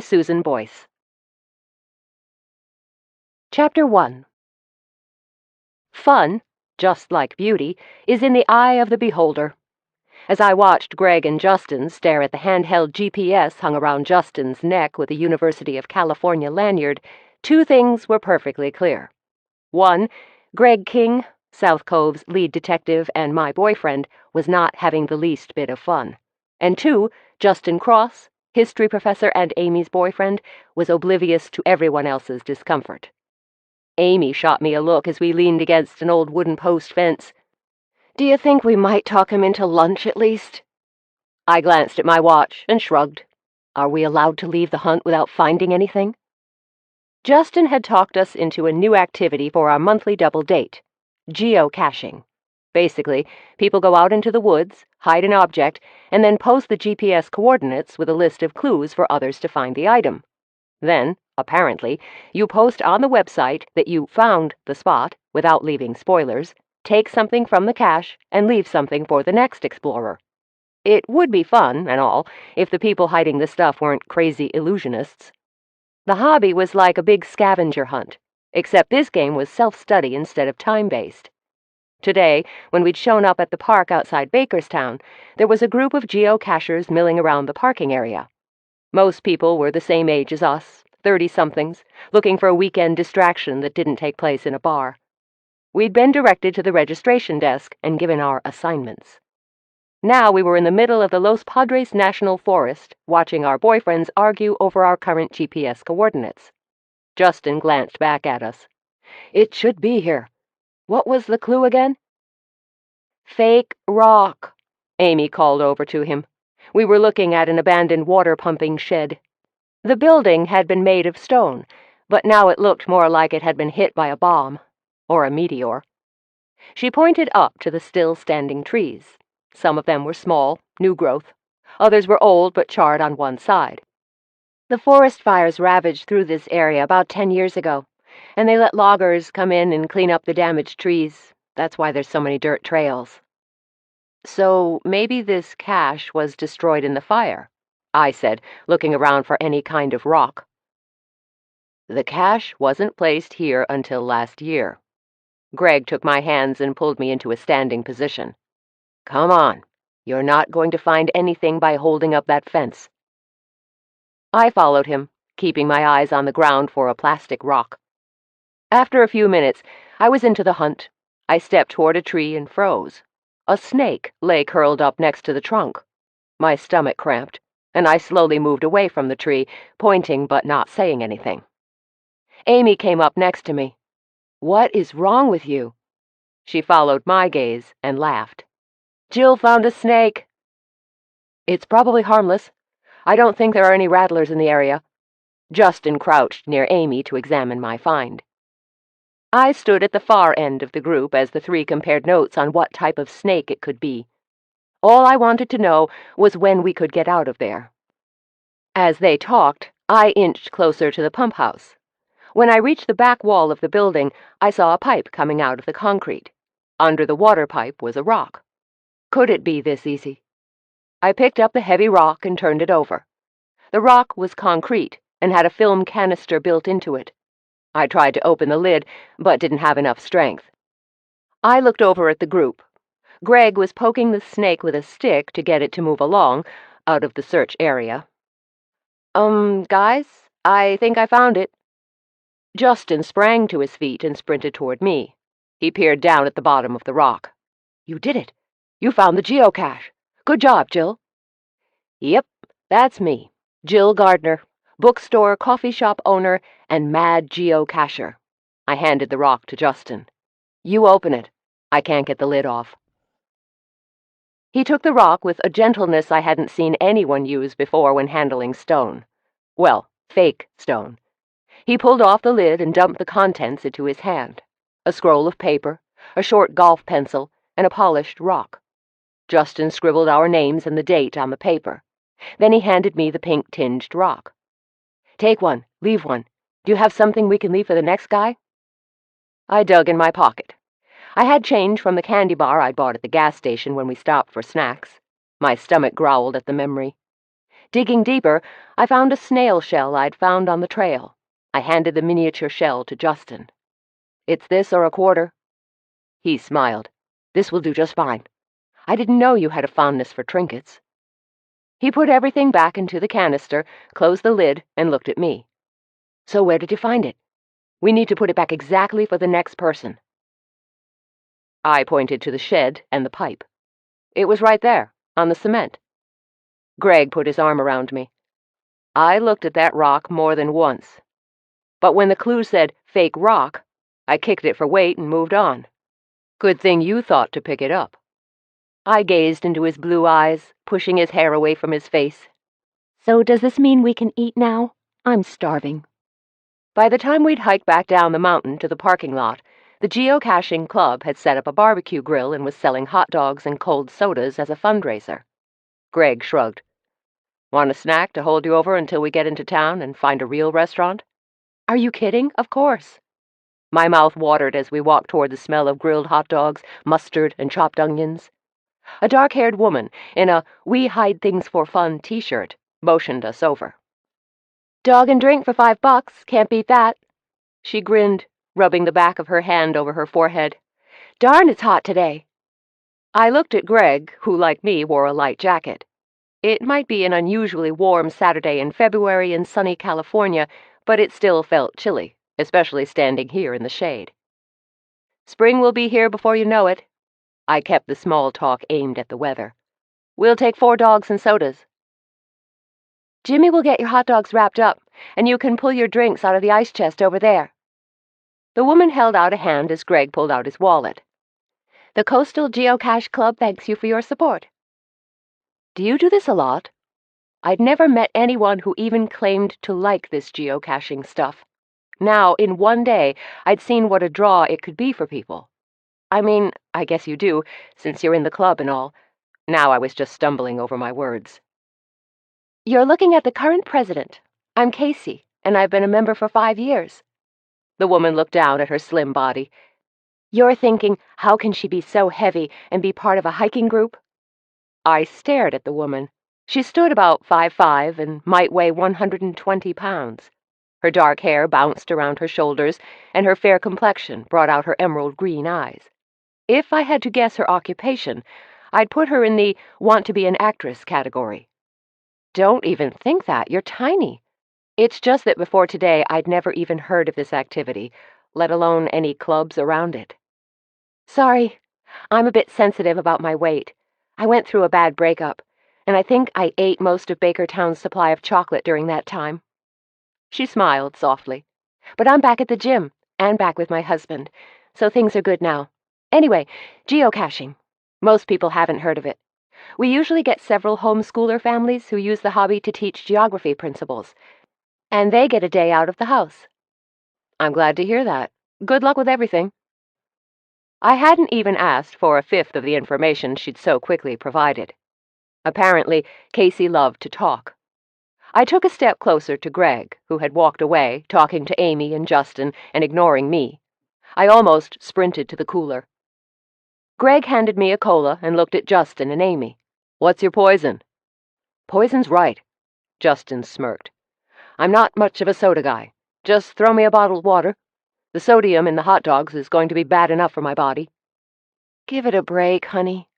Susan Boyce. Chapter 1. Fun, just like beauty, is in the eye of the beholder. As I watched Greg and Justin stare at the handheld GPS hung around Justin's neck with a University of California lanyard, two things were perfectly clear. One, Greg King, South Cove's lead detective and my boyfriend, was not having the least bit of fun. And two, Justin Cross, history professor and Amy's boyfriend, was oblivious to everyone else's discomfort. Amy shot me a look as we leaned against an old wooden post fence. "Do you think we might talk him into lunch at least?" I glanced at my watch and shrugged. Are we allowed to leave the hunt without finding anything? Justin had talked us into a new activity for our monthly double date: geocaching. Basically, people go out into the woods, hide an object, and then post the GPS coordinates with a list of clues for others to find the item. Then, apparently, you post on the website that you found the spot without leaving spoilers, take something from the cache, and leave something for the next explorer. It would be fun, and all, if the people hiding the stuff weren't crazy illusionists. The hobby was like a big scavenger hunt, except this game was self-study instead of time-based. Today, when we'd shown up at the park outside Bakerstown, there was a group of geocachers milling around the parking area. Most people were the same age as us, 30-somethings, looking for a weekend distraction that didn't take place in a bar. We'd been directed to the registration desk and given our assignments. Now we were in the middle of the Los Padres National Forest, watching our boyfriends argue over our current GPS coordinates. Justin glanced back at us. "It should be here. What was the clue again?" "Fake rock," Amy called over to him. We were looking at an abandoned water-pumping shed. The building had been made of stone, but now it looked more like it had been hit by a bomb, or a meteor. She pointed up to the still-standing trees. Some of them were small, new growth. Others were old but charred on one side. The forest fires ravaged through this area about 10 years ago, and they let loggers come in and clean up the damaged trees. That's why there's so many dirt trails. "So maybe this cache was destroyed in the fire," I said, looking around for any kind of rock. "The cache wasn't placed here until last year." Greg took my hands and pulled me into a standing position. "Come on. You're not going to find anything by holding up that fence." I followed him, keeping my eyes on the ground for a plastic rock. After a few minutes, I was into the hunt. I stepped toward a tree and froze. A snake lay curled up next to the trunk. My stomach cramped, and I slowly moved away from the tree, pointing but not saying anything. Amy came up next to me. "What is wrong with you?" She followed my gaze and laughed. "Jill found a snake." "It's probably harmless. I don't think there are any rattlers in the area." Justin crouched near Amy to examine my find. I stood at the far end of the group as the three compared notes on what type of snake it could be. All I wanted to know was when we could get out of there. As they talked, I inched closer to the pump house. When I reached the back wall of the building, I saw a pipe coming out of the concrete. Under the water pipe was a rock. Could it be this easy? I picked up the heavy rock and turned it over. The rock was concrete and had a film canister built into it. I tried to open the lid, but didn't have enough strength. I looked over at the group. Greg was poking the snake with a stick to get it to move along, out of the search area. Guys, I think I found it." Justin sprang to his feet and sprinted toward me. He peered down at the bottom of the rock. "You did it. You found the geocache. Good job, Jill." "Yep, that's me, Jill Gardner, bookstore, coffee shop owner, and mad geocacher." I handed the rock to Justin. "You open it. I can't get the lid off." He took the rock with a gentleness I hadn't seen anyone use before when handling stone. Well, fake stone. He pulled off the lid and dumped the contents into his hand: a scroll of paper, a short golf pencil, and a polished rock. Justin scribbled our names and the date on the paper. Then he handed me the pink-tinged rock. "Take one, leave one. Do you have something we can leave for the next guy?" I dug in my pocket. I had change from the candy bar I'd bought at the gas station when we stopped for snacks. My stomach growled at the memory. Digging deeper, I found a snail shell I'd found on the trail. I handed the miniature shell to Justin. "It's this or a quarter." He smiled. "This will do just fine. I didn't know you had a fondness for trinkets." He put everything back into the canister, closed the lid, and looked at me. "So where did you find it? We need to put it back exactly for the next person." I pointed to the shed and the pipe. "It was right there, on the cement." Greg put his arm around me. "I looked at that rock more than once. But when the clue said fake rock, I kicked it for weight and moved on. Good thing you thought to pick it up." I gazed into his blue eyes, pushing his hair away from his face. "So does this mean we can eat now? I'm starving." By the time we'd hiked back down the mountain to the parking lot, the geocaching club had set up a barbecue grill and was selling hot dogs and cold sodas as a fundraiser. Greg shrugged. "Want a snack to hold you over until we get into town and find a real restaurant?" "Are you kidding? Of course." My mouth watered as we walked toward the smell of grilled hot dogs, mustard, and chopped onions. A dark-haired woman in a "We Hide Things for Fun" t-shirt motioned us over. "Dog and drink for $5. Can't beat that." She grinned, rubbing the back of her hand over her forehead. "Darn, it's hot today." I looked at Greg, who, like me, wore a light jacket. It might be an unusually warm Saturday in February in sunny California, but it still felt chilly, especially standing here in the shade. "Spring will be here before you know it." I kept the small talk aimed at the weather. "We'll take 4 dogs and sodas." "Jimmy will get your hot dogs wrapped up, and you can pull your drinks out of the ice chest over there." The woman held out a hand as Greg pulled out his wallet. "The Coastal Geocache Club thanks you for your support." "Do you do this a lot?" I'd never met anyone who even claimed to like this geocaching stuff. Now, in one day, I'd seen what a draw it could be for people. "I mean, I guess you do, since you're in the club and all." Now I was just stumbling over my words. "You're looking at the current president. I'm Casey, and I've been a member for 5 years." The woman looked down at her slim body. "You're thinking, how can she be so heavy and be part of a hiking group?" I stared at the woman. She stood about 5'5" and might weigh 120 pounds. Her dark hair bounced around her shoulders, and her fair complexion brought out her emerald green eyes. If I had to guess her occupation, I'd put her in the want to be an actress category. "Don't even think that. You're tiny." It's just that before today I'd never even heard of this activity, let alone any clubs around it. "Sorry, I'm a bit sensitive about my weight. I went through a bad breakup, and I think I ate most of Bakertown's supply of chocolate during that time." She smiled softly. "But I'm back at the gym, and back with my husband, so things are good now. Anyway, geocaching. Most people haven't heard of it. We usually get several homeschooler families who use the hobby to teach geography principles, and they get a day out of the house." "I'm glad to hear that. Good luck with everything." I hadn't even asked for a fifth of the information she'd so quickly provided. Apparently, Casey loved to talk. I took a step closer to Greg, who had walked away, talking to Amy and Justin and ignoring me. I almost sprinted to the cooler. Greg handed me a cola and looked at Justin and Amy. "What's your poison?" "Poison's right," Justin smirked. "I'm not much of a soda guy. Just throw me a bottled water. The sodium in the hot dogs is going to be bad enough for my body." "Give it a break, honey."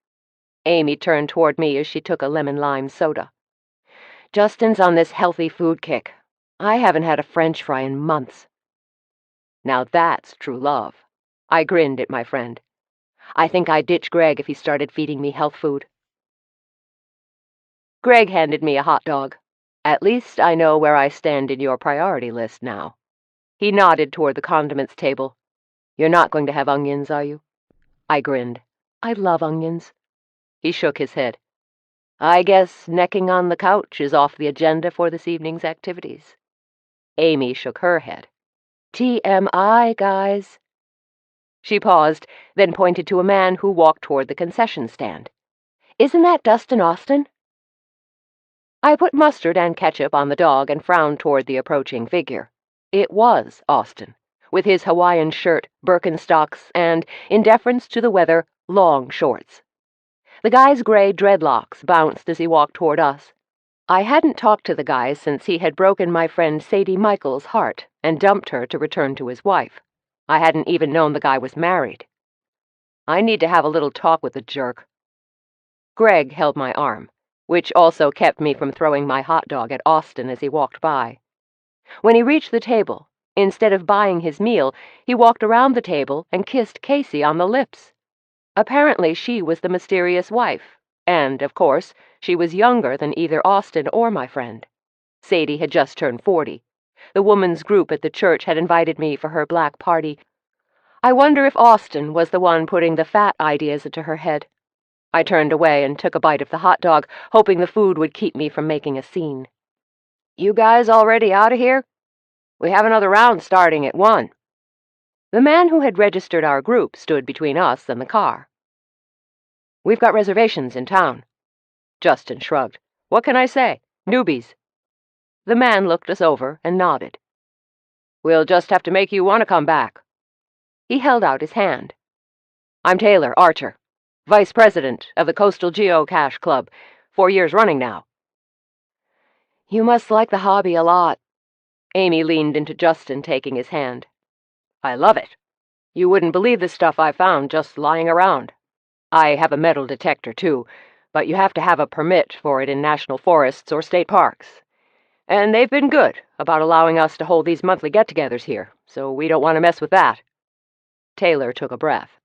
Amy turned toward me as she took a lemon-lime soda. "Justin's on this healthy food kick. I haven't had a French fry in months." Now that's true love. I grinned at my friend. I think I'd ditch Greg if he started feeding me health food. Greg handed me a hot dog. "At least I know where I stand in your priority list now." He nodded toward the condiments table. "You're not going to have onions, are you?" I grinned. "I love onions." He shook his head. "I guess necking on the couch is off the agenda for this evening's activities." Amy shook her head. "TMI, guys." She paused, then pointed to a man who walked toward the concession stand. "Isn't that Dustin Austin?" I put mustard and ketchup on the dog and frowned toward the approaching figure. It was Austin, with his Hawaiian shirt, Birkenstocks, and, in deference to the weather, long shorts. The guy's gray dreadlocks bounced as he walked toward us. I hadn't talked to the guy since he had broken my friend Sadie Michaels' heart and dumped her to return to his wife. I hadn't even known the guy was married. I need to have a little talk with the jerk. Greg held my arm, which also kept me from throwing my hot dog at Austin as he walked by. When he reached the table, instead of buying his meal, he walked around the table and kissed Casey on the lips. Apparently she was the mysterious wife, and, of course, she was younger than either Austin or my friend. Sadie had just turned 40. The woman's group at the church had invited me for her black party. I wonder if Austin was the one putting the fat ideas into her head. I turned away and took a bite of the hot dog, hoping the food would keep me from making a scene. "You guys already out of here? We have another round starting at 1. The man who had registered our group stood between us and the car. "We've got reservations in town." Justin shrugged. "What can I say? Newbies." The man looked us over and nodded. "We'll just have to make you want to come back." He held out his hand. "I'm Taylor Archer, Vice President of the Coastal Geocache Club, 4 years running now." "You must like the hobby a lot." Amy leaned into Justin, taking his hand. "I love it. You wouldn't believe the stuff I found just lying around. I have a metal detector, too, but you have to have a permit for it in national forests or state parks. And they've been good about allowing us to hold these monthly get-togethers here, so we don't want to mess with that." Taylor took a breath.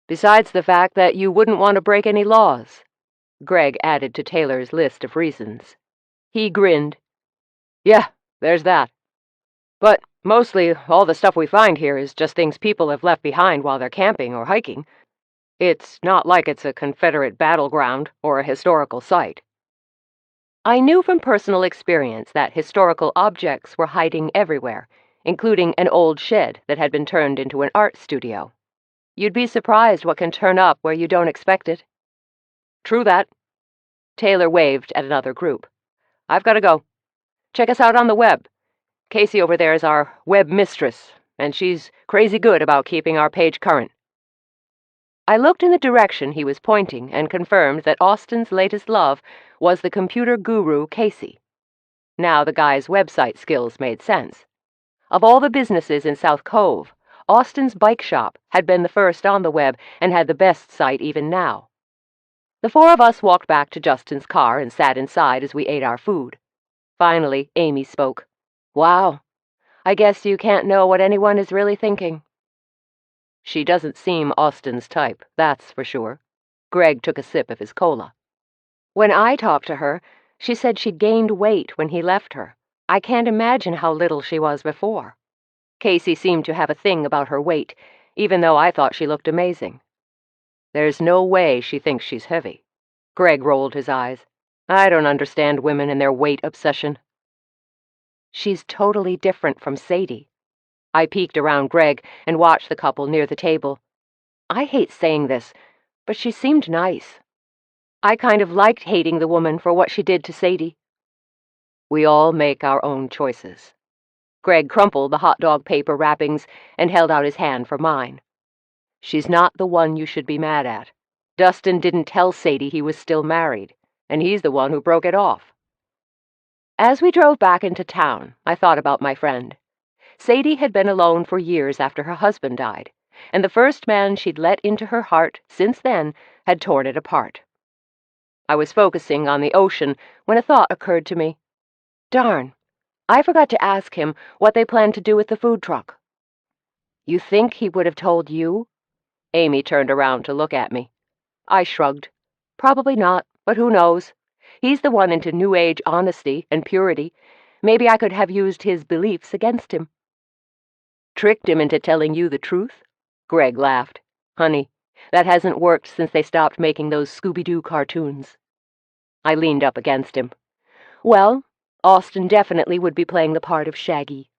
"Besides the fact that you wouldn't want to break any laws," Greg added to Taylor's list of reasons. He grinned. "Yeah, there's that. But mostly all the stuff we find here is just things people have left behind while they're camping or hiking. It's not like it's a Confederate battleground or a historical site." I knew from personal experience that historical objects were hiding everywhere, including an old shed that had been turned into an art studio. You'd be surprised what can turn up where you don't expect it. "True that." Taylor waved at another group. "I've got to go. Check us out on the web. Casey over there is our web mistress, and she's crazy good about keeping our page current." I looked in the direction he was pointing and confirmed that Austin's latest love was the computer guru Casey. Now the guy's website skills made sense. Of all the businesses in South Cove, Austin's bike shop had been the first on the web and had the best site even now. The 4 of us walked back to Justin's car and sat inside as we ate our food. Finally, Amy spoke. "Wow, I guess you can't know what anyone is really thinking." "She doesn't seem Austin's type, that's for sure." Greg took a sip of his cola. "When I talked to her, she said she'd gained weight when he left her. I can't imagine how little she was before. Casey seemed to have a thing about her weight, even though I thought she looked amazing." "There's no way she thinks she's heavy." Greg rolled his eyes. "I don't understand women and their weight obsession." "She's totally different from Sadie." I peeked around Greg and watched the couple near the table. I hate saying this, but she seemed nice. I kind of liked hating the woman for what she did to Sadie. "We all make our own choices." Greg crumpled the hot dog paper wrappings and held out his hand for mine. "She's not the one you should be mad at. Dustin didn't tell Sadie he was still married, and he's the one who broke it off." As we drove back into town, I thought about my friend. Sadie had been alone for years after her husband died, and the first man she'd let into her heart since then had torn it apart. I was focusing on the ocean when a thought occurred to me. Darn, I forgot to ask him what they planned to do with the food truck. "You think he would have told you?" Amy turned around to look at me. I shrugged. "Probably not, but who knows? He's the one into New Age honesty and purity. Maybe I could have used his beliefs against him." "Tricked him into telling you the truth?" Greg laughed. "Honey, that hasn't worked since they stopped making those Scooby-Doo cartoons." I leaned up against him. "Well, Austin definitely would be playing the part of Shaggy."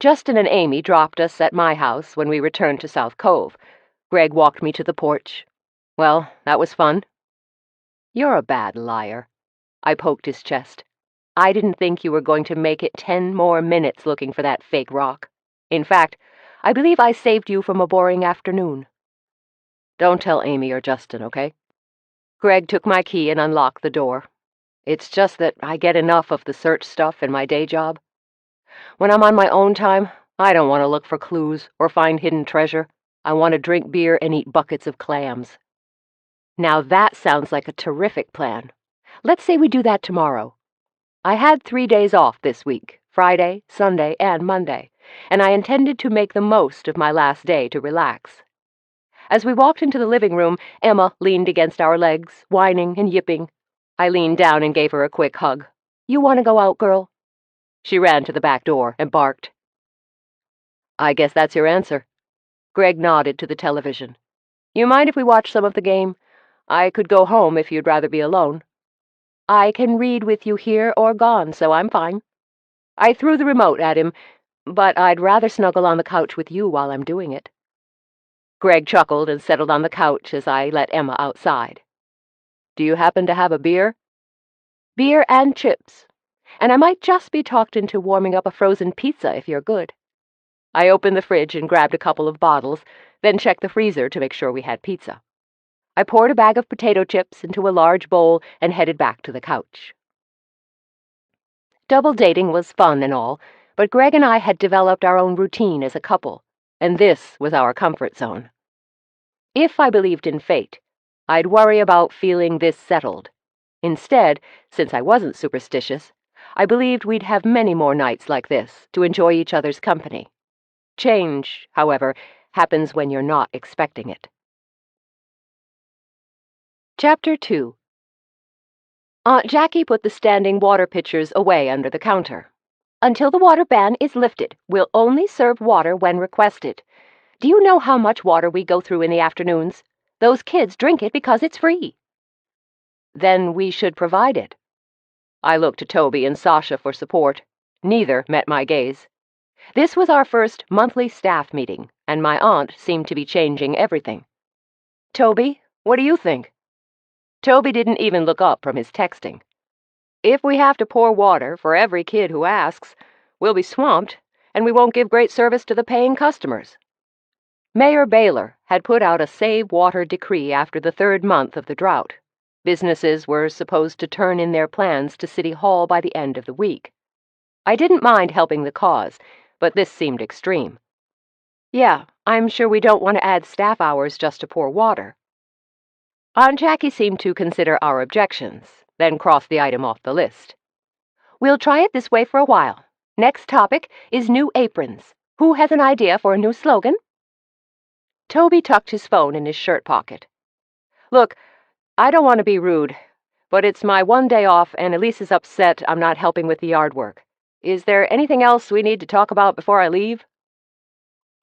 Justin and Amy dropped us at my house when we returned to South Cove. Greg walked me to the porch. "Well, that was fun." "You're a bad liar." I poked his chest. "I didn't think you were going to make it 10 more minutes looking for that fake rock. In fact, I believe I saved you from a boring afternoon." "Don't tell Amy or Justin, okay?" Greg took my key and unlocked the door. It's just that I get enough of the search stuff in my day job. When I'm on my own time, I don't want to look for clues or find hidden treasure. I want to drink beer and eat buckets of clams. Now that sounds like a terrific plan. Let's say we do that tomorrow. I had 3 days off this week, Friday, Sunday, and Monday, and I intended to make the most of my last day to relax. As we walked into the living room, Emma leaned against our legs, whining and yipping. I leaned down and gave her a quick hug. "You want to go out, girl?" She ran to the back door and barked. "I guess that's your answer." Greg nodded to the television. "You mind if we watch some of the game? I could go home if you'd rather be alone." "I can read with you here or gone, so I'm fine." I threw the remote at him, but I'd rather snuggle on the couch with you while I'm doing it. Greg chuckled and settled on the couch as I let Emma outside. "Do you happen to have a beer?" "Beer and chips. And I might just be talked into warming up a frozen pizza if you're good." I opened the fridge and grabbed a couple of bottles, then checked the freezer to make sure we had pizza. I poured a bag of potato chips into a large bowl and headed back to the couch. Double dating was fun and all, but Greg and I had developed our own routine as a couple, and this was our comfort zone. If I believed in fate, I'd worry about feeling this settled. Instead, since I wasn't superstitious, I believed we'd have many more nights like this to enjoy each other's company. Change, however, happens when you're not expecting it. Chapter 2. Aunt Jackie put the standing water pitchers away under the counter. "Until the water ban is lifted, we'll only serve water when requested. Do you know how much water we go through in the afternoons? Those kids drink it because it's free." "Then we should provide it." I looked to Toby and Sasha for support. Neither met my gaze. This was our first monthly staff meeting, and my aunt seemed to be changing everything. "Toby, what do you think?" Toby didn't even look up from his texting. "If we have to pour water for every kid who asks, we'll be swamped, and we won't give great service to the paying customers." Mayor Baylor had put out a save water decree after the 3rd month of the drought. Businesses were supposed to turn in their plans to City Hall by the end of the week. I didn't mind helping the cause, but this seemed extreme. "Yeah, I'm sure we don't want to add staff hours just to pour water." Aunt Jackie seemed to consider our objections, then crossed the item off the list. "We'll try it this way for a while. Next topic is new aprons. Who has an idea for a new slogan?" Toby tucked his phone in his shirt pocket. "Look, I don't want to be rude, but it's my one day off and Elise is upset I'm not helping with the yard work. Is there anything else we need to talk about before I leave?"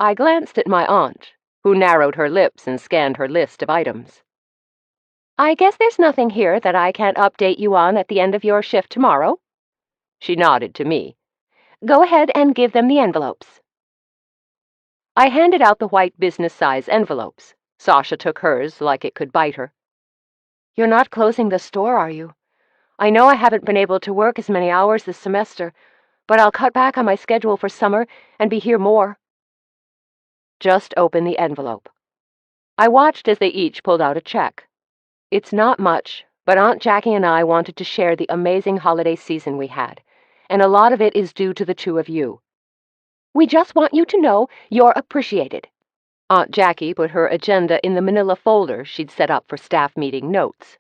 I glanced at my aunt, who narrowed her lips and scanned her list of items. "I guess there's nothing here that I can't update you on at the end of your shift tomorrow." She nodded to me. "Go ahead and give them the envelopes." I handed out the white business-size envelopes. Sasha took hers like it could bite her. "You're not closing the store, are you? I know I haven't been able to work as many hours this semester, but I'll cut back on my schedule for summer and be here more." "Just open the envelope." I watched as they each pulled out a check. It's not much, but Aunt Jackie and I wanted to share the amazing holiday season we had, and a lot of it is due to the two of you. "We just want you to know you're appreciated." Aunt Jackie put her agenda in the manila folder she'd set up for staff meeting notes.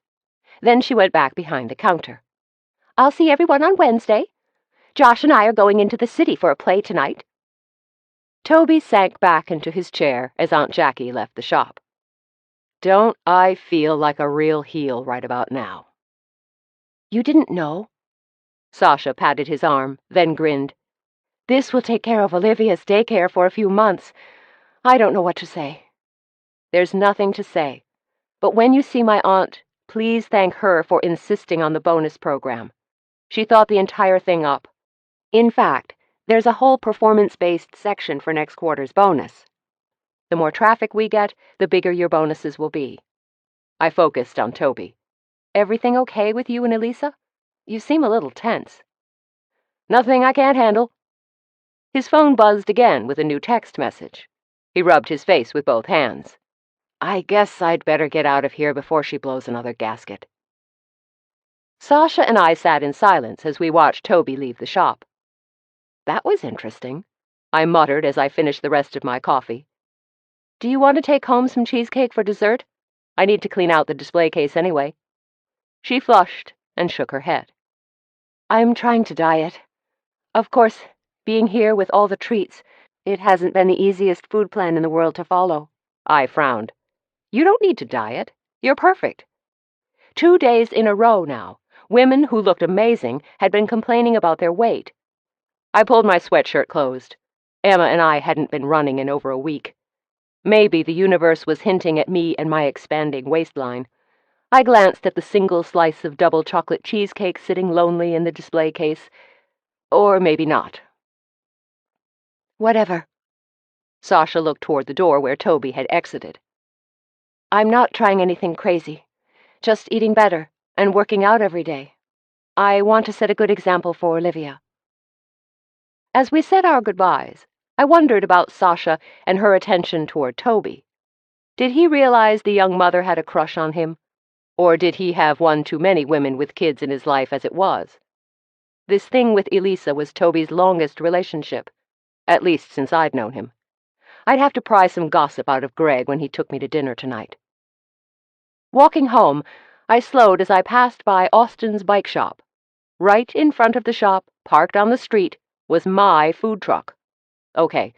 Then she went back behind the counter. "I'll see everyone on Wednesday. Josh and I are going into the city for a play tonight." Toby sank back into his chair as Aunt Jackie left the shop. Don't I feel like a real heel right about now? "You didn't know?" Sasha patted his arm, then grinned. "This will take care of Olivia's daycare for a few months. I don't know what to say." "There's nothing to say. But when you see my aunt, please thank her for insisting on the bonus program. She thought the entire thing up. In fact, there's a whole performance-based section for next quarter's bonus. The more traffic we get, the bigger your bonuses will be." I focused on Toby. "Everything okay with you and Elisa? You seem a little tense." "Nothing I can't handle." His phone buzzed again with a new text message. He rubbed his face with both hands. "I guess I'd better get out of here before she blows another gasket." Sasha and I sat in silence as we watched Toby leave the shop. That was interesting, I muttered as I finished the rest of my coffee. Do you want to take home some cheesecake for dessert? I need to clean out the display case anyway. She flushed and shook her head. I'm trying to diet. Of course, being here with all the treats, it hasn't been the easiest food plan in the world to follow. I frowned. You don't need to diet. You're perfect. 2 days in a row now, women who looked amazing had been complaining about their weight. I pulled my sweatshirt closed. Emma and I hadn't been running in over a week. Maybe the universe was hinting at me and my expanding waistline. I glanced at the single slice of double chocolate cheesecake sitting lonely in the display case. Or maybe not. Whatever. Sasha looked toward the door where Toby had exited. I'm not trying anything crazy. Just eating better and working out every day. I want to set a good example for Olivia. As we said our goodbyes, I wondered about Sasha and her attention toward Toby. Did he realize the young mother had a crush on him? Or did he have one too many women with kids in his life as it was? This thing with Elisa was Toby's longest relationship, at least since I'd known him. I'd have to pry some gossip out of Greg when he took me to dinner tonight. Walking home, I slowed as I passed by Austin's bike shop. Right in front of the shop, parked on the street, was my food truck. Okay,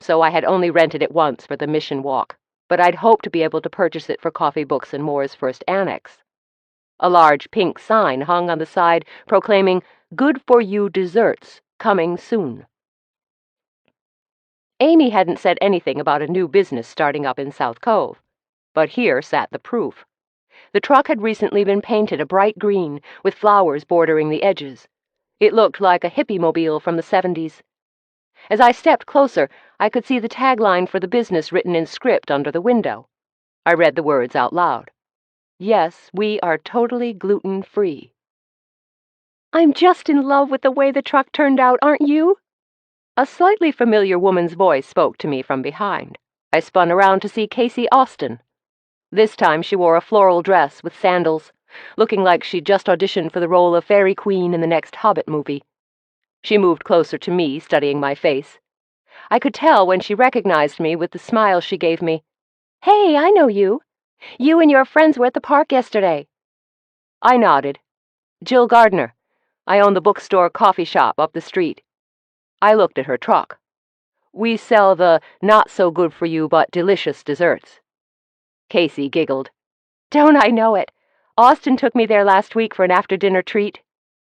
so I had only rented it once for the mission walk, but I'd hoped to be able to purchase it for Coffee Books and More's first annex. A large pink sign hung on the side proclaiming, "Good for you desserts, coming soon." Amy hadn't said anything about a new business starting up in South Cove, but here sat the proof. The truck had recently been painted a bright green, with flowers bordering the edges. It looked like a hippie-mobile from the 70s. As I stepped closer, I could see the tagline for the business written in script under the window. I read the words out loud. Yes, we are totally gluten-free. I'm just in love with the way the truck turned out, aren't you? A slightly familiar woman's voice spoke to me from behind. I spun around to see Casey Austin. This time she wore a floral dress with sandals, looking like she'd just auditioned for the role of Fairy Queen in the next Hobbit movie. She moved closer to me, studying my face. I could tell when she recognized me with the smile she gave me. Hey, I know you. You and your friends were at the park yesterday. I nodded. Jill Gardner. I own the bookstore coffee shop up the street. I looked at her truck. We sell the not-so-good-for-you but delicious desserts. Casey giggled. Don't I know it? Austin took me there last week for an after-dinner treat.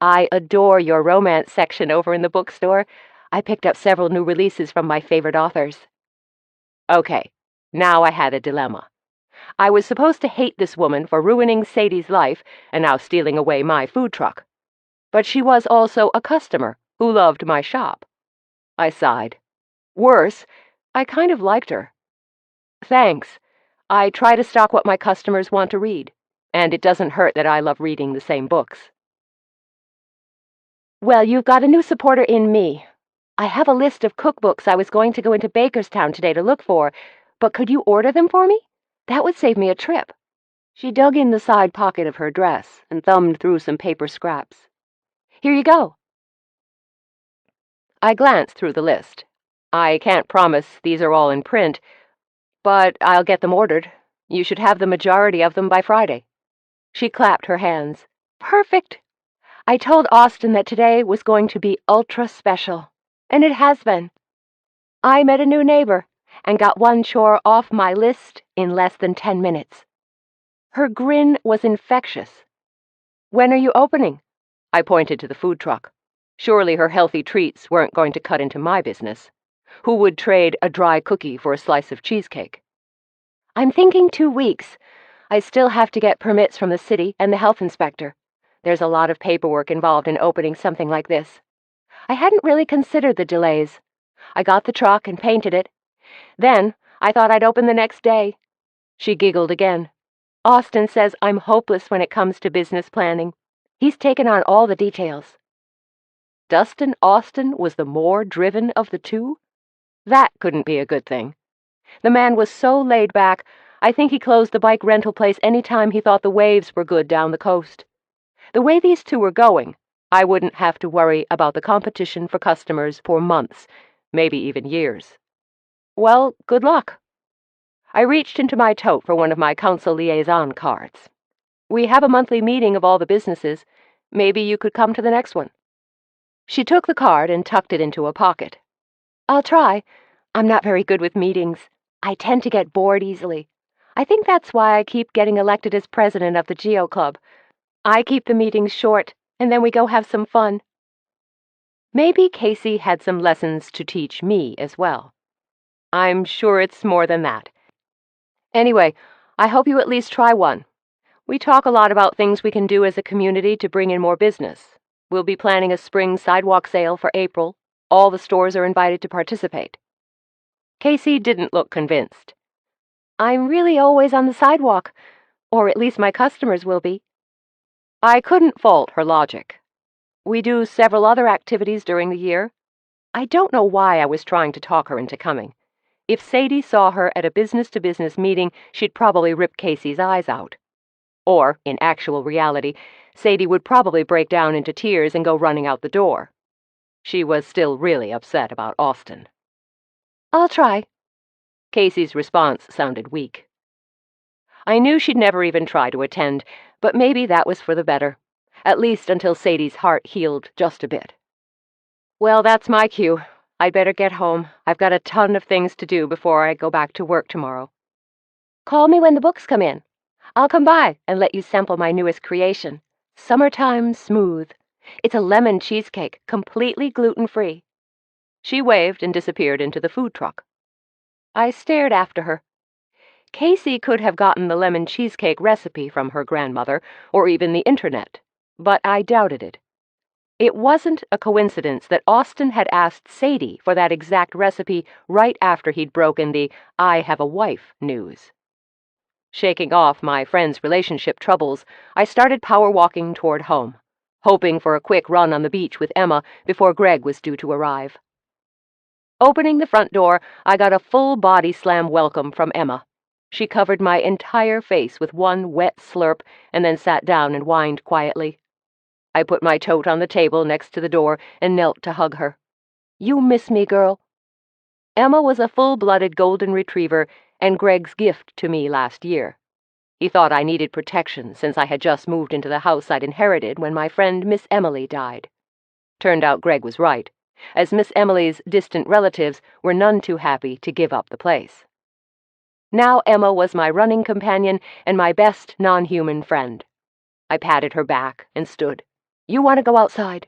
I adore your romance section over in the bookstore. I picked up several new releases from my favorite authors. Okay, now I had a dilemma. I was supposed to hate this woman for ruining Sadie's life and now stealing away my food truck. But she was also a customer who loved my shop. I sighed. Worse, I kind of liked her. Thanks. I try to stock what my customers want to read, and it doesn't hurt that I love reading the same books. Well, you've got a new supporter in me. I have a list of cookbooks I was going to go into Bakerstown today to look for, but could you order them for me? That would save me a trip. She dug in the side pocket of her dress and thumbed through some paper scraps. Here you go. I glanced through the list. I can't promise these are all in print, but I'll get them ordered. You should have the majority of them by Friday. She clapped her hands. Perfect! I told Austin that today was going to be ultra special, and it has been. I met a new neighbor and got one chore off my list in less than 10 minutes. Her grin was infectious. When are you opening? I pointed to the food truck. Surely her healthy treats weren't going to cut into my business. Who would trade a dry cookie for a slice of cheesecake? I'm thinking 2 weeks. I still have to get permits from the city and the health inspector. There's a lot of paperwork involved in opening something like this. I hadn't really considered the delays. I got the truck and painted it. Then I thought I'd open the next day. She giggled again. Austin says I'm hopeless when it comes to business planning. He's taken on all the details. Dustin Austin was the more driven of the two? That couldn't be a good thing. The man was so laid back, I think he closed the bike rental place any time he thought the waves were good down the coast. The way these two were going, I wouldn't have to worry about the competition for customers for months, maybe even years. Well, good luck. I reached into my tote for one of my council liaison cards. We have a monthly meeting of all the businesses. Maybe you could come to the next one. She took the card and tucked it into a pocket. I'll try. I'm not very good with meetings. I tend to get bored easily. I think that's why I keep getting elected as president of the Geo Club. I keep the meetings short, and then we go have some fun. Maybe Casey had some lessons to teach me as well. I'm sure it's more than that. Anyway, I hope you at least try one. We talk a lot about things we can do as a community to bring in more business. We'll be planning a spring sidewalk sale for April. All the stores are invited to participate. Casey didn't look convinced. I'm really always on the sidewalk, or at least my customers will be. I couldn't fault her logic. We do several other activities during the year. I don't know why I was trying to talk her into coming. If Sadie saw her at a business-to-business meeting, she'd probably rip Casey's eyes out. Or, in actual reality, Sadie would probably break down into tears and go running out the door. She was still really upset about Austin. I'll try. Casey's response sounded weak. I knew she'd never even try to attend, but maybe that was for the better, at least until Sadie's heart healed just a bit. Well, that's my cue. I'd better get home. I've got a ton of things to do before I go back to work tomorrow. Call me when the books come in. I'll come by and let you sample my newest creation, Summertime Smooth. It's a lemon cheesecake, completely gluten-free. She waved and disappeared into the food truck. I stared after her. Casey could have gotten the lemon cheesecake recipe from her grandmother, or even the internet, but I doubted it. It wasn't a coincidence that Austin had asked Sadie for that exact recipe right after he'd broken the "I have a wife" news. Shaking off my friend's relationship troubles, I started power walking toward home, hoping for a quick run on the beach with Emma before Greg was due to arrive. Opening the front door, I got a full body slam welcome from Emma. She covered my entire face with one wet slurp and then sat down and whined quietly. I put my tote on the table next to the door and knelt to hug her. You miss me, girl. Emma was a full-blooded golden retriever and Greg's gift to me last year. He thought I needed protection since I had just moved into the house I'd inherited when my friend Miss Emily died. Turned out Greg was right, as Miss Emily's distant relatives were none too happy to give up the place. Now Emma was my running companion and my best non-human friend. I patted her back and stood. You want to go outside?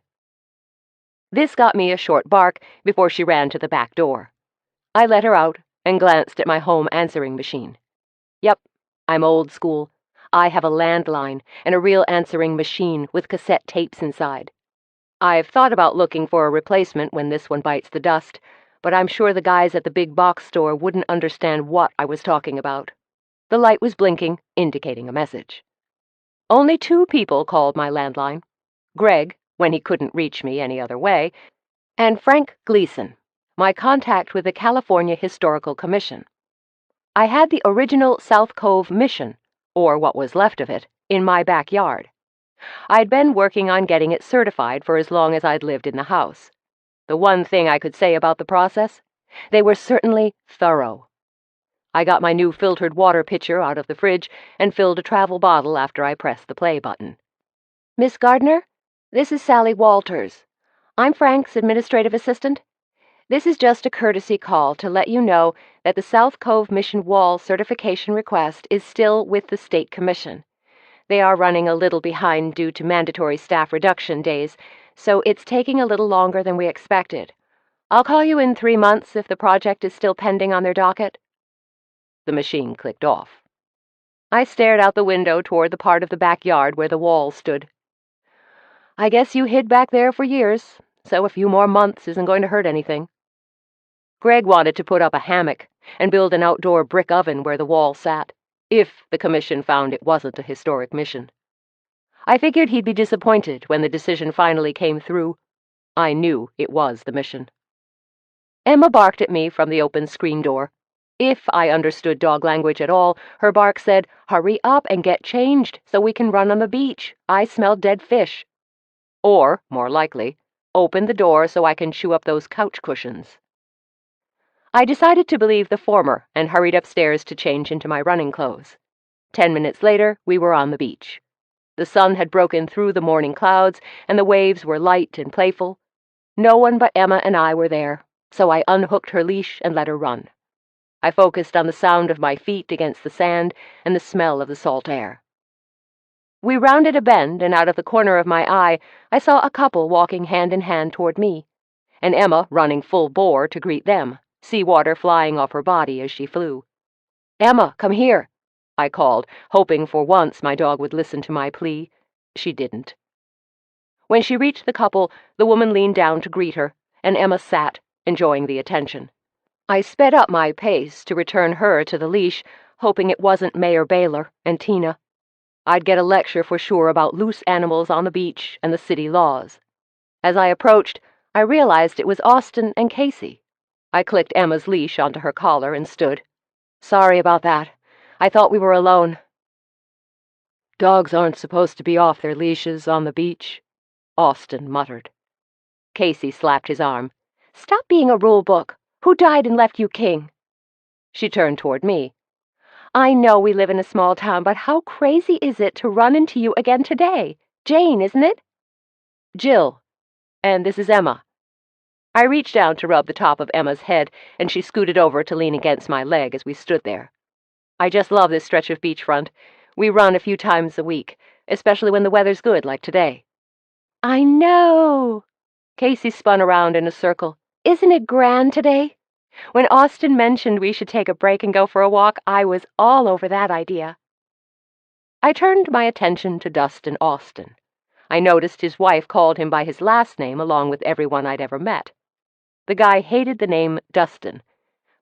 This got me a short bark before she ran to the back door. I let her out and glanced at my home answering machine. Yep, I'm old school. I have a landline and a real answering machine with cassette tapes inside. I've thought about looking for a replacement when this one bites the dust, but I'm sure the guys at the big box store wouldn't understand what I was talking about. The light was blinking, indicating a message. Only 2 people called my landline. Greg, when he couldn't reach me any other way, and Frank Gleason, my contact with the California Historical Commission. I had the original South Cove Mission, or what was left of it, in my backyard. I'd been working on getting it certified for as long as I'd lived in the house. The one thing I could say about the process? They were certainly thorough. I got my new filtered water pitcher out of the fridge and filled a travel bottle after I pressed the play button. Miss Gardner, this is Sally Walters. I'm Frank's administrative assistant. This is just a courtesy call to let you know that the South Cove Mission Wall certification request is still with the State Commission. They are running a little behind due to mandatory staff reduction days, so it's taking a little longer than we expected. I'll call you in 3 months if the project is still pending on their docket. The machine clicked off. I stared out the window toward the part of the backyard where the wall stood. I guess you hid back there for years, so a few more months isn't going to hurt anything. Greg wanted to put up a hammock and build an outdoor brick oven where the wall sat, if the commission found it wasn't a historic mission. I figured he'd be disappointed when the decision finally came through. I knew it was the mission. Emma barked at me from the open screen door. If I understood dog language at all, her bark said, "Hurry up and get changed so we can run on the beach. I smell dead fish." Or, more likely, "Open the door so I can chew up those couch cushions." I decided to believe the former and hurried upstairs to change into my running clothes. 10 minutes later, we were on the beach. The sun had broken through the morning clouds, and the waves were light and playful. No one but Emma and I were there, so I unhooked her leash and let her run. I focused on the sound of my feet against the sand and the smell of the salt air. We rounded a bend, and out of the corner of my eye, I saw a couple walking hand in hand toward me, and Emma running full bore to greet them, seawater flying off her body as she flew. "Emma, come here," I called, hoping for once my dog would listen to my plea. She didn't. When she reached the couple, the woman leaned down to greet her, and Emma sat, enjoying the attention. I sped up my pace to return her to the leash, hoping it wasn't Mayor Baylor and Tina. I'd get a lecture for sure about loose animals on the beach and the city laws. As I approached, I realized it was Austin and Casey. I clicked Emma's leash onto her collar and stood. "Sorry about that. I thought we were alone." "Dogs aren't supposed to be off their leashes on the beach," Austin muttered. Casey slapped his arm. "Stop being a rule book. Who died and left you king?" She turned toward me. "I know we live in a small town, but how crazy is it to run into you again today? Jane, isn't it?" "Jill. And this is Emma." I reached down to rub the top of Emma's head, and she scooted over to lean against my leg as we stood there. "I just love this stretch of beachfront. We run a few times a week, especially when the weather's good like today." "I know." Casey spun around in a circle. "Isn't it grand today? When Austin mentioned we should take a break and go for a walk, I was all over that idea." I turned my attention to Dustin Austin. I noticed his wife called him by his last name along with everyone I'd ever met. The guy hated the name Dustin,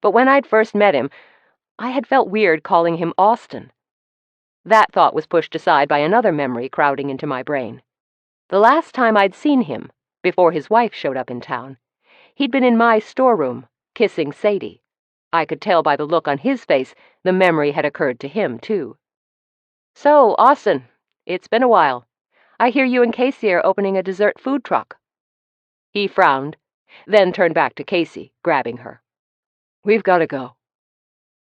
but when I'd first met him, I had felt weird calling him Austin. That thought was pushed aside by another memory crowding into my brain. The last time I'd seen him, before his wife showed up in town, he'd been in my storeroom, kissing Sadie. I could tell by the look on his face the memory had occurred to him, too. "So, Austin, it's been a while. I hear you and Casey are opening a dessert food truck." He frowned, then turned back to Casey, grabbing her. "We've got to go."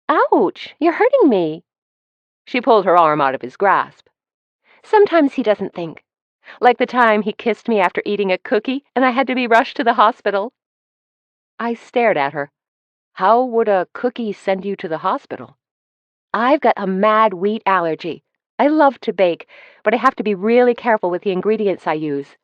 "Ouch, you're hurting me." She pulled her arm out of his grasp. "Sometimes he doesn't think. Like the time he kissed me after eating a cookie and I had to be rushed to the hospital." I stared at her. "How would a cookie send you to the hospital?" "I've got a mad wheat allergy. I love to bake, but I have to be really careful with the ingredients I use.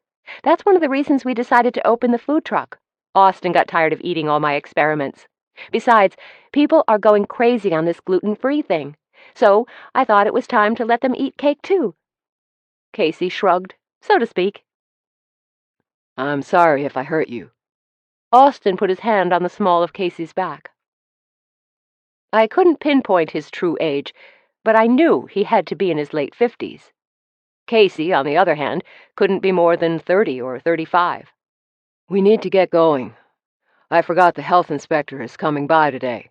That's one of the reasons we decided to open the food truck. Austin got tired of eating all my experiments. Besides, people are going crazy on this gluten-free thing, so I thought it was time to let them eat cake too." Casey shrugged, so to speak. "I'm sorry if I hurt you." Austin put his hand on the small of Casey's back. I couldn't pinpoint his true age, but I knew he had to be in his late 50s. Casey, on the other hand, couldn't be more than 30 or 35. "We need to get going. I forgot the health inspector is coming by today."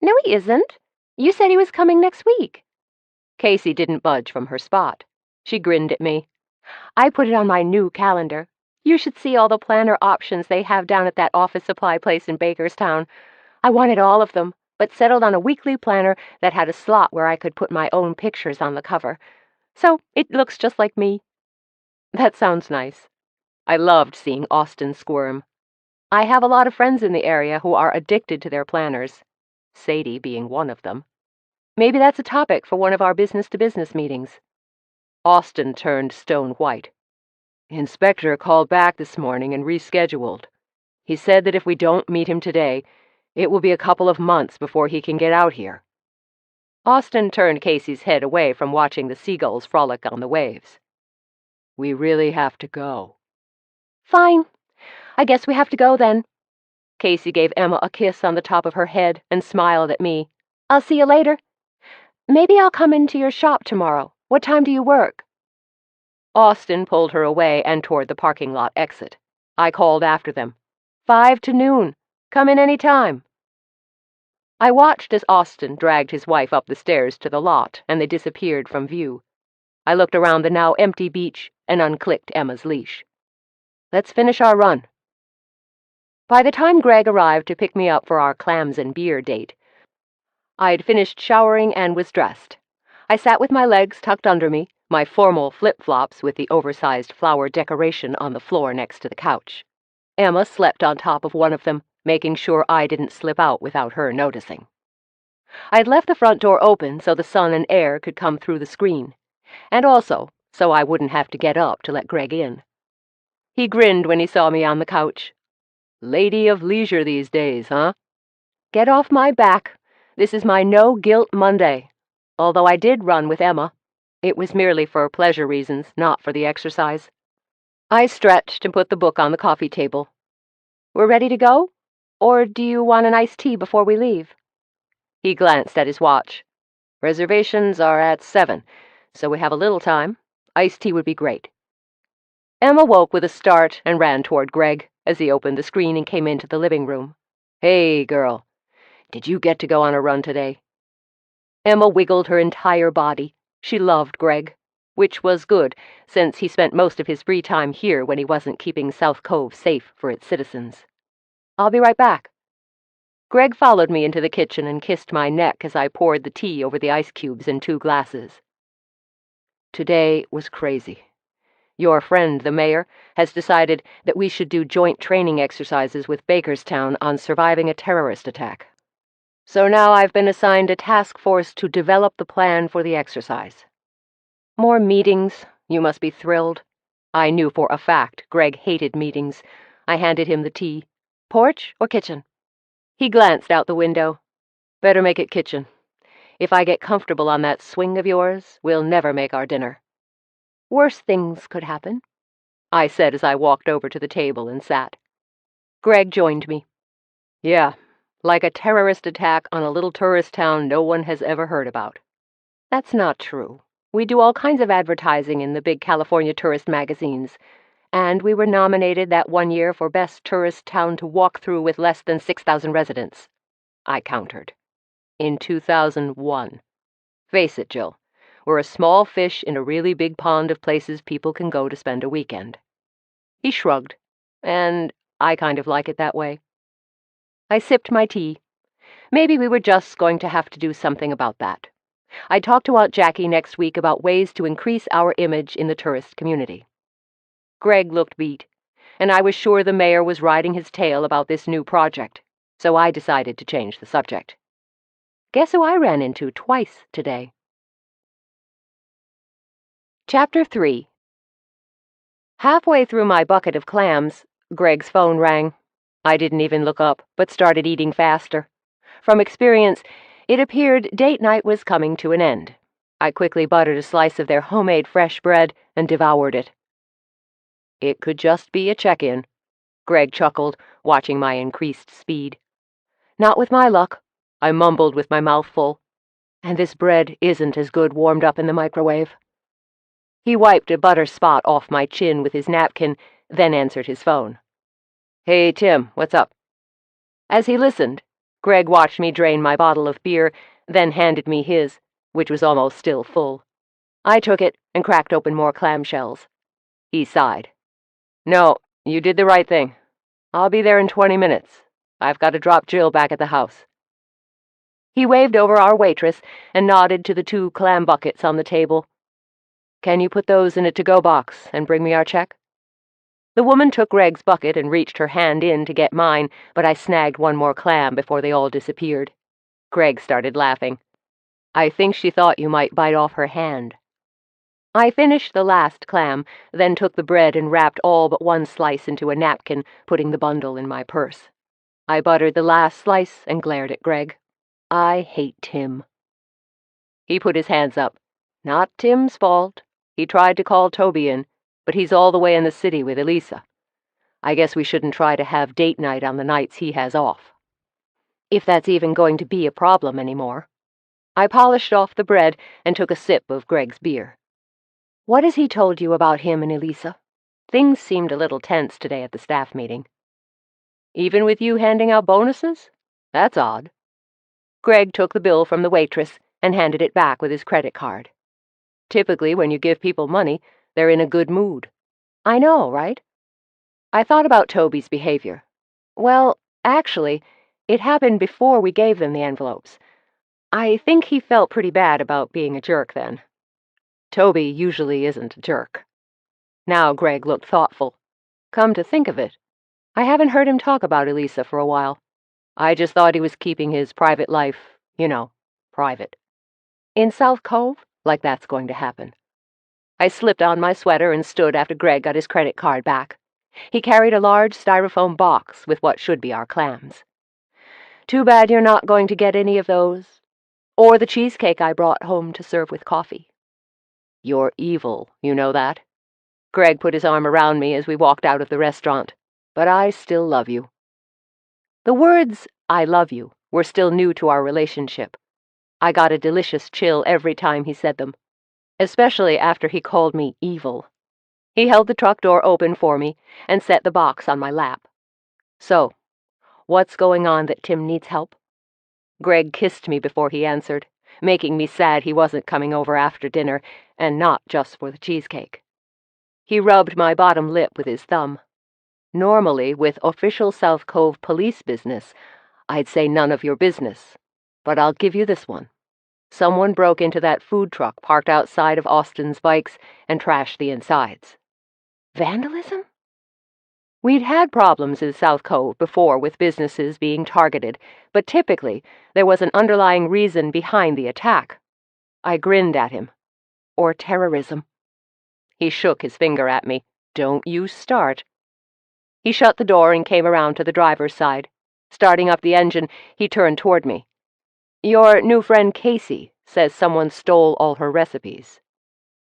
"No, he isn't. You said he was coming next week." Casey didn't budge from her spot. She grinned at me. "I put it on my new calendar. You should see all the planner options they have down at that office supply place in Bakerstown. I wanted all of them, but settled on a weekly planner that had a slot where I could put my own pictures on the cover. So it looks just like me." "That sounds nice." I loved seeing Austin squirm. I have a lot of friends in the area who are addicted to their planners, Sadie being one of them. Maybe that's a topic for one of our business-to-business meetings. Austin turned stone white. "The inspector called back this morning and rescheduled. He said that if we don't meet him today, it will be a couple of months before he can get out here." Austin turned Casey's head away from watching the seagulls frolic on the waves. "We really have to go." "Fine. I guess we have to go then." Casey gave Emma a kiss on the top of her head and smiled at me. "I'll see you later. Maybe I'll come into your shop tomorrow. What time do you work?" Austin pulled her away and toward the parking lot exit. I called after them. 5 to noon. Come in any time." I watched as Austin dragged his wife up the stairs to the lot, and they disappeared from view. I looked around the now empty beach and unclicked Emma's leash. Let's finish our run. By the time Greg arrived to pick me up for our clams and beer date, I'd finished showering and was dressed. I sat with my legs tucked under me, my formal flip-flops with the oversized flower decoration on the floor next to the couch. Emma slept on top of one of them, making sure I didn't slip out without her noticing. I'd left the front door open so the sun and air could come through the screen, and also so I wouldn't have to get up to let Greg in. He grinned when he saw me on the couch. Lady of leisure these days, huh? Get off my back. This is my no-guilt Monday. Although I did run with Emma. It was merely for pleasure reasons, not for the exercise. I stretched and put the book on the coffee table. We're ready to go? Or do you want an iced tea before we leave? He glanced at his watch. Reservations are at 7, so we have a little time. Iced tea would be great. Emma woke with a start and ran toward Greg as he opened the screen and came into the living room. Hey, girl. Did you get to go on a run today? Emma wiggled her entire body. She loved Greg, which was good, since he spent most of his free time here when he wasn't keeping South Cove safe for its citizens. I'll be right back. Greg followed me into the kitchen and kissed my neck as I poured the tea over the ice cubes in 2 glasses. Today was crazy. Your friend, the mayor, has decided that we should do joint training exercises with Bakerstown on surviving a terrorist attack. So now I've been assigned a task force to develop the plan for the exercise. More meetings, you must be thrilled. I knew for a fact Greg hated meetings. I handed him the tea. Porch or kitchen? He glanced out the window. Better make it kitchen. If I get comfortable on that swing of yours, we'll never make our dinner. Worse things could happen, I said as I walked over to the table and sat. Greg joined me. Yeah, like a terrorist attack on a little tourist town no one has ever heard about. That's not true. We do all kinds of advertising in the big California tourist magazines, and we were nominated that one year for Best Tourist Town to Walk Through with Less Than 6,000 Residents. I countered. In 2001. Face it, Jill. We're a small fish in a really big pond of places people can go to spend a weekend. He shrugged, and I kind of like it that way. I sipped my tea. Maybe we were just going to have to do something about that. I'd talk to Aunt Jackie next week about ways to increase our image in the tourist community. Greg looked beat, and I was sure the mayor was riding his tail about this new project, so I decided to change the subject. Guess who I ran into twice today? Chapter 3. Halfway through my bucket of clams, Greg's phone rang. I didn't even look up, but started eating faster. From experience, it appeared date night was coming to an end. I quickly buttered a slice of their homemade fresh bread and devoured it. It could just be a check-in, Greg chuckled, watching my increased speed. Not with my luck, I mumbled with my mouth full. And this bread isn't as good warmed up in the microwave. He wiped a butter spot off my chin with his napkin, then answered his phone. Hey, Tim, what's up? As he listened, Greg watched me drain my bottle of beer, then handed me his, which was almost still full. I took it and cracked open more clamshells. He sighed. No, you did the right thing. I'll be there in 20 minutes. I've got to drop Jill back at the house. He waved over our waitress and nodded to the 2 clam buckets on the table. Can you put those in a to-go box and bring me our check? The woman took Greg's bucket and reached her hand in to get mine, but I snagged one more clam before they all disappeared. Greg started laughing. I think she thought you might bite off her hand. I finished the last clam, then took the bread and wrapped all but one slice into a napkin, putting the bundle in my purse. I buttered the last slice and glared at Greg. I hate Tim. He put his hands up. Not Tim's fault. He tried to call Toby in, but he's all the way in the city with Elisa. I guess we shouldn't try to have date night on the nights he has off. If that's even going to be a problem anymore. I polished off the bread and took a sip of Greg's beer. What has he told you about him and Elisa? Things seemed a little tense today at the staff meeting. Even with you handing out bonuses? That's odd. Greg took the bill from the waitress and handed it back with his credit card. Typically, when you give people money, they're in a good mood. I know, right? I thought about Toby's behavior. Well, actually, it happened before we gave them the envelopes. I think he felt pretty bad about being a jerk then. Toby usually isn't a jerk. Now Greg looked thoughtful. Come to think of it, I haven't heard him talk about Elisa for a while. I just thought he was keeping his private life, private. In South Cove, like that's going to happen. I slipped on my sweater and stood after Greg got his credit card back. He carried a large styrofoam box with what should be our clams. Too bad you're not going to get any of those. Or the cheesecake I brought home to serve with coffee. You're evil, you know that? Greg put his arm around me as we walked out of the restaurant. But I still love you. The words, I love you, were still new to our relationship. I got a delicious chill every time he said them, especially after he called me evil. He held the truck door open for me and set the box on my lap. So, what's going on that Tim needs help? Greg kissed me before he answered, making me sad he wasn't coming over after dinner, and not just for the cheesecake. He rubbed my bottom lip with his thumb. Normally, with official South Cove police business, I'd say none of your business, but I'll give you this one. Someone broke into that food truck parked outside of Austin's Bikes and trashed the insides. Vandalism? We'd had problems in South Cove before with businesses being targeted, but typically there was an underlying reason behind the attack. I grinned at him. Or terrorism. He shook his finger at me. Don't you start. He shut the door and came around to the driver's side. Starting up the engine, he turned toward me. Your new friend Casey says someone stole all her recipes.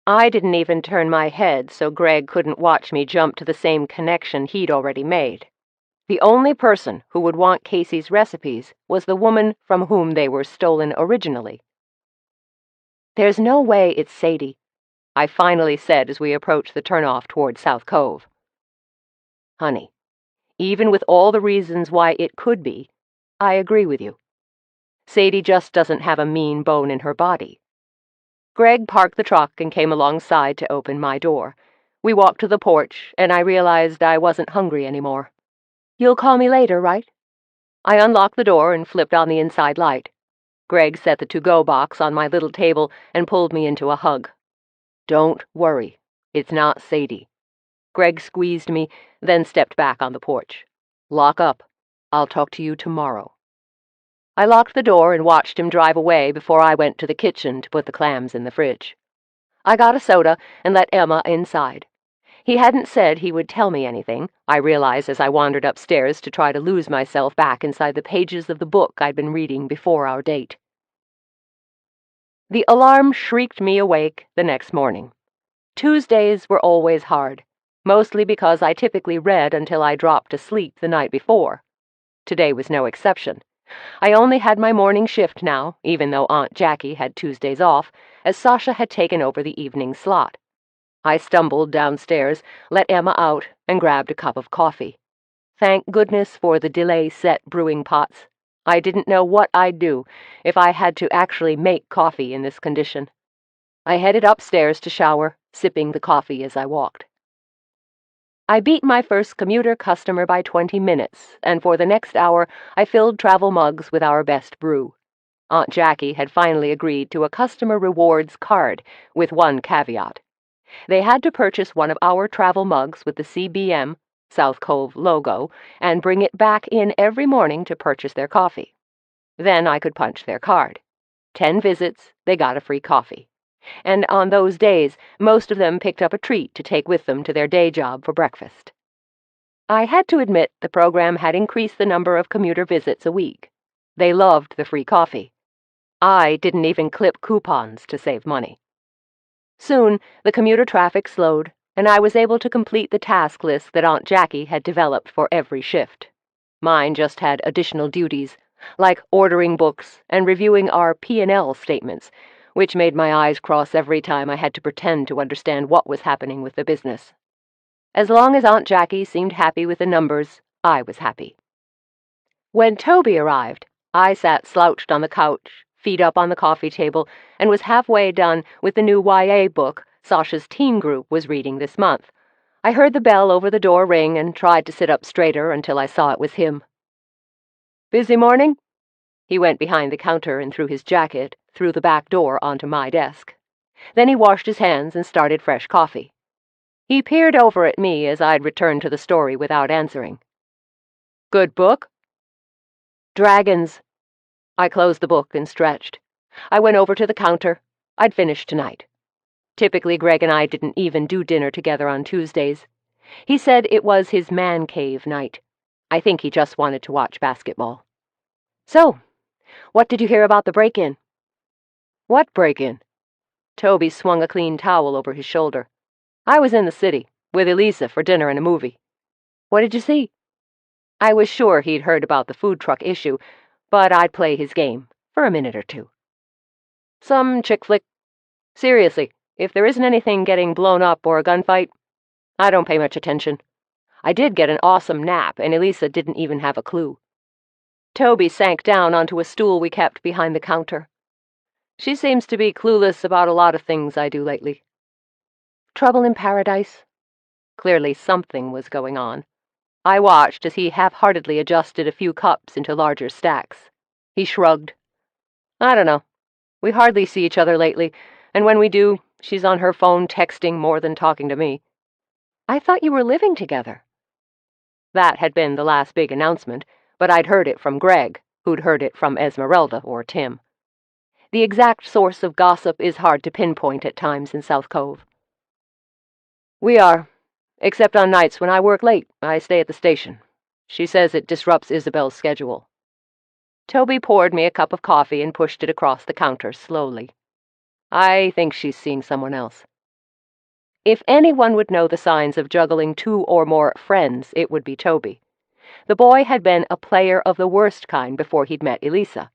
I didn't even turn my head so Greg couldn't watch me jump to the same connection he'd already made. The only person who would want Casey's recipes was the woman from whom they were stolen originally. There's no way it's Sadie, I finally said as we approached the turnoff toward South Cove. Honey, even with all the reasons why it could be, I agree with you. Sadie just doesn't have a mean bone in her body. Greg parked the truck and came alongside to open my door. We walked to the porch, and I realized I wasn't hungry anymore. You'll call me later, right? I unlocked the door and flipped on the inside light. Greg set the to-go box on my little table and pulled me into a hug. Don't worry, it's not Sadie. Greg squeezed me, then stepped back on the porch. Lock up. I'll talk to you tomorrow. I locked the door and watched him drive away before I went to the kitchen to put the clams in the fridge. I got a soda and let Emma inside. He hadn't said he would tell me anything, I realized as I wandered upstairs to try to lose myself back inside the pages of the book I'd been reading before our date. The alarm shrieked me awake the next morning. Tuesdays were always hard, mostly because I typically read until I dropped to sleep the night before. Today was no exception. I only had my morning shift now, even though Aunt Jackie had Tuesdays off, as Sasha had taken over the evening slot. I stumbled downstairs, let Emma out, and grabbed a cup of coffee. Thank goodness for the delay-set brewing pots. I didn't know what I'd do if I had to actually make coffee in this condition. I headed upstairs to shower, sipping the coffee as I walked. I beat my first commuter customer by 20 minutes, and for the next hour I filled travel mugs with our best brew. Aunt Jackie had finally agreed to a customer rewards card, with one caveat. They had to purchase one of our travel mugs with the CBM, South Cove logo, and bring it back in every morning to purchase their coffee. Then I could punch their card. 10 visits, they got a free coffee. And on those days, most of them picked up a treat to take with them to their day job for breakfast. I had to admit the program had increased the number of commuter visits a week. They loved the free coffee. I didn't even clip coupons to save money. Soon, the commuter traffic slowed, and I was able to complete the task list that Aunt Jackie had developed for every shift. Mine just had additional duties, like ordering books and reviewing our P&L statements, which made my eyes cross every time I had to pretend to understand what was happening with the business. As long as Aunt Jackie seemed happy with the numbers, I was happy. When Toby arrived, I sat slouched on the couch, feet up on the coffee table, and was halfway done with the new YA book Sasha's teen group was reading this month. I heard the bell over the door ring and tried to sit up straighter until I saw it was him. "Busy morning?" He went behind the counter and threw his jacket through the back door onto my desk. Then he washed his hands and started fresh coffee. He peered over at me as I'd returned to the story without answering. "Good book?" "Dragons." I closed the book and stretched. I went over to the counter. I'd finished tonight. Typically, Greg and I didn't even do dinner together on Tuesdays. He said it was his man cave night. I think he just wanted to watch basketball. "So, what did you hear about the break-in?" "What break-in?" Toby swung a clean towel over his shoulder. "I was in the city, with Elisa for dinner and a movie." "What did you see?" I was sure he'd heard about the food truck issue, but I'd play his game for a minute or two. "Some chick flick. Seriously, if there isn't anything getting blown up or a gunfight, I don't pay much attention. I did get an awesome nap, and Elisa didn't even have a clue." Toby sank down onto a stool we kept behind the counter. "She seems to be clueless about a lot of things I do lately." "Trouble in paradise?" Clearly something was going on. I watched as he half-heartedly adjusted a few cups into larger stacks. He shrugged. "I don't know. We hardly see each other lately, and when we do, she's on her phone texting more than talking to me." "I thought you were living together." That had been the last big announcement, but I'd heard it from Greg, who'd heard it from Esmeralda or Tim. The exact source of gossip is hard to pinpoint at times in South Cove. "We are. Except on nights when I work late, I stay at the station. She says it disrupts Isabel's schedule." Toby poured me a cup of coffee and pushed it across the counter slowly. "I think she's seeing someone else." If anyone would know the signs of juggling 2 or more friends, it would be Toby. The boy had been a player of the worst kind before he'd met Elisa.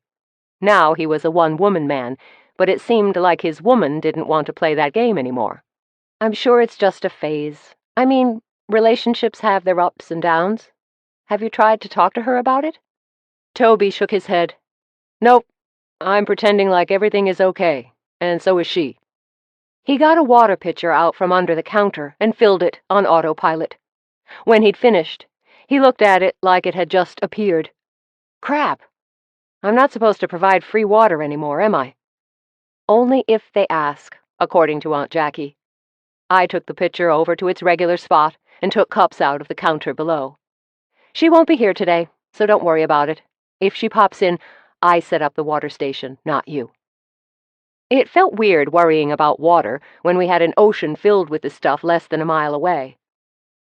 Now he was a one-woman man, but it seemed like his woman didn't want to play that game anymore. "I'm sure it's just a phase. I mean, relationships have their ups and downs. Have you tried to talk to her about it?" Toby shook his head. "Nope. I'm pretending like everything is okay, and so is she." He got a water pitcher out from under the counter and filled it on autopilot. When he'd finished, he looked at it like it had just appeared. "Crap. I'm not supposed to provide free water anymore, am I?" "Only if they ask, according to Aunt Jackie." I took the pitcher over to its regular spot and took cups out of the counter below. "She won't be here today, so don't worry about it. If she pops in, I set up the water station, not you." It felt weird worrying about water when we had an ocean filled with the stuff less than a mile away.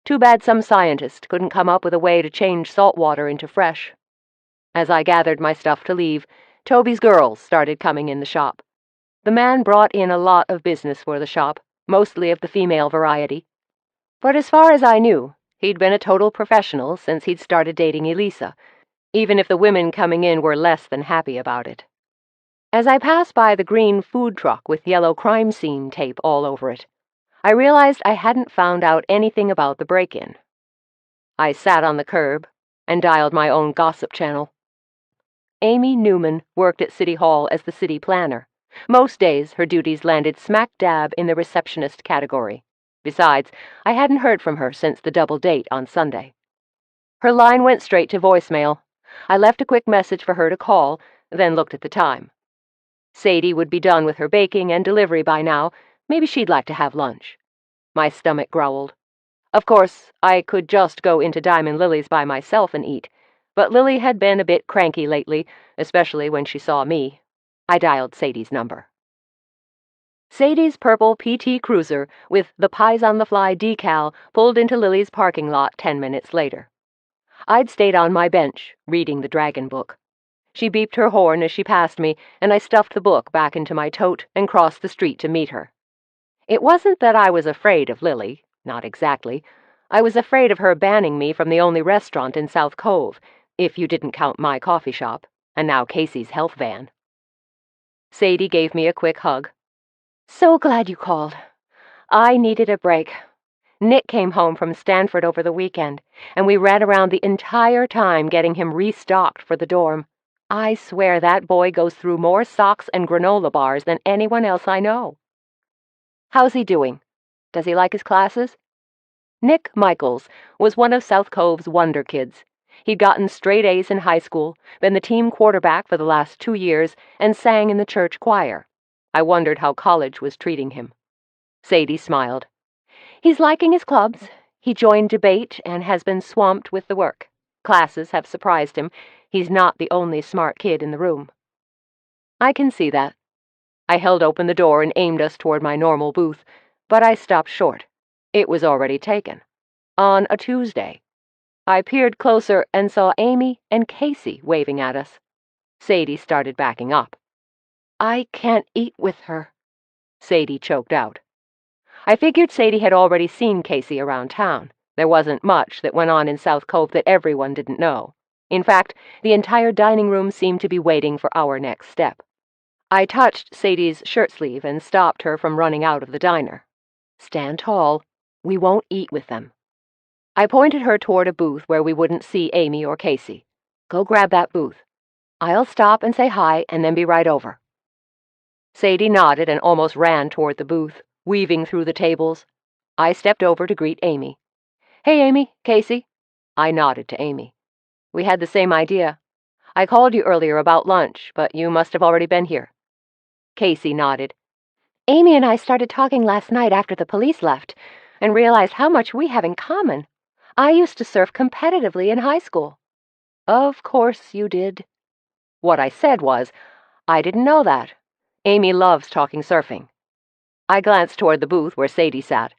Too bad some scientist couldn't come up with a way to change salt water into fresh. As I gathered my stuff to leave, Toby's girls started coming in the shop. The man brought in a lot of business for the shop, mostly of the female variety. But as far as I knew, he'd been a total professional since he'd started dating Elisa, even if the women coming in were less than happy about it. As I passed by the green food truck with yellow crime scene tape all over it, I realized I hadn't found out anything about the break-in. I sat on the curb and dialed my own gossip channel. Amy Newman worked at City Hall as the city planner. Most days, her duties landed smack dab in the receptionist category. Besides, I hadn't heard from her since the double date on Sunday. Her line went straight to voicemail. I left a quick message for her to call, then looked at the time. Sadie would be done with her baking and delivery by now. Maybe she'd like to have lunch. My stomach growled. Of course, I could just go into Diamond Lily's by myself and eat, but Lily had been a bit cranky lately, especially when she saw me. I dialed Sadie's number. Sadie's purple PT Cruiser with the Pies on the Fly decal pulled into Lily's parking lot 10 minutes later. I'd stayed on my bench, reading the Dragon book. She beeped her horn as she passed me, and I stuffed the book back into my tote and crossed the street to meet her. It wasn't that I was afraid of Lily, not exactly. I was afraid of her banning me from the only restaurant in South Cove, if you didn't count my coffee shop, and now Casey's health van. Sadie gave me a quick hug. "So glad you called. I needed a break. Nick came home from Stanford over the weekend, and we ran around the entire time getting him restocked for the dorm. I swear that boy goes through more socks and granola bars than anyone else I know. How's he doing? Does he like his classes? Nick Michaels was one of South Cove's wonder kids. He'd gotten straight A's in high school, been the team quarterback for the last 2 years, and sang in the church choir. I wondered how college was treating him. Sadie smiled. He's liking his clubs. He joined debate and has been swamped with the work. Classes have surprised him. He's not the only smart kid in the room. I can see that. I held open the door and aimed us toward my normal booth, but I stopped short. It was already taken. On a Tuesday. I peered closer and saw Amy and Casey waving at us. Sadie started backing up. I can't eat with her, Sadie choked out. I figured Sadie had already seen Casey around town. There wasn't much that went on in South Cove that everyone didn't know. In fact, the entire dining room seemed to be waiting for our next step. I touched Sadie's shirt sleeve and stopped her from running out of the diner. Stand tall. We won't eat with them. I pointed her toward a booth where we wouldn't see Amy or Casey. Go grab that booth. I'll stop and say hi and then be right over. Sadie nodded and almost ran toward the booth, weaving through the tables. I stepped over to greet Amy. Hey, Amy, Casey. I nodded to Amy. We had the same idea. I called you earlier about lunch, but you must have already been here. Casey nodded. Amy and I started talking last night after the police left and realized how much we have in common. I used to surf competitively in high school. Of course you did. What I said was, I didn't know that. Amy loves talking surfing. I glanced toward the booth where Sadie sat.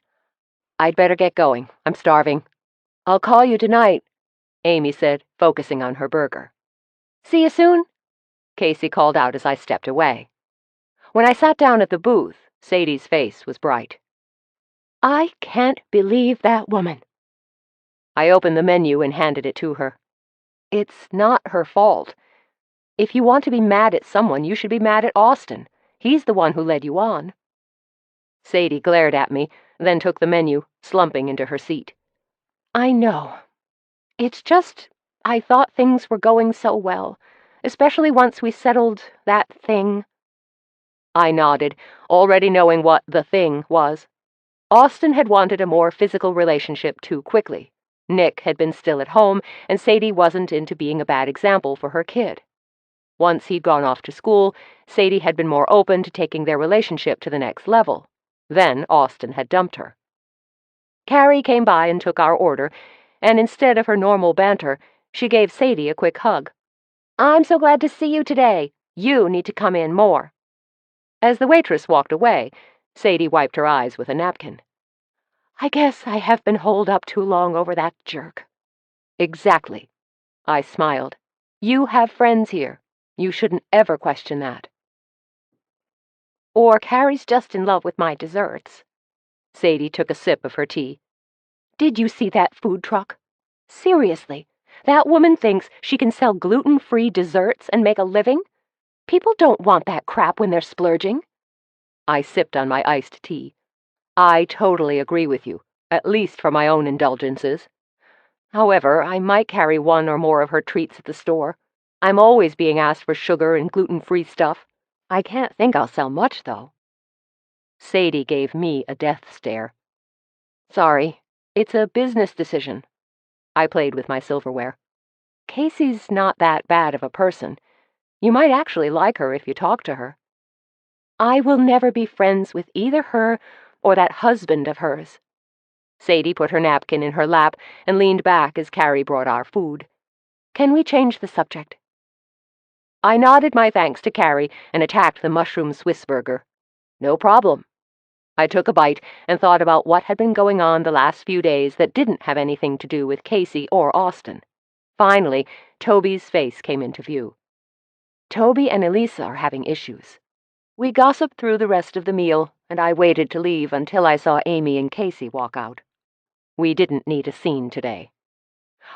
I'd better get going. I'm starving. I'll call you tonight, Amy said, focusing on her burger. See you soon, Casey called out as I stepped away. When I sat down at the booth, Sadie's face was bright. I can't believe that woman. I opened the menu and handed it to her. It's not her fault. If you want to be mad at someone, you should be mad at Austin. He's the one who led you on. Sadie glared at me, then took the menu, slumping into her seat. I know. It's just, I thought things were going so well, especially once we settled that thing. I nodded, already knowing what the thing was. Austin had wanted a more physical relationship too quickly. Nick had been still at home, and Sadie wasn't into being a bad example for her kid. Once he'd gone off to school, Sadie had been more open to taking their relationship to the next level. Then Austin had dumped her. Carrie came by and took our order, and instead of her normal banter, she gave Sadie a quick hug. I'm so glad to see you today. You need to come in more. As the waitress walked away, Sadie wiped her eyes with a napkin. I guess I have been holed up too long over that jerk. Exactly. I smiled. You have friends here. You shouldn't ever question that. Or Carrie's just in love with my desserts. Sadie took a sip of her tea. Did you see that food truck? Seriously, that woman thinks she can sell gluten-free desserts and make a living? People don't want that crap when they're splurging. I sipped on my iced tea. I totally agree with you, at least for my own indulgences. However, I might carry one or more of her treats at the store. I'm always being asked for sugar and gluten-free stuff. I can't think I'll sell much, though. Sadie gave me a death stare. Sorry, it's a business decision. I played with my silverware. Casey's not that bad of a person. You might actually like her if you talk to her. I will never be friends with either her or that husband of hers. Sadie put her napkin in her lap and leaned back as Carrie brought our food. Can we change the subject? I nodded my thanks to Carrie and attacked the mushroom Swiss burger. No problem. I took a bite and thought about what had been going on the last few days that didn't have anything to do with Casey or Austin. Finally, Toby's face came into view. Toby and Elisa are having issues. We gossiped through the rest of the meal, and I waited to leave until I saw Amy and Casey walk out. We didn't need a scene today.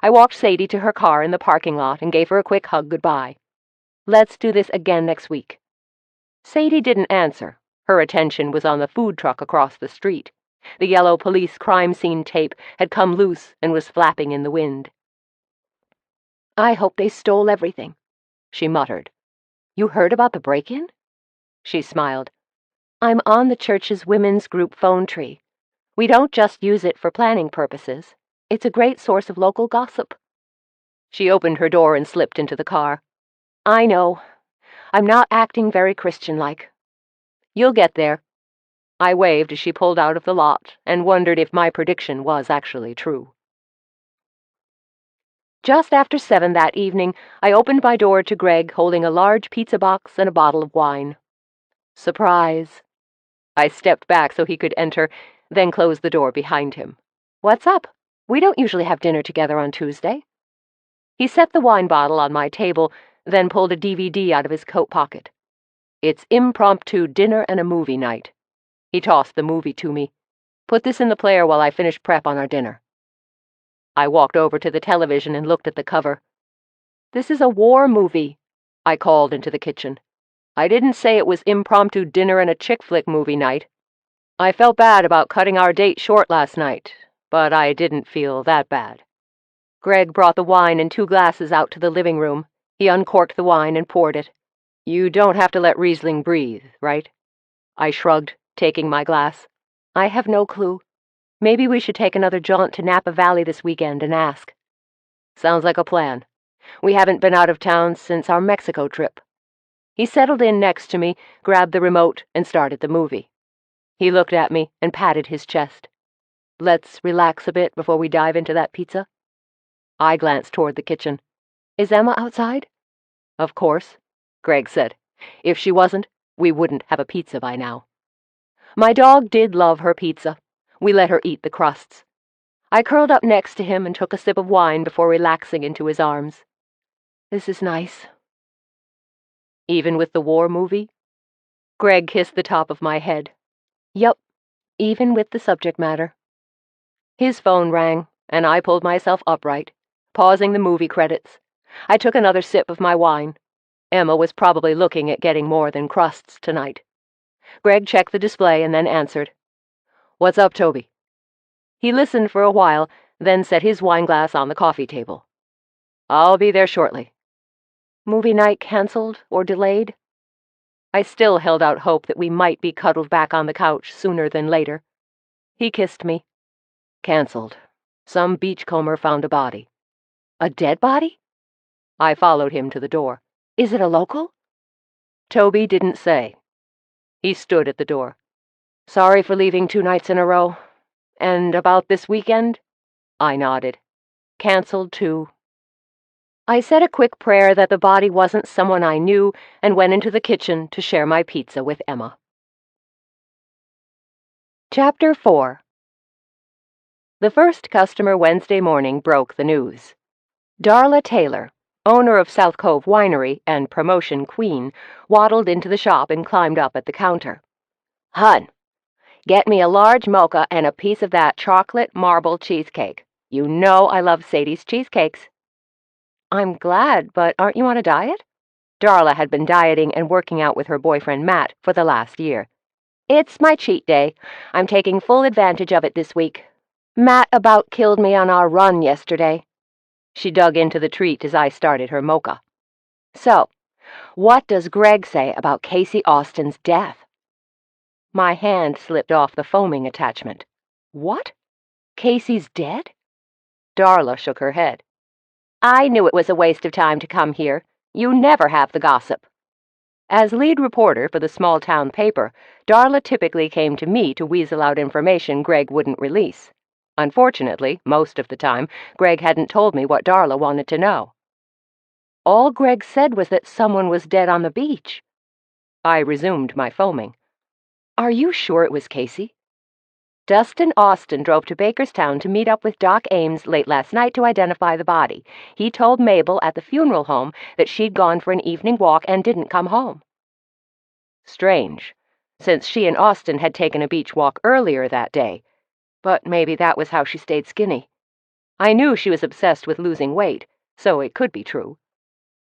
I walked Sadie to her car in the parking lot and gave her a quick hug goodbye. Let's do this again next week. Sadie didn't answer. Her attention was on the food truck across the street. The yellow police crime scene tape had come loose and was flapping in the wind. I hope they stole everything, she muttered. You heard about the break-in? She smiled. I'm on the church's women's group phone tree. We don't just use it for planning purposes. It's a great source of local gossip. She opened her door and slipped into the car. I know. I'm not acting very Christian-like. You'll get there. I waved as she pulled out of the lot and wondered if my prediction was actually true. Just after 7 that evening, I opened my door to Greg holding a large pizza box and a bottle of wine. Surprise. I stepped back so he could enter, then closed the door behind him. What's up? We don't usually have dinner together on Tuesday. He set the wine bottle on my table, then pulled a DVD out of his coat pocket. It's impromptu dinner and a movie night. He tossed the movie to me. Put this in the player while I finish prep on our dinner. I walked over to the television and looked at the cover. This is a war movie, I called into the kitchen. I didn't say it was impromptu dinner and a chick flick movie night. I felt bad about cutting our date short last night, but I didn't feel that bad. Greg brought the wine and 2 glasses out to the living room. He uncorked the wine and poured it. You don't have to let Riesling breathe, right? I shrugged, taking my glass. I have no clue. Maybe we should take another jaunt to Napa Valley this weekend and ask. Sounds like a plan. We haven't been out of town since our Mexico trip. He settled in next to me, grabbed the remote, and started the movie. He looked at me and patted his chest. Let's relax a bit before we dive into that pizza. I glanced toward the kitchen. Is Emma outside? Of course, Greg said. If she wasn't, we wouldn't have a pizza by now. My dog did love her pizza. We let her eat the crusts. I curled up next to him and took a sip of wine before relaxing into his arms. This is nice. Even with the war movie? Greg kissed the top of my head. Yup, even with the subject matter. His phone rang, and I pulled myself upright, pausing the movie credits. I took another sip of my wine. Emma was probably looking at getting more than crusts tonight. Greg checked the display and then answered. What's up, Toby? He listened for a while, then set his wineglass on the coffee table. I'll be there shortly. Movie night canceled or delayed? I still held out hope that we might be cuddled back on the couch sooner than later. He kissed me. Canceled. Some beachcomber found a body. A dead body? I followed him to the door. Is it a local? Toby didn't say. He stood at the door. Sorry for leaving 2 nights in a row. And about this weekend? I nodded. Canceled, too. I said a quick prayer that the body wasn't someone I knew and went into the kitchen to share my pizza with Emma. Chapter 4. The first customer Wednesday morning broke the news. Darla Taylor, owner of South Cove Winery and promotion queen, waddled into the shop and climbed up at the counter. Hun, get me a large mocha and a piece of that chocolate marble cheesecake. You know I love Sadie's cheesecakes. I'm glad, but aren't you on a diet? Darla had been dieting and working out with her boyfriend Matt for the last year. It's my cheat day. I'm taking full advantage of it this week. Matt about killed me on our run yesterday. She dug into the treat as I started her mocha. So, what does Greg say about Casey Austin's death? My hand slipped off the foaming attachment. What? Casey's dead? Darla shook her head. I knew it was a waste of time to come here. You never have the gossip. As lead reporter for the small-town paper, Darla typically came to me to weasel out information Greg wouldn't release. Unfortunately, most of the time, Greg hadn't told me what Darla wanted to know. All Greg said was that someone was dead on the beach. I resumed my foaming. Are you sure it was Casey? Dustin Austin drove to Bakerstown to meet up with Doc Ames late last night to identify the body. He told Mabel at the funeral home that she'd gone for an evening walk and didn't come home. Strange, since she and Austin had taken a beach walk earlier that day. But maybe that was how she stayed skinny. I knew she was obsessed with losing weight, so it could be true.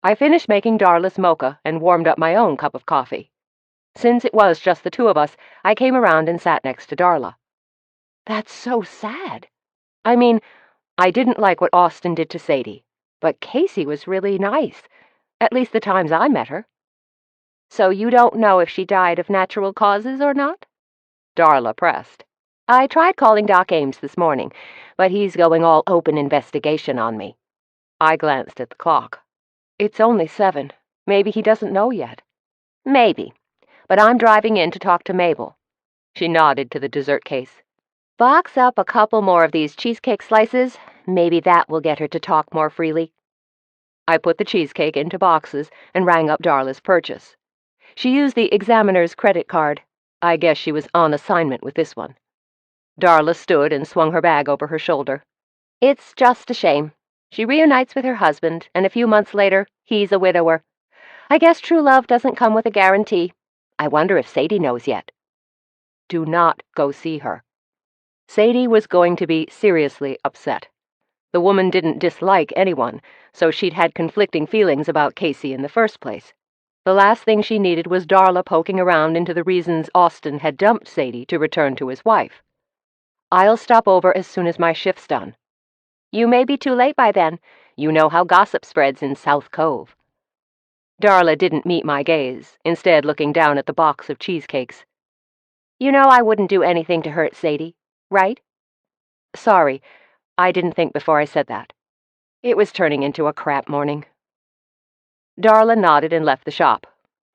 I finished making Darla's mocha and warmed up my own cup of coffee. Since it was just the 2 of us, I came around and sat next to Darla. That's so sad. I mean, I didn't like what Austin did to Sadie, but Casey was really nice. At least the times I met her. So you don't know if she died of natural causes or not? Darla pressed. I tried calling Doc Ames this morning, but he's going all open investigation on me. I glanced at the clock. It's only 7. Maybe he doesn't know yet. Maybe, but I'm driving in to talk to Mabel. She nodded to the dessert case. Box up a couple more of these cheesecake slices. Maybe that will get her to talk more freely. I put the cheesecake into boxes and rang up Darla's purchase. She used the examiner's credit card. I guess she was on assignment with this one. Darla stood and swung her bag over her shoulder. It's just a shame. She reunites with her husband, and a few months later, he's a widower. I guess true love doesn't come with a guarantee. I wonder if Sadie knows yet. Do not go see her. Sadie was going to be seriously upset. The woman didn't dislike anyone, so she'd had conflicting feelings about Casey in the first place. The last thing she needed was Darla poking around into the reasons Austin had dumped Sadie to return to his wife. I'll stop over as soon as my shift's done. You may be too late by then. You know how gossip spreads in South Cove. Darla didn't meet my gaze, instead looking down at the box of cheesecakes. You know I wouldn't do anything to hurt Sadie, right? Sorry, I didn't think before I said that. It was turning into a crap morning. Darla nodded and left the shop.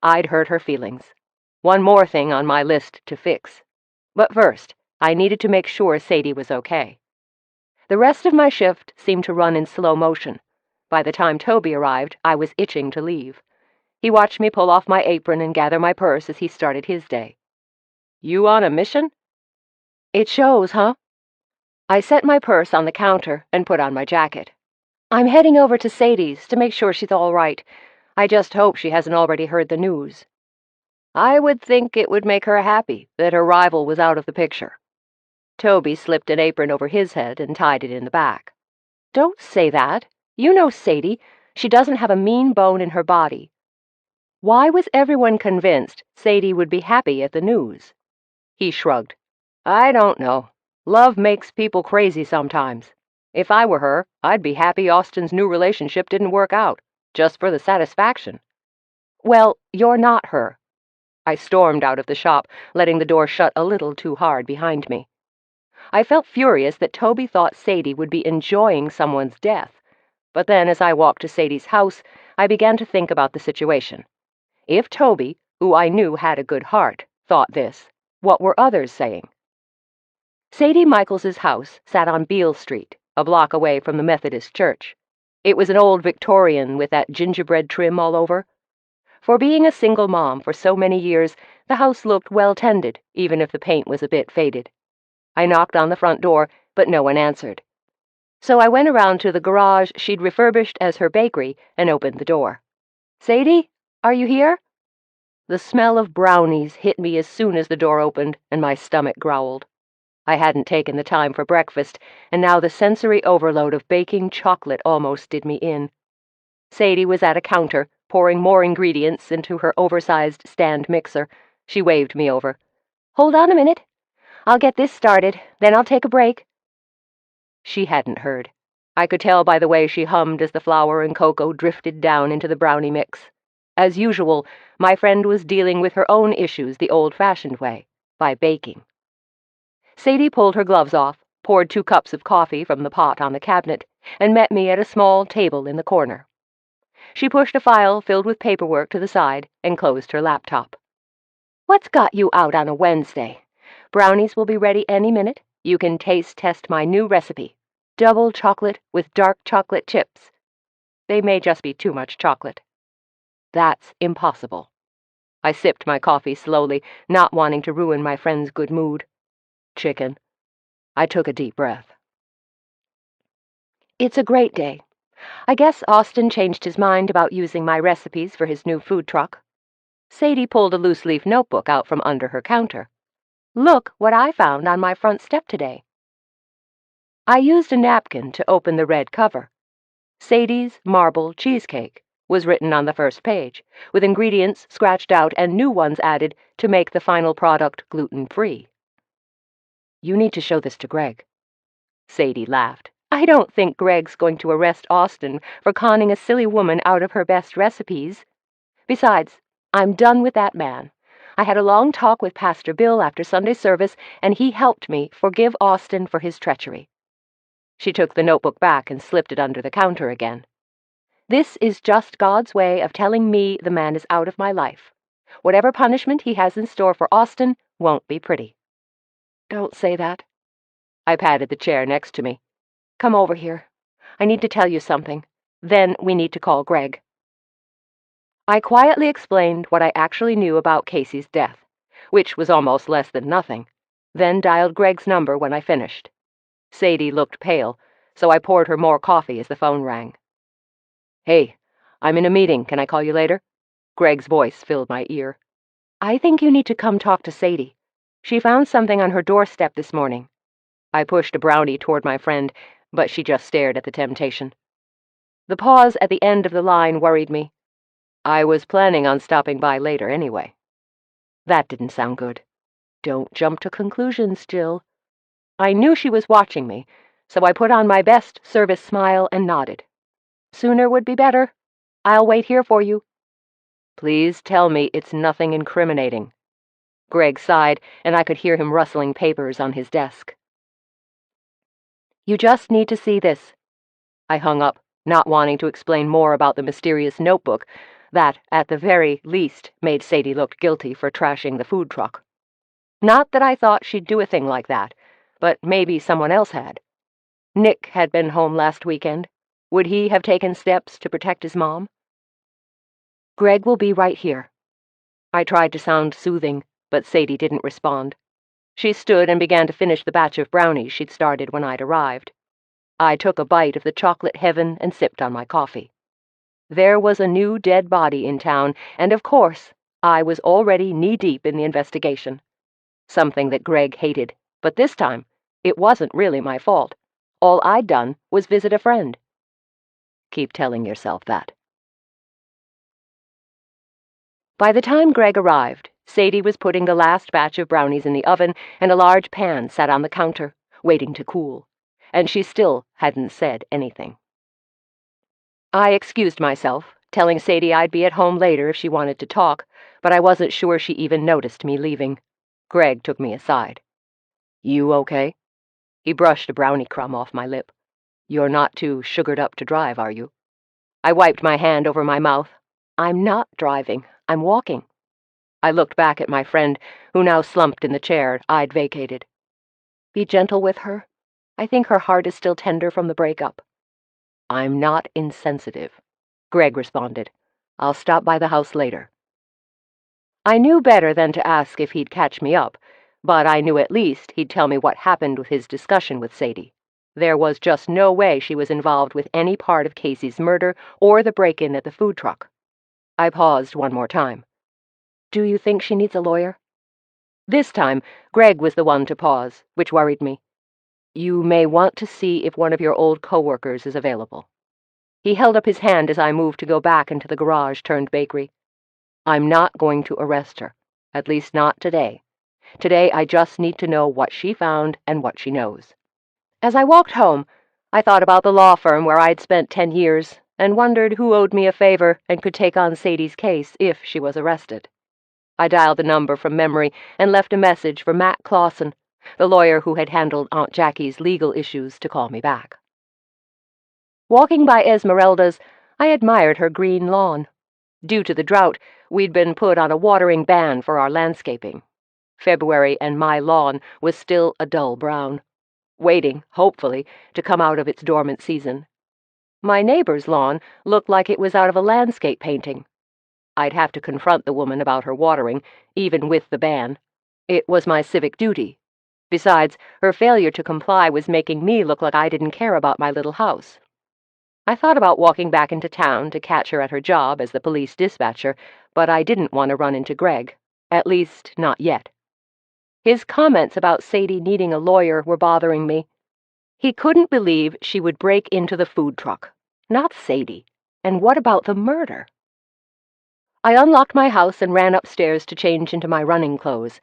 I'd hurt her feelings. One more thing on my list to fix. But first, I needed to make sure Sadie was okay. The rest of my shift seemed to run in slow motion. By the time Toby arrived, I was itching to leave. He watched me pull off my apron and gather my purse as he started his day. You on a mission? It shows, huh? I set my purse on the counter and put on my jacket. I'm heading over to Sadie's to make sure she's all right. I just hope she hasn't already heard the news. I would think it would make her happy that her rival was out of the picture. Toby slipped an apron over his head and tied it in the back. Don't say that. You know Sadie. She doesn't have a mean bone in her body. Why was everyone convinced Sadie would be happy at the news? He shrugged. I don't know. Love makes people crazy sometimes. If I were her, I'd be happy Austin's new relationship didn't work out, just for the satisfaction. Well, you're not her. I stormed out of the shop, letting the door shut a little too hard behind me. I felt furious that Toby thought Sadie would be enjoying someone's death, but then as I walked to Sadie's house, I began to think about the situation. If Toby, who I knew had a good heart, thought this, what were others saying? Sadie Michaels's house sat on Beale Street, a block away from the Methodist church. It was an old Victorian with that gingerbread trim all over. For being a single mom for so many years, the house looked well-tended, even if the paint was a bit faded. I knocked on the front door, but no one answered. So I went around to the garage she'd refurbished as her bakery and opened the door. Sadie, are you here? The smell of brownies hit me as soon as the door opened, and my stomach growled. I hadn't taken the time for breakfast, and now the sensory overload of baking chocolate almost did me in. Sadie was at a counter, pouring more ingredients into her oversized stand mixer. She waved me over. Hold on a minute. I'll get this started, then I'll take a break. She hadn't heard. I could tell by the way she hummed as the flour and cocoa drifted down into the brownie mix. As usual, my friend was dealing with her own issues the old-fashioned way, by baking. Sadie pulled her gloves off, poured 2 cups of coffee from the pot on the cabinet, and met me at a small table in the corner. She pushed a file filled with paperwork to the side and closed her laptop. What's got you out on a Wednesday? Brownies will be ready any minute. You can taste test my new recipe. Double chocolate with dark chocolate chips. They may just be too much chocolate. That's impossible. I sipped my coffee slowly, not wanting to ruin my friend's good mood. Chicken. I took a deep breath. It's a great day. I guess Austin changed his mind about using my recipes for his new food truck. Sadie pulled a loose-leaf notebook out from under her counter. Look what I found on my front step today. I used a napkin to open the red cover. Sadie's Marble Cheesecake was written on the first page, with ingredients scratched out and new ones added to make the final product gluten-free. You need to show this to Greg. Sadie laughed. I don't think Greg's going to arrest Austin for conning a silly woman out of her best recipes. Besides, I'm done with that man. I had a long talk with Pastor Bill after Sunday service, and he helped me forgive Austin for his treachery. She took the notebook back and slipped it under the counter again. This is just God's way of telling me the man is out of my life. Whatever punishment he has in store for Austin won't be pretty. Don't say that. I patted the chair next to me. Come over here. I need to tell you something. Then we need to call Greg. I quietly explained what I actually knew about Casey's death, which was almost less than nothing, then dialed Greg's number when I finished. Sadie looked pale, so I poured her more coffee as the phone rang. Hey, I'm in a meeting. Can I call you later? Greg's voice filled my ear. I think you need to come talk to Sadie. She found something on her doorstep this morning. I pushed a brownie toward my friend, but she just stared at the temptation. The pause at the end of the line worried me. I was planning on stopping by later anyway. That didn't sound good. Don't jump to conclusions, Jill. I knew she was watching me, so I put on my best service smile and nodded. Sooner would be better. I'll wait here for you. Please tell me it's nothing incriminating. Greg sighed, and I could hear him rustling papers on his desk. You just need to see this. I hung up, not wanting to explain more about the mysterious notebook that, at the very least, made Sadie look guilty for trashing the food truck. Not that I thought she'd do a thing like that, but maybe someone else had. Nick had been home last weekend. Would he have taken steps to protect his mom? Greg will be right here. I tried to sound soothing, but Sadie didn't respond. She stood and began to finish the batch of brownies she'd started when I'd arrived. I took a bite of the chocolate heaven and sipped on my coffee. There was a new dead body in town, and of course, I was already knee-deep in the investigation. Something that Greg hated, but this time, it wasn't really my fault. All I'd done was visit a friend. Keep telling yourself that. By the time Greg arrived, Sadie was putting the last batch of brownies in the oven, and a large pan sat on the counter, waiting to cool, and she still hadn't said anything. I excused myself, telling Sadie I'd be at home later if she wanted to talk, but I wasn't sure she even noticed me leaving. Greg took me aside. You okay? He brushed a brownie crumb off my lip. You're not too sugared up to drive, are you? I wiped my hand over my mouth. I'm not driving. I'm walking. I looked back at my friend, who now slumped in the chair I'd vacated. Be gentle with her. I think her heart is still tender from the breakup. I'm not insensitive, Greg responded. I'll stop by the house later. I knew better than to ask if he'd catch me up, but I knew at least he'd tell me what happened with his discussion with Sadie. There was just no way she was involved with any part of Casey's murder or the break-in at the food truck. I paused one more time. Do you think she needs a lawyer? This time, Greg was the one to pause, which worried me. You may want to see if one of your old co-workers is available. He held up his hand as I moved to go back into the garage-turned-bakery. I'm not going to arrest her, at least not today. Today I just need to know what she found and what she knows. As I walked home, I thought about the law firm where I'd spent 10 years and wondered who owed me a favor and could take on Sadie's case if she was arrested. I dialed the number from memory and left a message for Matt Clausen, the lawyer who had handled Aunt Jackie's legal issues, to call me back. Walking by Esmeralda's, I admired her green lawn. Due to the drought, we'd been put on a watering ban for our landscaping. February, and my lawn was still a dull brown, waiting, hopefully, to come out of its dormant season. My neighbor's lawn looked like it was out of a landscape painting. I'd have to confront the woman about her watering, even with the ban. It was my civic duty. Besides, her failure to comply was making me look like I didn't care about my little house. I thought about walking back into town to catch her at her job as the police dispatcher, but I didn't want to run into Greg, at least not yet. His comments about Sadie needing a lawyer were bothering me. He couldn't believe she would break into the food truck. Not Sadie. And what about the murder? I unlocked my house and ran upstairs to change into my running clothes.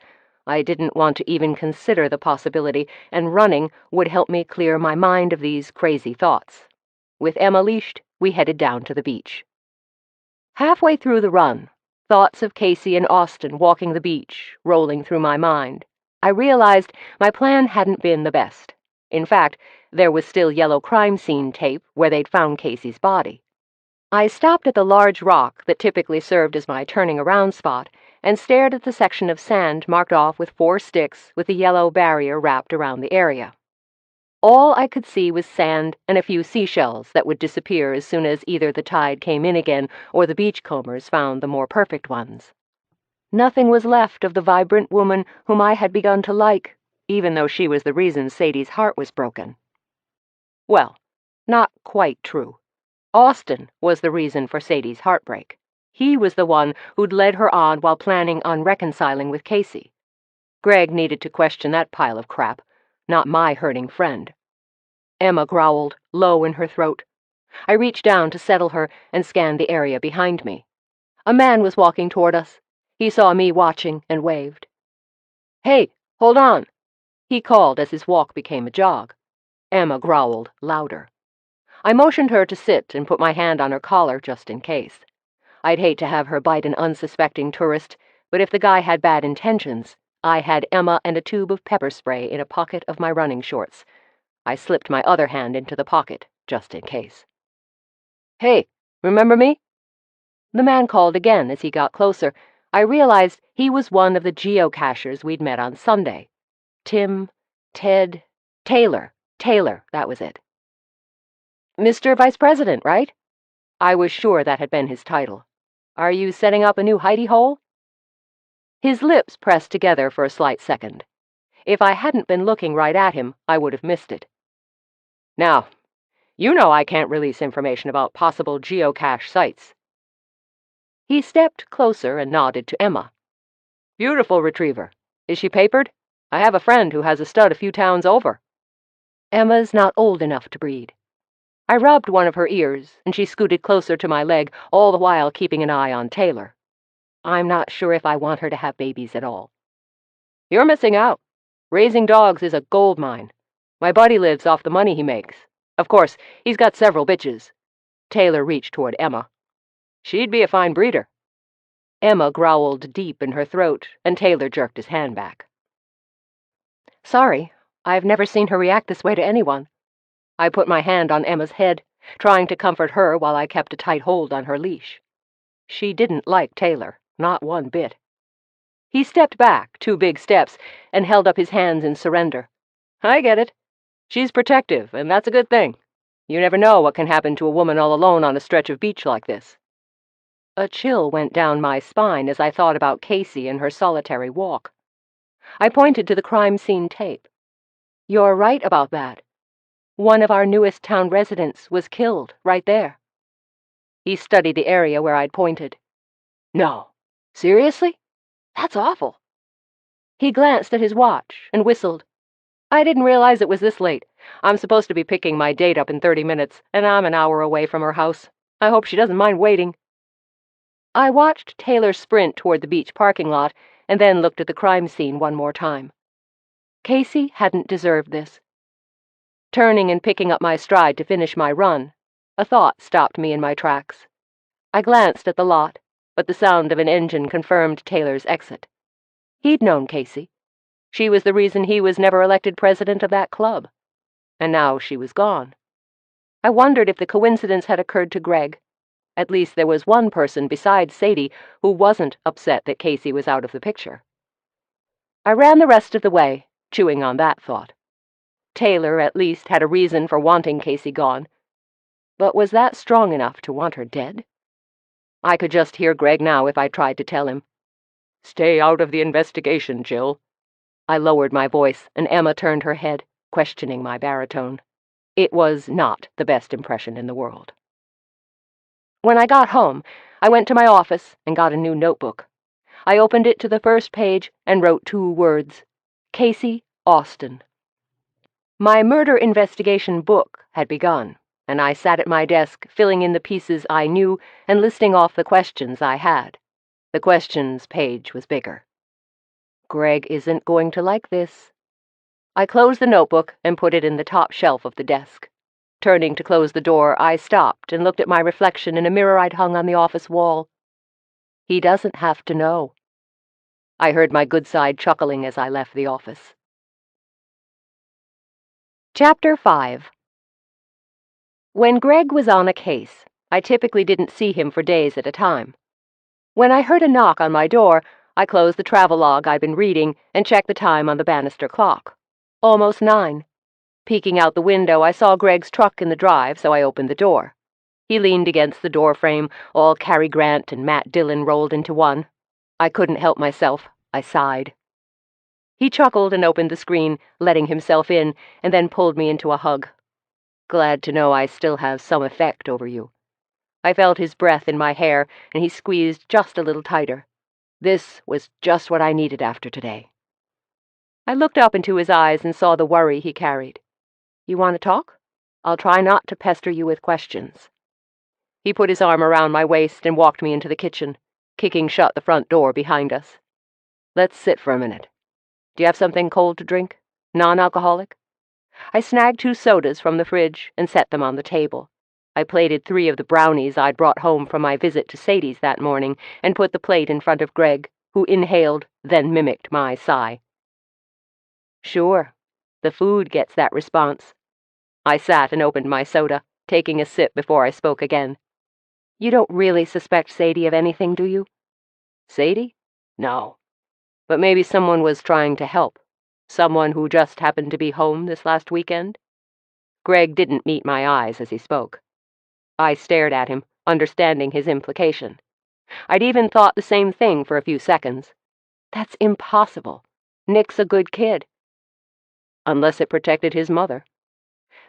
I didn't want to even consider the possibility, and running would help me clear my mind of these crazy thoughts. With Emma leashed, we headed down to the beach. Halfway through the run, thoughts of Casey and Austin walking the beach rolling through my mind, I realized my plan hadn't been the best. In fact, there was still yellow crime scene tape where they'd found Casey's body. I stopped at the large rock that typically served as my turning around spot and stared at the section of sand marked off with 4 sticks with a yellow barrier wrapped around the area. All I could see was sand and a few seashells that would disappear as soon as either the tide came in again or the beachcombers found the more perfect ones. Nothing was left of the vibrant woman whom I had begun to like, even though she was the reason Sadie's heart was broken. Well, not quite true. Austin was the reason for Sadie's heartbreak. He was the one who'd led her on while planning on reconciling with Casey. Greg needed to question that pile of crap, not my hurting friend. Emma growled, low in her throat. I reached down to settle her and scanned the area behind me. A man was walking toward us. He saw me watching and waved. "Hey, hold on," he called as his walk became a jog. Emma growled louder. I motioned her to sit and put my hand on her collar just in case. I'd hate to have her bite an unsuspecting tourist, but if the guy had bad intentions, I had Emma and a tube of pepper spray in a pocket of my running shorts. I slipped my other hand into the pocket, just in case. "Hey, remember me?" The man called again as he got closer. I realized he was one of the geocachers we'd met on Sunday. Taylor, that was it. "Mr. Vice President, right?" I was sure that had been his title. "Are you setting up a new hidey hole?" His lips pressed together for a slight second. If I hadn't been looking right at him, I would have missed it. "Now, you know I can't release information about possible geocache sites." He stepped closer and nodded to Emma. "Beautiful retriever. Is she papered? I have a friend who has a stud a few towns over." "Emma's not old enough to breed." I rubbed one of her ears, and she scooted closer to my leg, all the while keeping an eye on Taylor. "I'm not sure if I want her to have babies at all." "You're missing out. Raising dogs is a gold mine. My buddy lives off the money he makes. Of course, he's got several bitches." Taylor reached toward Emma. "She'd be a fine breeder." Emma growled deep in her throat, and Taylor jerked his hand back. "Sorry, I've never seen her react this way to anyone." I put my hand on Emma's head, trying to comfort her while I kept a tight hold on her leash. She didn't like Taylor, not one bit. He stepped back 2 big steps and held up his hands in surrender. "I get it. She's protective, and that's a good thing. You never know what can happen to a woman all alone on a stretch of beach like this." A chill went down my spine as I thought about Casey and her solitary walk. I pointed to the crime scene tape. "You're right about that. One of our newest town residents was killed right there." He studied the area where I'd pointed. "No. Seriously? That's awful." He glanced at his watch and whistled. "I didn't realize it was this late. I'm supposed to be picking my date up in 30 minutes, and I'm an hour away from her house. I hope she doesn't mind waiting." I watched Taylor sprint toward the beach parking lot and then looked at the crime scene one more time. Casey hadn't deserved this. Turning and picking up my stride to finish my run, a thought stopped me in my tracks. I glanced at the lot, but the sound of an engine confirmed Taylor's exit. He'd known Casey. She was the reason he was never elected president of that club. And now she was gone. I wondered if the coincidence had occurred to Greg. At least there was one person besides Sadie who wasn't upset that Casey was out of the picture. I ran the rest of the way, chewing on that thought. Taylor at least had a reason for wanting Casey gone. But was that strong enough to want her dead? I could just hear Greg now if I tried to tell him. "Stay out of the investigation, Jill." I lowered my voice, and Emma turned her head, questioning my baritone. It was not the best impression in the world. When I got home, I went to my office and got a new notebook. I opened it to the first page and wrote 2 words: Casey Austin. My murder investigation book had begun, and I sat at my desk filling in the pieces I knew and listing off the questions I had. The questions page was bigger. Greg isn't going to like this. I closed the notebook and put it in the top shelf of the desk. Turning to close the door, I stopped and looked at my reflection in a mirror I'd hung on the office wall. He doesn't have to know. I heard my good side chuckling as I left the office. Chapter 5. When Greg was on a case, I typically didn't see him for days at a time. When I heard a knock on my door, I closed the travelogue I'd been reading and checked the time on the banister clock. Almost 9. Peeking out the window, I saw Greg's truck in the drive, so I opened the door. He leaned against the doorframe, all Cary Grant and Matt Dillon rolled into one. I couldn't help myself. I sighed. He chuckled and opened the screen, letting himself in, and then pulled me into a hug. Glad to know I still have some effect over you. I felt his breath in my hair, and he squeezed just a little tighter. This was just what I needed after today. I looked up into his eyes and saw the worry he carried. You want to talk? I'll try not to pester you with questions. He put his arm around my waist and walked me into the kitchen, kicking shut the front door behind us. Let's sit for a minute. Do you have something cold to drink? Non-alcoholic? I snagged 2 sodas from the fridge and set them on the table. I plated 3 of the brownies I'd brought home from my visit to Sadie's that morning and put the plate in front of Greg, who inhaled, then mimicked my sigh. Sure, the food gets that response. I sat and opened my soda, taking a sip before I spoke again. You don't really suspect Sadie of anything, do you? Sadie? No. But maybe someone was trying to help. Someone who just happened to be home this last weekend? Greg didn't meet my eyes as he spoke. I stared at him, understanding his implication. I'd even thought the same thing for a few seconds. That's impossible. Nick's a good kid. Unless it protected his mother.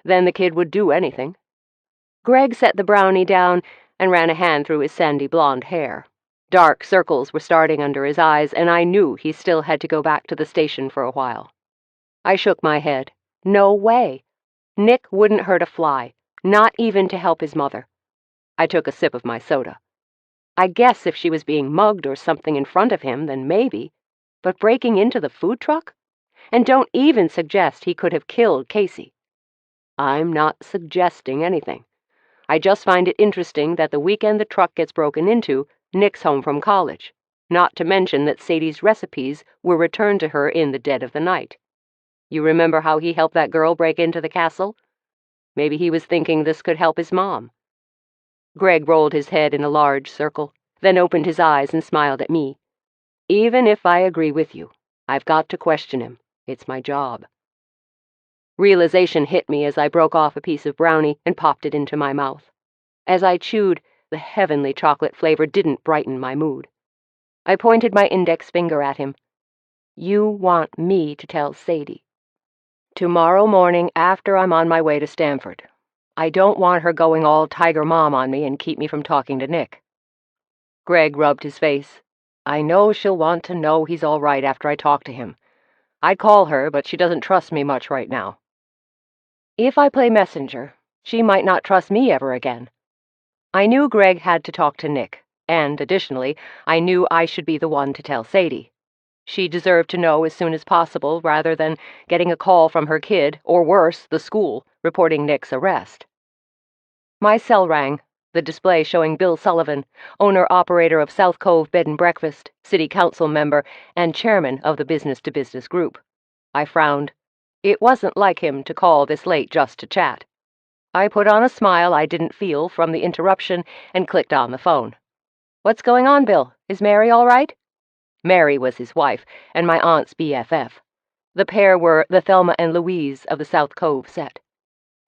Then the kid would do anything. Greg set the brownie down and ran a hand through his sandy blonde hair. Dark circles were starting under his eyes, and I knew he still had to go back to the station for a while. I shook my head. No way. Nick wouldn't hurt a fly, not even to help his mother. I took a sip of my soda. I guess if she was being mugged or something in front of him, then maybe. But breaking into the food truck? And don't even suggest he could have killed Casey. I'm not suggesting anything. I just find it interesting that the weekend the truck gets broken into, Nick's home from college, not to mention that Sadie's recipes were returned to her in the dead of the night. You remember how he helped that girl break into the castle? Maybe he was thinking this could help his mom. Greg rolled his head in a large circle, then opened his eyes and smiled at me. Even if I agree with you, I've got to question him. It's my job. Realization hit me as I broke off a piece of brownie and popped it into my mouth. As I chewed, the heavenly chocolate flavor didn't brighten my mood. I pointed my index finger at him. You want me to tell Sadie. Tomorrow morning after I'm on my way to Stanford. I don't want her going all tiger mom on me and keep me from talking to Nick. Greg rubbed his face. I know she'll want to know he's all right after I talk to him. I'd call her, but she doesn't trust me much right now. If I play messenger, she might not trust me ever again. I knew Greg had to talk to Nick, and, additionally, I knew I should be the one to tell Sadie. She deserved to know as soon as possible rather than getting a call from her kid, or worse, the school, reporting Nick's arrest. My cell rang, the display showing Bill Sullivan, owner-operator of South Cove Bed and Breakfast, city council member, and chairman of the business-to-business group. I frowned. It wasn't like him to call this late just to chat. I put on a smile I didn't feel from the interruption and clicked on the phone. What's going on, Bill? Is Mary all right? Mary was his wife, and my aunt's BFF. The pair were the Thelma and Louise of the South Cove set.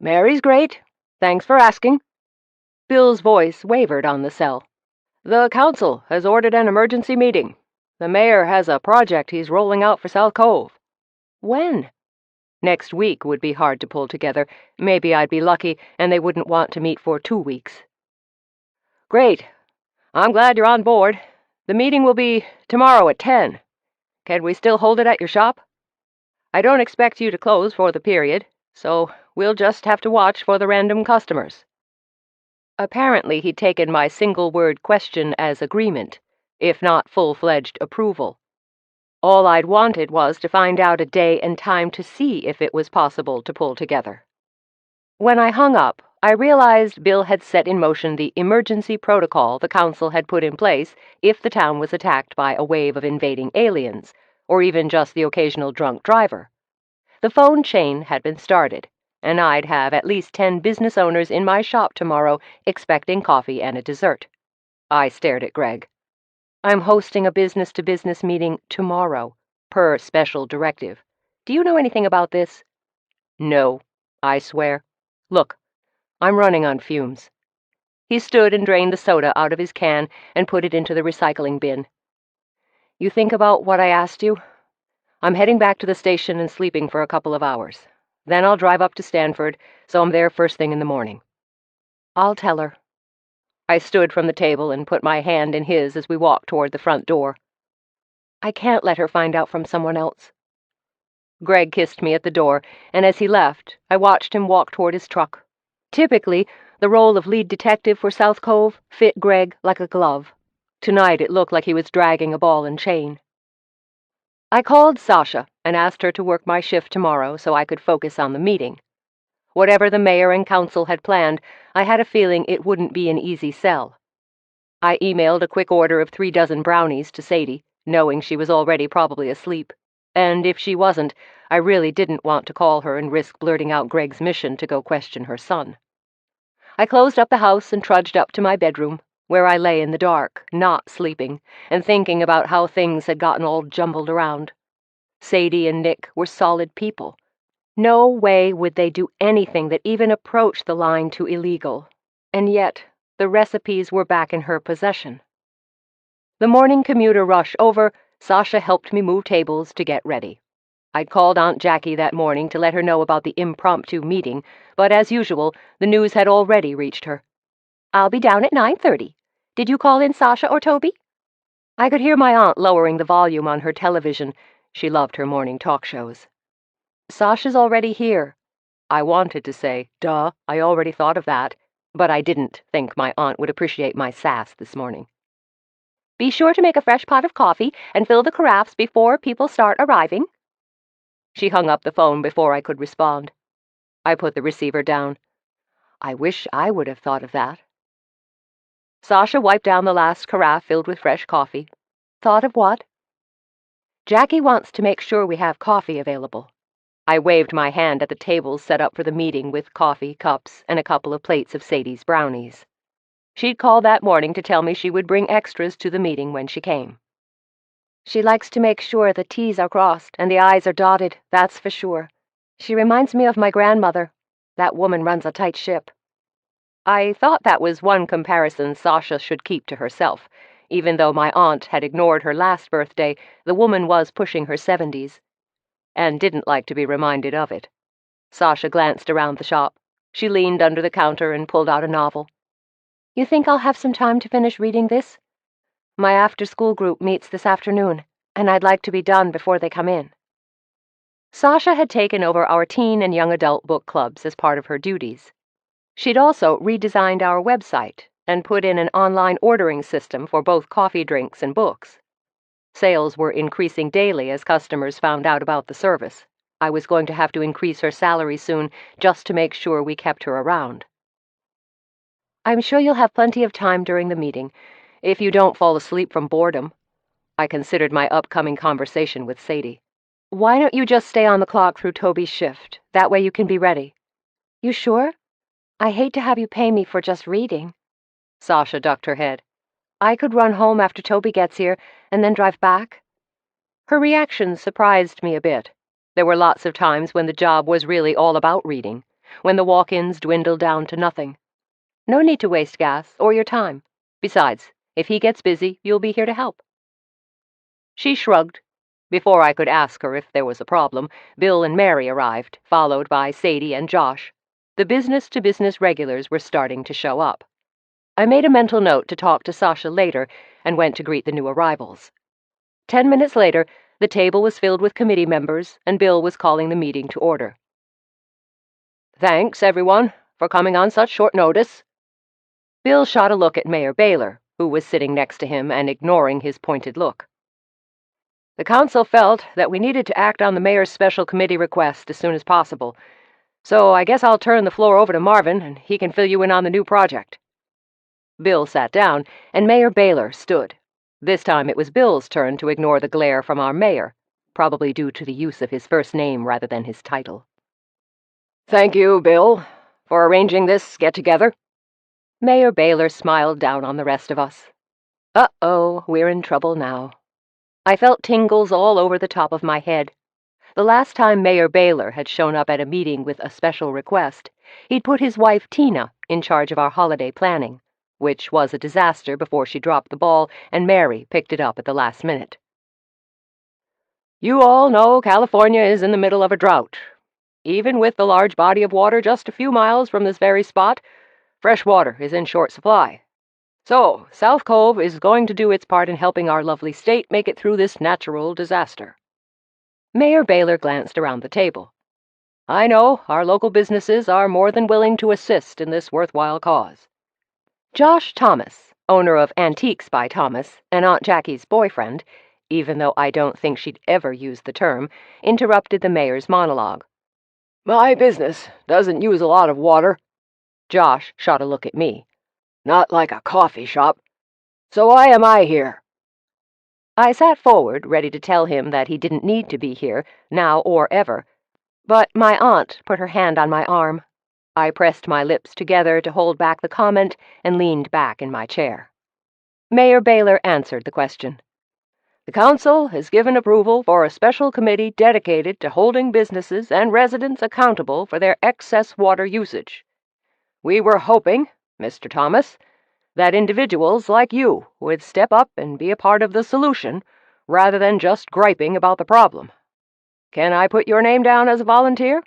Mary's great. Thanks for asking. Bill's voice wavered on the cell. The council has ordered an emergency meeting. The mayor has a project he's rolling out for South Cove. When? Next week would be hard to pull together. Maybe I'd be lucky, and they wouldn't want to meet for 2 weeks. Great. I'm glad you're on board. The meeting will be tomorrow at 10. Can we still hold it at your shop? I don't expect you to close for the period, so we'll just have to watch for the random customers. Apparently he'd taken my single-word question as agreement, if not full-fledged approval. All I'd wanted was to find out a day and time to see if it was possible to pull together. When I hung up, I realized Bill had set in motion the emergency protocol the council had put in place if the town was attacked by a wave of invading aliens, or even just the occasional drunk driver. The phone chain had been started, and I'd have at least 10 business owners in my shop tomorrow expecting coffee and a dessert. I stared at Greg. I'm hosting a business-to-business meeting tomorrow, per special directive. Do you know anything about this? No, I swear. Look, I'm running on fumes. He stood and drained the soda out of his can and put it into the recycling bin. You think about what I asked you? I'm heading back to the station and sleeping for a couple of hours. Then I'll drive up to Stanford, so I'm there first thing in the morning. I'll tell her. I stood from the table and put my hand in his as we walked toward the front door. I can't let her find out from someone else. Greg kissed me at the door, and as he left, I watched him walk toward his truck. Typically, the role of lead detective for South Cove fit Greg like a glove. Tonight it looked like he was dragging a ball and chain. I called Sasha and asked her to work my shift tomorrow so I could focus on the meeting. Whatever the mayor and council had planned, I had a feeling it wouldn't be an easy sell. I emailed a quick order of 3 dozen brownies to Sadie, knowing she was already probably asleep. And if she wasn't, I really didn't want to call her and risk blurting out Greg's mission to go question her son. I closed up the house and trudged up to my bedroom, where I lay in the dark, not sleeping, and thinking about how things had gotten all jumbled around. Sadie and Nick were solid people. No way would they do anything that even approached the line to illegal. And yet, the recipes were back in her possession. The morning commuter rush over, Sasha helped me move tables to get ready. I'd called Aunt Jackie that morning to let her know about the impromptu meeting, but as usual, the news had already reached her. I'll be down at 9:30. Did you call in Sasha or Toby? I could hear my aunt lowering the volume on her television. She loved her morning talk shows. Sasha's already here. I wanted to say, duh, I already thought of that, but I didn't think my aunt would appreciate my sass this morning. Be sure to make a fresh pot of coffee and fill the carafes before people start arriving. She hung up the phone before I could respond. I put the receiver down. I wish I would have thought of that. Sasha wiped down the last carafe filled with fresh coffee. Thought of what? Jackie wants to make sure we have coffee available. I waved my hand at the tables set up for the meeting with coffee, cups, and a couple of plates of Sadie's brownies. She'd called that morning to tell me she would bring extras to the meeting when she came. She likes to make sure the T's are crossed and the I's are dotted, that's for sure. She reminds me of my grandmother. That woman runs a tight ship. I thought that was one comparison Sasha should keep to herself. Even though my aunt had ignored her last birthday, the woman was pushing her 70s. And didn't like to be reminded of it. Sasha glanced around the shop. She leaned under the counter and pulled out a novel. You think I'll have some time to finish reading this? My after-school group meets this afternoon, and I'd like to be done before they come in. Sasha had taken over our teen and young adult book clubs as part of her duties. She'd also redesigned our website and put in an online ordering system for both coffee drinks and books. Sales were increasing daily as customers found out about the service. I was going to have to increase her salary soon just to make sure we kept her around. I'm sure you'll have plenty of time during the meeting, if you don't fall asleep from boredom. I considered my upcoming conversation with Sadie. Why don't you just stay on the clock through Toby's shift? That way you can be ready. You sure? I hate to have you pay me for just reading. Sasha ducked her head. I could run home after Toby gets here and then drive back. Her reaction surprised me a bit. There were lots of times when the job was really all about reading, when the walk-ins dwindled down to nothing. No need to waste gas or your time. Besides, if he gets busy, you'll be here to help. She shrugged. Before I could ask her if there was a problem, Bill and Mary arrived, followed by Sadie and Josh. The business-to-business regulars were starting to show up. I made a mental note to talk to Sasha later and went to greet the new arrivals. 10 minutes later, the table was filled with committee members, and Bill was calling the meeting to order. Thanks, everyone, for coming on such short notice. Bill shot a look at Mayor Baylor, who was sitting next to him and ignoring his pointed look. The council felt that we needed to act on the mayor's special committee request as soon as possible, so I guess I'll turn the floor over to Marvin, and he can fill you in on the new project." Bill sat down, and Mayor Baylor stood. This time it was Bill's turn to ignore the glare from our mayor, probably due to the use of his first name rather than his title. "Thank you, Bill, for arranging this get-together." Mayor Baylor smiled down on the rest of us. Uh-oh, we're in trouble now. I felt tingles all over the top of my head. The last time Mayor Baylor had shown up at a meeting with a special request, he'd put his wife Tina in charge of our holiday planning, which was a disaster before she dropped the ball and Mary picked it up at the last minute. "You all know California is in the middle of a drought. Even with the large body of water just a few miles from this very spot, fresh water is in short supply. So, South Cove is going to do its part in helping our lovely state make it through this natural disaster." Mayor Baylor glanced around the table. "I know our local businesses are more than willing to assist in this worthwhile cause." Josh Thomas, owner of Antiques by Thomas, and Aunt Jackie's boyfriend, even though I don't think she'd ever used the term, interrupted the mayor's monologue. "My business doesn't use a lot of water." Josh shot a look at me. "Not like a coffee shop. So why am I here?" I sat forward, ready to tell him that he didn't need to be here, now or ever, but my aunt put her hand on my arm. I pressed my lips together to hold back the comment and leaned back in my chair. Mayor Baylor answered the question. "The council has given approval for a special committee dedicated to holding businesses and residents accountable for their excess water usage. We were hoping, Mr. Thomas, that individuals like you would step up and be a part of the solution, rather than just griping about the problem. Can I put your name down as a volunteer?"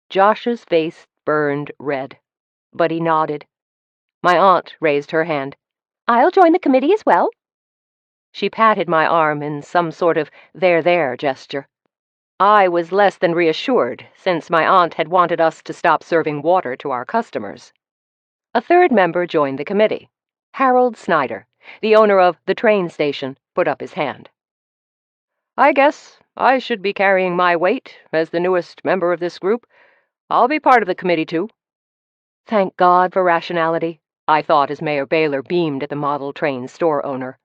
Josh's face burned red, but he nodded. My aunt raised her hand. "I'll join the committee as well." She patted my arm in some sort of there gesture. I was less than reassured, since my aunt had wanted us to stop serving water to our customers. A third member joined the committee. Harold Snyder, the owner of the train station, put up his hand. "I guess I should be carrying my weight as the newest member of this group. I'll be part of the committee, too." Thank God for rationality, I thought as Mayor Baylor beamed at the model train store owner.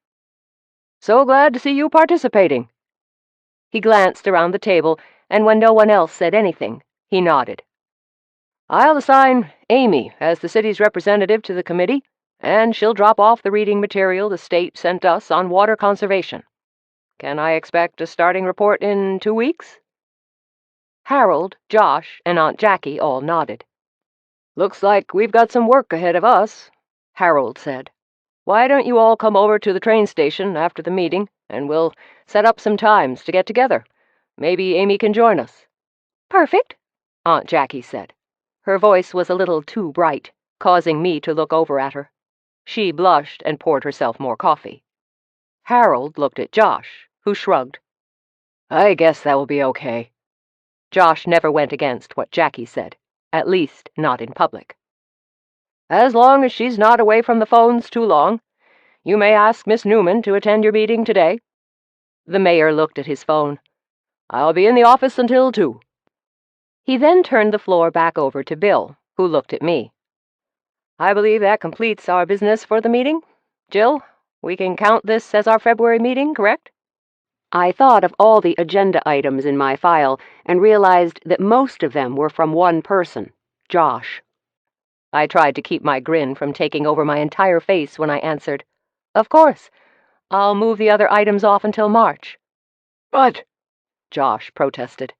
"So glad to see you participating." He glanced around the table, and when no one else said anything, he nodded. "I'll assign Amy as the city's representative to the committee, and she'll drop off the reading material the state sent us on water conservation. Can I expect a starting report in 2 weeks?" Harold, Josh, and Aunt Jackie all nodded. "Looks like we've got some work ahead of us," Harold said. "Why don't you all come over to the train station after the meeting, and we'll set up some times to get together. Maybe Amy can join us." "Perfect," Aunt Jackie said. Her voice was a little too bright, causing me to look over at her. She blushed and poured herself more coffee. Harold looked at Josh, who shrugged. "I guess that will be okay." Josh never went against what Jackie said, at least not in public. "As long as she's not away from the phones too long. You may ask Miss Newman to attend your meeting today." The mayor looked at his phone. "I'll be in the office until 2. He then turned the floor back over to Bill, who looked at me. "I believe that completes our business for the meeting. Jill, we can count this as our February meeting, correct?" I thought of all the agenda items in my file and realized that most of them were from one person, Josh. I tried to keep my grin from taking over my entire face when I answered, "Of course. I'll move the other items off until March." "But," Josh protested.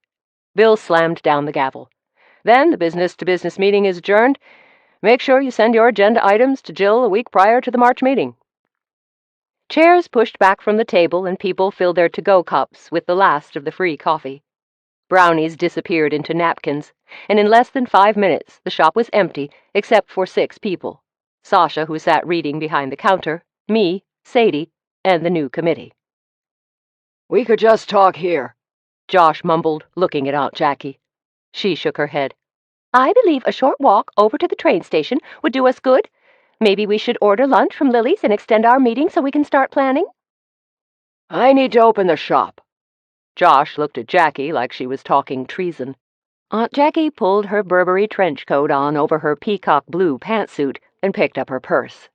Bill slammed down the gavel. "Then the business-to-business meeting is adjourned. Make sure you send your agenda items to Jill a week prior to the March meeting." Chairs pushed back from the table and people filled their to-go cups with the last of the free coffee. Brownies disappeared into napkins, and in less than 5 minutes the shop was empty except for 6 people. Sasha, who sat reading behind the counter, me, Sadie, and the new committee. "We could just talk here," Josh mumbled, looking at Aunt Jackie. She shook her head. "I believe a short walk over to the train station would do us good. Maybe we should order lunch from Lily's and extend our meeting so we can start planning." I need to open the shop. Josh looked at Jackie like she was talking treason. Aunt Jackie pulled her Burberry trench coat on over her peacock blue pantsuit and picked up her purse.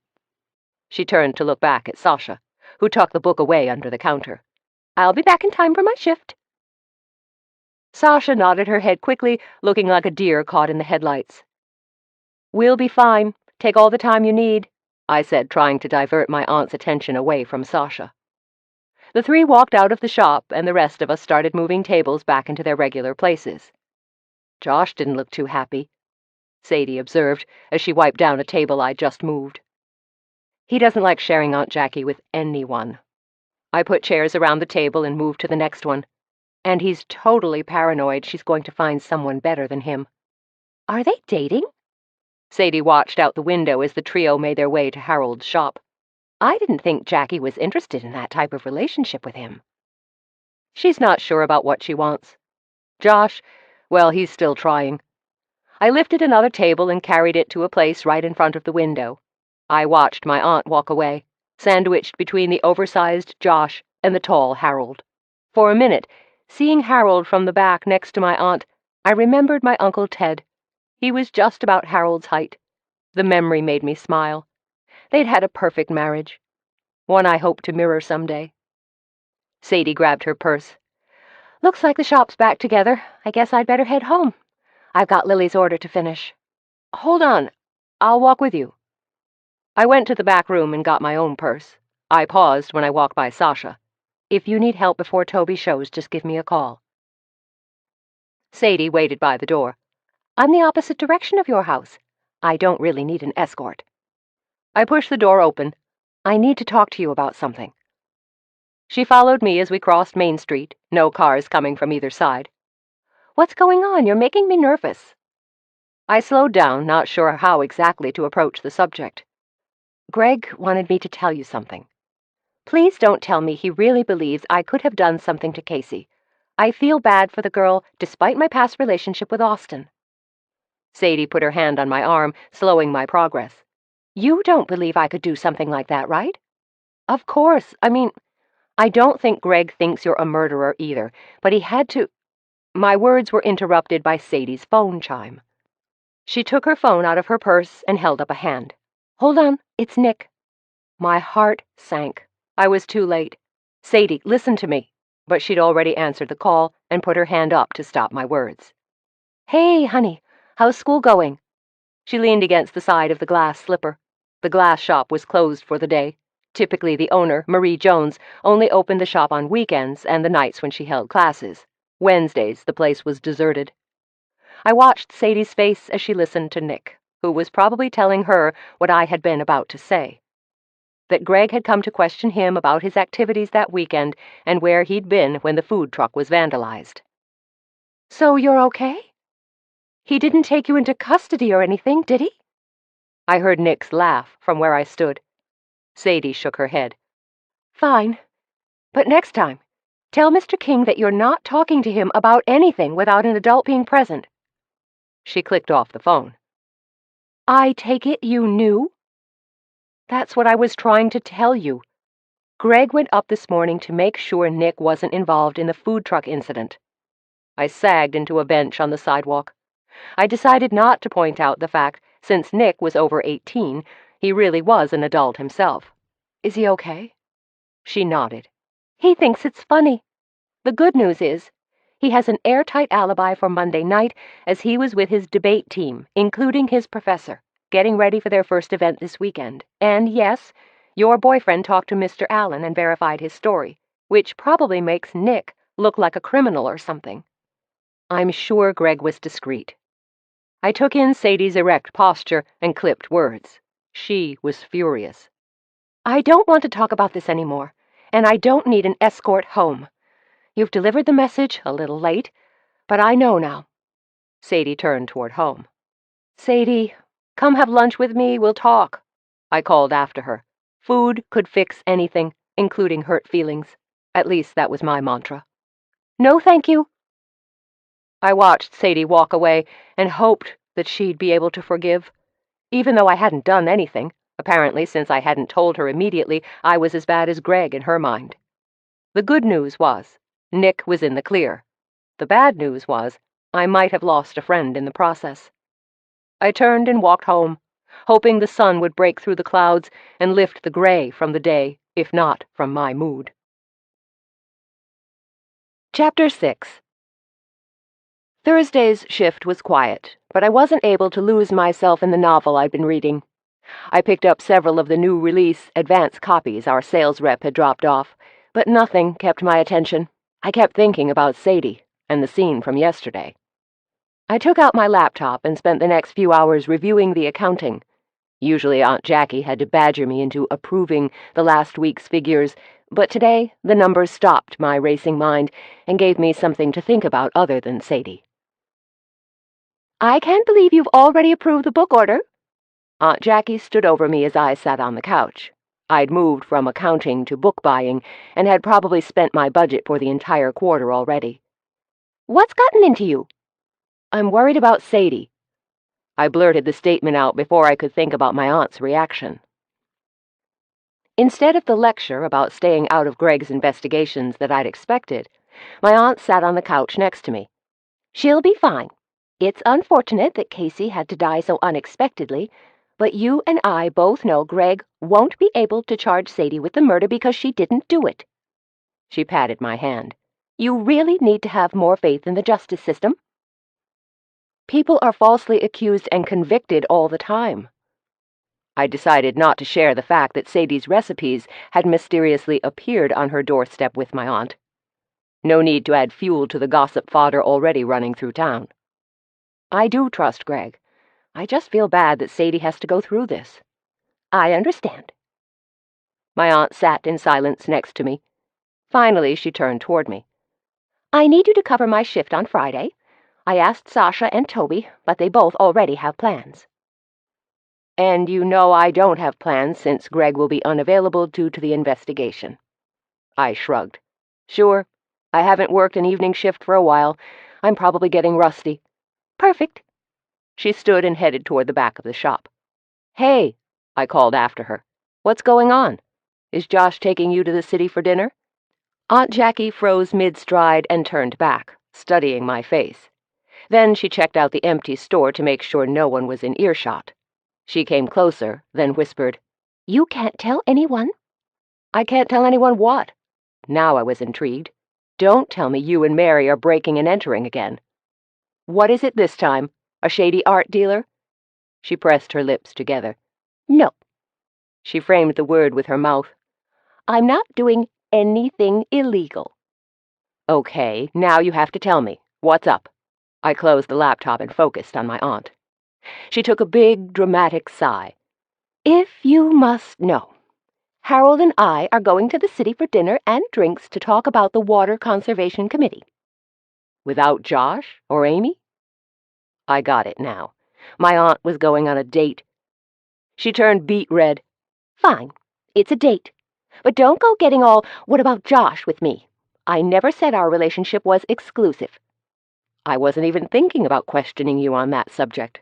She turned to look back at Sasha, who tucked the book away under the counter. I'll be back in time for my shift. Sasha nodded her head quickly, looking like a deer caught in the headlights. We'll be fine. Take all the time you need, I said, trying to divert my aunt's attention away from Sasha. The three walked out of the shop, and the rest of us started moving tables back into their regular places. Josh didn't look too happy, Sadie observed as she wiped down a table I'd just moved. He doesn't like sharing Aunt Jackie with anyone. I put chairs around the table and moved to the next one, and he's totally paranoid she's going to find someone better than him. Are they dating? Sadie watched out the window as the trio made their way to Harold's shop. I didn't think Jackie was interested in that type of relationship with him. She's not sure about what she wants. Josh, well, he's still trying. I lifted another table and carried it to a place right in front of the window. I watched my aunt walk away, sandwiched between the oversized Josh and the tall Harold. For a minute, seeing Harold from the back next to my aunt, I remembered my Uncle Ted. He was just about Harold's height. The memory made me smile. They'd had a perfect marriage, one I hope to mirror someday. Sadie grabbed her purse. Looks like the shop's back together. I guess I'd better head home. I've got Lily's order to finish. Hold on. I'll walk with you. I went to the back room and got my own purse. I paused when I walked by Sasha. If you need help before Toby shows, just give me a call. Sadie waited by the door. I'm the opposite direction of your house. I don't really need an escort. I pushed the door open. I need to talk to you about something. She followed me as we crossed Main Street, no cars coming from either side. What's going on? You're making me nervous. I slowed down, not sure how exactly to approach the subject. Greg wanted me to tell you something. Please don't tell me he really believes I could have done something to Casey. I feel bad for the girl, despite my past relationship with Austin. Sadie put her hand on my arm, slowing my progress. You don't believe I could do something like that, right? Of course. I don't think Greg thinks you're a murderer either, but he had to— My words were interrupted by Sadie's phone chime. She took her phone out of her purse and held up a hand. Hold on, it's Nick. My heart sank. I was too late. Sadie, listen to me. But she'd already answered the call and put her hand up to stop my words. Hey, honey, how's school going? She leaned against the side of the glass slipper. The glass shop was closed for the day. Typically, the owner, Marie Jones, only opened the shop on weekends and the nights when she held classes. Wednesdays, the place was deserted. I watched Sadie's face as she listened to Nick, who was probably telling her what I had been about to say. That Greg had come to question him about his activities that weekend and where he'd been when the food truck was vandalized. So you're okay? He didn't take you into custody or anything, did he? I heard Nick's laugh from where I stood. Sadie shook her head. Fine. But next time, tell Mr. King that you're not talking to him about anything without an adult being present. She clicked off the phone. I take it you knew? That's what I was trying to tell you. Greg went up this morning to make sure Nick wasn't involved in the food truck incident. I sagged into a bench on the sidewalk. I decided not to point out the fact, since Nick was over 18, he really was an adult himself. Is he okay? She nodded. He thinks it's funny. The good news is, he has an airtight alibi for Monday night as he was with his debate team, including his professor, getting ready for their first event this weekend. And yes, your boyfriend talked to Mr. Allen and verified his story, which probably makes Nick look like a criminal or something. I'm sure Greg was discreet. I took in Sadie's erect posture and clipped words. She was furious. I don't want to talk about this anymore, and I don't need an escort home. You've delivered the message a little late, but I know now. Sadie turned toward home. Sadie, come have lunch with me, we'll talk. I called after her. Food could fix anything, including hurt feelings. At least that was my mantra. No, thank you. I watched Sadie walk away and hoped that she'd be able to forgive. Even though I hadn't done anything, apparently since I hadn't told her immediately, I was as bad as Greg in her mind. The good news was, Nick was in the clear. The bad news was, I might have lost a friend in the process. I turned and walked home, hoping the sun would break through the clouds and lift the gray from the day, if not from my mood. Chapter 6. Thursday's shift was quiet, but I wasn't able to lose myself in the novel I'd been reading. I picked up several of the new release advance copies our sales rep had dropped off, but nothing kept my attention. I kept thinking about Sadie and the scene from yesterday. I took out my laptop and spent the next few hours reviewing the accounting. Usually Aunt Jackie had to badger me into approving the last week's figures, but today the numbers stopped my racing mind and gave me something to think about other than Sadie. "I can't believe you've already approved the book order." Aunt Jackie stood over me as I sat on the couch. I'd moved from accounting to book buying and had probably spent my budget for the entire quarter already. "What's gotten into you?" "I'm worried about Sadie." I blurted the statement out before I could think about my aunt's reaction. Instead of the lecture about staying out of Greg's investigations that I'd expected, my aunt sat on the couch next to me. "She'll be fine. It's unfortunate that Casey had to die so unexpectedly, but you and I both know Greg won't be able to charge Sadie with the murder because she didn't do it." She patted my hand. "You really need to have more faith in the justice system. People are falsely accused and convicted all the time." I decided not to share the fact that Sadie's recipes had mysteriously appeared on her doorstep with my aunt. No need to add fuel to the gossip fodder already running through town. "I do trust Greg. I just feel bad that Sadie has to go through this." "I understand." My aunt sat in silence next to me. Finally, she turned toward me. "I need you to cover my shift on Friday. I asked Sasha and Toby, but they both already have plans." "And you know I don't have plans since Greg will be unavailable due to the investigation." I shrugged. "Sure. I haven't worked an evening shift for a while. I'm probably getting rusty." "Perfect." She stood and headed toward the back of the shop. "Hey," I called after her. "What's going on? Is Josh taking you to the city for dinner?" Aunt Jackie froze mid-stride and turned back, studying my face. Then she checked out the empty store to make sure no one was in earshot. She came closer, then whispered, "You can't tell anyone." "I can't tell anyone what?" Now I was intrigued. "Don't tell me you and Mary are breaking and entering again." "What is it this time? A shady art dealer?" She pressed her lips together. "No." She framed the word with her mouth. "I'm not doing anything illegal." "Okay, now you have to tell me. What's up?" I closed the laptop and focused on my aunt. She took a big, dramatic sigh. "If you must know, Harold and I are going to the city for dinner and drinks to talk about the Water Conservation Committee." "Without Josh or Amy?" I got it now. My aunt was going on a date. She turned beet red. "Fine, it's a date. But don't go getting all, 'what about Josh?' with me. I never said our relationship was exclusive." "I wasn't even thinking about questioning you on that subject."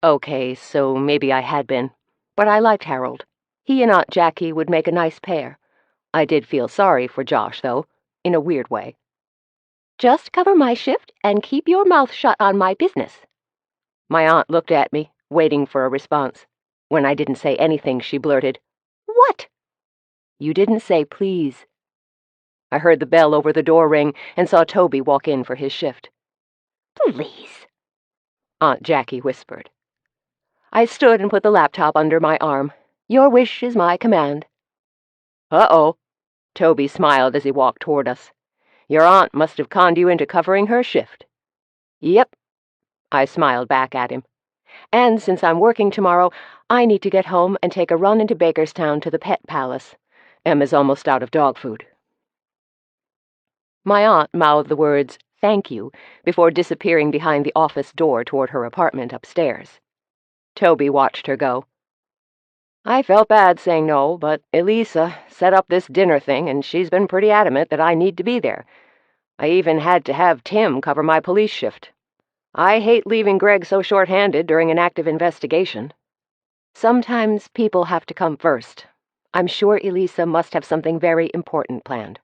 "Okay, so maybe I had been. But I liked Harold. He and Aunt Jackie would make a nice pair. I did feel sorry for Josh, though, in a weird way." "Just cover my shift and keep your mouth shut on my business." My aunt looked at me, waiting for a response. When I didn't say anything, she blurted, "What?" "You didn't say please." I heard the bell over the door ring and saw Toby walk in for his shift. "Please," Aunt Jackie whispered. I stood and put the laptop under my arm. "Your wish is my command." "Uh-oh." Toby smiled as he walked toward us. "Your aunt must have conned you into covering her shift." "Yep." I smiled back at him. "And since I'm working tomorrow, I need to get home and take a run into Bakerstown to the Pet Palace. Emma's almost out of dog food." My aunt mouthed the words, "Thank you," before disappearing behind the office door toward her apartment upstairs. Toby watched her go. I felt bad saying no, but Elisa set up this dinner thing, and she's been pretty adamant that I need to be there. I even had to have Tim cover my police shift. I hate leaving Greg so short-handed during an active investigation. Sometimes people have to come first. I'm sure Elisa must have something very important planned.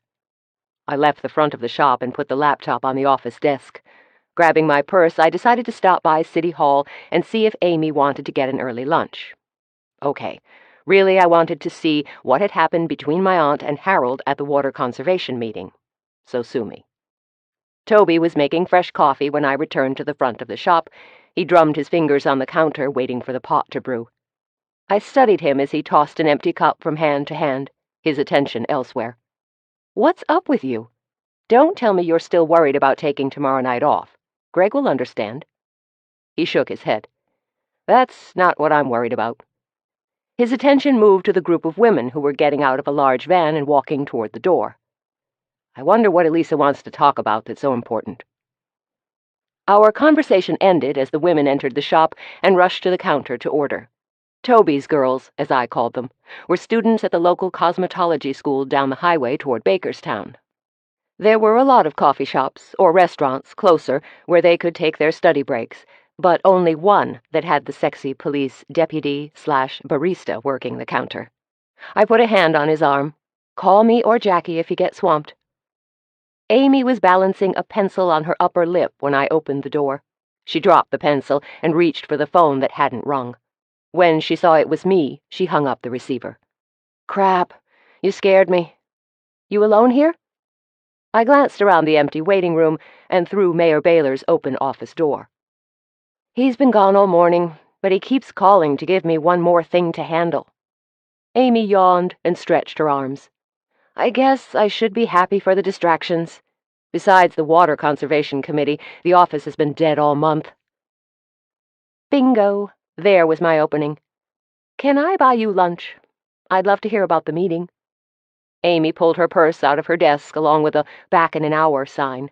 I left the front of the shop and put the laptop on the office desk. Grabbing my purse, I decided to stop by City Hall and see if Amy wanted to get an early lunch. Okay, really I wanted to see what had happened between my aunt and Harold at the water conservation meeting. So sue me. Toby was making fresh coffee when I returned to the front of the shop. He drummed his fingers on the counter, waiting for the pot to brew. I studied him as he tossed an empty cup from hand to hand, his attention elsewhere. "What's up with you? Don't tell me you're still worried about taking tomorrow night off. Greg will understand." He shook his head. "That's not what I'm worried about." His attention moved to the group of women who were getting out of a large van and walking toward the door. "I wonder what Elisa wants to talk about that's so important." Our conversation ended as the women entered the shop and rushed to the counter to order. Toby's girls, as I called them, were students at the local cosmetology school down the highway toward Bakerstown. There were a lot of coffee shops or restaurants closer where they could take their study breaks, but only one that had the sexy police deputy/barista working the counter. I put a hand on his arm. "Call me or Jackie if you get swamped." Amy was balancing a pencil on her upper lip when I opened the door. She dropped the pencil and reached for the phone that hadn't rung. When she saw it was me, she hung up the receiver. "Crap, you scared me. You alone here?" I glanced around the empty waiting room and through Mayor Baylor's open office door. "He's been gone all morning, but he keeps calling to give me one more thing to handle." Amy yawned and stretched her arms. "I guess I should be happy for the distractions. Besides the Water Conservation Committee, the office has been dead all month." Bingo! There was my opening. "Can I buy you lunch? I'd love to hear about the meeting." Amy pulled her purse out of her desk along with a "back in an hour" sign.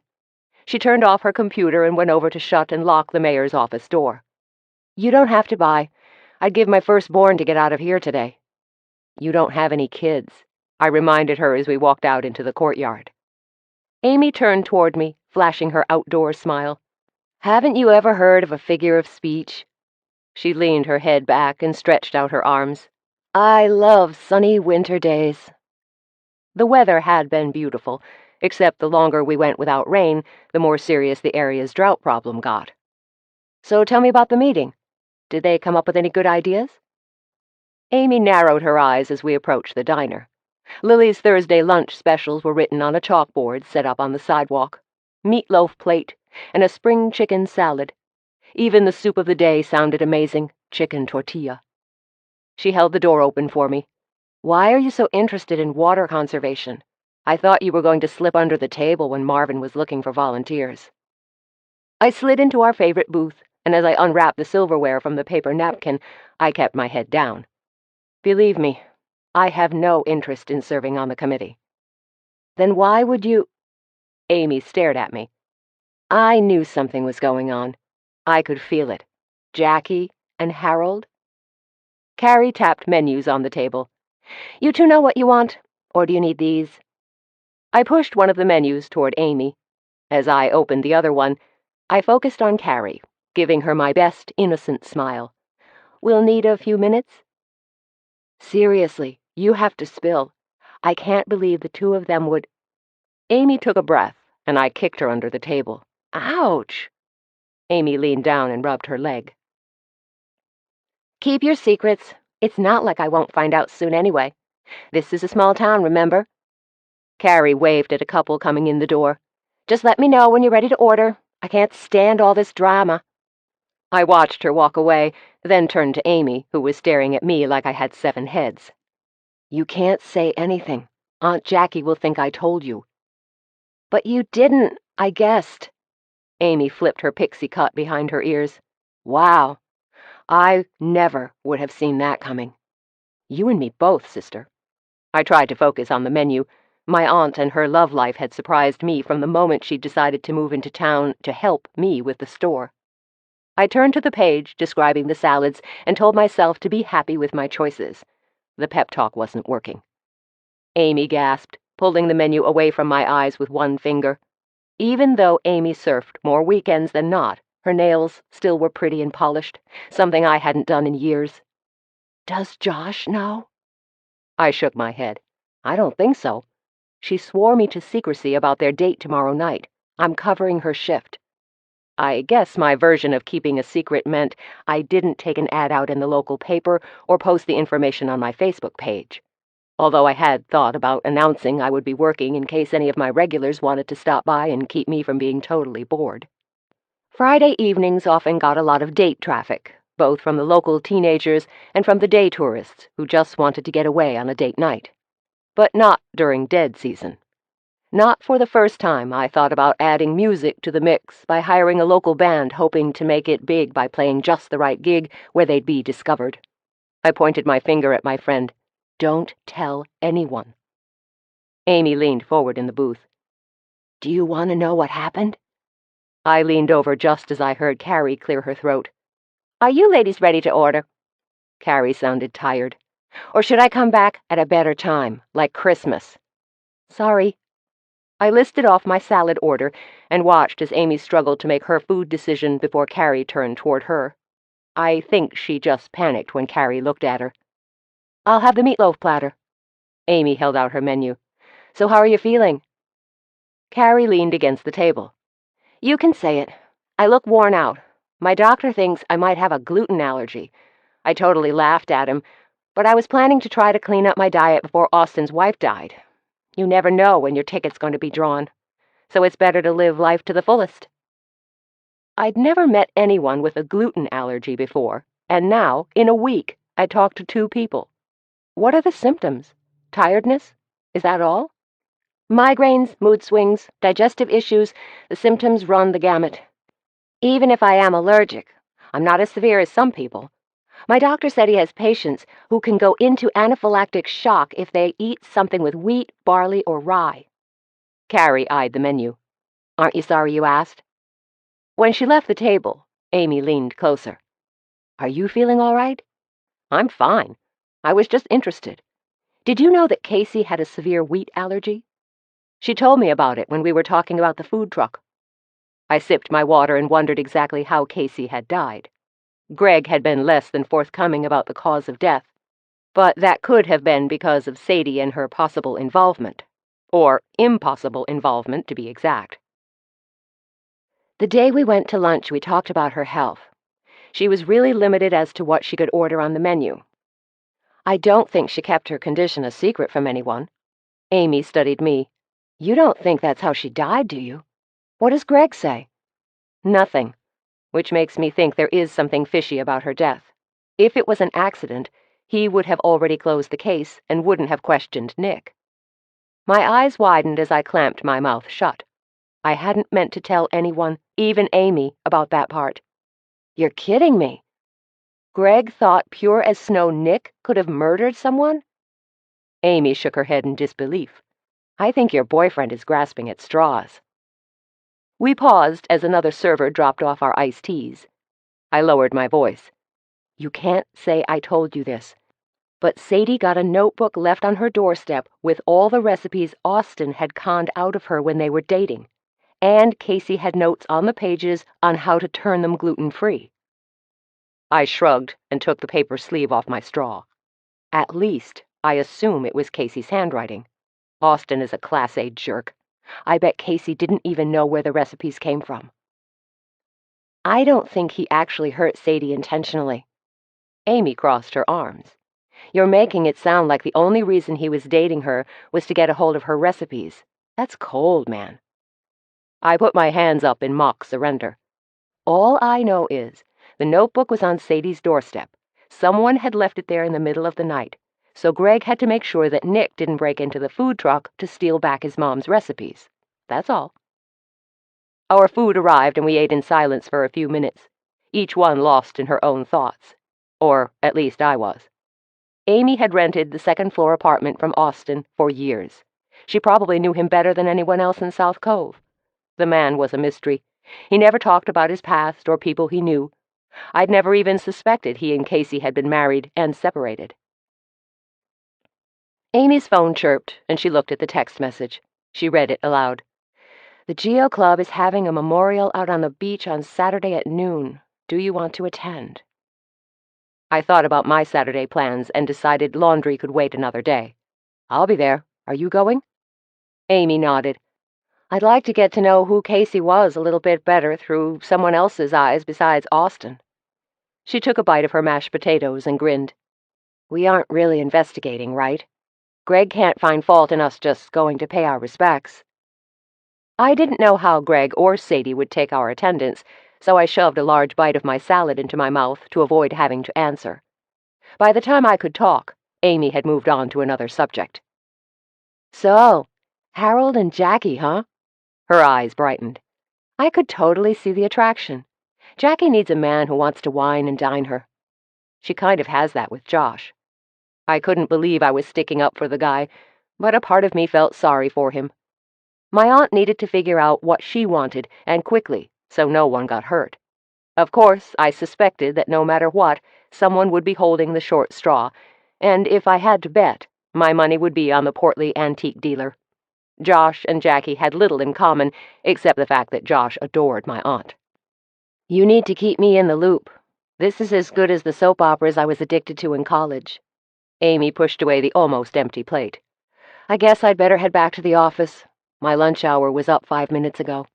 She turned off her computer and went over to shut and lock the mayor's office door. "You don't have to buy. I'd give my firstborn to get out of here today." "You don't have any kids," I reminded her as we walked out into the courtyard. Amy turned toward me, flashing her outdoor smile. "Haven't you ever heard of a figure of speech?" She leaned her head back and stretched out her arms. "I love sunny winter days." The weather had been beautiful, except the longer we went without rain, the more serious the area's drought problem got. "So tell me about the meeting. Did they come up with any good ideas?" Amy narrowed her eyes as we approached the diner. Lily's Thursday lunch specials were written on a chalkboard set up on the sidewalk. Meatloaf plate and a spring chicken salad. Even the soup of the day sounded amazing, chicken tortilla. She held the door open for me. "Why are you so interested in water conservation? I thought you were going to slip under the table when Marvin was looking for volunteers." I slid into our favorite booth, and as I unwrapped the silverware from the paper napkin, I kept my head down. "Believe me, I have no interest in serving on the committee." "Then why would you—" Amy stared at me. I knew something was going on. I could feel it. Jackie and Harold? Carrie tapped menus on the table. "You two know what you want, or do you need these?" I pushed one of the menus toward Amy. As I opened the other one, I focused on Carrie, giving her my best innocent smile. "We'll need a few minutes?" "Seriously, you have to spill. I can't believe the two of them would—" Amy took a breath, and I kicked her under the table. "Ouch!" Amy leaned down and rubbed her leg. "Keep your secrets. It's not like I won't find out soon anyway. This is a small town, remember?" Carrie waved at a couple coming in the door. "Just let me know when you're ready to order. I can't stand all this drama." I watched her walk away, then turned to Amy, who was staring at me like I had 7 heads. "You can't say anything. Aunt Jackie will think I told you." "But you didn't. I guessed." Amy flipped her pixie cut behind her ears. "Wow. I never would have seen that coming. You and me both, sister." I tried to focus on the menu. My aunt and her love life had surprised me from the moment she'd decided to move into town to help me with the store. I turned to the page describing the salads and told myself to be happy with my choices. The pep talk wasn't working. Amy gasped, pulling the menu away from my eyes with one finger. Even though Amy surfed more weekends than not, her nails still were pretty and polished, something I hadn't done in years. "Does Josh know?" I shook my head. "I don't think so. She swore me to secrecy about their date tomorrow night. I'm covering her shift. I guess my version of keeping a secret meant I didn't take an ad out in the local paper or post the information on my Facebook page. Although I had thought about announcing I would be working in case any of my regulars wanted to stop by and keep me from being totally bored. Friday evenings often got a lot of date traffic, both from the local teenagers and from the day tourists who just wanted to get away on a date night. But not during dead season. Not for the first time I thought about adding music to the mix by hiring a local band hoping to make it big by playing just the right gig where they'd be discovered. I pointed my finger at my friend. Don't tell anyone. Amy leaned forward in the booth. Do you want to know what happened? I leaned over just as I heard Carrie clear her throat. Are you ladies ready to order? Carrie sounded tired. Or should I come back at a better time, like Christmas? Sorry. I listed off my salad order and watched as Amy struggled to make her food decision before Carrie turned toward her. I think she just panicked when Carrie looked at her. I'll have the meatloaf platter. Amy held out her menu. So how are you feeling? Carrie leaned against the table. You can say it. I look worn out. My doctor thinks I might have a gluten allergy. I totally laughed at him, but I was planning to try to clean up my diet before Austin's wife died. You never know when your ticket's going to be drawn, so it's better to live life to the fullest. I'd never met anyone with a gluten allergy before, and now, in a week, I talked to 2 people. What are the symptoms? Tiredness? Is that all? Migraines, mood swings, digestive issues, the symptoms run the gamut. Even if I am allergic, I'm not as severe as some people. My doctor said he has patients who can go into anaphylactic shock if they eat something with wheat, barley, or rye. Carrie eyed the menu. Aren't you sorry you asked? When she left the table, Amy leaned closer. Are you feeling all right? I'm fine. I was just interested. Did you know that Casey had a severe wheat allergy? She told me about it when we were talking about the food truck. I sipped my water and wondered exactly how Casey had died. Greg had been less than forthcoming about the cause of death, but that could have been because of Sadie and her possible involvement. Or impossible involvement, to be exact. The day we went to lunch, we talked about her health. She was really limited as to what she could order on the menu. I don't think she kept her condition a secret from anyone. Amy studied me. You don't think that's how she died, do you? What does Greg say? Nothing, which makes me think there is something fishy about her death. If it was an accident, he would have already closed the case and wouldn't have questioned Nick. My eyes widened as I clamped my mouth shut. I hadn't meant to tell anyone, even Amy, about that part. You're kidding me. Greg thought pure as snow Nick could have murdered someone? Amy shook her head in disbelief. I think your boyfriend is grasping at straws. We paused as another server dropped off our iced teas. I lowered my voice. You can't say I told you this, but Sadie got a notebook left on her doorstep with all the recipes Austin had conned out of her when they were dating, and Casey had notes on the pages on how to turn them gluten-free. I shrugged and took the paper sleeve off my straw. At least, I assume it was Casey's handwriting. Austin is a Class A jerk. I bet Casey didn't even know where the recipes came from. I don't think he actually hurt Sadie intentionally. Amy crossed her arms. You're making it sound like the only reason he was dating her was to get a hold of her recipes. That's cold, man. I put my hands up in mock surrender. All I know is the notebook was on Sadie's doorstep. Someone had left it there in the middle of the night, so Greg had to make sure that Nick didn't break into the food truck to steal back his mom's recipes. That's all. Our food arrived and we ate in silence for a few minutes, each one lost in her own thoughts. Or at least I was. Amy had rented the second-floor apartment from Austin for years. She probably knew him better than anyone else in South Cove. The man was a mystery. He never talked about his past or people he knew. I'd never even suspected he and Casey had been married and separated. Amy's phone chirped, and she looked at the text message. She read it aloud. The Geo Club is having a memorial out on the beach on Saturday at noon. Do you want to attend? I thought about my Saturday plans and decided laundry could wait another day. I'll be there. Are you going? Amy nodded. I'd like to get to know who Casey was a little bit better through someone else's eyes besides Austin. She took a bite of her mashed potatoes and grinned. We aren't really investigating, right? Greg can't find fault in us just going to pay our respects. I didn't know how Greg or Sadie would take our attendance, so I shoved a large bite of my salad into my mouth to avoid having to answer. By the time I could talk, Amy had moved on to another subject. So, Harold and Jackie, huh? Her eyes brightened. I could totally see the attraction. Jackie needs a man who wants to wine and dine her. She kind of has that with Josh. I couldn't believe I was sticking up for the guy, but a part of me felt sorry for him. My aunt needed to figure out what she wanted, and quickly, so no one got hurt. Of course, I suspected that no matter what, someone would be holding the short straw, and if I had to bet, my money would be on the portly antique dealer. Josh and Jackie had little in common, except the fact that Josh adored my aunt. You need to keep me in the loop. This is as good as the soap operas I was addicted to in college. Amy pushed away the almost empty plate. I guess I'd better head back to the office. My lunch hour was up 5 minutes ago.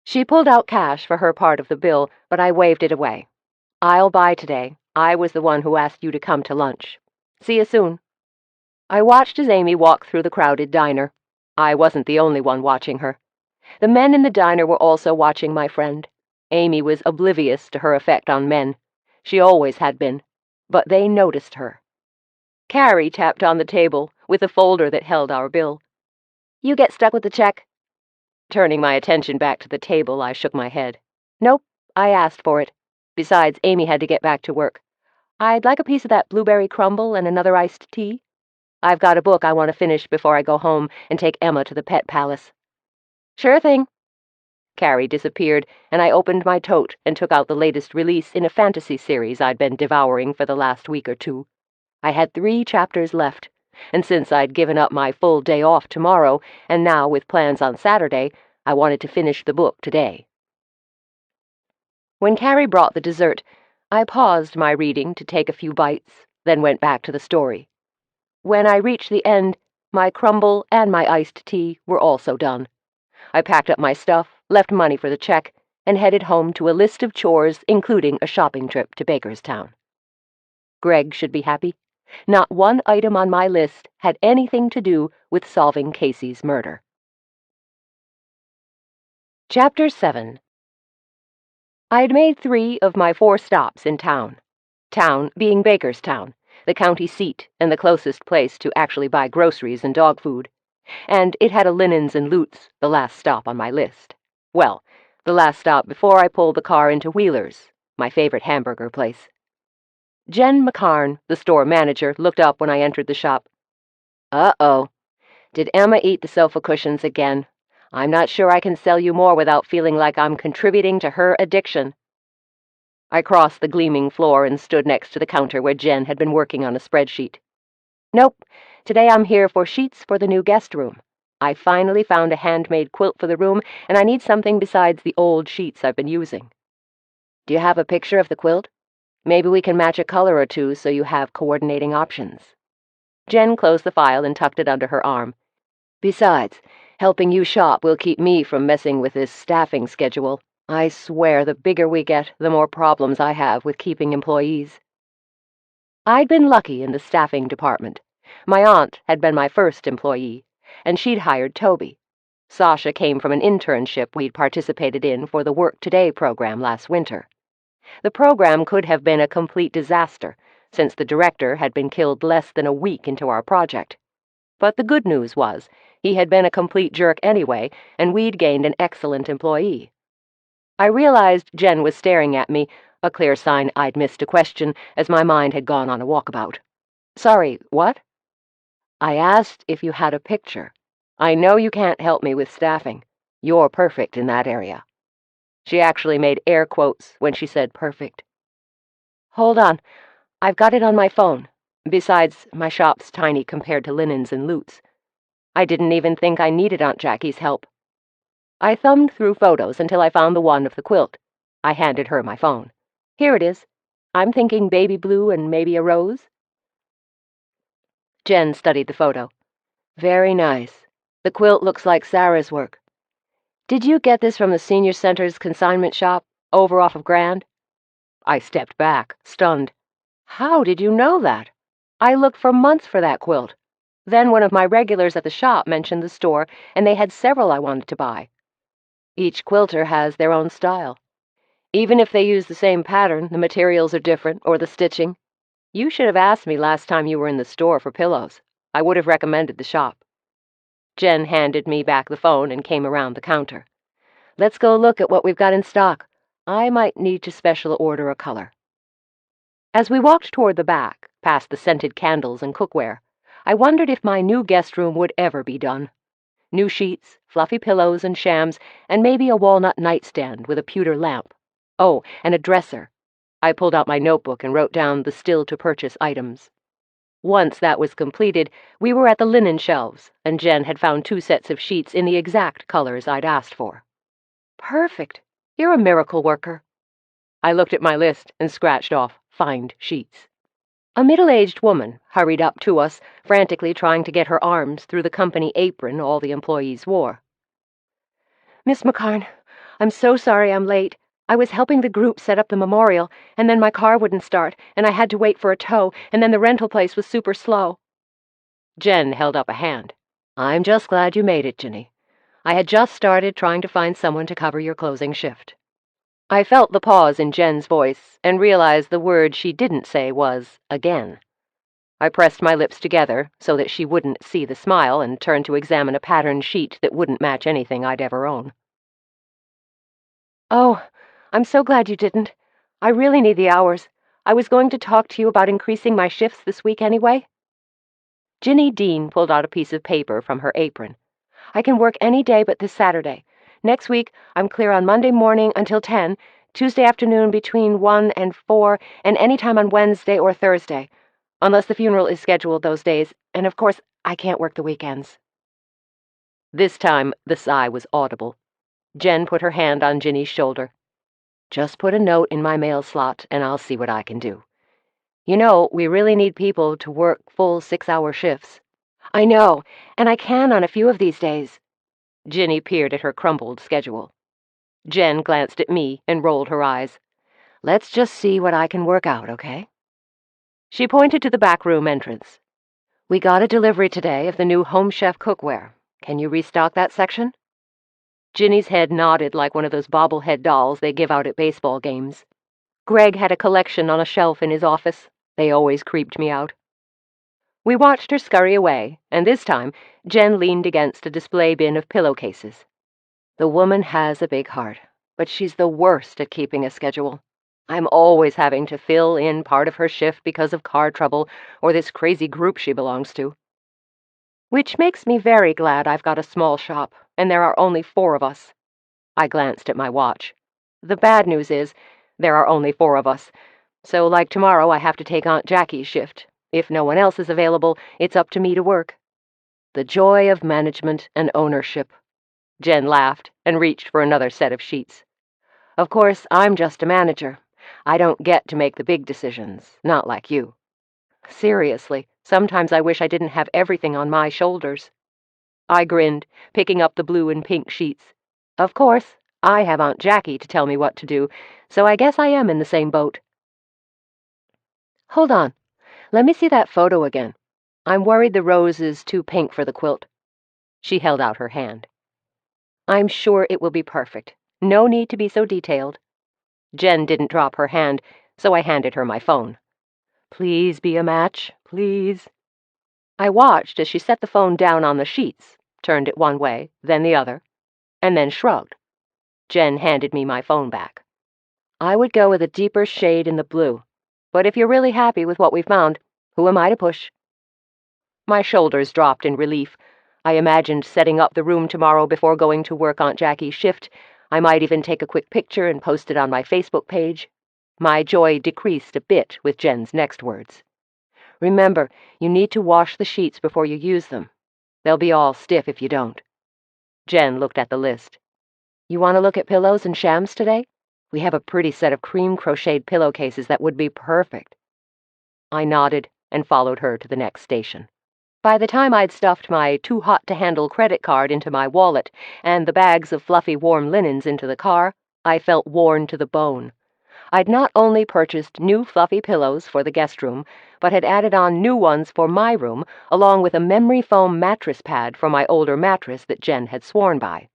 She pulled out cash for her part of the bill, but I waved it away. I'll buy today. I was the one who asked you to come to lunch. See you soon. I watched as Amy walked through the crowded diner. I wasn't the only one watching her. The men in the diner were also watching my friend. Amy was oblivious to her effect on men. She always had been. But they noticed her. Carrie tapped on the table with a folder that held our bill. You get stuck with the check? Turning my attention back to the table, I shook my head. Nope, I asked for it. Besides, Amy had to get back to work. I'd like a piece of that blueberry crumble and another iced tea. I've got a book I want to finish before I go home and take Emma to the Pet Palace. Sure thing. Carrie disappeared, and I opened my tote and took out the latest release in a fantasy series I'd been devouring for the last week or two. I had 3 chapters left, and since I'd given up my full day off tomorrow, and now with plans on Saturday, I wanted to finish the book today. When Carrie brought the dessert, I paused my reading to take a few bites, then went back to the story. When I reached the end, my crumble and my iced tea were also done. I packed up my stuff, left money for the check, and headed home to a list of chores, including a shopping trip to Bakerstown. Greg should be happy. Not one item on my list had anything to do with solving Casey's murder. Chapter 7. I'd made 3 of my 4 stops in town. Town being Bakerstown, the county seat and the closest place to actually buy groceries and dog food. And it had a Linens and Lutz, the last stop on my list. Well, the last stop before I pulled the car into Wheeler's, my favorite hamburger place. Jen McCarn, the store manager, looked up when I entered the shop. Uh-oh. Did Emma eat the sofa cushions again? I'm not sure I can sell you more without feeling like I'm contributing to her addiction. I crossed the gleaming floor and stood next to the counter where Jen had been working on a spreadsheet. Nope. Today I'm here for sheets for the new guest room. I finally found a handmade quilt for the room, and I need something besides the old sheets I've been using. Do you have a picture of the quilt? Maybe we can match a color or two so you have coordinating options. Jen closed the file and tucked it under her arm. Besides, helping you shop will keep me from messing with this staffing schedule. I swear the bigger we get, the more problems I have with keeping employees. I'd been lucky in the staffing department. My aunt had been my first employee, and she'd hired Toby. Sasha came from an internship we'd participated in for the Work Today program last winter. The program could have been a complete disaster, since the director had been killed less than a week into our project. But the good news was, he had been a complete jerk anyway, and we'd gained an excellent employee. I realized Jen was staring at me, a clear sign I'd missed a question, as my mind had gone on a walkabout. Sorry, what? I asked if you had a picture. I know you can't help me with staffing. You're perfect in that area. She actually made air quotes when she said perfect. Hold on. I've got it on my phone. Besides, my shop's tiny compared to Linens and Lutz. I didn't even think I needed Aunt Jackie's help. I thumbed through photos until I found the one of the quilt. I handed her my phone. Here it is. I'm thinking baby blue and maybe a rose. Jen studied the photo. Very nice. The quilt looks like Sarah's work. Did you get this from the senior center's consignment shop, over off of Grand? I stepped back, stunned. How did you know that? I looked for months for that quilt. Then one of my regulars at the shop mentioned the store, and they had several I wanted to buy. Each quilter has their own style. Even if they use the same pattern, the materials are different, or the stitching. You should have asked me last time you were in the store for pillows. I would have recommended the shop. Jen handed me back the phone and came around the counter. Let's go look at what we've got in stock. I might need to special order a color. As we walked toward the back, past the scented candles and cookware, I wondered if my new guest room would ever be done. New sheets, fluffy pillows and shams, and maybe a walnut nightstand with a pewter lamp. Oh, and a dresser. I pulled out my notebook and wrote down the still-to-purchase items. Once that was completed, we were at the linen shelves, and Jen had found 2 sets of sheets in the exact colors I'd asked for. Perfect. You're a miracle worker. I looked at my list and scratched off find sheets. A middle-aged woman hurried up to us, frantically trying to get her arms through the company apron all the employees wore. Miss McCarn, I'm so sorry I'm late. I was helping the group set up the memorial, and then my car wouldn't start, and I had to wait for a tow, and then the rental place was super slow. Jen held up a hand. I'm just glad you made it, Ginny. I had just started trying to find someone to cover your closing shift. I felt the pause in Jen's voice and realized the word she didn't say was again. I pressed my lips together so that she wouldn't see the smile and turned to examine a patterned sheet that wouldn't match anything I'd ever own. Oh, I'm so glad you didn't. I really need the hours. I was going to talk to you about increasing my shifts this week anyway. Ginny Dean pulled out a piece of paper from her apron. I can work any day but this Saturday. Next week, I'm clear on Monday morning until 10, Tuesday afternoon between 1 and 4, and any time on Wednesday or Thursday, unless the funeral is scheduled those days, and of course, I can't work the weekends. This time, the sigh was audible. Jen put her hand on Ginny's shoulder. Just put a note in my mail slot, and I'll see what I can do. You know, we really need people to work full 6-hour shifts. I know, and I can on a few of these days. Ginny peered at her crumpled schedule. Jen glanced at me and rolled her eyes. Let's just see what I can work out, okay? She pointed to the back room entrance. We got a delivery today of the new Home Chef cookware. Can you restock that section? Ginny's head nodded like one of those bobblehead dolls they give out at baseball games. Greg had a collection on a shelf in his office. They always creeped me out. We watched her scurry away, and this time, Jen leaned against a display bin of pillowcases. The woman has a big heart, but she's the worst at keeping a schedule. I'm always having to fill in part of her shift because of car trouble or this crazy group she belongs to. Which makes me very glad I've got a small shop, and there are only 4 of us. I glanced at my watch. The bad news is, there are only 4 of us, so like tomorrow I have to take Aunt Jackie's shift. If no one else is available, it's up to me to work. The joy of management and ownership. Jen laughed and reached for another set of sheets. Of course, I'm just a manager. I don't get to make the big decisions, not like you. Seriously, sometimes I wish I didn't have everything on my shoulders. I grinned, picking up the blue and pink sheets. Of course, I have Aunt Jackie to tell me what to do, so I guess I am in the same boat. Hold on. Let me see that photo again. I'm worried the rose is too pink for the quilt. She held out her hand. I'm sure it will be perfect. No need to be so detailed. Jen didn't drop her hand, so I handed her my phone. Please be a match, please. I watched as she set the phone down on the sheets, turned it one way, then the other, and then shrugged. Jen handed me my phone back. I would go with a deeper shade in the blue, but if you're really happy with what we found, who am I to push? My shoulders dropped in relief. I imagined setting up the room tomorrow before going to work Aunt Jackie's shift. I might even take a quick picture and post it on my Facebook page. My joy decreased a bit with Jen's next words. Remember, you need to wash the sheets before you use them. They'll be all stiff if you don't. Jen looked at the list. You want to look at pillows and shams today? We have a pretty set of cream-crocheted pillowcases that would be perfect. I nodded and followed her to the next station. By the time I'd stuffed my too-hot-to-handle credit card into my wallet and the bags of fluffy warm linens into the car, I felt worn to the bone. I'd not only purchased new fluffy pillows for the guest room, but had added on new ones for my room, along with a memory foam mattress pad for my older mattress that Jen had sworn by.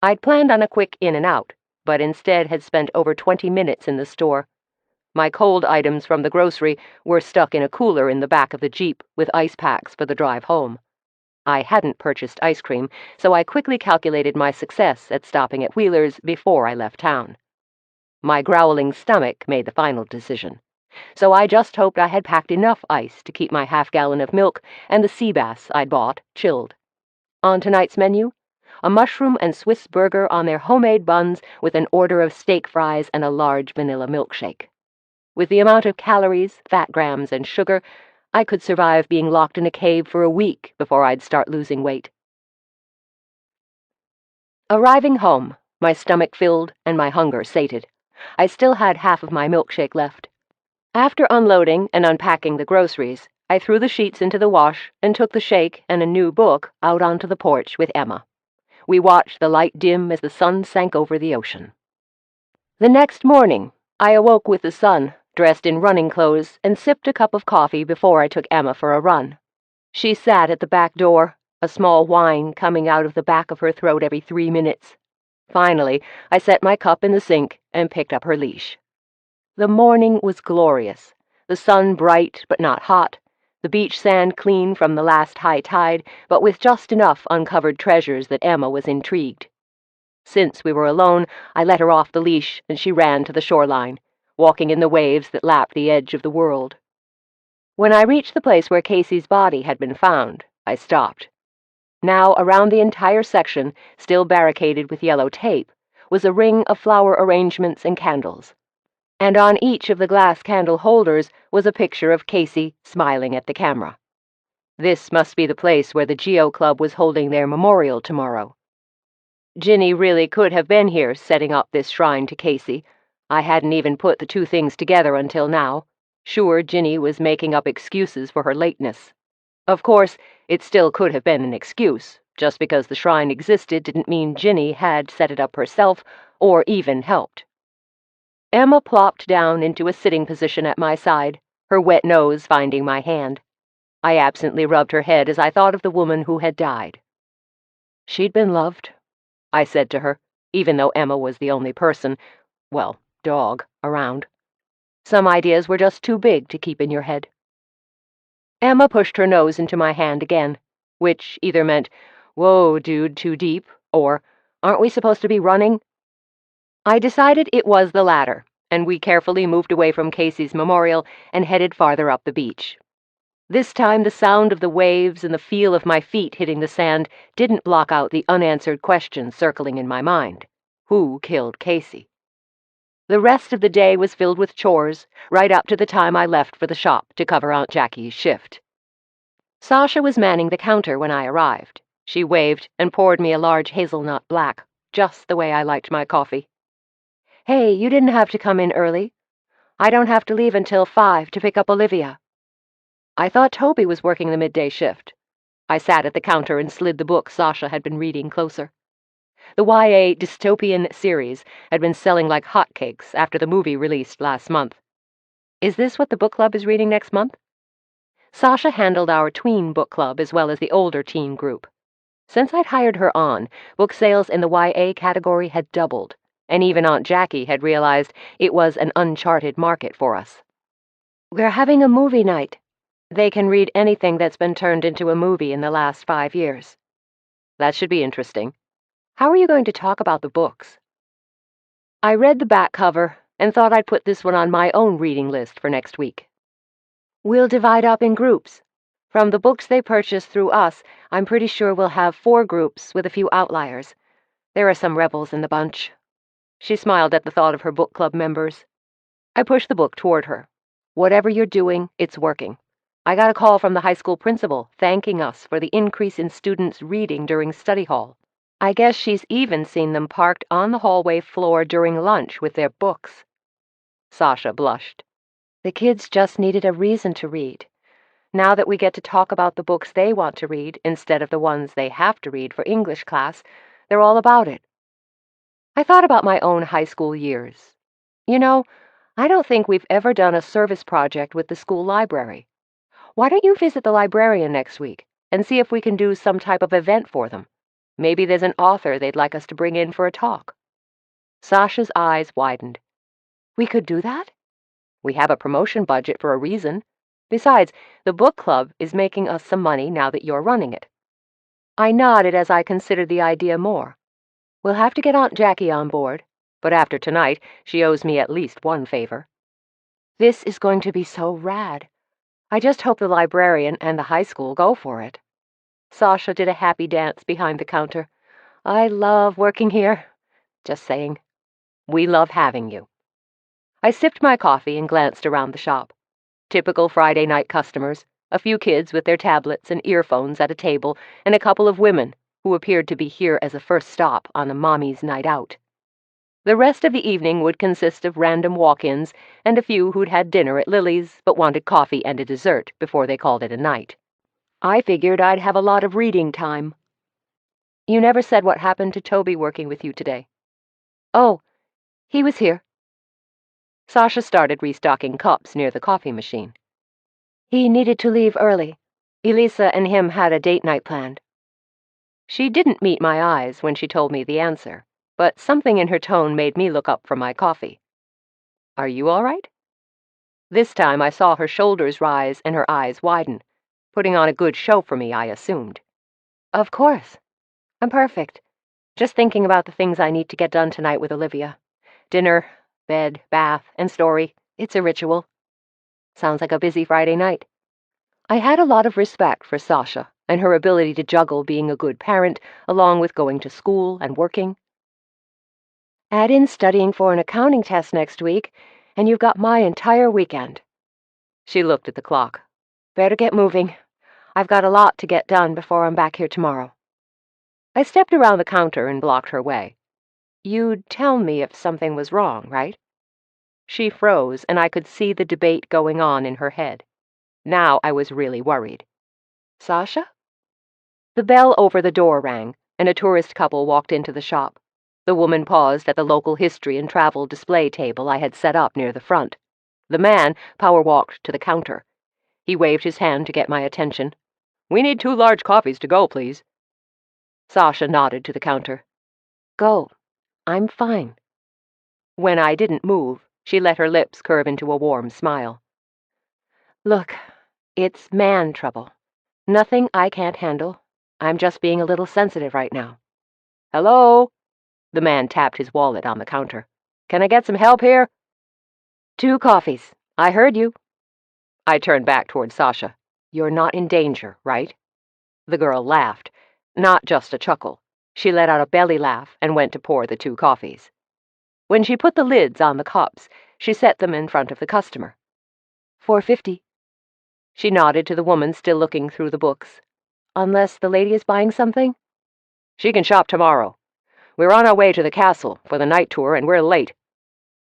I'd planned on a quick in and out, but instead had spent over 20 minutes in the store. My cold items from the grocery were stuck in a cooler in the back of the Jeep with ice packs for the drive home. I hadn't purchased ice cream, so I quickly calculated my success at stopping at Wheeler's before I left town. My growling stomach made the final decision, so I just hoped I had packed enough ice to keep my half-gallon of milk and the sea bass I'd bought chilled. On tonight's menu, a mushroom and Swiss burger on their homemade buns with an order of steak fries and a large vanilla milkshake. With the amount of calories, fat grams, and sugar, I could survive being locked in a cave for a week before I'd start losing weight. Arriving home, my stomach filled and my hunger sated, I still had half of my milkshake left. After unloading and unpacking the groceries, I threw the sheets into the wash and took the shake and a new book out onto the porch with Emma. We watched the light dim as the sun sank over the ocean. The next morning, I awoke with the sun, dressed in running clothes, and sipped a cup of coffee before I took Emma for a run. She sat at the back door, a small whine coming out of the back of her throat every 3 minutes. Finally, I set my cup in the sink and picked up her leash. The morning was glorious, the sun bright but not hot, the beach sand clean from the last high tide, but with just enough uncovered treasures that Emma was intrigued. Since we were alone, I let her off the leash and she ran to the shoreline, walking in the waves that lapped the edge of the world. When I reached the place where Casey's body had been found, I stopped. Now, around the entire section, still barricaded with yellow tape, was a ring of flower arrangements and candles. And on each of the glass candle holders was a picture of Casey smiling at the camera. This must be the place where the Geo Club was holding their memorial tomorrow. Ginny really could have been here setting up this shrine to Casey. I hadn't even put the two things together until now. Sure, Ginny was making up excuses for her lateness. Of course, it still could have been an excuse. Just because the shrine existed didn't mean Ginny had set it up herself or even helped. Emma plopped down into a sitting position at my side, her wet nose finding my hand. I absently rubbed her head as I thought of the woman who had died. She'd been loved, I said to her, even though Emma was the only person, well, dog, around. Some ideas were just too big to keep in your head. Emma pushed her nose into my hand again, which either meant, "Whoa, dude, too deep," or, "Aren't we supposed to be running?" I decided it was the latter, and we carefully moved away from Casey's memorial and headed farther up the beach. This time the sound of the waves and the feel of my feet hitting the sand didn't block out the unanswered questions circling in my mind. Who killed Casey? The rest of the day was filled with chores, right up to the time I left for the shop to cover Aunt Jackie's shift. Sasha was manning the counter when I arrived. She waved and poured me a large hazelnut black, just the way I liked my coffee. "Hey, you didn't have to come in early. I don't have to leave until 5 to pick up Olivia." I thought Toby was working the midday shift. I sat at the counter and slid the book Sasha had been reading closer. The YA dystopian series had been selling like hotcakes after the movie released last month. Is this what the book club is reading next month? Sasha handled our tween book club as well as the older teen group. Since I'd hired her on, book sales in the YA category had doubled, and even Aunt Jackie had realized it was an uncharted market for us. "We're having a movie night. They can read anything that's been turned into a movie in the last 5 years. That should be interesting. How are you going to talk about the books?" I read the back cover and thought I'd put this one on my own reading list for next week. "We'll divide up in groups. From the books they purchase through us, I'm pretty sure we'll have 4 groups with a few outliers. There are some rebels in the bunch." She smiled at the thought of her book club members. I pushed the book toward her. "Whatever you're doing, it's working. I got a call from the high school principal thanking us for the increase in students reading during study hall. I guess she's even seen them parked on the hallway floor during lunch with their books." Sasha blushed. "The kids just needed a reason to read. Now that we get to talk about the books they want to read instead of the ones they have to read for English class, they're all about it. I thought about my own high school years. You know, I don't think we've ever done a service project with the school library. Why don't you visit the librarian next week and see if we can do some type of event for them? Maybe there's an author they'd like us to bring in for a talk. Sasha's eyes widened. We could do that? We have a promotion budget for a reason. Besides, the book club is making us some money now that you're running it. I nodded as I considered the idea more. We'll have to get Aunt Jackie on board, but after tonight, she owes me at least one favor. This is going to be so rad. I just hope the librarian and the high school go for it. Sasha did a happy dance behind the counter. I love working here. Just saying. We love having you. I sipped my coffee and glanced around the shop. Typical Friday night customers, a few kids with their tablets and earphones at a table, and a couple of women who appeared to be here as a first stop on a mommy's night out. The rest of the evening would consist of random walk-ins and a few who'd had dinner at Lily's but wanted coffee and a dessert before they called it a night. I figured I'd have a lot of reading time. You never said what happened to Toby working with you today. Oh, he was here. Sasha started restocking cups near the coffee machine. He needed to leave early. Elisa and him had a date night planned. She didn't meet my eyes when she told me the answer, but something in her tone made me look up from my coffee. Are you all right? This time I saw her shoulders rise and her eyes widen, putting on a good show for me, I assumed. Of course. I'm perfect. Just thinking about the things I need to get done tonight with Olivia. Dinner, bed, bath, and story. It's a ritual. Sounds like a busy Friday night. I had a lot of respect for Sasha and her ability to juggle being a good parent along with going to school and working. Add in studying for an accounting test next week, and you've got my entire weekend. She looked at the clock. Better get moving. I've got a lot to get done before I'm back here tomorrow. I stepped around the counter and blocked her way. You'd tell me if something was wrong, right? She froze, and I could see the debate going on in her head. Now I was really worried. Sasha? The bell over the door rang, and a tourist couple walked into the shop. The woman paused at the local history and travel display table I had set up near the front. The man power-walked to the counter. He waved his hand to get my attention. We need 2 large coffees to go, please. Sasha nodded to the counter. Go. I'm fine. When I didn't move, she let her lips curve into a warm smile. Look, it's man trouble. Nothing I can't handle. I'm just being a little sensitive right now. Hello? The man tapped his wallet on the counter. Can I get some help here? 2 coffees. I heard you. I turned back toward Sasha. You're not in danger, right? The girl laughed. Not just a chuckle. She let out a belly laugh and went to pour the 2 coffees. When she put the lids on the cups, she set them in front of the customer. $4.50. She nodded to the woman still looking through the books. Unless the lady is buying something? She can shop tomorrow. We're on our way to the castle for the night tour, and we're late.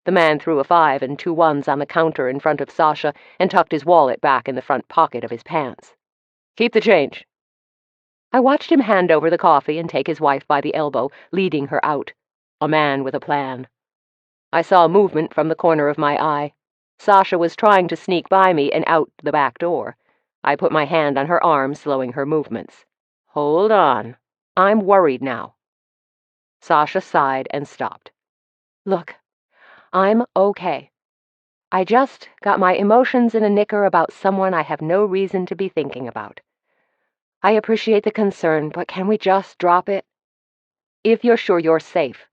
The man threw a 5 and 2 ones on the counter in front of Sasha and tucked his wallet back in the front pocket of his pants. Keep the change. I watched him hand over the coffee and take his wife by the elbow, leading her out. A man with a plan. I saw movement from the corner of my eye. Sasha was trying to sneak by me and out the back door. I put my hand on her arm, slowing her movements. Hold on. I'm worried now. Sasha sighed and stopped. Look, I'm okay. I just got my emotions in a knicker about someone I have no reason to be thinking about. I appreciate the concern, but can we just drop it? If you're sure you're safe.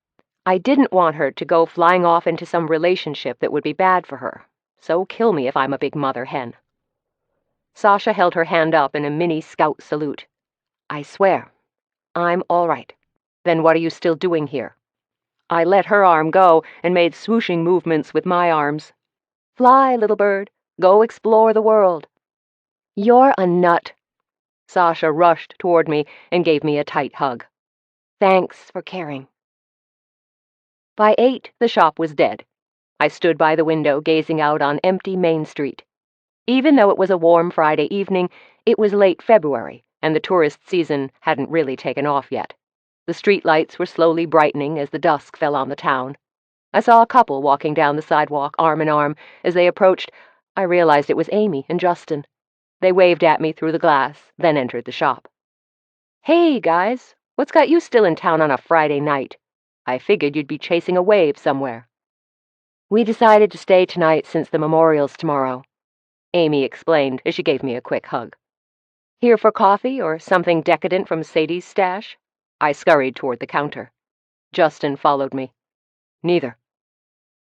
I didn't want her to go flying off into some relationship that would be bad for her, so kill me if I'm a big mother hen. Sasha held her hand up in a mini scout salute. I swear, I'm all right. Then what are you still doing here? I let her arm go and made swooshing movements with my arms. Fly, little bird. Go explore the world. You're a nut. Sasha rushed toward me and gave me a tight hug. Thanks for caring. By 8, the shop was dead. I stood by the window, gazing out on empty Main Street. Even though it was a warm Friday evening, it was late February, and the tourist season hadn't really taken off yet. The street lights were slowly brightening as the dusk fell on the town. I saw a couple walking down the sidewalk arm in arm. As they approached, I realized it was Amy and Justin. They waved at me through the glass, then entered the shop. "Hey, guys, what's got you still in town on a Friday night? I figured you'd be chasing a wave somewhere." "We decided to stay tonight since the memorial's tomorrow," Amy explained as she gave me a quick hug. "Here for coffee or something decadent from Sadie's stash?" I scurried toward the counter. Justin followed me. "Neither."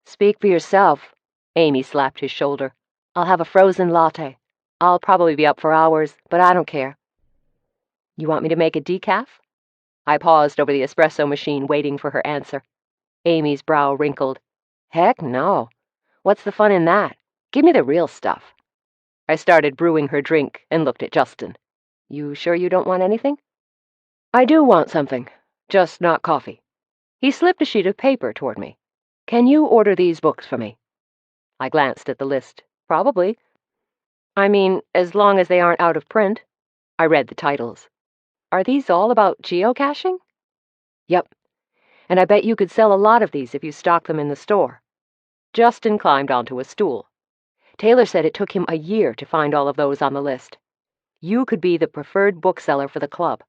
"Speak for yourself." Amy slapped his shoulder. "I'll have a frozen latte. I'll probably be up for hours, but I don't care." "You want me to make a decaf?" I paused over the espresso machine, waiting for her answer. Amy's brow wrinkled. "Heck no. What's the fun in that? Give me the real stuff." I started brewing her drink and looked at Justin. "You sure you don't want anything?" "I do want something, just not coffee." He slipped a sheet of paper toward me. "Can you order these books for me?" I glanced at the list. "Probably. I mean, as long as they aren't out of print." I read the titles. "Are these all about geocaching?" "Yep. And I bet you could sell a lot of these if you stock them in the store." Justin climbed onto a stool. "Taylor said it took him a year to find all of those on the list. You could be the preferred bookseller for the club.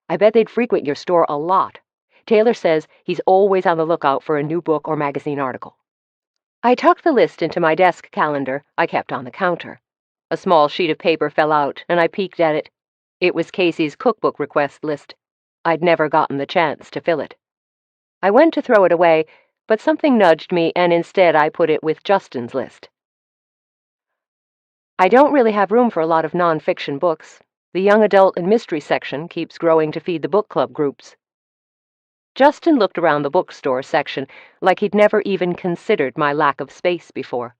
I bet they'd frequent your store a lot. Taylor says he's always on the lookout for a new book or magazine article." I tucked the list into my desk calendar I kept on the counter. A small sheet of paper fell out, and I peeked at it. It was Casey's cookbook request list. I'd never gotten the chance to fill it. I went to throw it away, but something nudged me, and instead I put it with Justin's list. "I don't really have room for a lot of non-fiction books. The young adult and mystery section keeps growing to feed the book club groups." Justin looked around the bookstore section like he'd never even considered my lack of space before.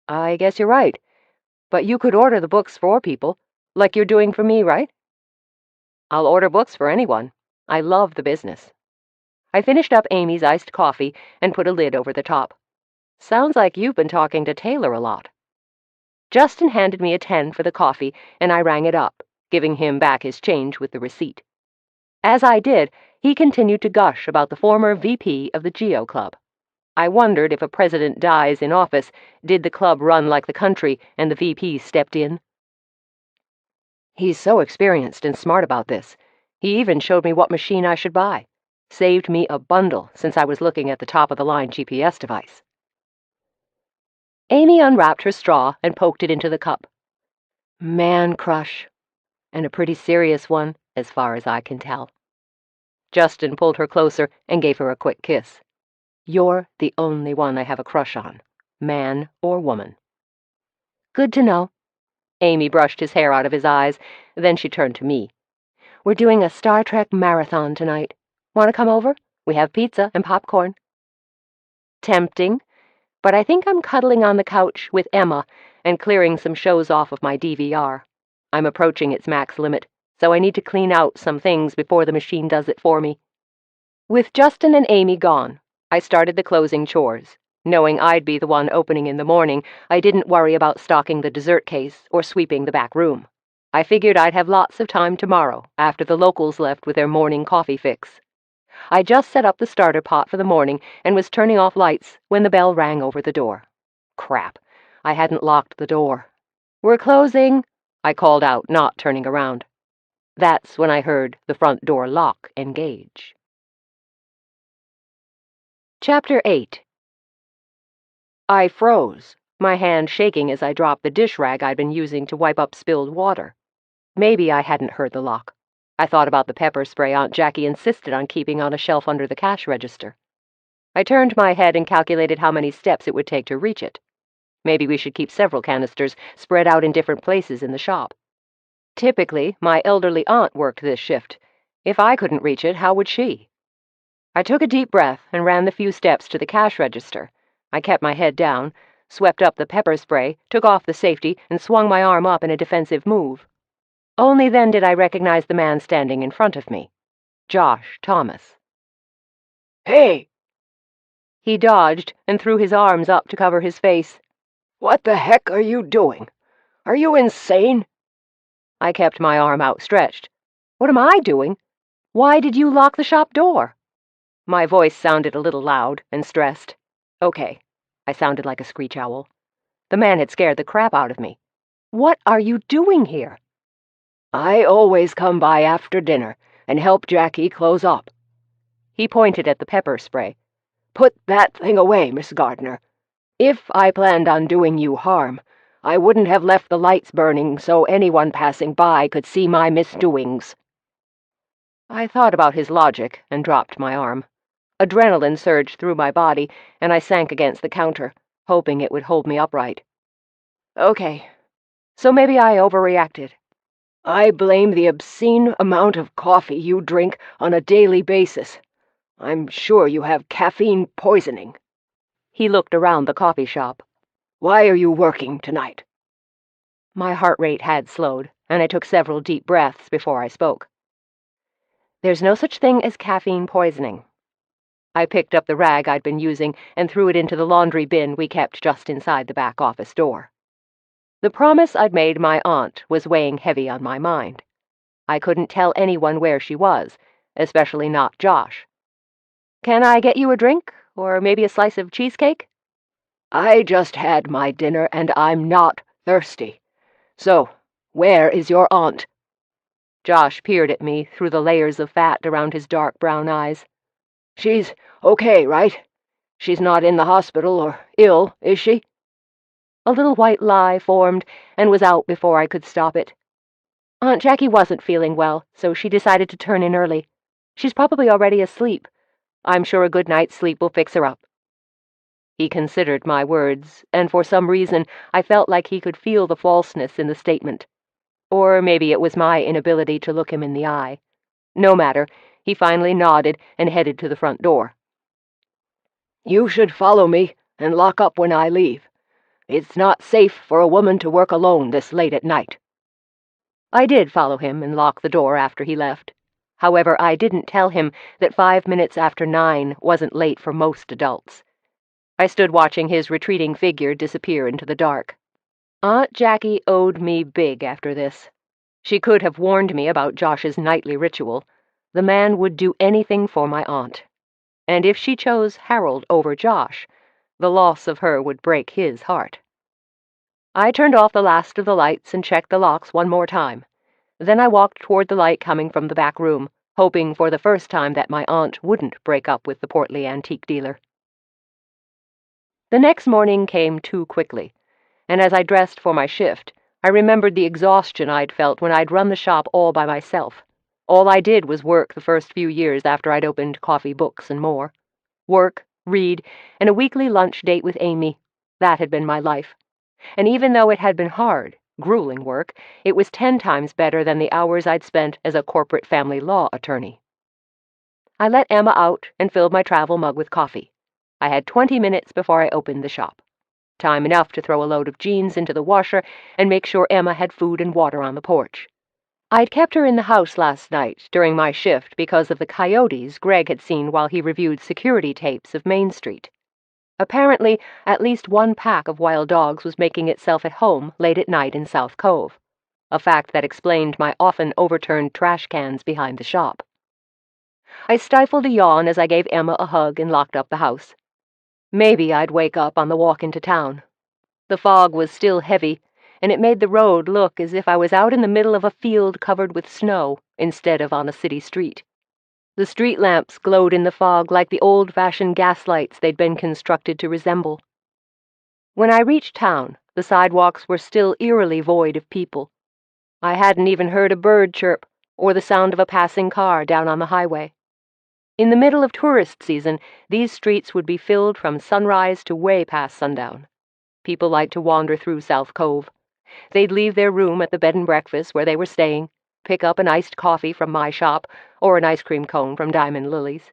"I guess you're right. But you could order the books for people, like you're doing for me, right?" "I'll order books for anyone. I love the business." I finished up Amy's iced coffee and put a lid over the top. "Sounds like you've been talking to Taylor a lot." Justin handed me a 10 for the coffee, and I rang it up, giving him back his change with the receipt. As I did, he continued to gush about the former VP of the Geo Club. I wondered if a president dies in office, did the club run like the country and the VP stepped in? "He's so experienced and smart about this. He even showed me what machine I should buy. Saved me a bundle since I was looking at the top-of-the-line GPS device." Amy unwrapped her straw and poked it into the cup. "Man crush. And a pretty serious one, as far as I can tell." Justin pulled her closer and gave her a quick kiss. "You're the only one I have a crush on, man or woman." "Good to know." Amy brushed his hair out of his eyes, then she turned to me. "We're doing a Star Trek marathon tonight. Want to come over? We have pizza and popcorn." Tempting, but I think I'm cuddling on the couch with Emma and clearing some shows off of my DVR. I'm approaching its max limit, so I need to clean out some things before the machine does it for me. With Justin and Amy gone, I started the closing chores. Knowing I'd be the one opening in the morning, I didn't worry about stocking the dessert case or sweeping the back room. I figured I'd have lots of time tomorrow, after the locals left with their morning coffee fix. I just set up the starter pot for the morning and was turning off lights when the bell rang over the door. Crap, I hadn't locked the door. "We're closing," I called out, not turning around. That's when I heard the front door lock engage. Chapter 8. I froze, my hand shaking as I dropped the dish rag I'd been using to wipe up spilled water. Maybe I hadn't heard the lock. I thought about the pepper spray Aunt Jackie insisted on keeping on a shelf under the cash register. I turned my head and calculated how many steps it would take to reach it. Maybe we should keep several canisters spread out in different places in the shop. Typically, my elderly aunt worked this shift. If I couldn't reach it, how would she? I took a deep breath and ran the few steps to the cash register. I kept my head down, swept up the pepper spray, took off the safety, and swung my arm up in a defensive move. Only then did I recognize the man standing in front of me. Josh Thomas. "Hey!" He dodged and threw his arms up to cover his face. "What the heck are you doing? Are you insane?" I kept my arm outstretched. "What am I doing? Why did you lock the shop door?" My voice sounded a little loud and stressed. "Okay." I sounded like a screech owl. The man had scared the crap out of me. "What are you doing here?" "I always come by after dinner and help Jackie close up." He pointed at the pepper spray. "Put that thing away, Miss Gardner. If I planned on doing you harm, I wouldn't have left the lights burning so anyone passing by could see my misdoings." I thought about his logic and dropped my arm. Adrenaline surged through my body, and I sank against the counter, hoping it would hold me upright. "Okay, so maybe I overreacted. I blame the obscene amount of coffee you drink on a daily basis. I'm sure you have caffeine poisoning." He looked around the coffee shop. "Why are you working tonight?" My heart rate had slowed, and I took several deep breaths before I spoke. "There's no such thing as caffeine poisoning." I picked up the rag I'd been using and threw it into the laundry bin we kept just inside the back office door. The promise I'd made my aunt was weighing heavy on my mind. I couldn't tell anyone where she was, especially not Josh. "Can I get you a drink, or maybe a slice of cheesecake?" "I just had my dinner and I'm not thirsty. So, where is your aunt?" Josh peered at me through the layers of fat around his dark brown eyes. "She's okay, right? She's not in the hospital or ill, is she?" A little white lie formed and was out before I could stop it. "Aunt Jackie wasn't feeling well, so she decided to turn in early. She's probably already asleep. I'm sure a good night's sleep will fix her up." He considered my words, and for some reason I felt like he could feel the falseness in the statement. Or maybe it was my inability to look him in the eye. No matter, he finally nodded and headed to the front door. "You should follow me and lock up when I leave. It's not safe for a woman to work alone this late at night." I did follow him and lock the door after he left. However, I didn't tell him that 5 minutes after 9 wasn't late for most adults. I stood watching his retreating figure disappear into the dark. Aunt Jackie owed me big after this. She could have warned me about Josh's nightly ritual. The man would do anything for my aunt. And if she chose Harold over Josh, the loss of her would break his heart. I turned off the last of the lights and checked the locks one more time. Then I walked toward the light coming from the back room, hoping for the first time that my aunt wouldn't break up with the portly antique dealer. The next morning came too quickly, and as I dressed for my shift, I remembered the exhaustion I'd felt when I'd run the shop all by myself. All I did was work the first few years after I'd opened Coffee, Books, and More. Work, read, and a weekly lunch date with Amy. That had been my life. And even though it had been hard, grueling work, it was 10 times better than the hours I'd spent as a corporate family law attorney. I let Emma out and filled my travel mug with coffee. I had 20 minutes before I opened the shop. Time enough to throw a load of jeans into the washer and make sure Emma had food and water on the porch. I'd kept her in the house last night during my shift because of the coyotes Greg had seen while he reviewed security tapes of Main Street. Apparently, at least one pack of wild dogs was making itself at home late at night in South Cove, a fact that explained my often overturned trash cans behind the shop. I stifled a yawn as I gave Emma a hug and locked up the house. Maybe I'd wake up on the walk into town. The fog was still heavy, and it made the road look as if I was out in the middle of a field covered with snow instead of on a city street. The street lamps glowed in the fog like the old-fashioned gaslights they'd been constructed to resemble. When I reached town, the sidewalks were still eerily void of people. I hadn't even heard a bird chirp or the sound of a passing car down on the highway. In the middle of tourist season, these streets would be filled from sunrise to way past sundown. People liked to wander through South Cove. They'd leave their room at the bed and breakfast where they were staying, pick up an iced coffee from my shop or an ice cream cone from Diamond Lily's.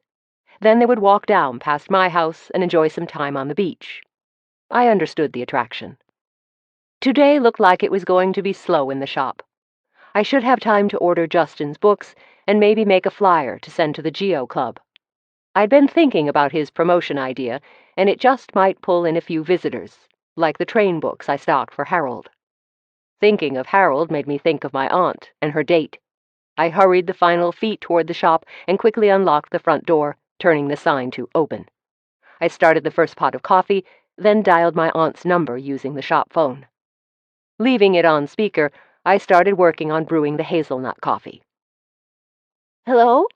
Then they would walk down past my house and enjoy some time on the beach. I understood the attraction. Today looked like it was going to be slow in the shop. I should have time to order Justin's books and maybe make a flyer to send to the Geo Club. I'd been thinking about his promotion idea, and it just might pull in a few visitors, like the train books I stocked for Harold. Thinking of Harold made me think of my aunt and her date. I hurried the final feet toward the shop and quickly unlocked the front door, turning the sign to open. I started the first pot of coffee, then dialed my aunt's number using the shop phone. Leaving it on speaker, I started working on brewing the hazelnut coffee. "Hello?"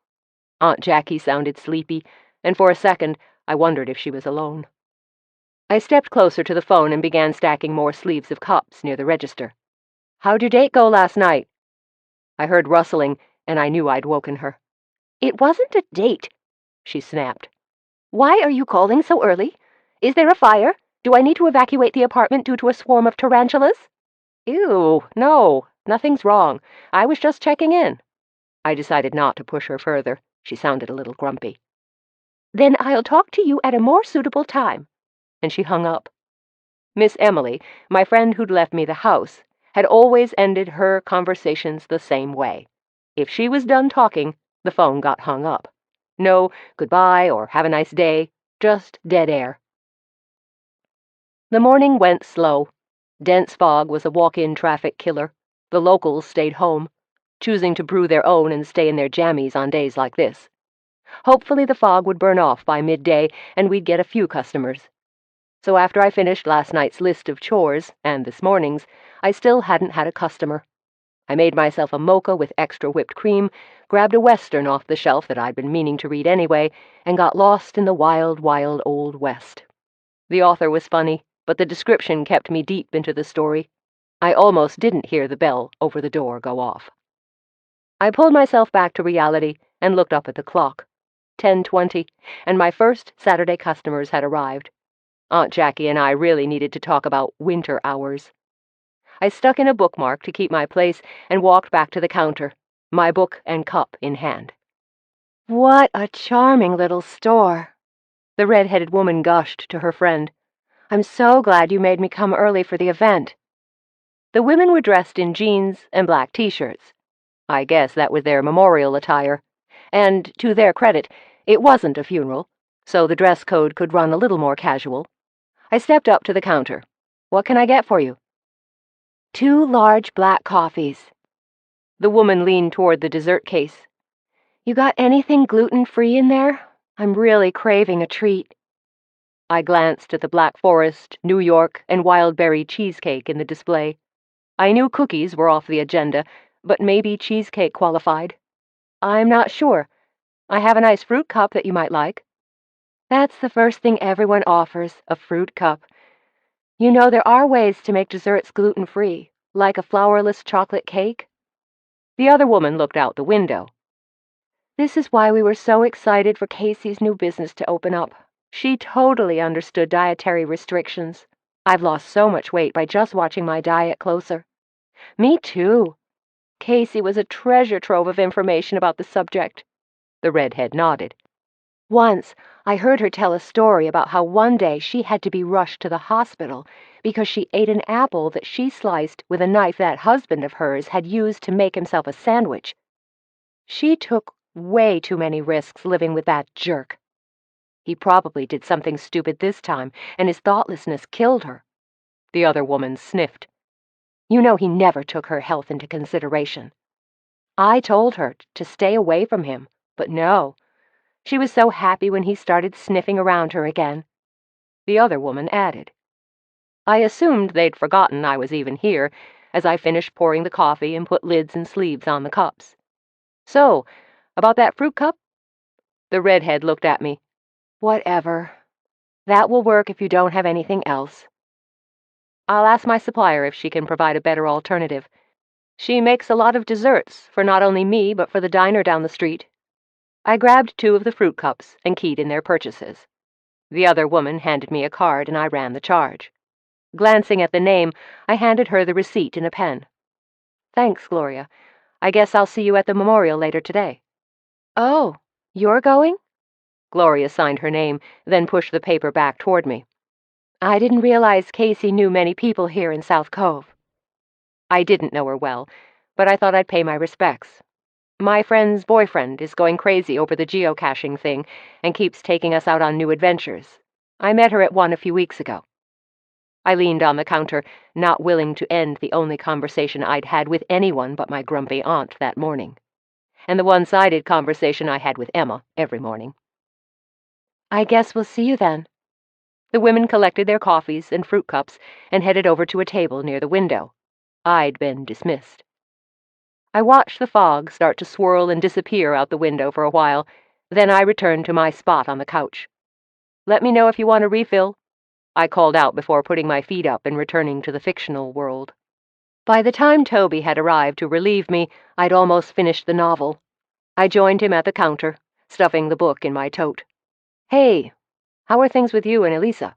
Aunt Jackie sounded sleepy, and for a second I wondered if she was alone. I stepped closer to the phone and began stacking more sleeves of cups near the register. "How'd your date go last night?" I heard rustling, and I knew I'd woken her. "It wasn't a date," she snapped. "Why are you calling so early? Is there a fire? Do I need to evacuate the apartment due to a swarm of tarantulas?" "Ew, no, nothing's wrong. I was just checking in." I decided not to push her further. She sounded a little grumpy. "Then I'll talk to you at a more suitable time." And she hung up. Miss Emily, my friend who'd left me the house, had always ended her conversations the same way. If she was done talking, the phone got hung up. No goodbye or have a nice day, just dead air. The morning went slow. Dense fog was a walk-in traffic killer. The locals stayed home, choosing to brew their own and stay in their jammies on days like this. Hopefully the fog would burn off by midday, and we'd get a few customers. So after I finished last night's list of chores, and this morning's, I still hadn't had a customer. I made myself a mocha with extra whipped cream, grabbed a Western off the shelf that I'd been meaning to read anyway, and got lost in the wild, wild Old West. The author was funny, but the description kept me deep into the story. I almost didn't hear the bell over the door go off. I pulled myself back to reality and looked up at the clock. 10:20, and my first Saturday customers had arrived. Aunt Jackie and I really needed to talk about winter hours. I stuck in a bookmark to keep my place and walked back to the counter, my book and cup in hand. "What a charming little store," the red-headed woman gushed to her friend. "I'm so glad you made me come early for the event." The women were dressed in jeans and black t-shirts. I guess that was their memorial attire. And, to their credit, it wasn't a funeral, so the dress code could run a little more casual. I stepped up to the counter. "What can I get for you?" "2 large black coffees." The woman leaned toward the dessert case. "You got anything gluten-free in there? I'm really craving a treat." I glanced at the Black Forest, New York, and wild berry cheesecake in the display. I knew cookies were off the agenda, but maybe cheesecake qualified. "I'm not sure. I have a nice fruit cup that you might like." "That's the first thing everyone offers, a fruit cup. You know, there are ways to make desserts gluten-free, like a flourless chocolate cake." The other woman looked out the window. "This is why we were so excited for Casey's new business to open up. She totally understood dietary restrictions. I've lost so much weight by just watching my diet closer." "Me too." Casey was a treasure trove of information about the subject. The redhead nodded. "Once, I heard her tell a story about how one day she had to be rushed to the hospital because she ate an apple that she sliced with a knife that husband of hers had used to make himself a sandwich. She took way too many risks living with that jerk. He probably did something stupid this time, and his thoughtlessness killed her." The other woman sniffed. "You know he never took her health into consideration. I told her to stay away from him, but no. She was so happy when he started sniffing around her again." The other woman added. I assumed they'd forgotten I was even here, as I finished pouring the coffee and put lids and sleeves on the cups. "So, about that fruit cup?" The redhead looked at me. "Whatever. That will work if you don't have anything else." "I'll ask my supplier if she can provide a better alternative. She makes a lot of desserts for not only me but for the diner down the street." I grabbed 2 of the fruit cups and keyed in their purchases. The other woman handed me a card and I ran the charge. Glancing at the name, I handed her the receipt and a pen. "Thanks, Gloria. I guess I'll see you at the memorial later today." "Oh, you're going?" Gloria signed her name, then pushed the paper back toward me. "I didn't realize Casey knew many people here in South Cove." I didn't know her well, but I thought I'd pay my respects. My friend's boyfriend is going crazy over the geocaching thing and keeps taking us out on new adventures. I met her at one a few weeks ago. I leaned on the counter, not willing to end the only conversation I'd had with anyone but my grumpy aunt that morning, and the one-sided conversation I had with Emma every morning. "I guess we'll see you then." The women collected their coffees and fruit cups and headed over to a table near the window. I'd been dismissed. I watched the fog start to swirl and disappear out the window for a while, then I returned to my spot on the couch. "Let me know if you want a refill," I called out before putting my feet up and returning to the fictional world. By the time Toby had arrived to relieve me, I'd almost finished the novel. I joined him at the counter, stuffing the book in my tote. "Hey, how are things with you and Elisa?"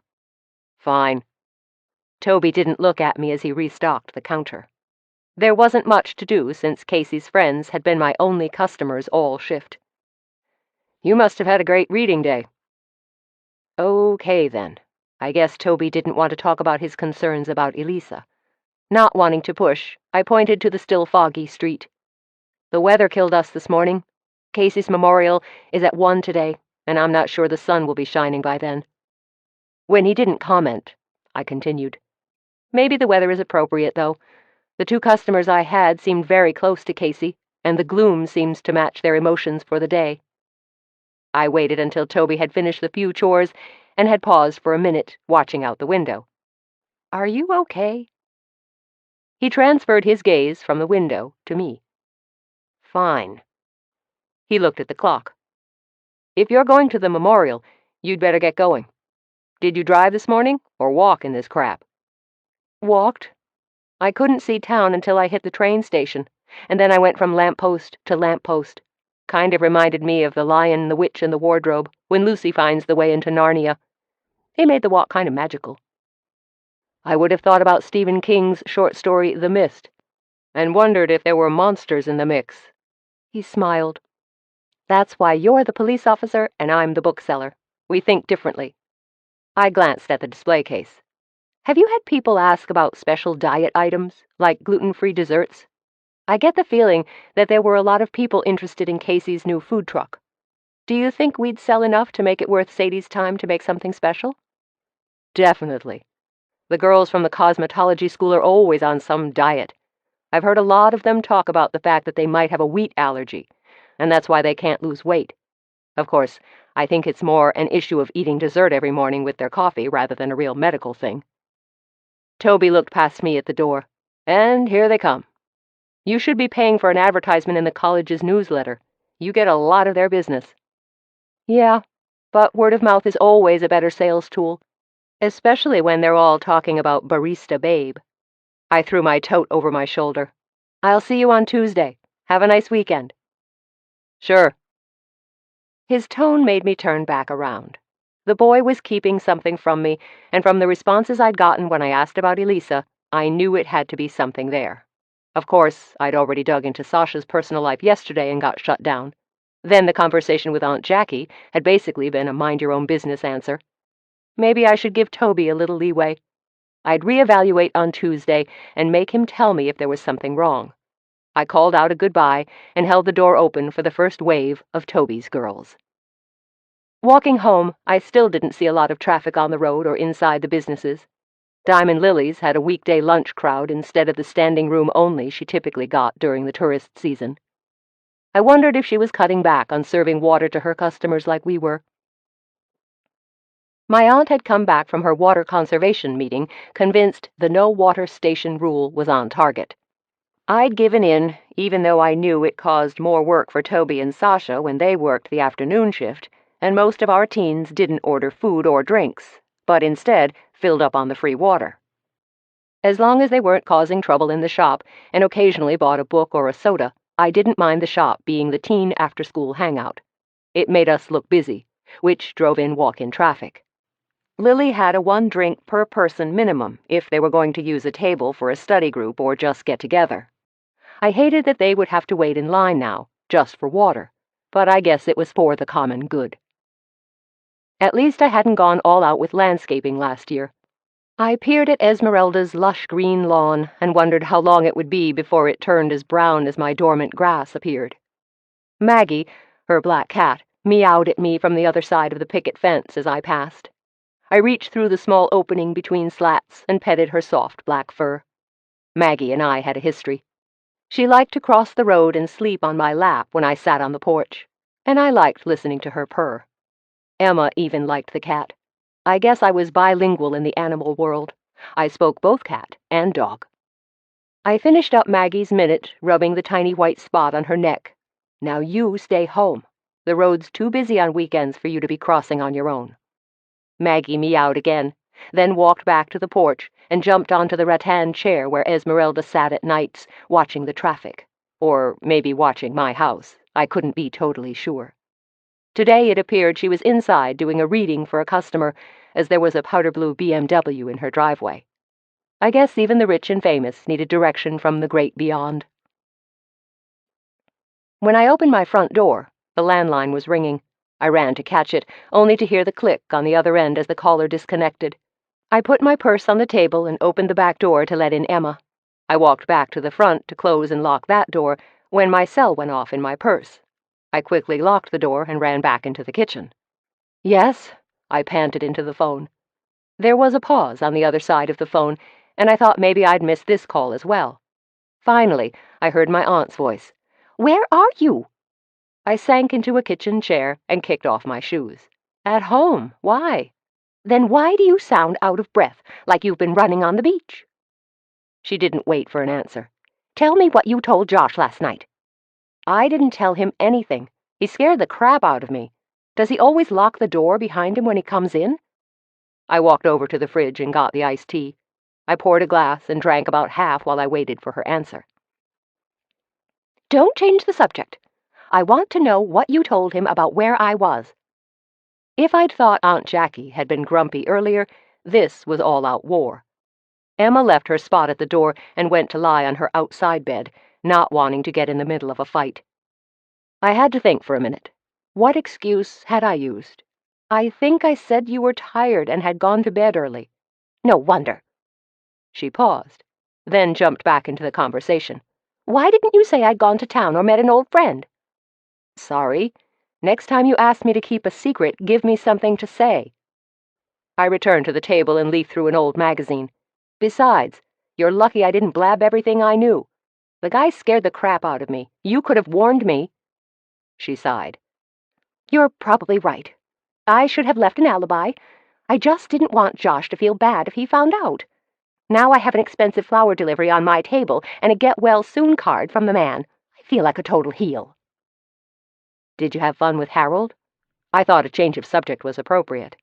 "Fine." Toby didn't look at me as he restocked the counter. There wasn't much to do since Casey's friends had been my only customers all shift. "You must have had a great reading day." Okay, then. I guess Toby didn't want to talk about his concerns about Elisa. Not wanting to push, I pointed to the still foggy street. "The weather killed us this morning. Casey's memorial is at 1 today, and I'm not sure the sun will be shining by then." When he didn't comment, I continued. "Maybe the weather is appropriate, though. The 2 customers I had seemed very close to Casey, and the gloom seems to match their emotions for the day." I waited until Toby had finished the few chores and had paused for a minute, watching out the window. "Are you okay?" He transferred his gaze from the window to me. "Fine." He looked at the clock. "If you're going to the memorial, you'd better get going. Did you drive this morning, or walk in this crap?" "Walked. I couldn't see town until I hit the train station, and then I went from lamppost to lamppost. Kind of reminded me of The Lion, the Witch, and the Wardrobe, when Lucy finds the way into Narnia. It made the walk kind of magical." I would have thought about Stephen King's short story The Mist, and wondered if there were monsters in the mix. He smiled. "That's why you're the police officer and I'm the bookseller. We think differently." I glanced at the display case. "Have you had people ask about special diet items, like gluten-free desserts? I get the feeling that there were a lot of people interested in Casey's new food truck. Do you think we'd sell enough to make it worth Sadie's time to make something special?" "Definitely. The girls from the cosmetology school are always on some diet. I've heard a lot of them talk about the fact that they might have a wheat allergy, and that's why they can't lose weight. Of course, I think it's more an issue of eating dessert every morning with their coffee rather than a real medical thing." Toby looked past me at the door. "And here they come. You should be paying for an advertisement in the college's newsletter. You get a lot of their business." "Yeah, but word of mouth is always a better sales tool, especially when they're all talking about Barista Babe." I threw my tote over my shoulder. "I'll see you on Tuesday. Have a nice weekend." "Sure." His tone made me turn back around. The boy was keeping something from me, and from the responses I'd gotten when I asked about Elisa, I knew it had to be something there. Of course, I'd already dug into Sasha's personal life yesterday and got shut down. Then the conversation with Aunt Jackie had basically been a mind-your-own-business answer. Maybe I should give Toby a little leeway. I'd reevaluate on Tuesday and make him tell me if there was something wrong. I called out a goodbye and held the door open for the first wave of Toby's girls. Walking home, I still didn't see a lot of traffic on the road or inside the businesses. Diamond Lily's had a weekday lunch crowd instead of the standing room only she typically got during the tourist season. I wondered if she was cutting back on serving water to her customers like we were. My aunt had come back from her water conservation meeting, convinced the no-water station rule was on target. I'd given in, even though I knew it caused more work for Toby and Sasha when they worked the afternoon shift, and most of our teens didn't order food or drinks, but instead filled up on the free water. As long as they weren't causing trouble in the shop and occasionally bought a book or a soda, I didn't mind the shop being the teen after-school hangout. It made us look busy, which drove in walk-in traffic. Lily had a 1-drink-per-person minimum if they were going to use a table for a study group or just get together. I hated that they would have to wait in line now, just for water, but I guess it was for the common good. At least I hadn't gone all out with landscaping last year. I peered at Esmeralda's lush green lawn and wondered how long it would be before it turned as brown as my dormant grass appeared. Maggie, her black cat, meowed at me from the other side of the picket fence as I passed. I reached through the small opening between slats and petted her soft black fur. Maggie and I had a history. She liked to cross the road and sleep on my lap when I sat on the porch, and I liked listening to her purr. Emma even liked the cat. I guess I was bilingual in the animal world. I spoke both cat and dog. I finished up Maggie's minute, rubbing the tiny white spot on her neck. Now you stay home. The road's too busy on weekends for you to be crossing on your own. Maggie meowed again, then walked back to the porch and jumped onto the rattan chair where Esmeralda sat at nights, watching the traffic. Or maybe watching my house. I couldn't be totally sure. Today it appeared she was inside doing a reading for a customer, as there was a powder blue BMW in her driveway. I guess even the rich and famous needed direction from the great beyond. When I opened my front door, the landline was ringing. I ran to catch it, only to hear the click on the other end as the caller disconnected. I put my purse on the table and opened the back door to let in Emma. I walked back to the front to close and lock that door when my cell went off in my purse. I quickly locked the door and ran back into the kitchen. "Yes?" I panted into the phone. There was a pause on the other side of the phone, and I thought maybe I'd missed this call as well. Finally, I heard my aunt's voice. "Where are you?" I sank into a kitchen chair and kicked off my shoes. "At home. Why?" "Then why do you sound out of breath, like you've been running on the beach?" She didn't wait for an answer. "Tell me what you told Josh last night." "I didn't tell him anything. He scared the crap out of me. Does he always lock the door behind him when he comes in?" I walked over to the fridge and got the iced tea. I poured a glass and drank about half while I waited for her answer. "Don't change the subject. I want to know what you told him about where I was." If I'd thought Aunt Jackie had been grumpy earlier, this was all-out war. Emma left her spot at the door and went to lie on her outside bed, not wanting to get in the middle of a fight. I had to think for a minute. What excuse had I used? "I think I said you were tired and had gone to bed early." "No wonder." She paused, then jumped back into the conversation. "Why didn't you say I'd gone to town or met an old friend?" "Sorry. Next time you ask me to keep a secret, give me something to say." I returned to the table and leafed through an old magazine. "Besides, you're lucky I didn't blab everything I knew. The guy scared the crap out of me. You could have warned me." She sighed. "You're probably right. I should have left an alibi. I just didn't want Josh to feel bad if he found out. Now I have an expensive flower delivery on my table and a get-well-soon card from the man. I feel like a total heel." "Did you have fun with Harold?" I thought a change of subject was appropriate.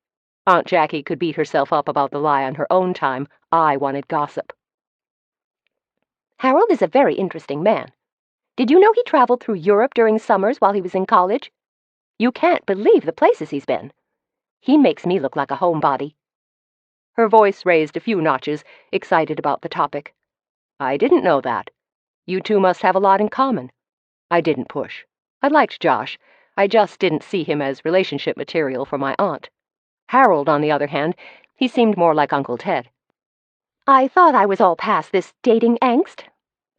Aunt Jackie could beat herself up about the lie on her own time. I wanted gossip. "Harold is a very interesting man. Did you know he traveled through Europe during summers while he was in college? You can't believe the places he's been. He makes me look like a homebody." Her voice raised a few notches, excited about the topic. "I didn't know that. You two must have a lot in common." I didn't push. I liked Josh. I just didn't see him as relationship material for my aunt. Harold, on the other hand, he seemed more like Uncle Ted. "I thought I was all past this dating angst.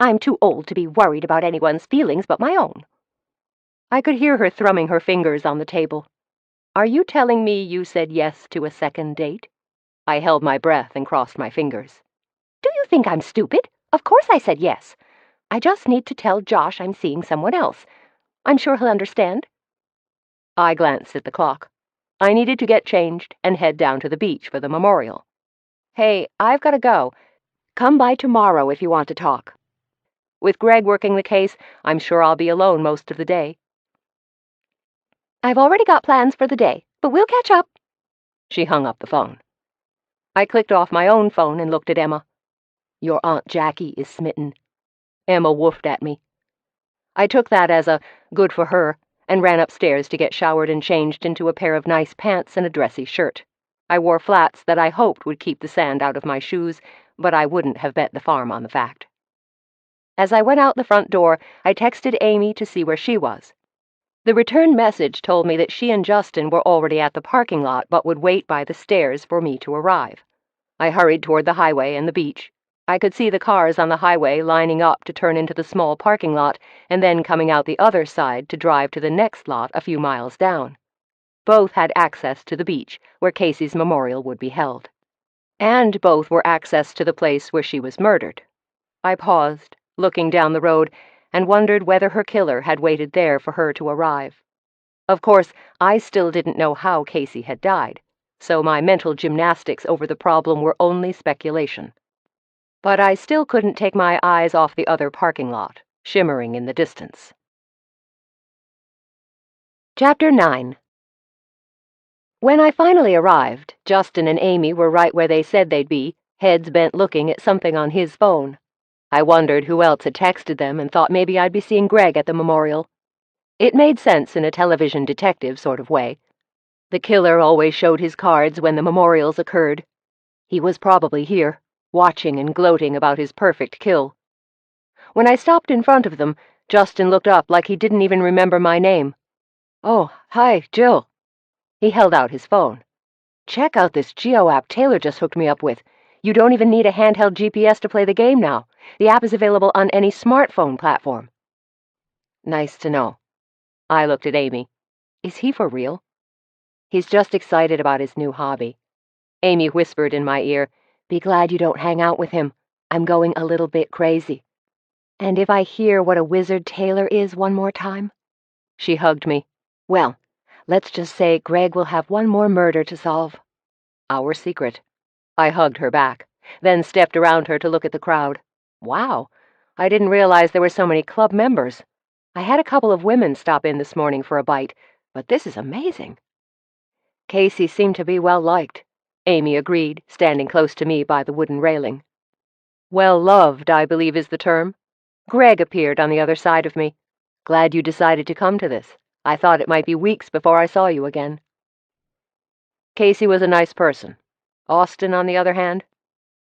I'm too old to be worried about anyone's feelings but my own." I could hear her thrumming her fingers on the table. "Are you telling me you said yes to a second date?" I held my breath and crossed my fingers. "Do you think I'm stupid? Of course I said yes. I just need to tell Josh I'm seeing someone else. I'm sure he'll understand." I glanced at the clock. I needed to get changed and head down to the beach for the memorial. "Hey, I've got to go. Come by tomorrow if you want to talk. With Greg working the case, I'm sure I'll be alone most of the day." "I've already got plans for the day, but we'll catch up." She hung up the phone. I clicked off my own phone and looked at Emma. "Your Aunt Jackie is smitten." Emma woofed at me. I took that as a good for her and ran upstairs to get showered and changed into a pair of nice pants and a dressy shirt. I wore flats that I hoped would keep the sand out of my shoes, but I wouldn't have bet the farm on the fact. As I went out the front door, I texted Amy to see where she was. The return message told me that she and Justin were already at the parking lot but would wait by the stairs for me to arrive. I hurried toward the highway and the beach. I could see the cars on the highway lining up to turn into the small parking lot and then coming out the other side to drive to the next lot a few miles down. Both had access to the beach, where Casey's memorial would be held. And both were access to the place where she was murdered. I paused, looking down the road, and wondered whether her killer had waited there for her to arrive. Of course, I still didn't know how Casey had died, so my mental gymnastics over the problem were only speculation. But I still couldn't take my eyes off the other parking lot, shimmering in the distance. Chapter 9. When I finally arrived, Justin and Amy were right where they said they'd be, heads bent looking at something on his phone. I wondered who else had texted them and thought maybe I'd be seeing Greg at the memorial. It made sense in a television detective sort of way. The killer always showed his cards when the memorials occurred. He was probably here, watching and gloating about his perfect kill. When I stopped in front of them, Justin looked up like he didn't even remember my name. "Oh, hi, Jill." He held out his phone. "Check out this Geo app Taylor just hooked me up with. You don't even need a handheld GPS to play the game now. The app is available on any smartphone platform." "Nice to know." I looked at Amy. "Is he for real?" "He's just excited about his new hobby." Amy whispered in my ear, "Be glad you don't hang out with him. I'm going a little bit crazy." "And if I hear what a wizard Taylor is one more time?" She hugged me. "Well, let's just say Greg will have one more murder to solve." "Our secret." I hugged her back, then stepped around her to look at the crowd. Wow, I didn't realize there were so many club members. I had a couple of women stop in this morning for a bite, but this is amazing. Casey seemed to be well liked, Amy agreed, standing close to me by the wooden railing. Well loved, I believe is the term. Greg appeared on the other side of me. "Glad you decided to come to this. I thought it might be weeks before I saw you again." Casey was a nice person. Austin, on the other hand,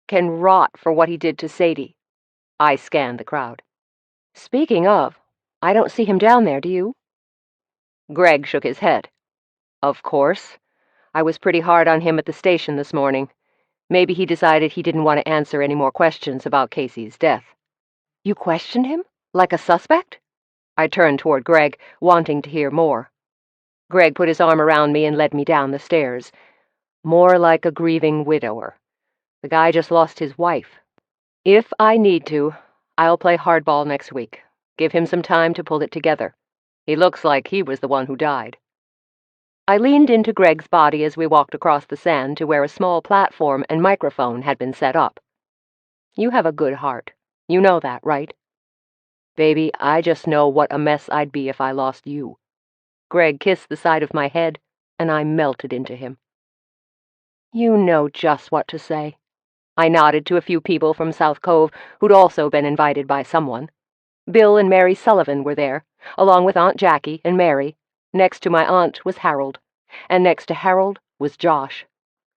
can rot for what he did to Sadie. I scanned the crowd. "Speaking of, I don't see him down there, do you?" Greg shook his head. "Of course. I was pretty hard on him at the station this morning. Maybe he decided he didn't want to answer any more questions about Casey's death." "You questioned him? Like a suspect?" I turned toward Greg, wanting to hear more. Greg put his arm around me and led me down the stairs. "More like a grieving widower. The guy just lost his wife. If I need to, I'll play hardball next week. Give him some time to pull it together. He looks like he was the one who died." I leaned into Greg's body as we walked across the sand to where a small platform and microphone had been set up. "You have a good heart. You know that, right?" "Baby, I just know what a mess I'd be if I lost you." Greg kissed the side of my head, and I melted into him. "You know just what to say." I nodded to a few people from South Cove who'd also been invited by someone. Bill and Mary Sullivan were there, along with Aunt Jackie and Mary. Next to my aunt was Harold, and next to Harold was Josh.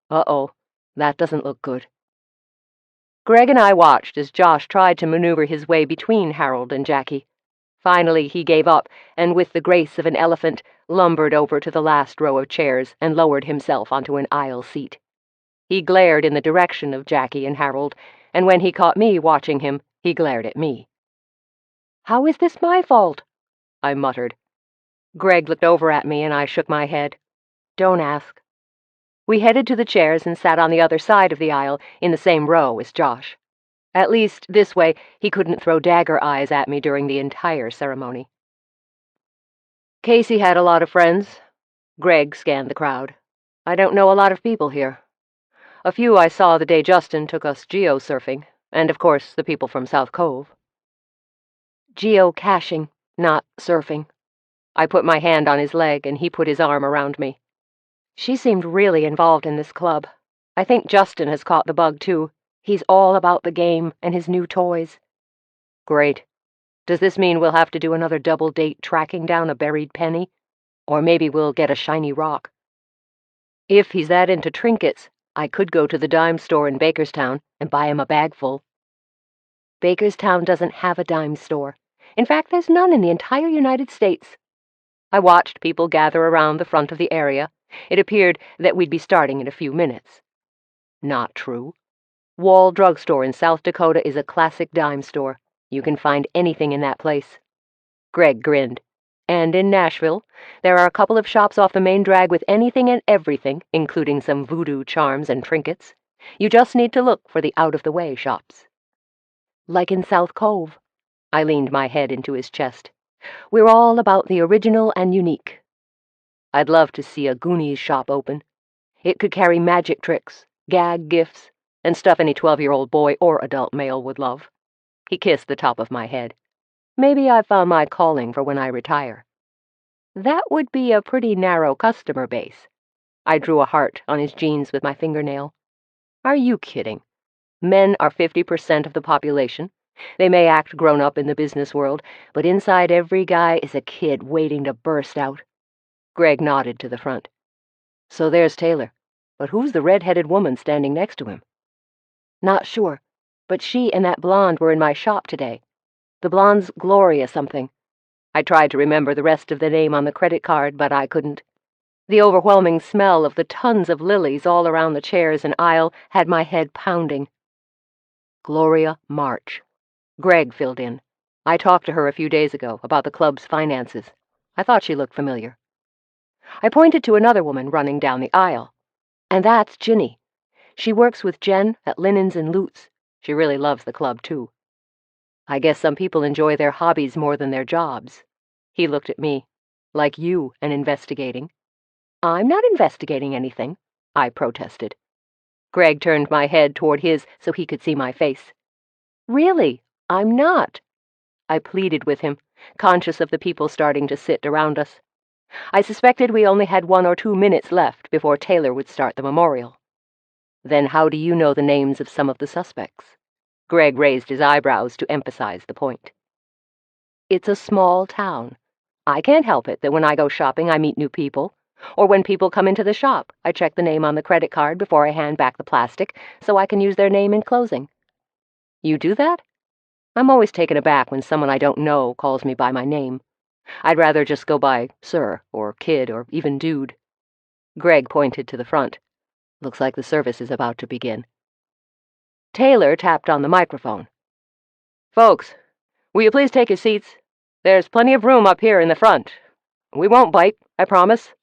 Uh-oh, that doesn't look good. Greg and I watched as Josh tried to maneuver his way between Harold and Jackie. Finally, he gave up, and with the grace of an elephant, lumbered over to the last row of chairs and lowered himself onto an aisle seat. He glared in the direction of Jackie and Harold, and when he caught me watching him, he glared at me. "How is this my fault?" I muttered. Greg looked over at me, and I shook my head. "Don't ask." We headed to the chairs and sat on the other side of the aisle in the same row as Josh. At least, this way, he couldn't throw dagger eyes at me during the entire ceremony. "Casey had a lot of friends." Greg scanned the crowd. "I don't know a lot of people here. A few I saw the day Justin took us geo-surfing, and of course the people from South Cove." "Geo-caching, not surfing." I put my hand on his leg, and he put his arm around me. "She seemed really involved in this club. I think Justin has caught the bug, too. He's all about the game and his new toys." "Great. Does this mean we'll have to do another double date tracking down a buried penny? Or maybe we'll get a shiny rock?" "If he's that into trinkets, I could go to the dime store in Bakerstown and buy him a bag full." "Bakerstown doesn't have a dime store. In fact, there's none in the entire United States." I watched people gather around the front of the area. It appeared that we'd be starting in a few minutes. Not true. Wall Drugstore in South Dakota is a classic dime store. You can find anything in that place. Greg grinned. And in Nashville, there are a couple of shops off the main drag with anything and everything, including some voodoo charms and trinkets. You just need to look for the out-of-the-way shops. Like in South Cove. I leaned my head into his chest. We're all about the original and unique. I'd love to see a Goonies shop open. It could carry magic tricks, gag gifts, and stuff any 12-year-old boy or adult male would love. He kissed the top of my head. Maybe I've found my calling for when I retire. That would be a pretty narrow customer base. I drew a heart on his jeans with my fingernail. Are you kidding? Men are 50% of the population. They may act grown up in the business world, but inside every guy is a kid waiting to burst out. Greg nodded to the front. So there's Taylor. But who's the red-headed woman standing next to him? Not sure, but she and that blonde were in my shop today. The blonde's Gloria something. I tried to remember the rest of the name on the credit card, but I couldn't. The overwhelming smell of the tons of lilies all around the chairs and aisle had my head pounding. Gloria March. Greg filled in. I talked to her a few days ago about the club's finances. I thought she looked familiar. I pointed to another woman running down the aisle. And that's Ginny. She works with Jen at Linens and Lutes. She really loves the club, too. I guess some people enjoy their hobbies more than their jobs. He looked at me, like you and investigating. I'm not investigating anything, I protested. Greg turned my head toward his so he could see my face. Really, I'm not. I pleaded with him, conscious of the people starting to sit around us. I suspected we only had 1 or 2 minutes left before Taylor would start the memorial. Then how do you know the names of some of the suspects? Greg raised his eyebrows to emphasize the point. It's a small town. I can't help it that when I go shopping I meet new people, or when people come into the shop, I check the name on the credit card before I hand back the plastic so I can use their name in closing. You do that? I'm always taken aback when someone I don't know calls me by my name. I'd rather just go by sir, or kid, or even dude. Greg pointed to the front. Looks like the service is about to begin. Taylor tapped on the microphone. Folks, will you please take your seats? There's plenty of room up here in the front. We won't bite, I promise.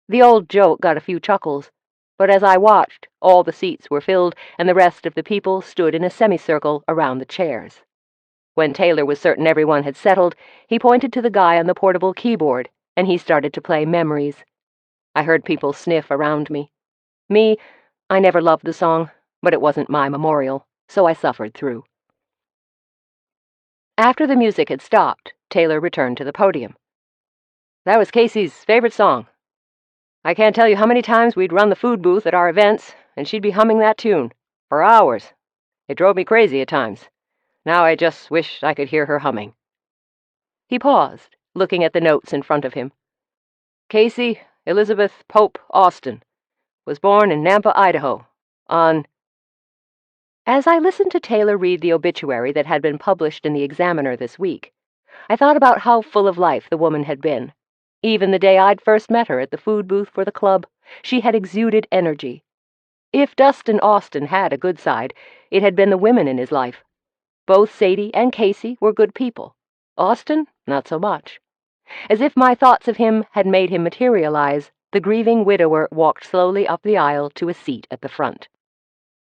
The old joke got a few chuckles, but as I watched, all the seats were filled and the rest of the people stood in a semicircle around the chairs. When Taylor was certain everyone had settled, he pointed to the guy on the portable keyboard, and he started to play Memories. I heard people sniff around me. I never loved the song, but it wasn't my memorial, so I suffered through. After the music had stopped, Taylor returned to the podium. That was Casey's favorite song. I can't tell you how many times we'd run the food booth at our events, and she'd be humming that tune, for hours. It drove me crazy at times. Now I just wish I could hear her humming. He paused, looking at the notes in front of him. Casey Elizabeth Pope Austin was born in Nampa, Idaho, on... As I listened to Taylor read the obituary that had been published in the Examiner this week, I thought about how full of life the woman had been. Even the day I'd first met her at the food booth for the club, she had exuded energy. If Dustin Austin had a good side, it had been the women in his life. Both Sadie and Casey were good people. Austin, not so much. As if my thoughts of him had made him materialize, the grieving widower walked slowly up the aisle to a seat at the front.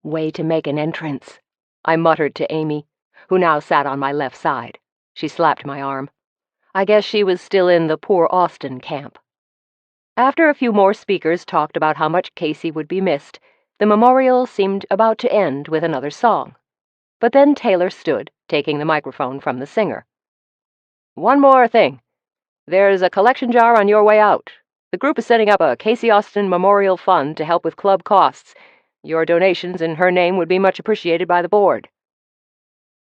Way to make an entrance, I muttered to Amy, who now sat on my left side. She slapped my arm. I guess she was still in the poor Austin camp. After a few more speakers talked about how much Casey would be missed, the memorial seemed about to end with another song. But then Taylor stood, taking the microphone from the singer. One more thing. There's a collection jar on your way out. The group is setting up a Casey Austin Memorial Fund to help with club costs. Your donations in her name would be much appreciated by the board.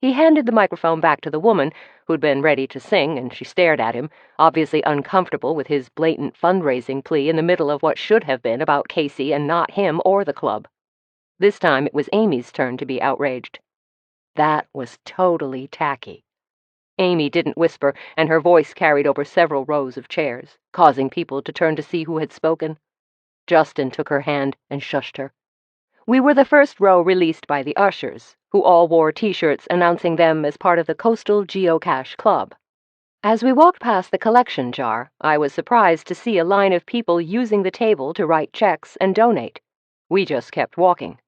He handed the microphone back to the woman, who'd been ready to sing, and she stared at him, obviously uncomfortable with his blatant fundraising plea in the middle of what should have been about Casey and not him or the club. This time it was Amy's turn to be outraged. That was totally tacky. Amy didn't whisper, and her voice carried over several rows of chairs, causing people to turn to see who had spoken. Justin took her hand and shushed her. We were the first row released by the ushers, who all wore T-shirts announcing them as part of the Coastal Geocache Club. As we walked past the collection jar, I was surprised to see a line of people using the table to write checks and donate. We just kept walking.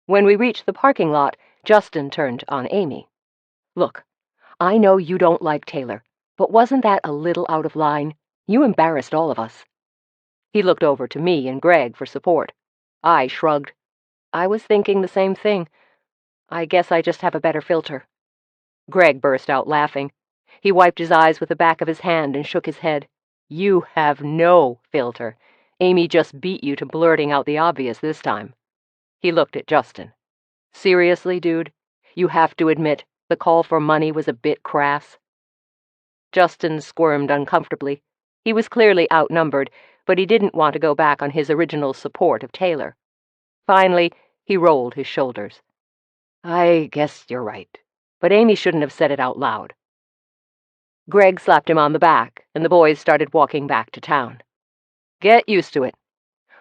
When we reached the parking lot, Justin turned on Amy. "Look, I know you don't like Taylor, but wasn't that a little out of line? You embarrassed all of us." He looked over to me and Greg for support. I shrugged. I was thinking the same thing. I guess I just have a better filter. Greg burst out laughing. He wiped his eyes with the back of his hand and shook his head. "You have no filter. Amy just beat you to blurting out the obvious this time." He looked at Justin. "Seriously, dude? You have to admit the call for money was a bit crass." Justin squirmed uncomfortably. He was clearly outnumbered, but he didn't want to go back on his original support of Taylor. Finally, he rolled his shoulders. "I guess you're right, but Amy shouldn't have said it out loud." Greg slapped him on the back, and the boys started walking back to town. "Get used to it.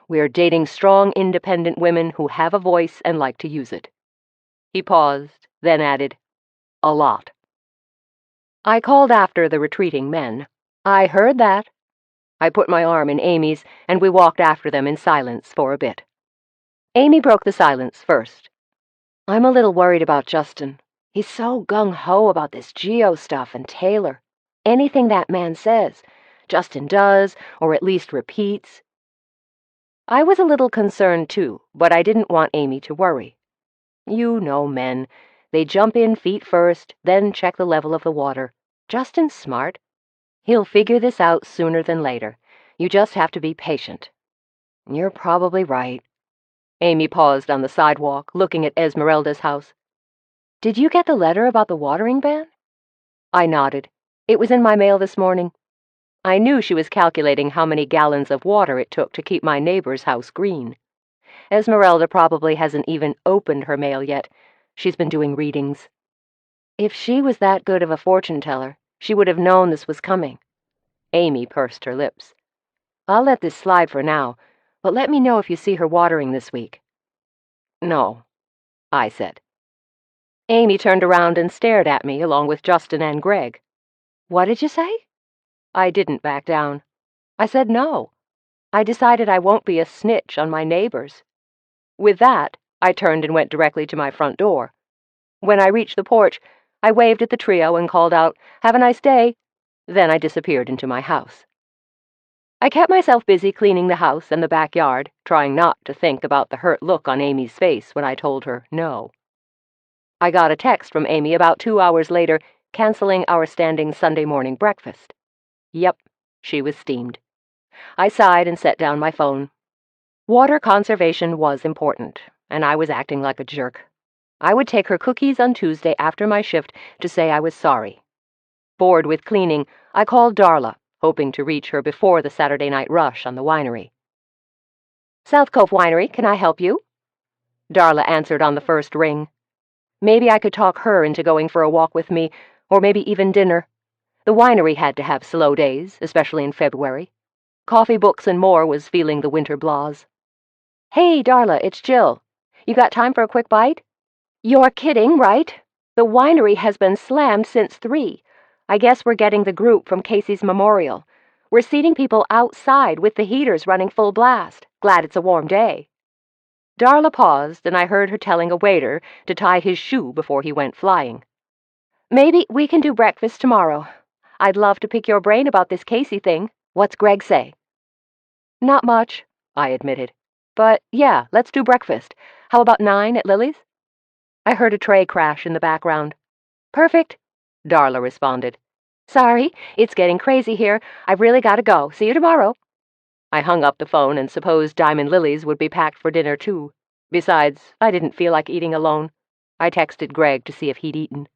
We're dating strong, independent women who have a voice and like to use it." He paused, then added, "A lot." I called after the retreating men. "I heard that." I put my arm in Amy's, and we walked after them in silence for a bit. Amy broke the silence first. "I'm a little worried about Justin. He's so gung-ho about this Geo stuff and Taylor. Anything that man says, Justin does, or at least repeats." I was a little concerned, too, but I didn't want Amy to worry. You know men. They jump in feet first, then check the level of the water. Justin's smart. He'll figure this out sooner than later. You just have to be patient. "You're probably right." Amy paused on the sidewalk, looking at Esmeralda's house. "Did you get the letter about the watering ban?" I nodded. It was in my mail this morning. I knew she was calculating how many gallons of water it took to keep my neighbor's house green. Esmeralda probably hasn't even opened her mail yet. She's been doing readings. If she was that good of a fortune-teller, she would have known this was coming. Amy pursed her lips. "I'll let this slide for now, but let me know if you see her watering this week." "No," I said. Amy turned around and stared at me along with Justin and Greg. "What did you say?" I didn't back down. I said no. I decided I won't be a snitch on my neighbors. With that, I turned and went directly to my front door. When I reached the porch, I waved at the trio and called out, "Have a nice day." Then I disappeared into my house. I kept myself busy cleaning the house and the backyard, trying not to think about the hurt look on Amy's face when I told her no. I got a text from Amy about 2 hours later, canceling our standing Sunday morning breakfast. Yep, she was steamed. I sighed and set down my phone. Water conservation was important, and I was acting like a jerk. I would take her cookies on Tuesday after my shift to say I was sorry. Bored with cleaning, I called Darla, hoping to reach her before the Saturday night rush on the winery. "South Cove Winery, can I help you?" Darla answered on the first ring. Maybe I could talk her into going for a walk with me, or maybe even dinner. The winery had to have slow days, especially in February. Coffee, books, and more was feeling the winter blahs. "Hey, Darla, it's Jill. You got time for a quick bite?" "You're kidding, right? The winery has been slammed since 3. I guess we're getting the group from Casey's memorial. We're seating people outside with the heaters running full blast. Glad it's a warm day." Darla paused, and I heard her telling a waiter to tie his shoe before he went flying. "Maybe we can do breakfast tomorrow. I'd love to pick your brain about this Casey thing. What's Greg say?" "Not much," I admitted. "But yeah, let's do breakfast. How about 9 at Lily's?" I heard a tray crash in the background. "Perfect," Darla responded. "Sorry, it's getting crazy here. I've really got to go. See you tomorrow." I hung up the phone and supposed Diamond Lily's would be packed for dinner, too. Besides, I didn't feel like eating alone. I texted Greg to see if he'd eaten.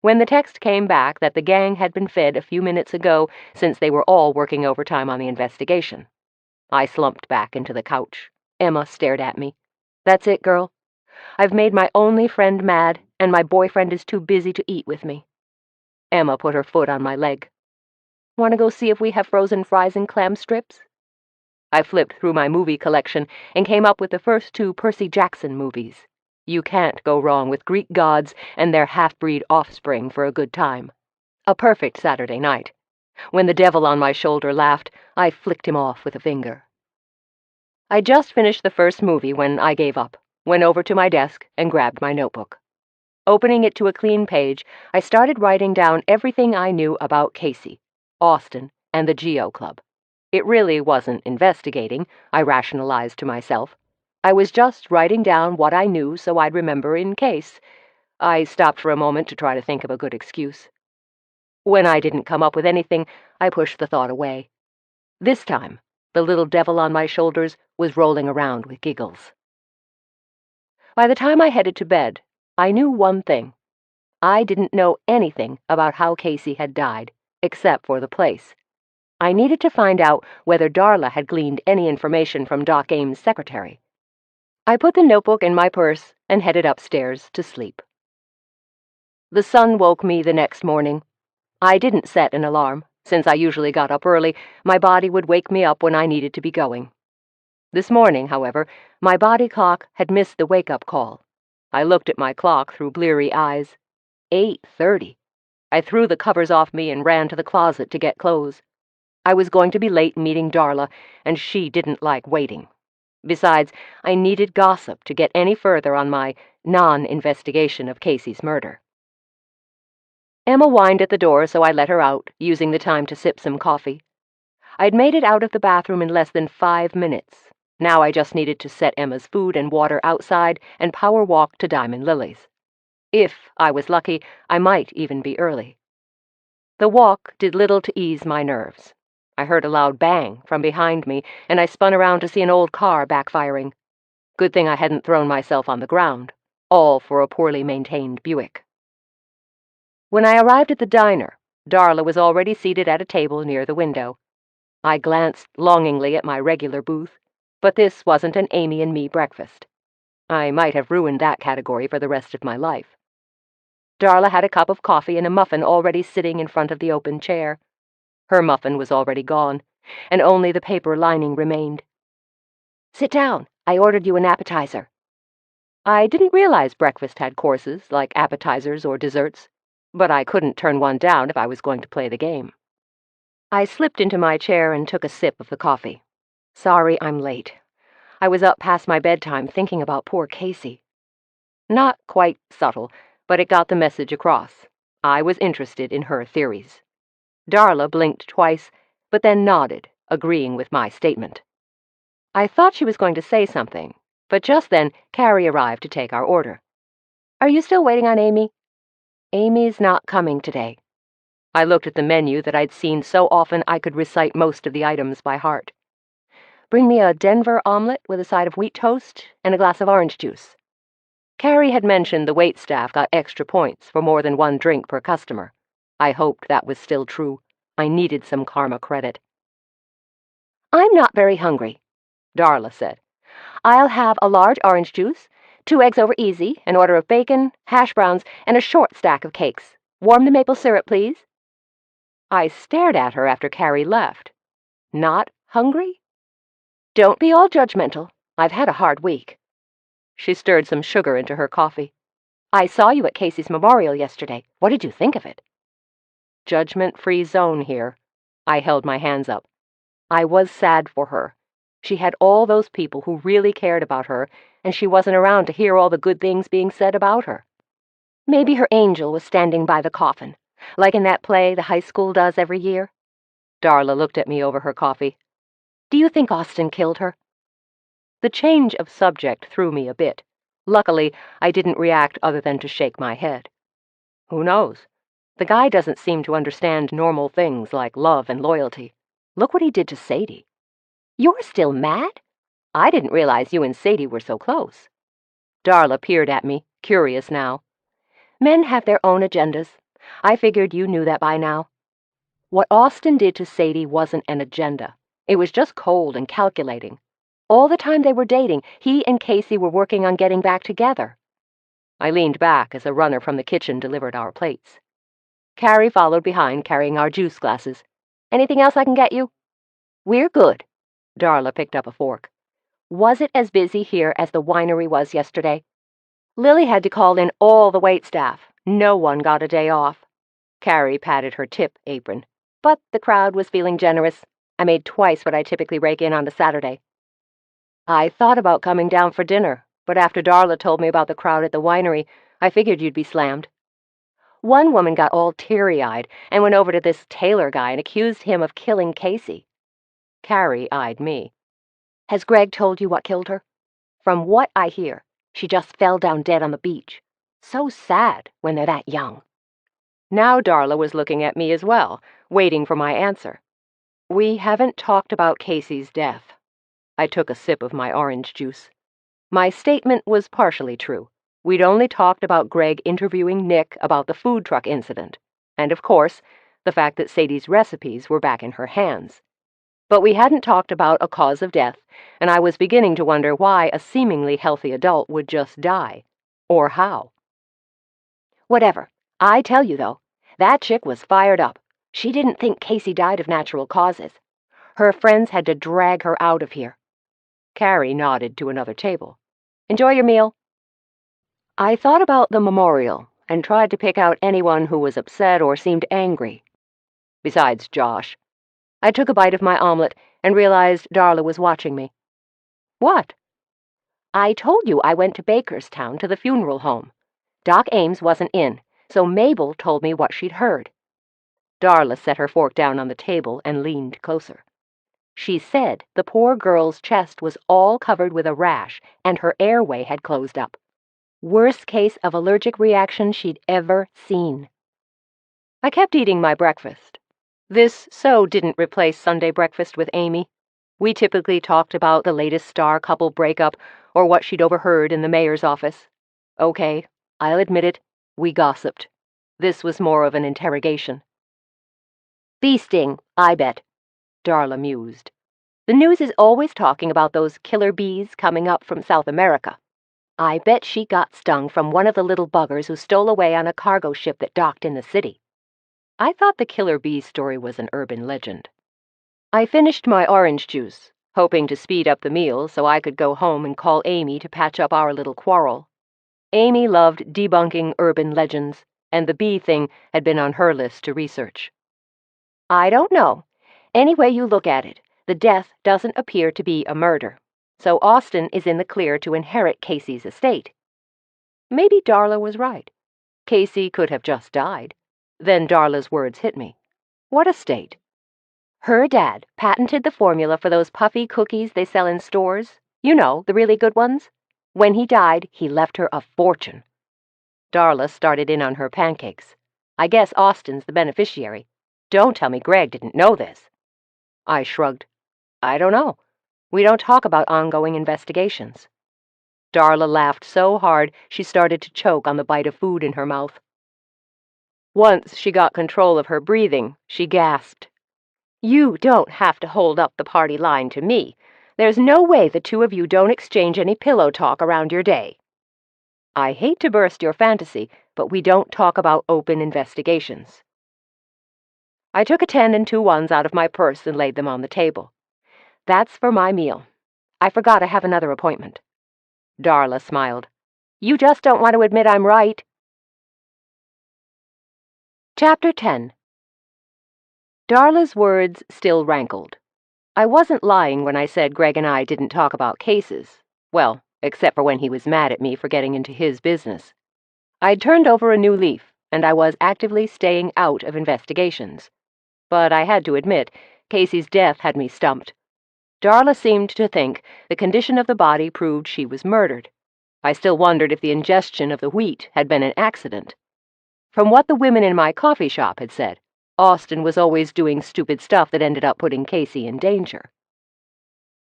When the text came back that the gang had been fed a few minutes ago since they were all working overtime on the investigation, I slumped back into the couch. Emma stared at me. "That's it, girl. I've made my only friend mad, and my boyfriend is too busy to eat with me." Emma put her foot on my leg. "Want to go see if we have frozen fries and clam strips?" I flipped through my movie collection and came up with the first 2 Percy Jackson movies. You can't go wrong with Greek gods and their half-breed offspring for a good time. A perfect Saturday night. When the devil on my shoulder laughed, I flicked him off with a finger. I just finished the first movie when I gave up, went over to my desk, and grabbed my notebook. Opening it to a clean page, I started writing down everything I knew about Casey, Austin, and the Geo Club. It really wasn't investigating, I rationalized to myself. I was just writing down what I knew so I'd remember in case. I stopped for a moment to try to think of a good excuse. When I didn't come up with anything, I pushed the thought away. This time, the little devil on my shoulders was rolling around with giggles. By the time I headed to bed, I knew one thing. I didn't know anything about how Casey had died, except for the place. I needed to find out whether Darla had gleaned any information from Doc Ames' secretary. I put the notebook in my purse and headed upstairs to sleep. The sun woke me the next morning. I didn't set an alarm. Since I usually got up early, my body would wake me up when I needed to be going. This morning, however, my body clock had missed the wake-up call. I looked at my clock through bleary eyes. 8:30. I threw the covers off me and ran to the closet to get clothes. I was going to be late meeting Darla, and she didn't like waiting. Besides, I needed gossip to get any further on my non-investigation of Casey's murder. Emma whined at the door, so I let her out, using the time to sip some coffee. I'd made it out of the bathroom in less than 5 minutes. Now I just needed to set Emma's food and water outside and power walk to Diamond Lily's. If I was lucky, I might even be early. The walk did little to ease my nerves. I heard a loud bang from behind me, and I spun around to see an old car backfiring. Good thing I hadn't thrown myself on the ground, all for a poorly maintained Buick. When I arrived at the diner, Darla was already seated at a table near the window. I glanced longingly at my regular booth, but this wasn't an Amy and me breakfast. I might have ruined that category for the rest of my life. Darla had a cup of coffee and a muffin already sitting in front of the open chair. Her muffin was already gone, and only the paper lining remained. "Sit down. I ordered you an appetizer." I didn't realize breakfast had courses, like appetizers or desserts, but I couldn't turn one down if I was going to play the game. I slipped into my chair and took a sip of the coffee. Sorry I'm late. I was up past my bedtime thinking about poor Casey. Not quite subtle, but it got the message across. I was interested in her theories. Darla blinked twice, but then nodded, agreeing with my statement. I thought she was going to say something, but just then Carrie arrived to take our order. "Are you still waiting on Amy?" "Amy's not coming today." I looked at the menu that I'd seen so often I could recite most of the items by heart. "Bring me a Denver omelet with a side of wheat toast and a glass of orange juice." Carrie had mentioned the waitstaff got extra points for more than one drink per customer. I hoped that was still true. I needed some karma credit. "I'm not very hungry," Darla said. "I'll have a large orange juice, 2 eggs over easy, an order of bacon, hash browns, and a short stack of cakes. Warm the maple syrup, please." I stared at her after Carrie left. Not hungry? "Don't be all judgmental. I've had a hard week." She stirred some sugar into her coffee. "I saw you at Casey's memorial yesterday. What did you think of it?" Judgment-free zone here. I held my hands up. I was sad for her. She had all those people who really cared about her, and she wasn't around to hear all the good things being said about her. Maybe her angel was standing by the coffin, like in that play the high school does every year. Darla looked at me over her coffee. "Do you think Austin killed her?" The change of subject threw me a bit. Luckily, I didn't react other than to shake my head. Who knows? The guy doesn't seem to understand normal things like love and loyalty. Look what he did to Sadie. "You're still mad? I didn't realize you and Sadie were so close." Darla peered at me, curious now. "Men have their own agendas. I figured you knew that by now." What Austin did to Sadie wasn't an agenda. It was just cold and calculating. All the time they were dating, he and Casey were working on getting back together. I leaned back as a runner from the kitchen delivered our plates. Carrie followed behind, carrying our juice glasses. "Anything else I can get you?" "We're good." Darla picked up a fork. "Was it as busy here as the winery was yesterday?" "Lily had to call in all the waitstaff. No one got a day off." Carrie patted her tip apron. But the crowd was feeling generous. I made twice what I typically rake in on a Saturday. I thought about coming down for dinner, but after Darla told me about the crowd at the winery, I figured you'd be slammed. One woman got all teary-eyed and went over to this Taylor guy and accused him of killing Casey. Carrie eyed me. Has Greg told you what killed her? From what I hear, she just fell down dead on the beach. So sad when they're that young. Now Darla was looking at me as well, waiting for my answer. We haven't talked about Casey's death. I took a sip of my orange juice. My statement was partially true. We'd only talked about Greg interviewing Nick about the food truck incident, and of course, the fact that Sadie's recipes were back in her hands. But we hadn't talked about a cause of death, and I was beginning to wonder why a seemingly healthy adult would just die, or how. Whatever. I tell you, though, that chick was fired up. She didn't think Casey died of natural causes. Her friends had to drag her out of here. Carrie nodded to another table. Enjoy your meal. I thought about the memorial and tried to pick out anyone who was upset or seemed angry. Besides Josh. I took a bite of my omelet and realized Darla was watching me. What? I told you I went to Bakerstown to the funeral home. Doc Ames wasn't in, so Mabel told me what she'd heard. Darla set her fork down on the table and leaned closer. She said the poor girl's chest was all covered with a rash and her airway had closed up. Worst case of allergic reaction she'd ever seen. I kept eating my breakfast. This so didn't replace Sunday breakfast with Amy. We typically talked about the latest star couple breakup or what she'd overheard in the mayor's office. Okay, I'll admit it, we gossiped. This was more of an interrogation. Bee sting, I bet, Darla mused. The news is always talking about those killer bees coming up from South America. I bet she got stung from one of the little buggers who stole away on a cargo ship that docked in the city. I thought the killer bee story was an urban legend. I finished my orange juice, hoping to speed up the meal so I could go home and call Amy to patch up our little quarrel. Amy loved debunking urban legends, and the bee thing had been on her list to research. I don't know. Any way you look at it, the death doesn't appear to be a murder, so Austin is in the clear to inherit Casey's estate. Maybe Darla was right. Casey could have just died. Then Darla's words hit me. What estate? Her dad patented the formula for those puffy cookies they sell in stores. You know, the really good ones. When he died, he left her a fortune. Darla started in on her pancakes. I guess Austin's the beneficiary. Don't tell me Greg didn't know this. I shrugged. I don't know. We don't talk about ongoing investigations. Darla laughed so hard she started to choke on the bite of food in her mouth. Once she got control of her breathing, she gasped. You don't have to hold up the party line to me. There's no way the two of you don't exchange any pillow talk around your day. I hate to burst your fantasy, but we don't talk about open investigations. I took a 10 and 2 ones out of my purse and laid them on the table. That's for my meal. I forgot I have another appointment. Darla smiled. You just don't want to admit I'm right. Chapter 10. Darla's words still rankled. I wasn't lying when I said Greg and I didn't talk about cases. Well, except for when he was mad at me for getting into his business. I'd turned over a new leaf, and I was actively staying out of investigations. But I had to admit, Casey's death had me stumped. Darla seemed to think the condition of the body proved she was murdered. I still wondered if the ingestion of the wheat had been an accident. From what the women in my coffee shop had said, Austin was always doing stupid stuff that ended up putting Casey in danger.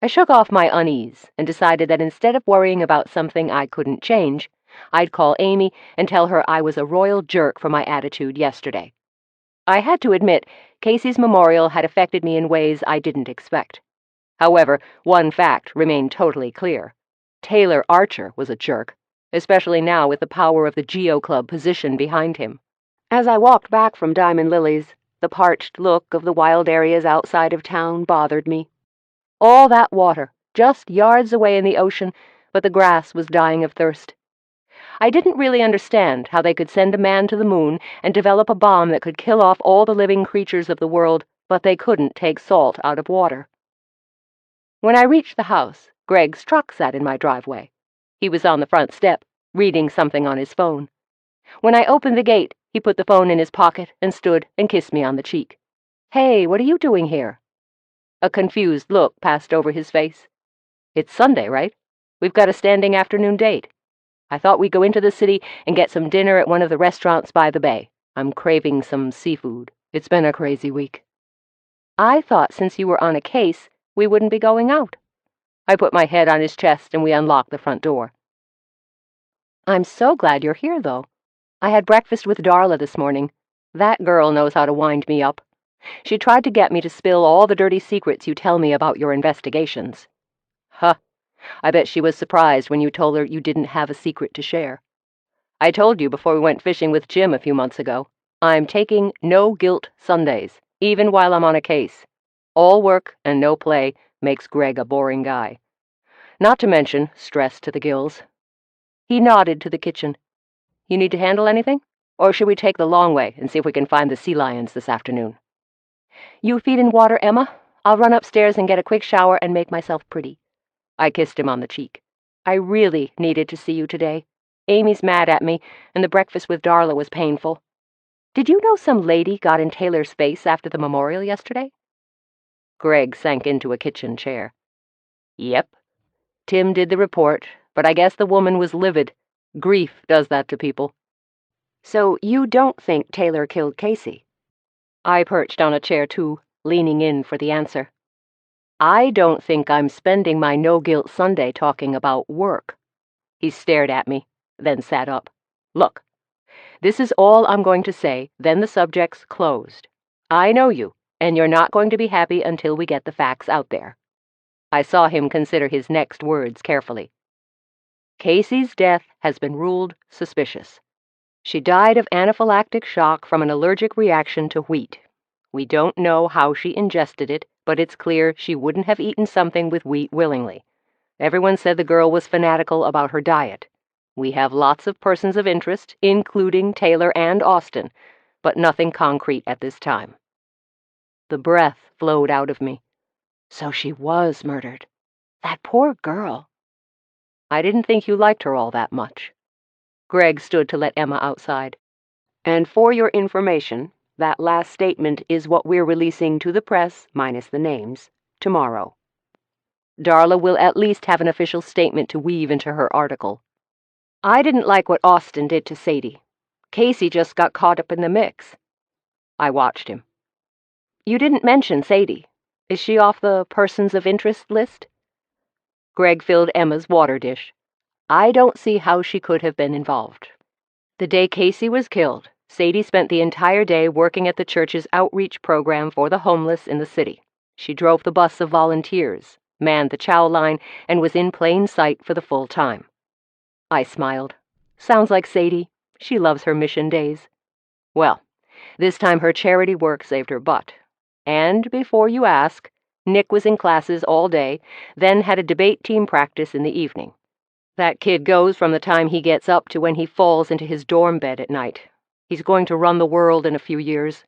I shook off my unease and decided that instead of worrying about something I couldn't change, I'd call Amy and tell her I was a royal jerk for my attitude yesterday. I had to admit, Casey's memorial had affected me in ways I didn't expect. However, one fact remained totally clear. Taylor Archer was a jerk, especially now with the power of the Geo Club position behind him. As I walked back from Diamond Lily's, the parched look of the wild areas outside of town bothered me. All that water, just yards away in the ocean, but the grass was dying of thirst. I didn't really understand how they could send a man to the moon and develop a bomb that could kill off all the living creatures of the world, but they couldn't take salt out of water. When I reached the house, Greg's truck sat in my driveway. He was on the front step, reading something on his phone. When I opened the gate, he put the phone in his pocket and stood and kissed me on the cheek. "Hey, what are you doing here?" A confused look passed over his face. "It's Sunday, right? We've got a standing afternoon date. I thought we'd go into the city and get some dinner at one of the restaurants by the bay. I'm craving some seafood. It's been a crazy week." "I thought since you were on a case, we wouldn't be going out." I put my head on his chest and we unlocked the front door. "I'm so glad you're here, though. I had breakfast with Darla this morning. That girl knows how to wind me up. She tried to get me to spill all the dirty secrets you tell me about your investigations." "Huh. I bet she was surprised when you told her you didn't have a secret to share. I told you before we went fishing with Jim a few months ago. I'm taking no-guilt Sundays, even while I'm on a case. All work and no play makes Greg a boring guy. Not to mention stress to the gills." He nodded to the kitchen. "You need to handle anything? Or should we take the long way and see if we can find the sea lions this afternoon?" "You feed and water Emma? I'll run upstairs and get a quick shower and make myself pretty." I kissed him on the cheek. "I really needed to see you today. Amy's mad at me, and the breakfast with Darla was painful. Did you know some lady got in Taylor's face after the memorial yesterday?" Greg sank into a kitchen chair. "Yep. Tim did the report, but I guess the woman was livid. Grief does that to people." "So you don't think Taylor killed Casey?" I perched on a chair too, leaning in for the answer. "I don't think I'm spending my no-guilt Sunday talking about work." He stared at me, then sat up. "Look, this is all I'm going to say, then the subject's closed. I know you, and you're not going to be happy until we get the facts out there." I saw him consider his next words carefully. "Casey's death has been ruled suspicious. She died of anaphylactic shock from an allergic reaction to wheat. We don't know how she ingested it, but it's clear she wouldn't have eaten something with wheat willingly. Everyone said the girl was fanatical about her diet. We have lots of persons of interest, including Taylor and Austin, but nothing concrete at this time." The breath flowed out of me. So she was murdered. That poor girl. "I didn't think you liked her all that much." Greg stood to let Emma outside. "And for your information, that last statement is what we're releasing to the press, minus the names, tomorrow. Darla will at least have an official statement to weave into her article. I didn't like what Austin did to Sadie. Casey just got caught up in the mix." I watched him. "You didn't mention Sadie. Is she off the persons of interest list?" Greg filled Emma's water dish. "I don't see how she could have been involved. The day Casey was killed, Sadie spent the entire day working at the church's outreach program for the homeless in the city. She drove the bus of volunteers, manned the chow line, and was in plain sight for the full time." I smiled. "Sounds like Sadie. She loves her mission days. Well, this time her charity work saved her butt. And before you ask, Nick was in classes all day, then had a debate team practice in the evening. That kid goes from the time he gets up to when he falls into his dorm bed at night. He's going to run the world in a few years."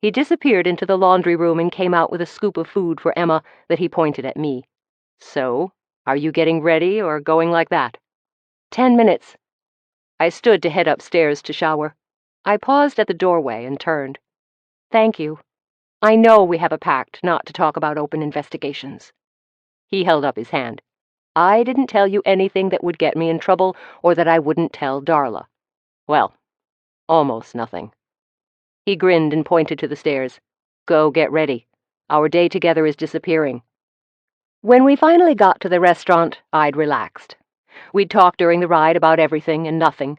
He disappeared into the laundry room and came out with a scoop of food for Emma that he pointed at me. "So, are you getting ready or going like that?" 10 minutes. I stood to head upstairs to shower. I paused at the doorway and turned. "Thank you. I know we have a pact not to talk about open investigations." He held up his hand. "I didn't tell you anything that would get me in trouble or that I wouldn't tell Darla. Well, almost nothing." He grinned and pointed to the stairs. "Go get ready. Our day together is disappearing." When we finally got to the restaurant, I'd relaxed. We'd talked during the ride about everything and nothing.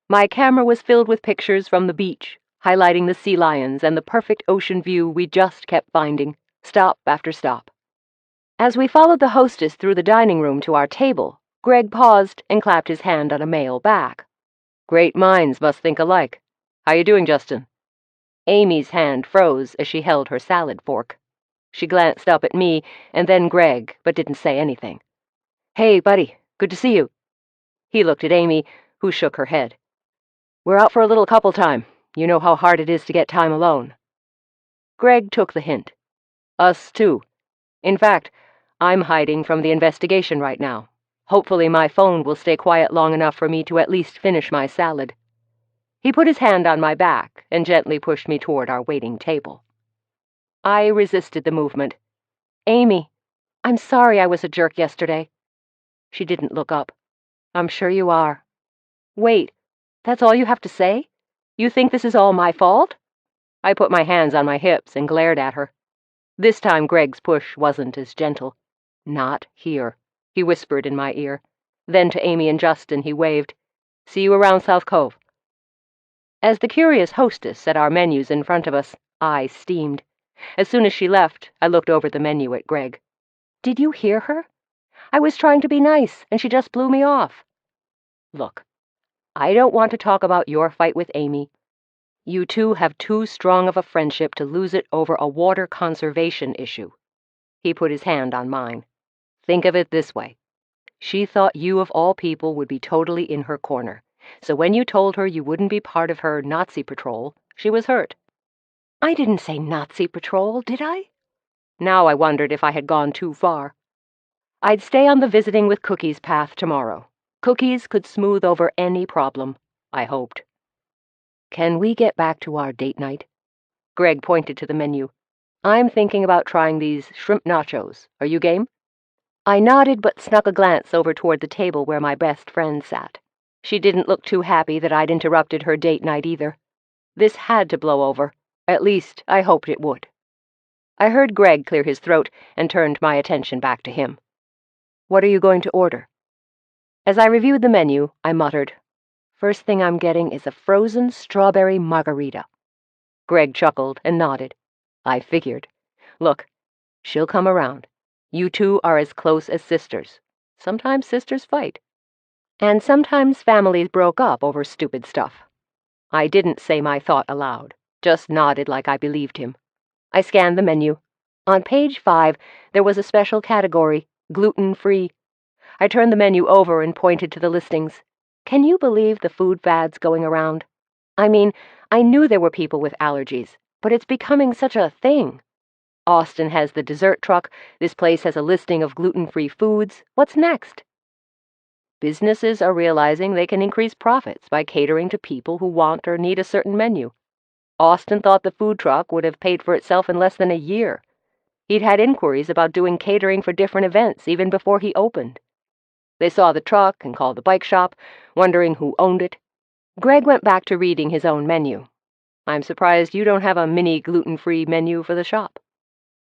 My camera was filled with pictures from the beach, highlighting the sea lions and the perfect ocean view we just kept finding, stop after stop. As we followed the hostess through the dining room to our table, Greg paused and clapped his hand on a male back. "Great minds must think alike. How you doing, Justin?" Amy's hand froze as she held her salad fork. She glanced up at me and then Greg, but didn't say anything. "Hey, buddy, good to see you." He looked at Amy, who shook her head. "We're out for a little couple time. You know how hard it is to get time alone." Greg took the hint. "Us too. In fact, I'm hiding from the investigation right now. Hopefully my phone will stay quiet long enough for me to at least finish my salad." He put his hand on my back and gently pushed me toward our waiting table. I resisted the movement. "Amy, I'm sorry I was a jerk yesterday." She didn't look up. "I'm sure you are." "Wait, that's all you have to say? You think this is all my fault?" I put my hands on my hips and glared at her. This time Greg's push wasn't as gentle. "Not here," he whispered in my ear. Then to Amy and Justin he waved. "See you around South Cove." As the curious hostess set our menus in front of us, I steamed. As soon as she left, I looked over the menu at Greg. "Did you hear her? I was trying to be nice, and she just blew me off." "Look, I don't want to talk about your fight with Amy. You two have too strong of a friendship to lose it over a water conservation issue." He put his hand on mine. "Think of it this way. She thought you of all people would be totally in her corner. So when you told her you wouldn't be part of her Nazi patrol, she was hurt." "I didn't say Nazi patrol, did I?" Now I wondered if I had gone too far. I'd stay on the visiting with Cookies path tomorrow. Cookies could smooth over any problem, I hoped. "Can we get back to our date night?" Greg pointed to the menu. "I'm thinking about trying these shrimp nachos. Are you game?" I nodded but snuck a glance over toward the table where my best friend sat. She didn't look too happy that I'd interrupted her date night either. This had to blow over. At least, I hoped it would. I heard Greg clear his throat and turned my attention back to him. "What are you going to order?" As I reviewed the menu, I muttered, "First thing I'm getting is a frozen strawberry margarita." Greg chuckled and nodded. I figured. "Look, she'll come around. You two are as close as sisters. Sometimes sisters fight. And sometimes families broke up over stupid stuff." I didn't say my thought aloud, just nodded like I believed him. I scanned the menu. On page 5, there was a special category, gluten-free. I turned the menu over and pointed to the listings. Can you believe the food fads going around? I mean, I knew there were people with allergies, but it's becoming such a thing. Austin has the dessert truck. This place has a listing of gluten-free foods. What's next? Businesses are realizing they can increase profits by catering to people who want or need a certain menu. Austin thought the food truck would have paid for itself in less than a year. He'd had inquiries about doing catering for different events even before he opened. They saw the truck and called the bike shop, wondering who owned it. Greg went back to reading his own menu. "I'm surprised you don't have a mini gluten-free menu for the shop."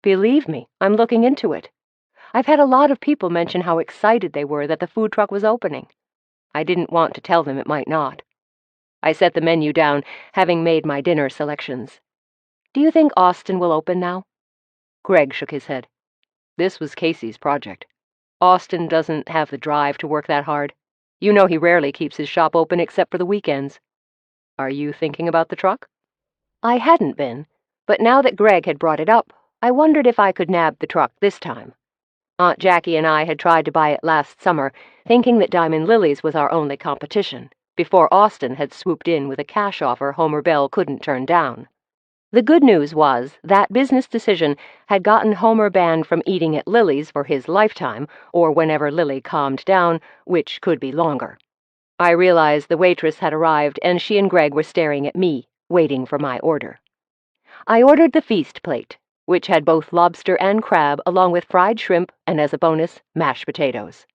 "Believe me, I'm looking into it. I've had a lot of people mention how excited they were that the food truck was opening. I didn't want to tell them it might not." I set the menu down, having made my dinner selections. "Do you think Austin will open now?" Greg shook his head. "This was Casey's project. Austin doesn't have the drive to work that hard. You know he rarely keeps his shop open except for the weekends." "Are you thinking about the truck?" I hadn't been, but now that Greg had brought it up, I wondered if I could nab the truck this time. Aunt Jackie and I had tried to buy it last summer, thinking that Diamond Lily's was our only competition, before Austin had swooped in with a cash offer Homer Bell couldn't turn down. The good news was that business decision had gotten Homer banned from eating at Lily's for his lifetime, or whenever Lily calmed down, which could be longer. I realized the waitress had arrived, and she and Greg were staring at me, waiting for my order. I ordered the feast plate, which had both lobster and crab, along with fried shrimp, and as a bonus, mashed potatoes.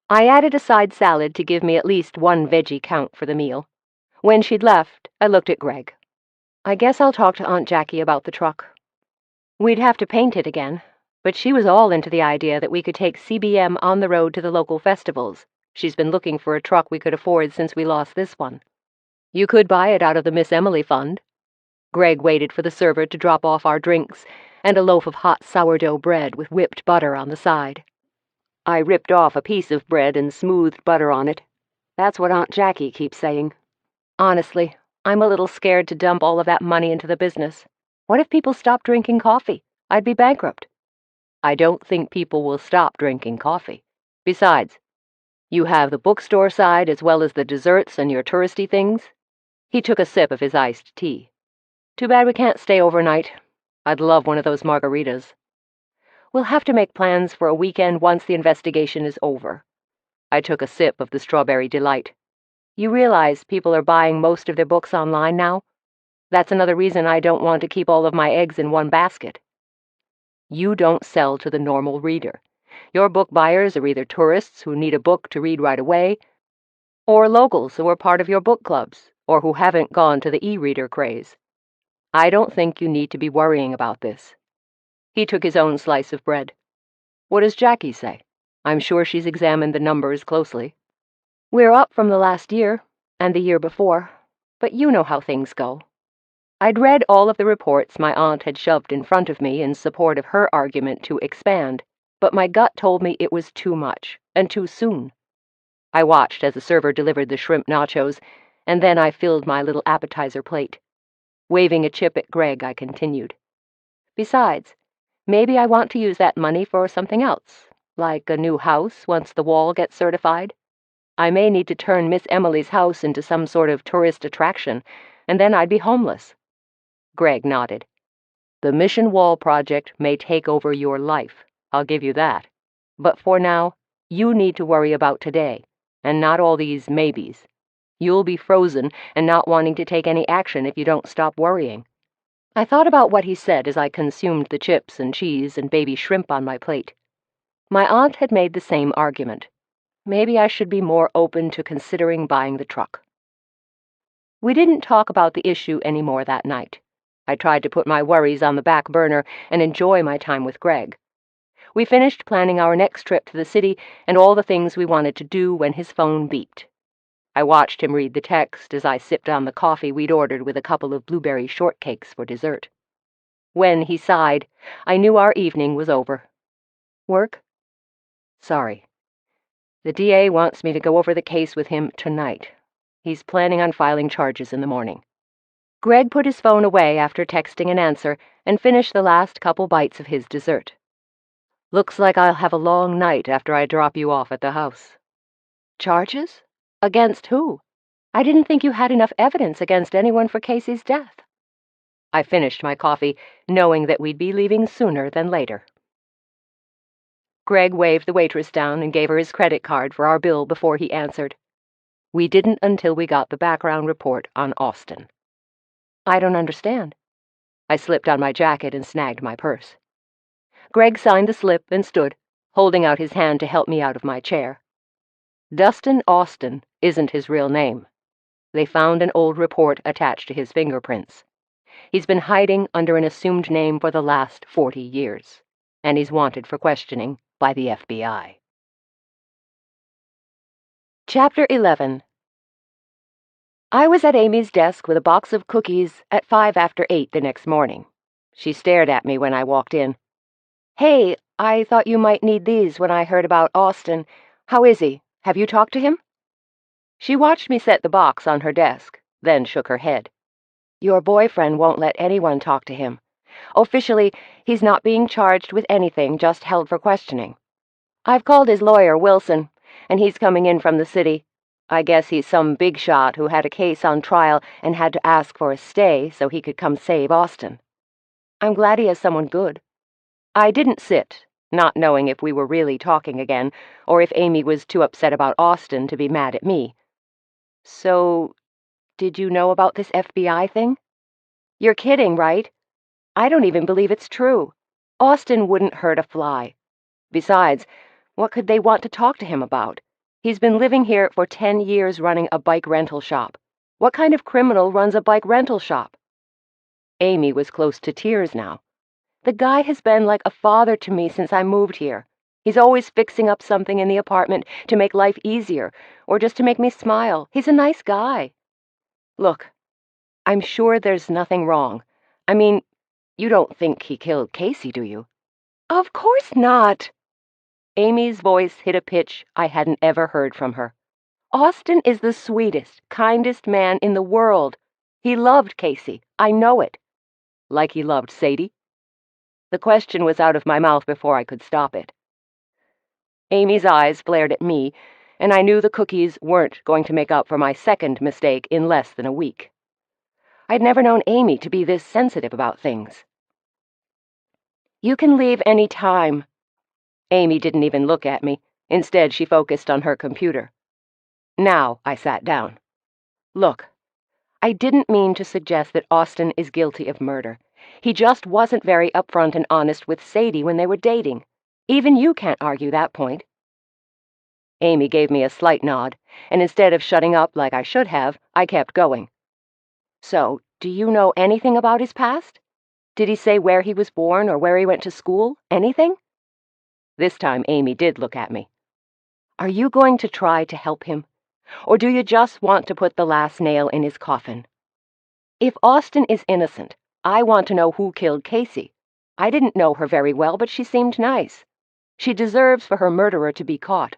I added a side salad to give me at least one veggie count for the meal. When she'd left, I looked at Greg. "I guess I'll talk to Aunt Jackie about the truck." We'd have to paint it again, but she was all into the idea that we could take CBM on the road to the local festivals. She's been looking for a truck we could afford since we lost this one. "You could buy it out of the Miss Emily Fund." Greg waited for the server to drop off our drinks and a loaf of hot sourdough bread with whipped butter on the side. I ripped off a piece of bread and smoothed butter on it. "That's what Aunt Jackie keeps saying." Honestly, I'm a little scared to dump all of that money into the business. What if people stopped drinking coffee? I'd be bankrupt. "I don't think people will stop drinking coffee. Besides, You have the bookstore side as well as the desserts and your touristy things?" He took a sip of his iced tea. "Too bad we can't stay overnight. I'd love one of those margaritas." "We'll have to make plans for a weekend once the investigation is over." I took a sip of the strawberry delight. "You realize people are buying most of their books online now? That's another reason I don't want to keep all of my eggs in one basket." "You don't sell to the normal reader. Your book buyers are either tourists who need a book to read right away, or locals who are part of your book clubs, or who haven't gone to the e-reader craze. I don't think you need to be worrying about this." He took his own slice of bread. "What does Jackie say? I'm sure she's examined the numbers closely." "We're up from the last year, and the year before, but you know how things go." I'd read all of the reports my aunt had shoved in front of me in support of her argument to expand, but my gut told me it was too much, and too soon. I watched as the server delivered the shrimp nachos, and then I filled my little appetizer plate. Waving a chip at Greg, I continued. "Besides, maybe I want to use that money for something else, like a new house once the wall gets certified. I may need to turn Miss Emily's house into some sort of tourist attraction, and then I'd be homeless." Greg nodded. "The Mission Wall project may take over your life, I'll give you that. But for now, you need to worry about today, and not all these maybes. You'll be frozen and not wanting to take any action if you don't stop worrying." I thought about what he said as I consumed the chips and cheese and baby shrimp on my plate. My aunt had made the same argument. Maybe I should be more open to considering buying the truck. We didn't talk about the issue any more that night. I tried to put my worries on the back burner and enjoy my time with Greg. We finished planning our next trip to the city and all the things we wanted to do when his phone beeped. I watched him read the text as I sipped on the coffee we'd ordered with a couple of blueberry shortcakes for dessert. When he sighed, I knew our evening was over. "Work?" "Sorry. The DA wants me to go over the case with him tonight. He's planning on filing charges in the morning." Greg put his phone away after texting an answer and finished the last couple bites of his dessert. "Looks like I'll have a long night after I drop you off at the house." "Charges? Against who? I didn't think you had enough evidence against anyone for Casey's death." I finished my coffee, knowing that we'd be leaving sooner than later. Greg waved the waitress down and gave her his credit card for our bill before he answered. "We didn't until we got the background report on Austin." "I don't understand." I slipped on my jacket and snagged my purse. Greg signed the slip and stood, holding out his hand to help me out of my chair. "Dustin Austin isn't his real name. They found an old report attached to his fingerprints. He's been hiding under an assumed name for the last 40 years, and he's wanted for questioning by the FBI." Chapter 11. I was at Amy's desk with a box of cookies at 5 after 8 the next morning. She stared at me when I walked in. "Hey, I thought you might need these when I heard about Austin. How is he? Have you talked to him?" She watched me set the box on her desk, then shook her head. "Your boyfriend won't let anyone talk to him. Officially, he's not being charged with anything, just held for questioning. I've called his lawyer, Wilson, and he's coming in from the city. I guess he's some big shot who had a case on trial and had to ask for a stay so he could come save Austin. I'm glad he has someone good." I didn't sit, not knowing if we were really talking again, or if Amy was too upset about Austin to be mad at me. "So, did you know about this FBI thing?" "You're kidding, right? I don't even believe it's true. Austin wouldn't hurt a fly. Besides, what could they want to talk to him about? He's been living here for 10 years running a bike rental shop. What kind of criminal runs a bike rental shop?" Amy was close to tears now. "The guy has been like a father to me since I moved here. He's always fixing up something in the apartment to make life easier, or just to make me smile. He's a nice guy." "Look, I'm sure there's nothing wrong. I mean, you don't think he killed Casey, do you?" "Of course not." Amy's voice hit a pitch I hadn't ever heard from her. "Austin is the sweetest, kindest man in the world. He loved Casey. I know it." "Like he loved Sadie?" The question was out of my mouth before I could stop it. Amy's eyes flared at me, and I knew the cookies weren't going to make up for my second mistake in less than a week. I'd never known Amy to be this sensitive about things. "You can leave any time." Amy didn't even look at me. Instead, she focused on her computer. Now I sat down. "Look, I didn't mean to suggest that Austin is guilty of murder. He just wasn't very upfront and honest with Sadie when they were dating. Even you can't argue that point." Amy gave me a slight nod, and instead of shutting up like I should have, I kept going. "So, do you know anything about his past? Did he say where he was born or where he went to school? Anything?" This time Amy did look at me. "Are you going to try to help him? Or do you just want to put the last nail in his coffin? If Austin is innocent, I want to know who killed Casey. I didn't know her very well, but she seemed nice. She deserves for her murderer to be caught."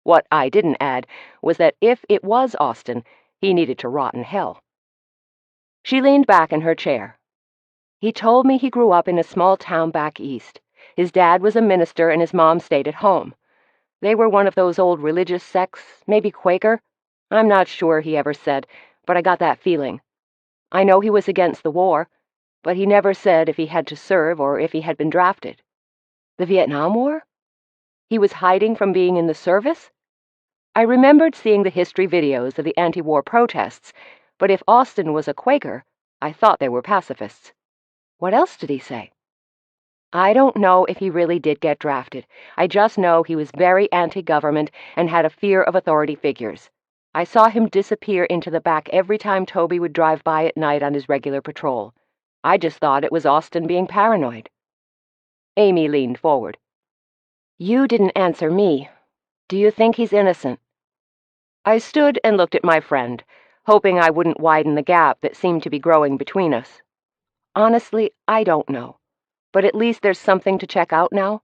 What I didn't add was that if it was Austin, he needed to rot in hell. She leaned back in her chair. "He told me he grew up in a small town back east. His dad was a minister and his mom stayed at home. They were one of those old religious sects, maybe Quaker. I'm not sure he ever said, but I got that feeling. I know he was against the war, but he never said if he had to serve or if he had been drafted. The Vietnam War? He was hiding from being in the service? I remembered seeing the history videos of the anti-war protests, but if Austin was a Quaker, I thought they were pacifists. What else did he say? I don't know if he really did get drafted. I just know he was very anti-government and had a fear of authority figures. I saw him disappear into the back every time Toby would drive by at night on his regular patrol. I just thought it was Austin being paranoid." Amy leaned forward. "You didn't answer me. Do you think he's innocent?" I stood and looked at my friend, hoping I wouldn't widen the gap that seemed to be growing between us. "Honestly, I don't know. But at least there's something to check out now."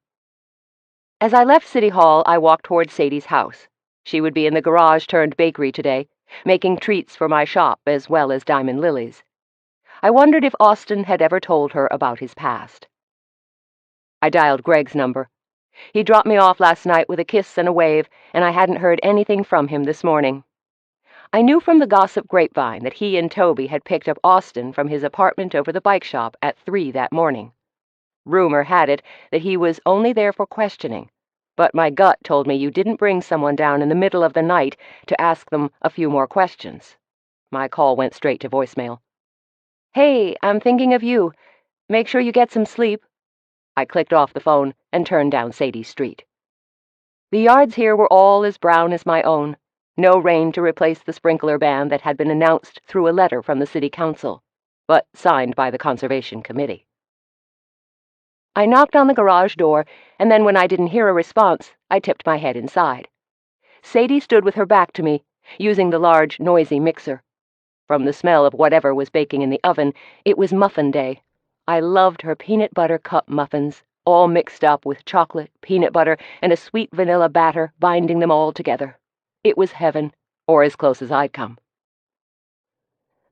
As I left City Hall, I walked toward Sadie's house. She would be in the garage-turned-bakery today, making treats for my shop as well as Diamond Lily's. I wondered if Austin had ever told her about his past. I dialed Greg's number. He dropped me off last night with a kiss and a wave, and I hadn't heard anything from him this morning. I knew from the gossip grapevine that he and Toby had picked up Austin from his apartment over the bike shop at 3 that morning. Rumor had it that he was only there for questioning, but my gut told me you didn't bring someone down in the middle of the night to ask them a few more questions. My call went straight to voicemail. "Hey, I'm thinking of you. Make sure you get some sleep." I clicked off the phone and turned down Sadie's street. The yards here were all as brown as my own. No rain to replace the sprinkler ban that had been announced through a letter from the city council, but signed by the Conservation Committee. I knocked on the garage door, and then when I didn't hear a response, I tipped my head inside. Sadie stood with her back to me, using the large, noisy mixer. From the smell of whatever was baking in the oven, it was muffin day. I loved her peanut butter cup muffins, all mixed up with chocolate, peanut butter, and a sweet vanilla batter binding them all together. It was heaven, or as close as I'd come.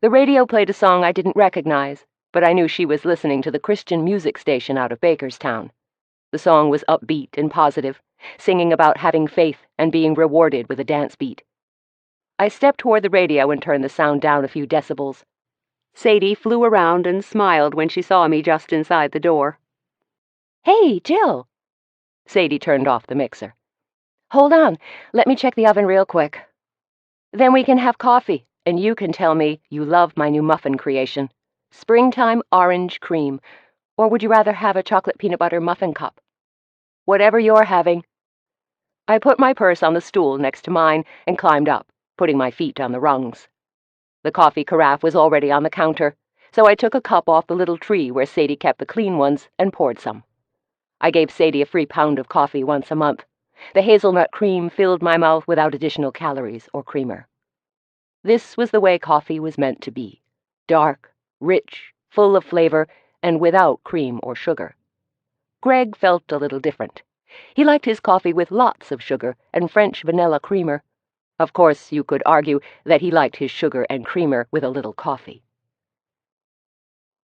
The radio played a song I didn't recognize, but I knew she was listening to the Christian music station out of Bakerstown. The song was upbeat and positive, singing about having faith and being rewarded with a dance beat. I stepped toward the radio and turned the sound down a few decibels. Sadie flew around and smiled when she saw me just inside the door. "Hey, Jill!" Sadie turned off the mixer. "Hold on, let me check the oven real quick. Then we can have coffee, and you can tell me you love my new muffin creation. Springtime orange cream. Or would you rather have a chocolate peanut butter muffin cup? Whatever you're having." I put my purse on the stool next to mine and climbed up, putting my feet on the rungs. The coffee carafe was already on the counter, so I took a cup off the little tree where Sadie kept the clean ones and poured some. I gave Sadie a free pound of coffee once a month. The hazelnut cream filled my mouth without additional calories or creamer. This was the way coffee was meant to be: dark, rich, full of flavor, and without cream or sugar. Greg felt a little different. He liked his coffee with lots of sugar and French vanilla creamer. Of course, you could argue that he liked his sugar and creamer with a little coffee.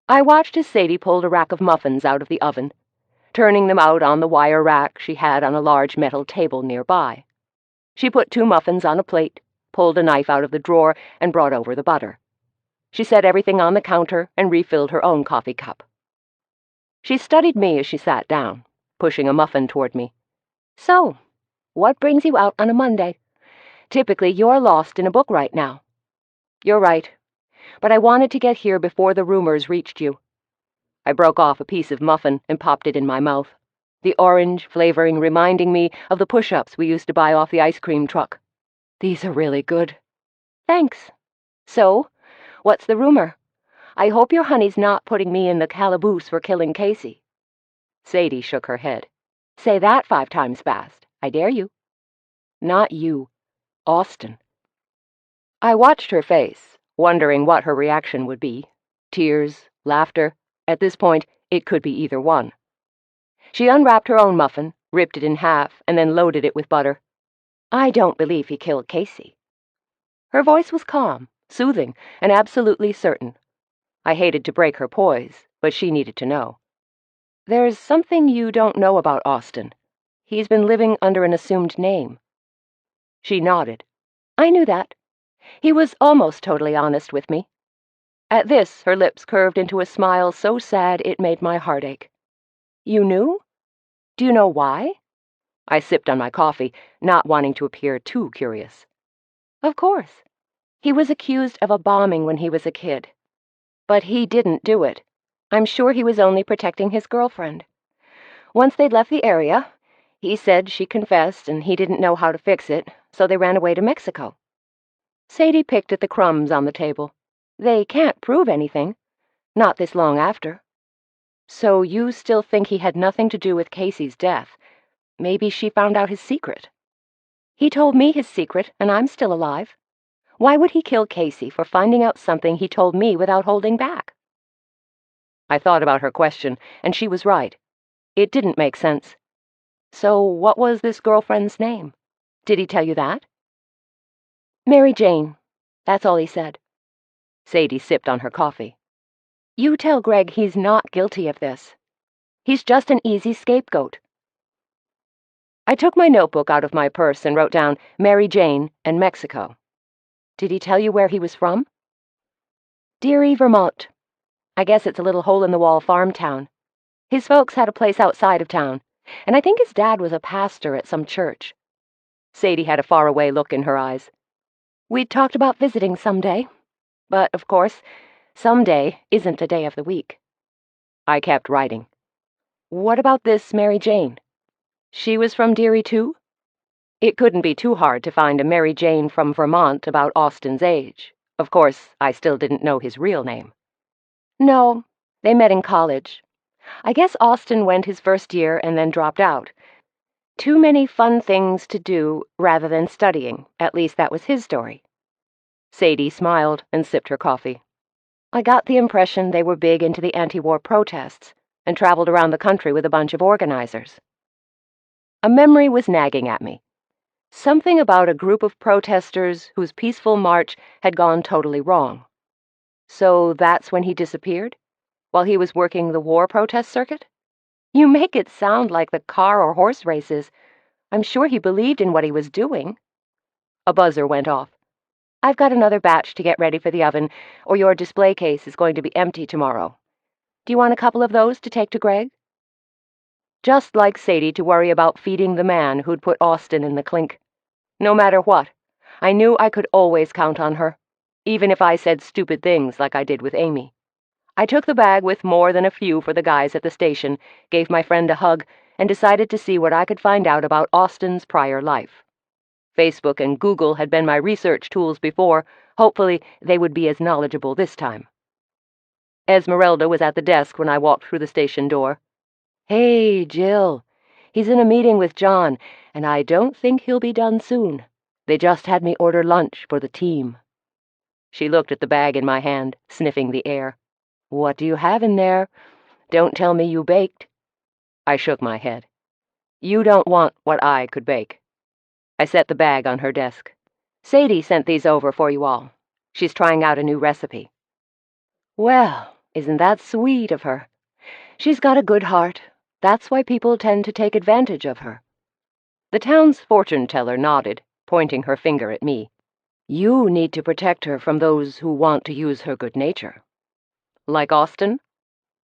I watched as Sadie pulled a rack of muffins out of the oven, turning them out on the wire rack she had on a large metal table nearby. She put 2 muffins on a plate, pulled a knife out of the drawer, and brought over the butter. She set everything on the counter and refilled her own coffee cup. She studied me as she sat down, pushing a muffin toward me. "So, what brings you out on a Monday? Typically, you're lost in a book right now." "You're right, but I wanted to get here before the rumors reached you." I broke off a piece of muffin and popped it in my mouth, the orange flavoring reminding me of the push-ups we used to buy off the ice cream truck. "These are really good." "Thanks. So, what's the rumor? I hope your honey's not putting me in the calaboose for killing Casey." Sadie shook her head. "Say that 5 times fast. I dare you." "Not you. Austin." I watched her face, wondering what her reaction would be. Tears, laughter. At this point, it could be either one. She unwrapped her own muffin, ripped it in half, and then loaded it with butter. "I don't believe he killed Casey." Her voice was calm, soothing, and absolutely certain. I hated to break her poise, but she needed to know. "There's something you don't know about Austin. He's been living under an assumed name." She nodded. "I knew that. He was almost totally honest with me." At this, her lips curved into a smile so sad it made my heart ache. "You knew? Do you know why?" I sipped on my coffee, not wanting to appear too curious. "Of course. He was accused of a bombing when he was a kid. But he didn't do it. I'm sure he was only protecting his girlfriend. Once they'd left the area, he said she confessed and he didn't know how to fix it, so they ran away to Mexico." Sadie picked at the crumbs on the table. "They can't prove anything. Not this long after." "So you still think he had nothing to do with Casey's death? Maybe she found out his secret." "He told me his secret, and I'm still alive. Why would he kill Casey for finding out something he told me without holding back?" I thought about her question, and she was right. It didn't make sense. "So what was this girlfriend's name? Did he tell you that?" "Mary Jane. That's all he said." Sadie sipped on her coffee. "You tell Greg he's not guilty of this. He's just an easy scapegoat." I took my notebook out of my purse and wrote down Mary Jane and Mexico. "Did he tell you where he was from?" "Deary, Vermont. I guess it's a little hole-in-the-wall farm town. His folks had a place outside of town, and I think his dad was a pastor at some church." Sadie had a faraway look in her eyes. "We'd talked about visiting someday, but, of course, someday isn't a day of the week." I kept writing. "What about this Mary Jane? She was from Deary, too?" It couldn't be too hard to find a Mary Jane from Vermont about Austin's age. Of course, I still didn't know his real name. "No, they met in college. I guess Austin went his first year and then dropped out. Too many fun things to do rather than studying. At least that was his story." Sadie smiled and sipped her coffee. "I got the impression they were big into the anti-war protests and traveled around the country with a bunch of organizers." A memory was nagging at me. Something about a group of protesters whose peaceful march had gone totally wrong. So that's when he disappeared? While he was working the war protest circuit? You make it sound like the car or horse races. I'm sure he believed in what he was doing." A buzzer went off. "I've got another batch to get ready for the oven, or your display case is going to be empty tomorrow. Do you want a couple of those to take to Greg?" Just like Sadie to worry about feeding the man who'd put Austin in the clink. No matter what, I knew I could always count on her, even if I said stupid things like I did with Amy. I took the bag with more than a few for the guys at the station, gave my friend a hug, and decided to see what I could find out about Austin's prior life. Facebook and Google had been my research tools before. Hopefully, they would be as knowledgeable this time. Esmeralda was at the desk when I walked through the station door. "Hey, Jill. He's in a meeting with John, and I don't think he'll be done soon. They just had me order lunch for the team." She looked at the bag in my hand, sniffing the air. "What do you have in there? Don't tell me you baked." I shook my head. "You don't want what I could bake." I set the bag on her desk. "Sadie sent these over for you all. She's trying out a new recipe." "Well, isn't that sweet of her? She's got a good heart. That's why people tend to take advantage of her." The town's fortune-teller nodded. pointing her finger at me. "You need to protect her from those who want to use her good nature." "Like Austin?"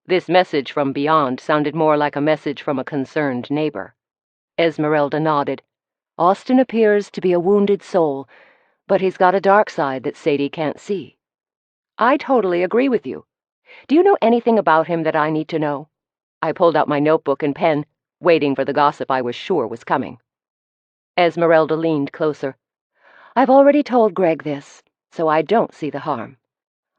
This message from beyond sounded more like a message from a concerned neighbor. Esmeralda nodded. "Austin appears to be a wounded soul, but he's got a dark side that Sadie can't see." "I totally agree with you. Do you know anything about him that I need to know?" I pulled out my notebook and pen, waiting for the gossip I was sure was coming. Esmeralda leaned closer. "I've already told Greg this, so I don't see the harm.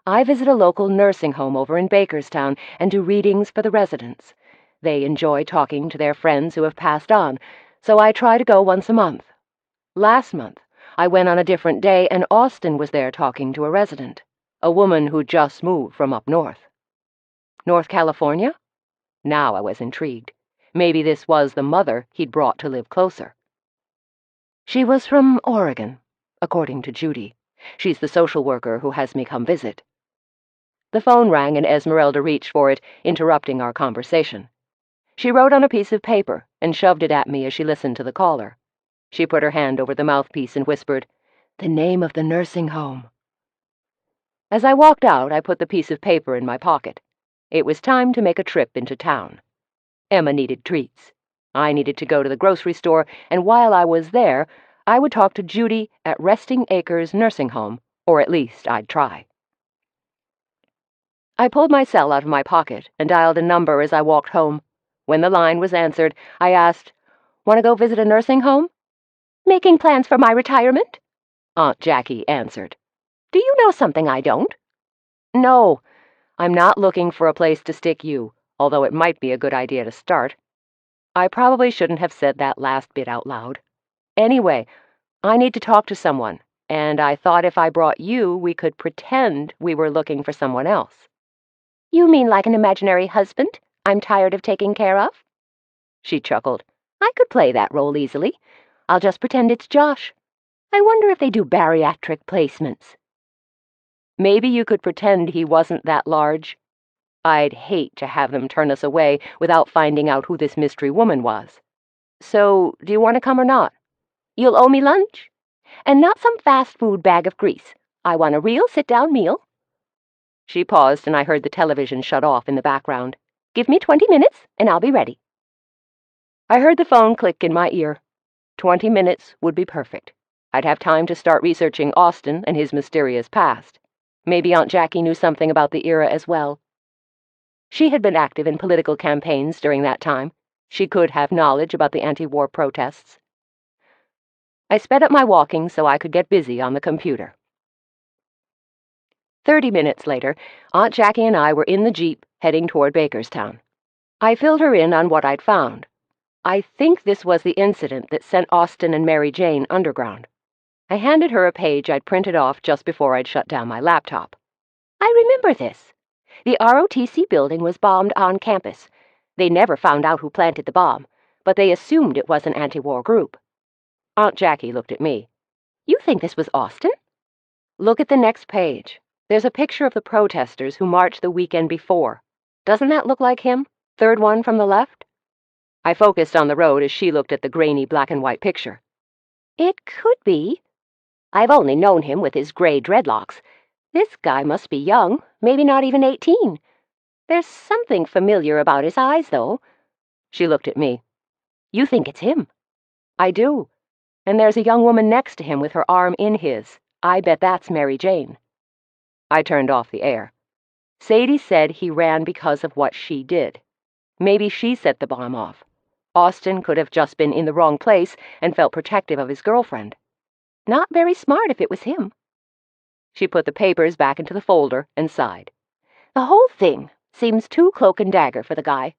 I visit a local nursing home over in Bakerstown and do readings for the residents. They enjoy talking to their friends who have passed on, so I try to go once a month. Last month, I went on a different day, and Austin was there talking to a resident, a woman who just moved from up north." "North California?" Now I was intrigued. Maybe this was the mother he'd brought to live closer. "She was from Oregon, according to Judy. She's the social worker who has me come visit." The phone rang and Esmeralda reached for it, interrupting our conversation. She wrote on a piece of paper and shoved it at me as she listened to the caller. She put her hand over the mouthpiece and whispered, "The name of the nursing home." As I walked out, I put the piece of paper in my pocket. It was time to make a trip into town. Emma needed treats. I needed to go to the grocery store, and while I was there, I would talk to Judy at Resting Acres Nursing Home, or at least I'd try. I pulled my cell out of my pocket and dialed a number as I walked home. When the line was answered, I asked, "Want to go visit a nursing home?" "Making plans for my retirement?" Aunt Jackie answered. "Do you know something I don't?" "No, I'm not looking for a place to stick you, although it might be a good idea to start." I probably shouldn't have said that last bit out loud. "Anyway, I need to talk to someone, and I thought if I brought you, we could pretend we were looking for someone else." "You mean like an imaginary husband I'm tired of taking care of?" She chuckled. "I could play that role easily. I'll just pretend it's Josh. I wonder if they do bariatric placements." "Maybe you could pretend he wasn't that large." I'd hate to have them turn us away without finding out who this mystery woman was. "So, do you want to come or not?" "You'll owe me lunch. And not some fast food bag of grease. I want a real sit-down meal." She paused, and I heard the television shut off in the background. "Give me 20 minutes, and I'll be ready." I heard the phone click in my ear. 20 minutes would be perfect. I'd have time to start researching Austin and his mysterious past. Maybe Aunt Jackie knew something about the era as well. She had been active in political campaigns during that time. She could have knowledge about the anti-war protests. I sped up my walking so I could get busy on the computer. 30 minutes later, Aunt Jackie and I were in the Jeep heading toward Bakerstown. I filled her in on what I'd found. I think this was the incident that sent Austin and Mary Jane underground. I handed her a page I'd printed off just before I'd shut down my laptop. "I remember this. The ROTC building was bombed on campus. They never found out who planted the bomb, but they assumed it was an anti-war group." Aunt Jackie looked at me. "You think this was Austin?" "Look at the next page. There's a picture of the protesters who marched the weekend before. Doesn't that look like him? Third one from the left?" I focused on the road as she looked at the grainy black and white picture. "It could be. I've only known him with his gray dreadlocks. This guy must be young, maybe not even 18. There's something familiar about his eyes, though." She looked at me. "You think it's him?" "I do. And there's a young woman next to him with her arm in his. I bet that's Mary Jane." I turned off the air. Sadie said he ran because of what she did. Maybe she set the bomb off. Austin could have just been in the wrong place and felt protective of his girlfriend. Not very smart if it was him. She put the papers back into the folder and sighed. "The whole thing seems too cloak and dagger for the guy.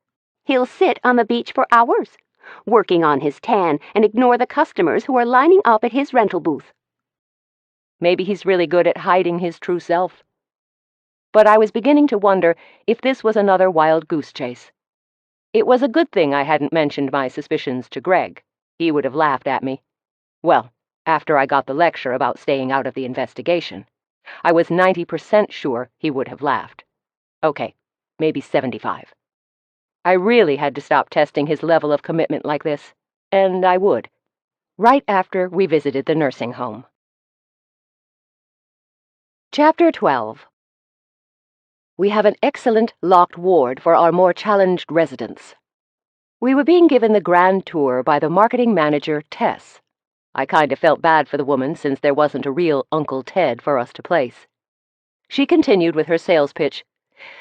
He'll sit on the beach for hours, working on his tan, and ignore the customers who are lining up at his rental booth." Maybe he's really good at hiding his true self. But I was beginning to wonder if this was another wild goose chase. It was a good thing I hadn't mentioned my suspicions to Greg. He would have laughed at me. Well, after I got the lecture about staying out of the investigation. I was 90% sure he would have laughed. Okay, maybe 75. I really had to stop testing his level of commitment like this, and I would. right after we visited the nursing home. Chapter 12. We have an excellent locked ward for our more challenged residents. We were being given the grand tour by the marketing manager, Tess. I kind of felt bad for the woman since there wasn't a real Uncle Ted for us to place. She continued with her sales pitch.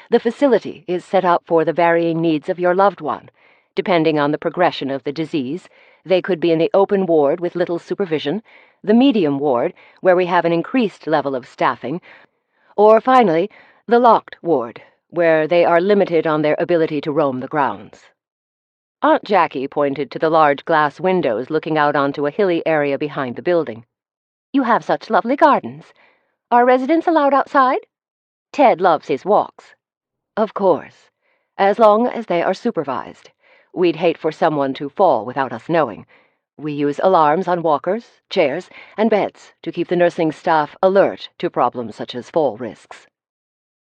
The facility is set up for the varying needs of your loved one. Depending on the progression of the disease, they could be in the open ward with little supervision, the medium ward, where we have an increased level of staffing, or finally, the locked ward, where they are limited on their ability to roam the grounds. Aunt Jackie pointed to the large glass windows looking out onto a hilly area behind the building. You have such lovely gardens. Are residents allowed outside? Ted loves his walks. Of course, as long as they are supervised. We'd hate for someone to fall without us knowing. We use alarms on walkers, chairs, and beds to keep the nursing staff alert to problems such as fall risks.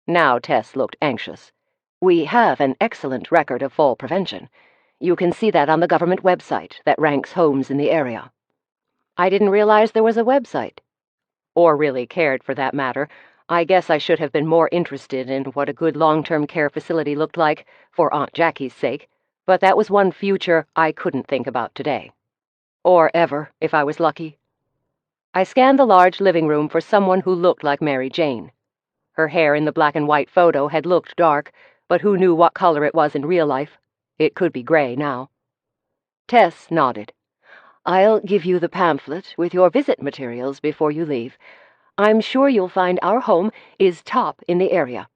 Now Tess looked anxious. We have an excellent record of fall prevention. You can see that on the government website that ranks homes in the area. I didn't realize there was a website. Or really cared, for that matter. I guess I should have been more interested in what a good long-term care facility looked like, for Aunt Jackie's sake, but that was one future I couldn't think about today. Or ever, if I was lucky. I scanned the large living room for someone who looked like Mary Jane. Her hair in the black and white photo had looked dark, but who knew what color it was in real life? It could be gray now. Tess nodded. I'll give you the pamphlet with your visit materials before you leave. I'm sure you'll find our home is top in the area.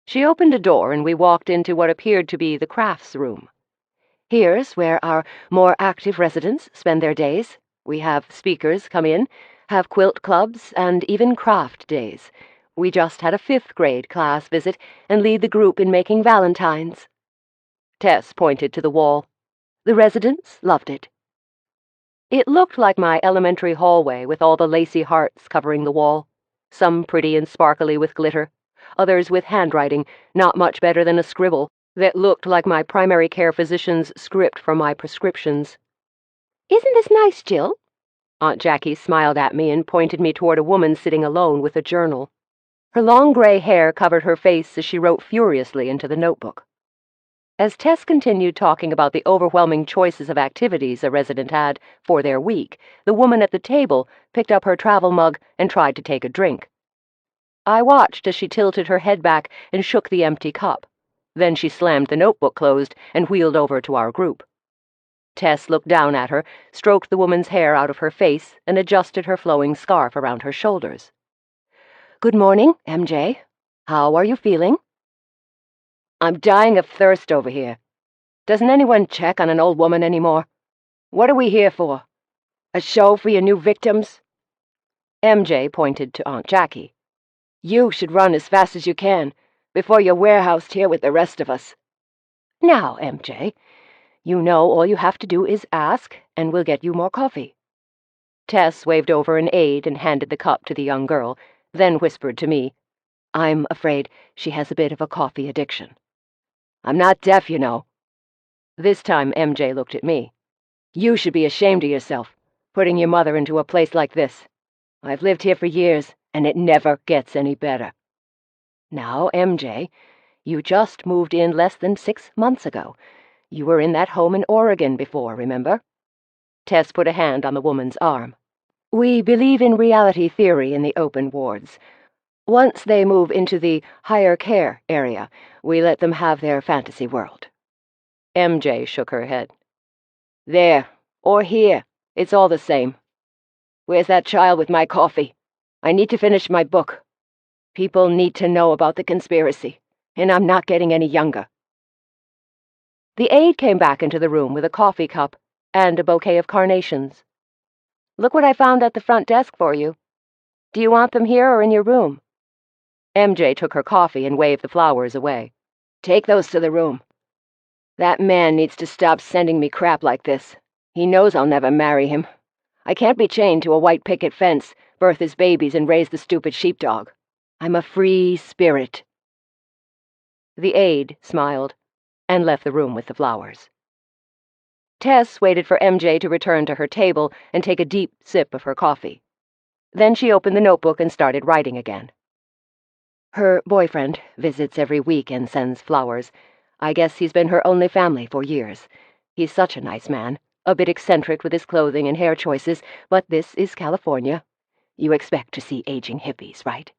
She opened a door and we walked into what appeared to be the crafts room. Here's where our more active residents spend their days. We have speakers come in, have quilt clubs, and even craft days. We just had a 5th grade class visit and lead the group in making valentines. Tess pointed to the wall. The residents loved it. It looked like my elementary hallway with all the lacy hearts covering the wall, some pretty and sparkly with glitter, others with handwriting not much better than a scribble that looked like my primary care physician's script for my prescriptions. Isn't this nice, Jill? Aunt Jackie smiled at me and pointed me toward a woman sitting alone with a journal. Her long gray hair covered her face as she wrote furiously into the notebook. As Tess continued talking about the overwhelming choices of activities a resident had for their week, the woman at the table picked up her travel mug and tried to take a drink. I watched as she tilted her head back and shook the empty cup. Then she slammed the notebook closed and wheeled over to our group. Tess looked down at her, stroked the woman's hair out of her face, and adjusted her flowing scarf around her shoulders. Good morning, MJ. How are you feeling? I'm dying of thirst over here. Doesn't anyone check on an old woman anymore? What are we here for? A show for your new victims? MJ pointed to Aunt Jackie. You should run as fast as you can, before you're warehoused here with the rest of us. Now, MJ, you know all you have to do is ask, and we'll get you more coffee. Tess waved over an aide and handed the cup to the young girl, then whispered to me, I'm afraid she has a bit of a coffee addiction. I'm not deaf, you know. This time MJ looked at me. You should be ashamed of yourself, putting your mother into a place like this. I've lived here for years, and it never gets any better. Now, MJ, you just moved in less than 6 months ago. You were in that home in Oregon before, remember? Tess put a hand on the woman's arm. We believe in reality theory in the open wards. Once they move into the higher care area, we let them have their fantasy world. MJ shook her head. There, or here, it's all the same. Where's that child with my coffee? I need to finish my book. People need to know about the conspiracy, and I'm not getting any younger. The aide came back into the room with a coffee cup and a bouquet of carnations. Look what I found at the front desk for you. Do you want them here or in your room? MJ took her coffee and waved the flowers away. Take those to the room. That man needs to stop sending me crap like this. He knows I'll never marry him. I can't be chained to a white picket fence, birth his babies, and raise the stupid sheepdog. I'm a free spirit. The aide smiled and left the room with the flowers. Tess waited for MJ to return to her table and take a deep sip of her coffee. Then she opened the notebook and started writing again. Her boyfriend visits every week and sends flowers. I guess he's been her only family for years. He's such a nice man, a bit eccentric with his clothing and hair choices, but this is California. You expect to see aging hippies, right?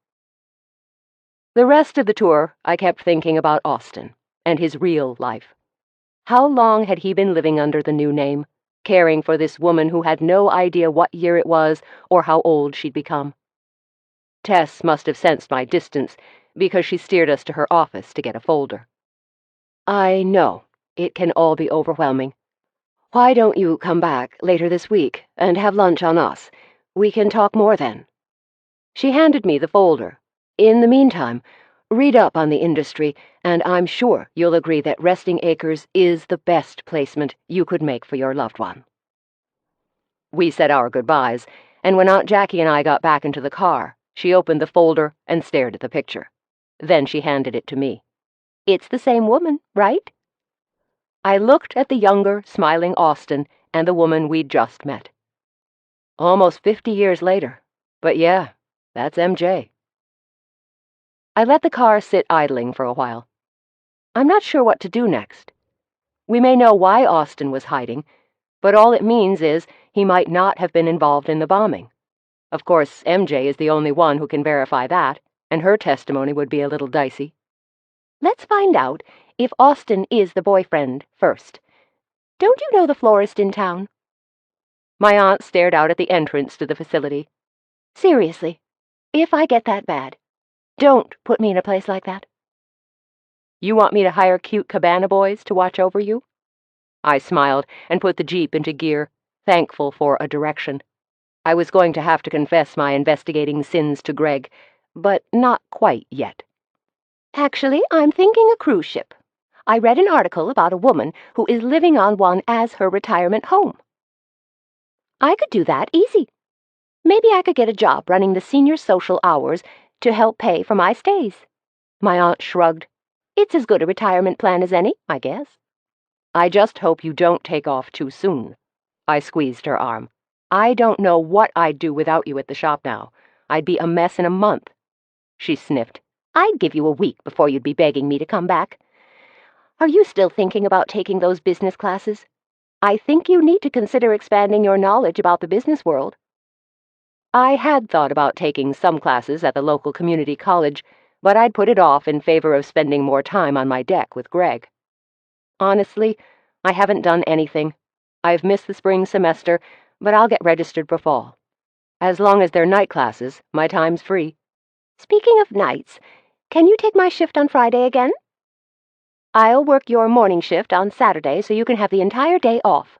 The rest of the tour, I kept thinking about Austin and his real life. How long had he been living under the new name, caring for this woman who had no idea what year it was or how old she'd become? Tess must have sensed my distance, because she steered us to her office to get a folder. I know, it can all be overwhelming. Why don't you come back later this week and have lunch on us? We can talk more then. She handed me the folder. In the meantime, read up on the industry, and I'm sure you'll agree that Resting Acres is the best placement you could make for your loved one. We said our goodbyes, and when Aunt Jackie and I got back into the car, she opened the folder and stared at the picture. Then she handed it to me. It's the same woman, right? I looked at the younger, smiling Austin and the woman we'd just met. Almost 50 years later. But yeah, that's MJ. I let the car sit idling for a while. I'm not sure what to do next. We may know why Austin was hiding, but all it means is he might not have been involved in the bombing. Of course, MJ is the only one who can verify that, and her testimony would be a little dicey. Let's find out if Austin is the boyfriend first. Don't you know the florist in town? My aunt stared out at the entrance to the facility. Seriously, if I get that bad, don't put me in a place like that. You want me to hire cute cabana boys to watch over you? I smiled and put the Jeep into gear, thankful for a direction. I was going to have to confess my investigating sins to Greg, but not quite yet. Actually, I'm thinking a cruise ship. I read an article about a woman who is living on one as her retirement home. I could do that easy. Maybe I could get a job running the senior social hours to help pay for my stays. My aunt shrugged. It's as good a retirement plan as any, I guess. I just hope you don't take off too soon. I squeezed her arm. I don't know what I'd do without you at the shop now. I'd be a mess in a month. She sniffed. I'd give you a week before you'd be begging me to come back. Are you still thinking about taking those business classes? I think you need to consider expanding your knowledge about the business world. I had thought about taking some classes at the local community college, but I'd put it off in favor of spending more time on my deck with Greg. Honestly, I haven't done anything. I've missed the spring semester, but I'll get registered for fall. As long as they're night classes, my time's free. Speaking of nights, can you take my shift on Friday again? I'll work your morning shift on Saturday so you can have the entire day off.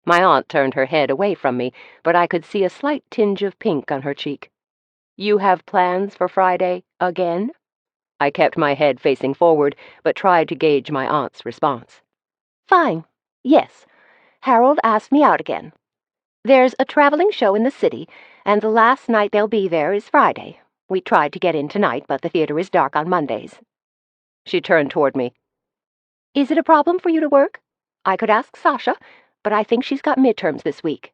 My aunt turned her head away from me, but I could see a slight tinge of pink on her cheek. You have plans for Friday again? I kept my head facing forward, but tried to gauge my aunt's response. Fine. Yes. Harold asked me out again. There's a traveling show in the city, and the last night they'll be there is Friday. We tried to get in tonight, but the theater is dark on Mondays. She turned toward me. Is it a problem for you to work? I could ask Sasha, but I think she's got midterms this week.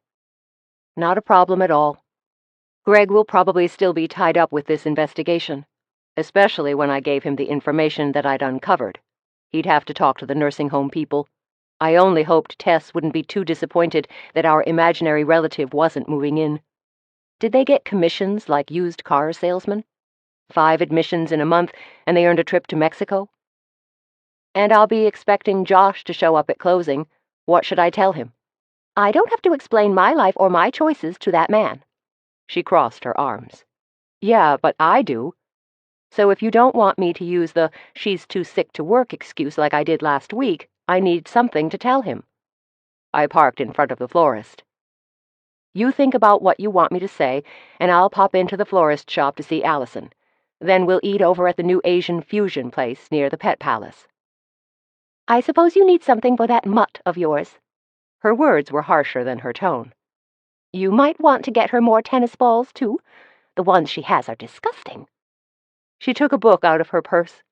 Not a problem at all. Greg will probably still be tied up with this investigation, especially when I gave him the information that I'd uncovered. He'd have to talk to the nursing home people. I only hoped Tess wouldn't be too disappointed that our imaginary relative wasn't moving in. Did they get commissions like used car salesmen? 5 admissions in a month, and they earned a trip to Mexico? And I'll be expecting Josh to show up at closing. What should I tell him? I don't have to explain my life or my choices to that man. She crossed her arms. Yeah, but I do. So if you don't want me to use the she's too sick to work excuse like I did last week, I need something to tell him. I parked in front of the florist. You think about what you want me to say, and I'll pop into the florist shop to see Allison. Then we'll eat over at the new Asian fusion place near the Pet Palace. I suppose you need something for that mutt of yours. Her words were harsher than her tone. You might want to get her more tennis balls, too. The ones she has are disgusting. She took a book out of her purse,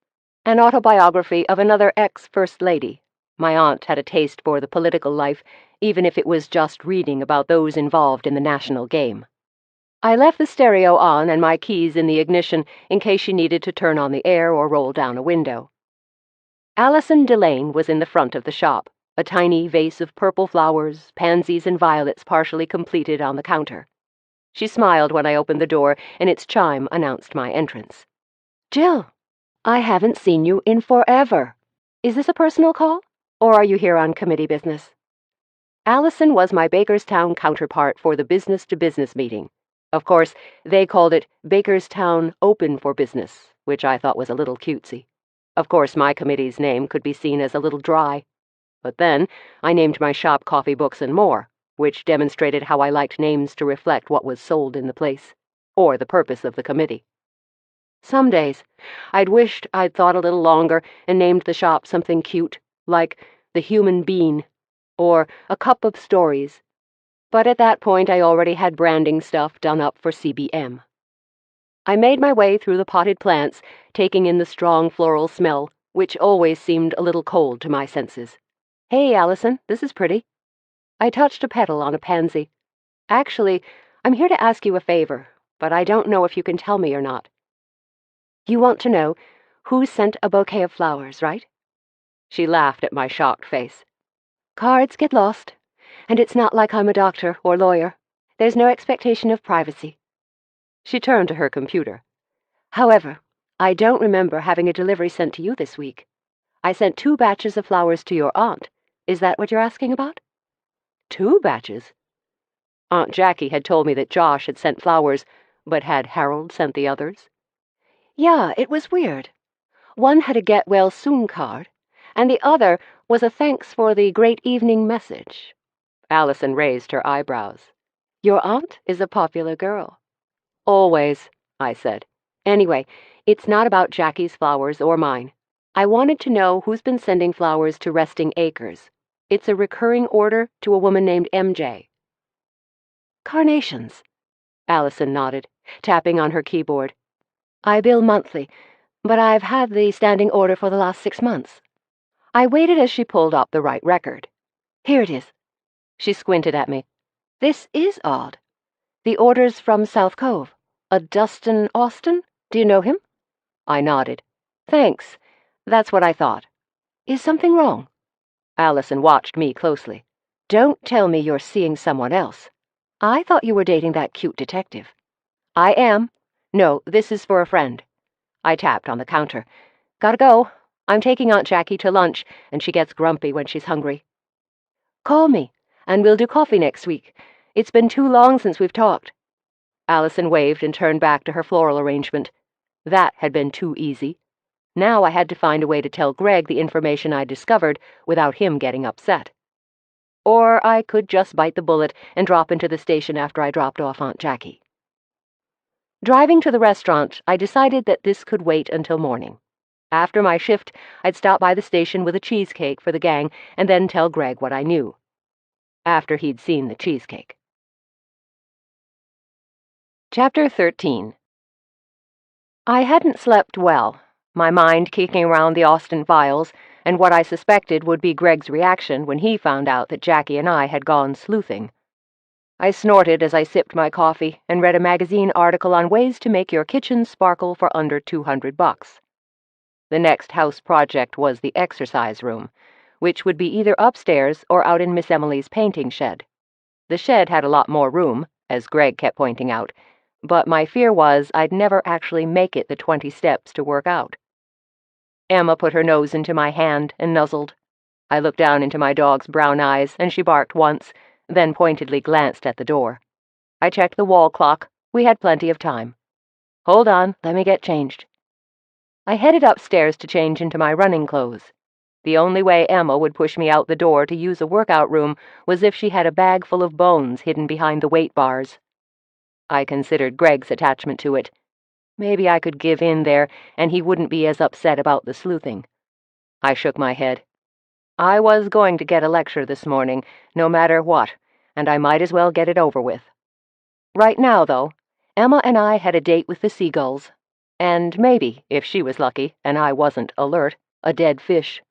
an autobiography of another ex-First Lady, My aunt had a taste for the political life, even if it was just reading about those involved in the national game. I left the stereo on and my keys in the ignition in case she needed to turn on the air or roll down a window. Allison Delane was in the front of the shop, a tiny vase of purple flowers, pansies and violets partially completed on the counter. She smiled when I opened the door, and its chime announced my entrance. "Jill, I haven't seen you in forever. Is this a personal call, or are you here on committee business?" Allison was my Bakerstown counterpart for the business-to-business meeting. Of course, they called it Bakerstown Open for Business, which I thought was a little cutesy. Of course, my committee's name could be seen as a little dry. But then, I named my shop Coffee, Books, and More, which demonstrated how I liked names to reflect what was sold in the place, or the purpose of the committee. Some days, I'd wished I'd thought a little longer and named the shop something cute, like The Human Bean, or A Cup of Stories. But at that point, I already had branding stuff done up for CBM. I made my way through the potted plants, taking in the strong floral smell, which always seemed a little cold to my senses. "Hey, Allison, this is pretty." I touched a petal on a pansy. "Actually, I'm here to ask you a favor, but I don't know if you can tell me or not." "You want to know who sent a bouquet of flowers, right?" She laughed at my shocked face. "Cards get lost, and it's not like I'm a doctor or lawyer. There's no expectation of privacy." She turned to her computer. "However, I don't remember having a delivery sent to you this week. I sent 2 batches of flowers to your aunt. Is that what you're asking about?" 2 batches? Aunt Jackie had told me that Josh had sent flowers, but had Harold sent the others? "Yeah, it was weird. One had a get-well-soon card, and the other was a thanks for the great evening message." Allison raised her eyebrows. "Your aunt is a popular girl." "Always," I said. "Anyway, it's not about Jackie's flowers or mine. I wanted to know who's been sending flowers to Resting Acres. It's a recurring order to a woman named MJ. "Carnations," Allison nodded, tapping on her keyboard. "I bill monthly, but I've had the standing order for the last 6 months." I waited as she pulled up the right record. "Here it is." She squinted at me. "This is odd. The order's from South Cove. A Dustin Austin? Do you know him?" I nodded. "Thanks. That's what I thought. Is something wrong?" Allison watched me closely. "Don't tell me you're seeing someone else. I thought you were dating that cute detective." "I am. No, this is for a friend." I tapped on the counter. "Gotta go. I'm taking Aunt Jackie to lunch, and she gets grumpy when she's hungry." "Call me, and we'll do coffee next week. It's been too long since we've talked." Allison waved and turned back to her floral arrangement. That had been too easy. Now I had to find a way to tell Greg the information I'd discovered without him getting upset. Or I could just bite the bullet and drop into the station after I dropped off Aunt Jackie. Driving to the restaurant, I decided that this could wait until morning. After my shift, I'd stop by the station with a cheesecake for the gang and then tell Greg what I knew. After he'd seen the cheesecake. Chapter 13. I hadn't slept well, my mind kicking around the Austin files and what I suspected would be Greg's reaction when he found out that Jackie and I had gone sleuthing. I snorted as I sipped my coffee and read a magazine article on ways to make your kitchen sparkle for under $200. The next house project was the exercise room, which would be either upstairs or out in Miss Emily's painting shed. The shed had a lot more room, as Greg kept pointing out, but my fear was I'd never actually make it the 20 steps to work out. Emma put her nose into my hand and nuzzled. I looked down into my dog's brown eyes, and she barked once, then pointedly glanced at the door. I checked the wall clock. We had plenty of time. "Hold on, let me get changed." I headed upstairs to change into my running clothes. The only way Emma would push me out the door to use a workout room was if she had a bag full of bones hidden behind the weight bars. I considered Greg's attachment to it. Maybe I could give in there, and he wouldn't be as upset about the sleuthing. I shook my head. I was going to get a lecture this morning, no matter what, and I might as well get it over with. Right now, though, Emma and I had a date with the seagulls, and maybe, if she was lucky and I wasn't alert, a dead fish.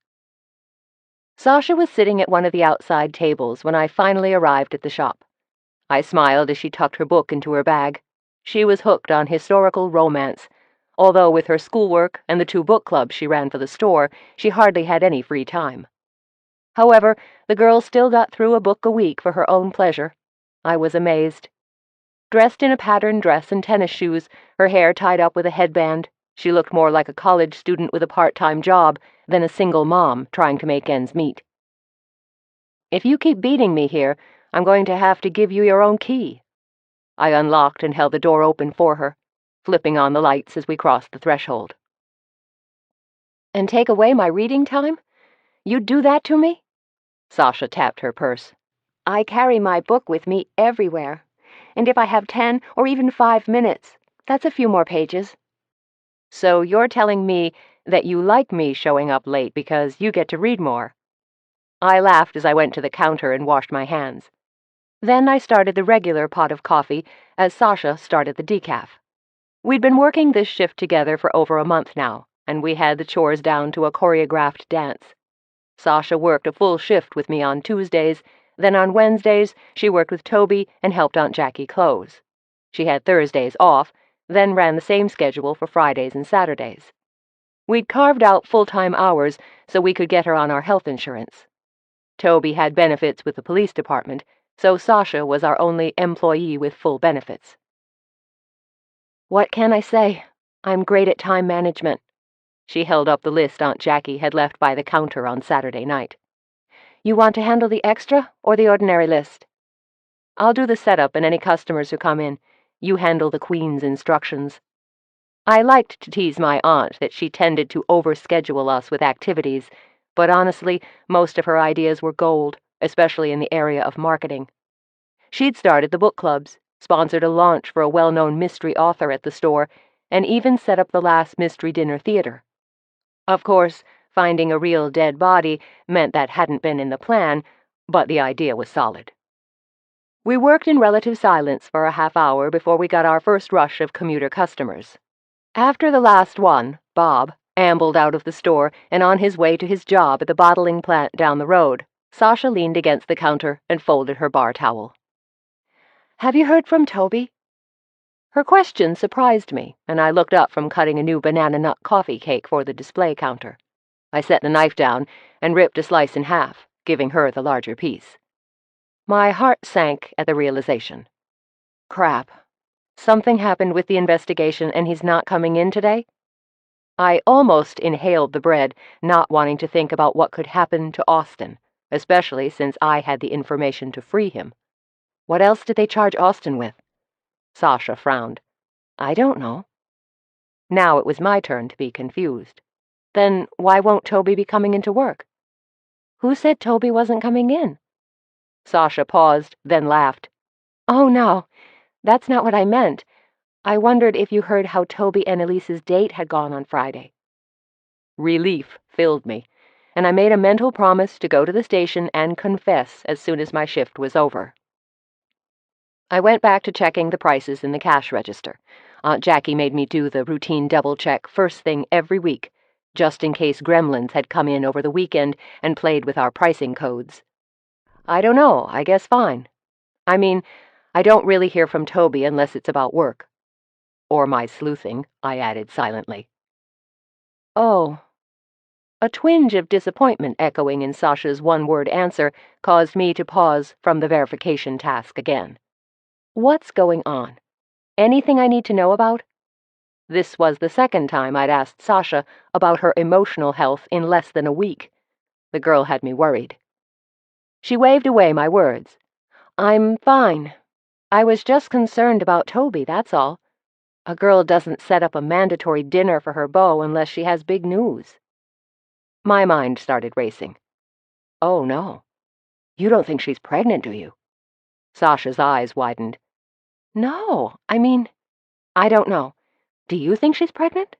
Sasha was sitting at one of the outside tables when I finally arrived at the shop. I smiled as she tucked her book into her bag. She was hooked on historical romance, although with her schoolwork and the 2 book clubs she ran for the store, she hardly had any free time. However, the girl still got through a book a week for her own pleasure. I was amazed. Dressed in a patterned dress and tennis shoes, her hair tied up with a headband, she looked more like a college student with a part-time job than a single mom trying to make ends meet. "If you keep beating me here, I'm going to have to give you your own key." I unlocked and held the door open for her, flipping on the lights as we crossed the threshold. "And take away my reading time? You'd do that to me?" Sasha tapped her purse. "I carry my book with me everywhere, and if I have 10 or even 5 minutes, that's a few more pages." "So you're telling me that you like me showing up late because you get to read more?" I laughed as I went to the counter and washed my hands. Then I started the regular pot of coffee as Sasha started the decaf. We'd been working this shift together for over a month now, and we had the chores down to a choreographed dance. Sasha worked a full shift with me on Tuesdays, then on Wednesdays she worked with Toby and helped Aunt Jackie close. She had Thursdays off, then ran the same schedule for Fridays and Saturdays. We'd carved out full-time hours so we could get her on our health insurance. Toby had benefits with the police department, so Sasha was our only employee with full benefits. "What can I say? I'm great at time management." She held up the list Aunt Jackie had left by the counter on Saturday night. "You want to handle the extra or the ordinary list?" "I'll do the setup and any customers who come in. You handle the Queen's instructions." I liked to tease my aunt that she tended to overschedule us with activities, but honestly, most of her ideas were gold, especially in the area of marketing. She'd started the book clubs, sponsored a launch for a well-known mystery author at the store, and even set up the last mystery dinner theater. Of course, finding a real dead body meant that hadn't been in the plan, but the idea was solid. We worked in relative silence for a half hour before we got our first rush of commuter customers. After the last one, Bob, ambled out of the store and on his way to his job at the bottling plant down the road, Sasha leaned against the counter and folded her bar towel. "Have you heard from Toby?" Her question surprised me, and I looked up from cutting a new banana nut coffee cake for the display counter. I set the knife down and ripped a slice in half, giving her the larger piece. My heart sank at the realization. Crap. Something happened with the investigation and he's not coming in today? I almost inhaled the bread, not wanting to think about what could happen to Austin, especially since I had the information to free him. What else did they charge Austin with? Sasha frowned. "I don't know." Now it was my turn to be confused. Then why won't Toby be coming into work? Who said Toby wasn't coming in? Sasha paused, then laughed. "Oh, no, that's not what I meant. I wondered if you heard how Toby and Elise's date had gone on Friday." Relief filled me, and I made a mental promise to go to the station and confess as soon as my shift was over. I went back to checking the prices in the cash register. Aunt Jackie made me do the routine double-check first thing every week, just in case gremlins had come in over the weekend and played with our pricing codes. I don't know, I guess fine. I mean, I don't really hear from Toby unless it's about work. Or my sleuthing, I added silently. "Oh." A twinge of disappointment echoing in Sasha's one-word answer caused me to pause from the verification task again. What's going on? Anything I need to know about? This was the second time I'd asked Sasha about her emotional health in less than a week. The girl had me worried. She waved away my words. "I'm fine. I was just concerned about Toby, that's all. A girl doesn't set up a mandatory dinner for her beau unless she has big news." My mind started racing. "Oh, no. You don't think she's pregnant, do you?" Sasha's eyes widened. "No, I mean, I don't know. Do you think she's pregnant?"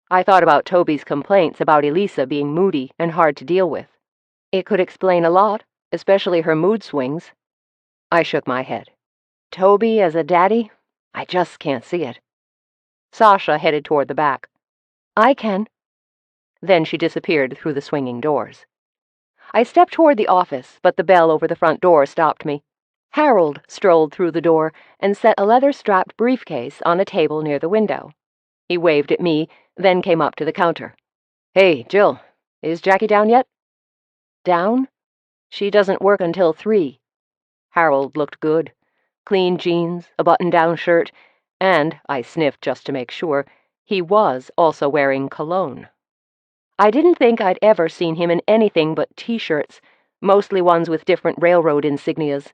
I thought about Toby's complaints about Elisa being moody and hard to deal with. It could explain a lot, especially her mood swings. I shook my head. Toby as a daddy? I just can't see it. Sasha headed toward the back. "I can." Then she disappeared through the swinging doors. I stepped toward the office, but the bell over the front door stopped me. Harold strolled through the door and set a leather-strapped briefcase on a table near the window. He waved at me, then came up to the counter. "Hey, Jill, is Jackie down yet?" "Down? She doesn't work until 3. Harold looked good. Clean jeans, a button-down shirt, and, I sniffed just to make sure, he was also wearing cologne. I didn't think I'd ever seen him in anything but T-shirts, mostly ones with different railroad insignias.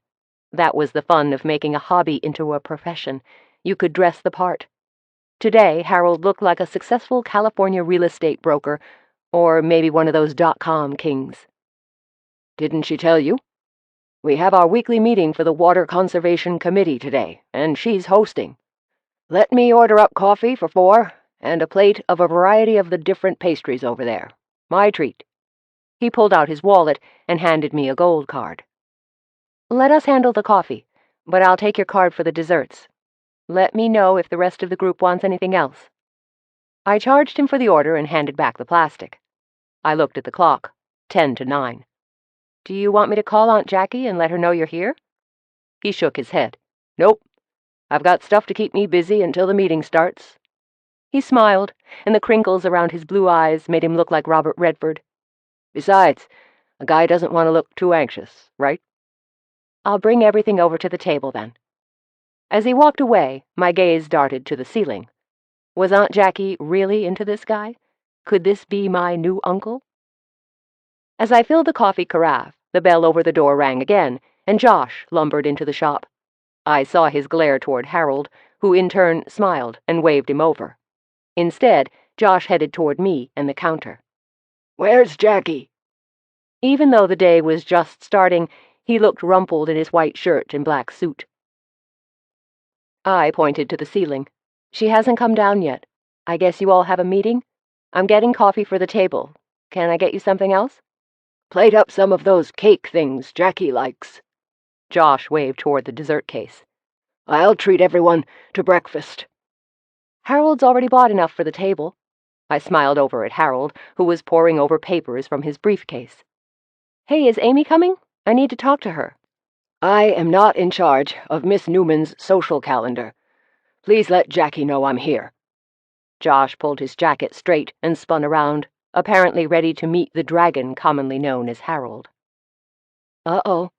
That was the fun of making a hobby into a profession. You could dress the part. Today, Harold looked like a successful California real estate broker, or maybe one of those .com kings. "Didn't she tell you? We have our weekly meeting for the Water Conservation Committee today, and she's hosting. Let me order up coffee for 4, and a plate of a variety of the different pastries over there. My treat." He pulled out his wallet and handed me a gold card. "Let us handle the coffee, but I'll take your card for the desserts. Let me know if the rest of the group wants anything else." I charged him for the order and handed back the plastic. I looked at the clock. 10 to 9. "Do you want me to call Aunt Jackie and let her know you're here?" He shook his head. "Nope. I've got stuff to keep me busy until the meeting starts." He smiled, and the crinkles around his blue eyes made him look like Robert Redford. "Besides, a guy doesn't want to look too anxious, right?" "I'll bring everything over to the table, then." As he walked away, my gaze darted to the ceiling. Was Aunt Jackie really into this guy? Could this be my new uncle? As I filled the coffee carafe, the bell over the door rang again, and Josh lumbered into the shop. I saw his glare toward Harold, who in turn smiled and waved him over. Instead, Josh headed toward me and the counter. "Where's Jackie?" Even though the day was just starting, he looked rumpled in his white shirt and black suit. I pointed to the ceiling. "She hasn't come down yet. I guess you all have a meeting? I'm getting coffee for the table. Can I get you something else?" "Plate up some of those cake things Jackie likes." Josh waved toward the dessert case. "I'll treat everyone to breakfast." "Harold's already bought enough for the table." I smiled over at Harold, who was poring over papers from his briefcase. "Hey, is Amy coming? I need to talk to her." "I am not in charge of Miss Newman's social calendar. Please let Jackie know I'm here." Josh pulled his jacket straight and spun around, apparently ready to meet the dragon commonly known as Harold. "Uh-oh,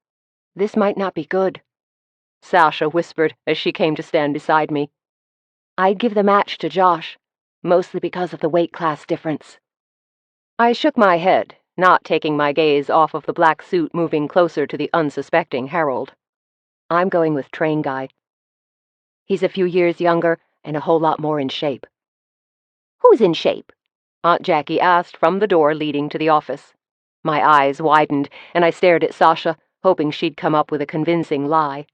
this might not be good," Sasha whispered as she came to stand beside me. "I'd give the match to Josh, mostly because of the weight class difference." I shook my head, not taking my gaze off of the black suit moving closer to the unsuspecting Harold. "I'm going with train guy. He's a few years younger and a whole lot more in shape." "Who's in shape?" Aunt Jackie asked from the door leading to the office. My eyes widened, and I stared at Sasha, hoping she'd come up with a convincing lie.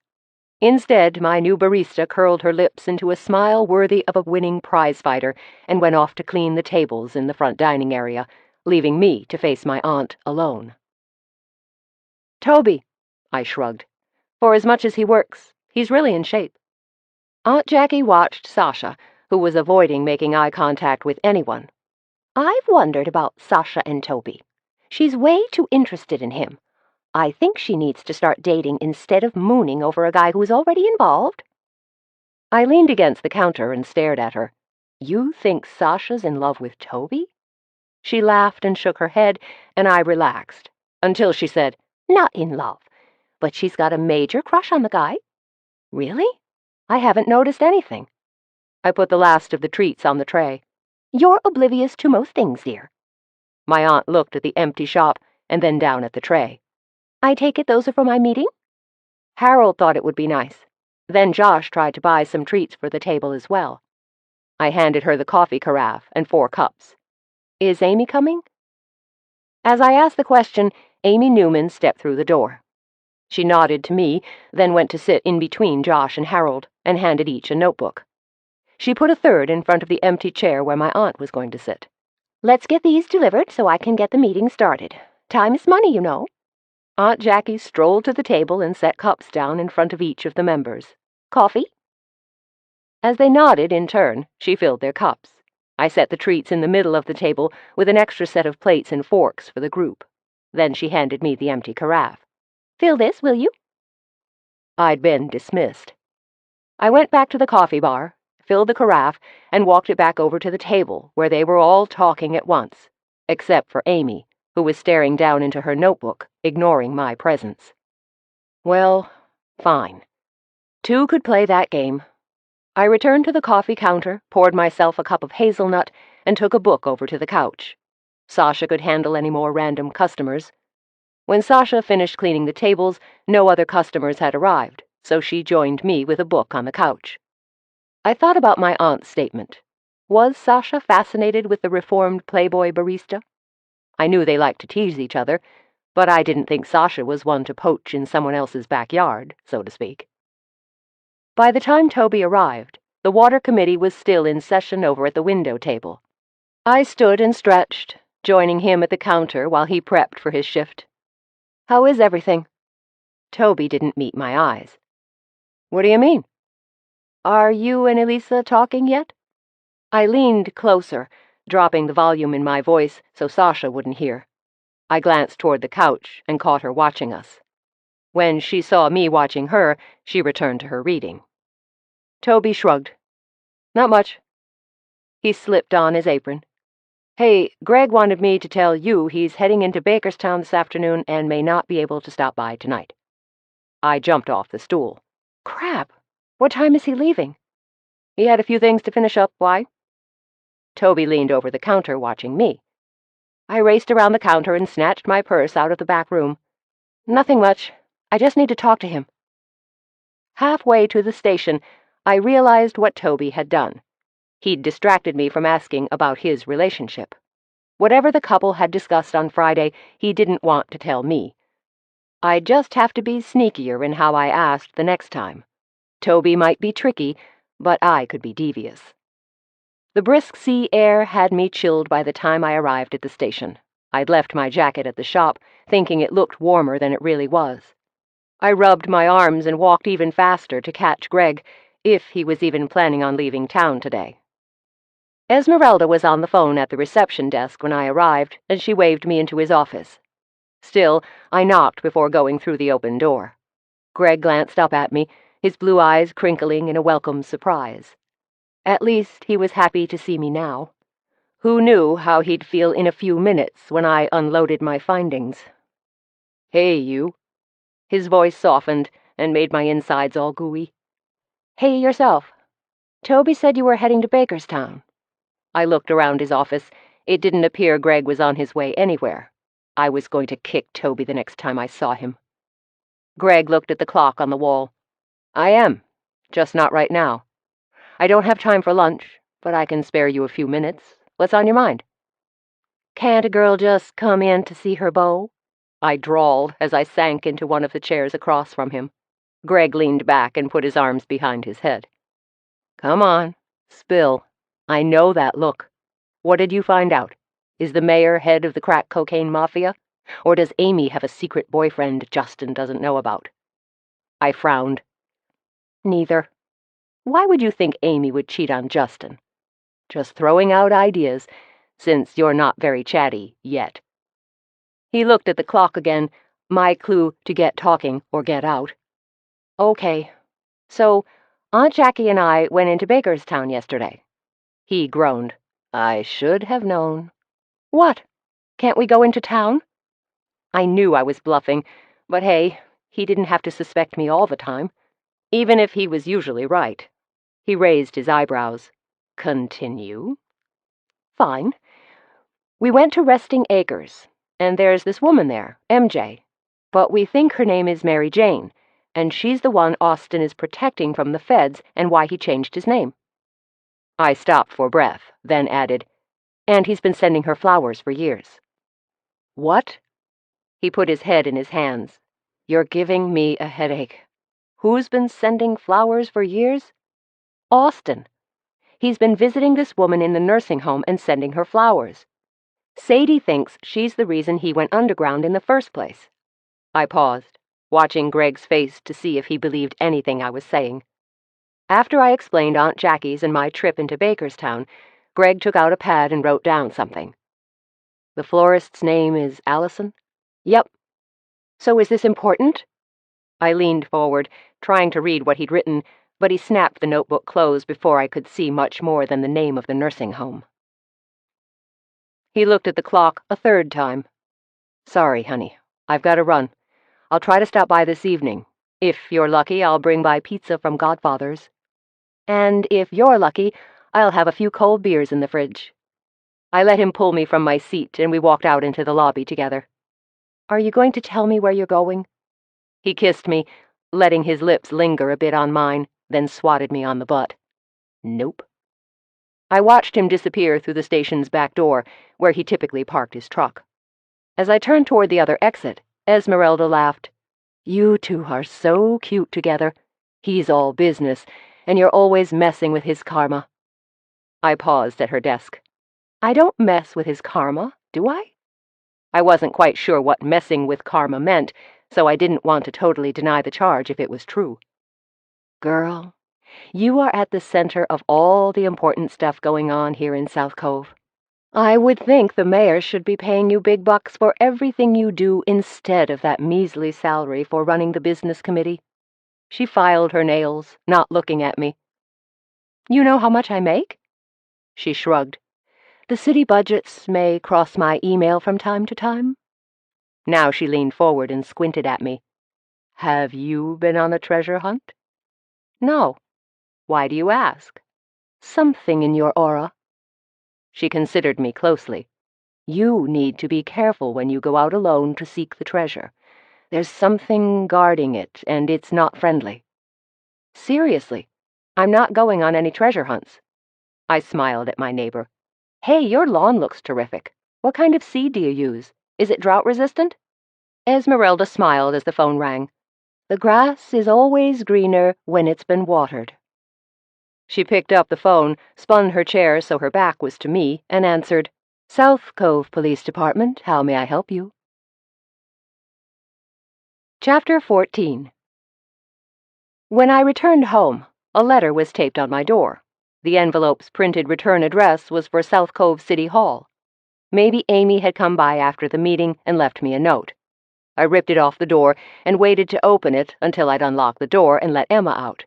Instead, my new barista curled her lips into a smile worthy of a winning prizefighter and went off to clean the tables in the front dining area, leaving me to face my aunt alone. "Toby," I shrugged. "For as much as he works, he's really in shape." Aunt Jackie watched Sasha, who was avoiding making eye contact with anyone. "I've wondered about Sasha and Toby. She's way too interested in him. I think she needs to start dating instead of mooning over a guy who's already involved." I leaned against the counter and stared at her. "You think Sasha's in love with Toby?" She laughed and shook her head, and I relaxed, until she said, "Not in love, but she's got a major crush on the guy." "Really? I haven't noticed anything." I put the last of the treats on the tray. "You're oblivious to most things, dear." My aunt looked at the empty shop and then down at the tray. "I take it those are for my meeting?" Harold thought it would be nice. Then Josh tried to buy some treats for the table as well. I handed her the coffee carafe and 4 cups. "Is Amy coming?" As I asked the question, Amy Newman stepped through the door. She nodded to me, then went to sit in between Josh and Harold, and handed each a notebook. She put a third in front of the empty chair where my aunt was going to sit. "Let's get these delivered so I can get the meeting started. Time is money, you know." Aunt Jackie strolled to the table and set cups down in front of each of the members. "Coffee?" As they nodded in turn, she filled their cups. I set the treats in the middle of the table with an extra set of plates and forks for the group. Then she handed me the empty carafe. "Fill this, will you?" I'd been dismissed. I went back to the coffee bar, filled the carafe, and walked it back over to the table, where they were all talking at once, except for Amy, who was staring down into her notebook, ignoring my presence. Well, fine. Two could play that game. I returned to the coffee counter, poured myself a cup of hazelnut, and took a book over to the couch. Sasha could handle any more random customers. When Sasha finished cleaning the tables, no other customers had arrived, so she joined me with a book on the couch. I thought about my aunt's statement. Was Sasha fascinated with the reformed Playboy barista? I knew they liked to tease each other, but I didn't think Sasha was one to poach in someone else's backyard, so to speak. By the time Toby arrived, the water committee was still in session over at the window table. I stood and stretched, joining him at the counter while he prepped for his shift. "How is everything?" Toby didn't meet my eyes. "What do you mean?" "Are you and Elisa talking yet?" I leaned closer, dropping the volume in my voice so Sasha wouldn't hear. I glanced toward the couch and caught her watching us. When she saw me watching her, she returned to her reading. Toby shrugged. "Not much." He slipped on his apron. "Hey, Greg wanted me to tell you he's heading into Bakerstown this afternoon and may not be able to stop by tonight." I jumped off the stool. "Crap! What time is he leaving?" "He had a few things to finish up. Why?" Toby leaned over the counter, watching me. I raced around the counter and snatched my purse out of the back room. "Nothing much. I just need to talk to him." Halfway to the station, I realized what Toby had done. He'd distracted me from asking about his relationship. Whatever the couple had discussed on Friday, he didn't want to tell me. I'd just have to be sneakier in how I asked the next time. Toby might be tricky, but I could be devious. The brisk sea air had me chilled by the time I arrived at the station. I'd left my jacket at the shop, thinking it looked warmer than it really was. I rubbed my arms and walked even faster to catch Greg, if he was even planning on leaving town today. Esmeralda was on the phone at the reception desk when I arrived, and she waved me into his office. Still, I knocked before going through the open door. Greg glanced up at me, his blue eyes crinkling in a welcome surprise. At least he was happy to see me now. Who knew how he'd feel in a few minutes when I unloaded my findings? "Hey, you." His voice softened and made my insides all gooey. "Hey, yourself. Toby said you were heading to Bakerstown." I looked around his office. It didn't appear Greg was on his way anywhere. I was going to kick Toby the next time I saw him. Greg looked at the clock on the wall. "I am, just not right now. I don't have time for lunch, but I can spare you a few minutes. What's on your mind?" "Can't a girl just come in to see her beau?" I drawled as I sank into one of the chairs across from him. Greg leaned back and put his arms behind his head. "Come on, spill. I know that look. What did you find out? Is the mayor head of the crack cocaine mafia? Or does Amy have a secret boyfriend Justin doesn't know about?" I frowned. "Neither. Why would you think Amy would cheat on Justin?" "Just throwing out ideas, since you're not very chatty yet." He looked at the clock again, my clue to get talking or get out. "Okay. So, Aunt Jackie and I went into Bakerstown yesterday." He groaned. "I should have known." "What? Can't we go into town?" I knew I was bluffing, but hey, he didn't have to suspect me all the time, even if he was usually right. He raised his eyebrows. "Continue." "Fine. We went to Resting Acres, and there's this woman there, MJ, but we think her name is Mary Jane, and she's the one Austin is protecting from the feds and why he changed his name." I stopped for breath, then added, "And he's been sending her flowers for years." "What?" He put his head in his hands. "You're giving me a headache. Who's been sending flowers for years?" "Austin. He's been visiting this woman in the nursing home and sending her flowers. Sadie thinks she's the reason he went underground in the first place." I paused, watching Greg's face to see if he believed anything I was saying. After I explained Aunt Jackie's and my trip into Bakerstown, Greg took out a pad and wrote down something. "The florist's name is Allison?" Yep. So is this important? I leaned forward, trying to read what he'd written, but he snapped the notebook closed before I could see much more than the name of the nursing home. He looked at the clock a third time. Sorry, honey. I've got to run. I'll try to stop by this evening. If you're lucky, I'll bring by pizza from Godfather's. And if you're lucky, I'll have a few cold beers in the fridge. I let him pull me from my seat, and we walked out into the lobby together. Are you going to tell me where you're going? He kissed me, letting his lips linger a bit on mine, then swatted me on the butt. Nope. I watched him disappear through the station's back door, where he typically parked his truck. As I turned toward the other exit, Esmeralda laughed. You two are so cute together. He's all business, and you're always messing with his karma. I paused at her desk. I don't mess with his karma, do I? I wasn't quite sure what messing with karma meant, so I didn't want to totally deny the charge if it was true. Girl, you are at the center of all the important stuff going on here in South Cove. I would think the mayor should be paying you big bucks for everything you do instead of that measly salary for running the business committee. She filed her nails, not looking at me. You know how much I make? She shrugged. The city budgets may cross my email from time to time. Now she leaned forward and squinted at me. Have you been on a treasure hunt? No. Why do you ask? Something in your aura. She considered me closely. You need to be careful when you go out alone to seek the treasure. There's something guarding it, and it's not friendly. Seriously, I'm not going on any treasure hunts. I smiled at my neighbor. Hey, your lawn looks terrific. What kind of seed do you use? Is it drought-resistant? Esmeralda smiled as the phone rang. The grass is always greener when it's been watered. She picked up the phone, spun her chair so her back was to me, and answered, South Cove Police Department, how may I help you? Chapter 14. When I returned home, a letter was taped on my door. The envelope's printed return address was for South Cove City Hall. Maybe Amy had come by after the meeting and left me a note. I ripped it off the door and waited to open it until I'd unlocked the door and let Emma out.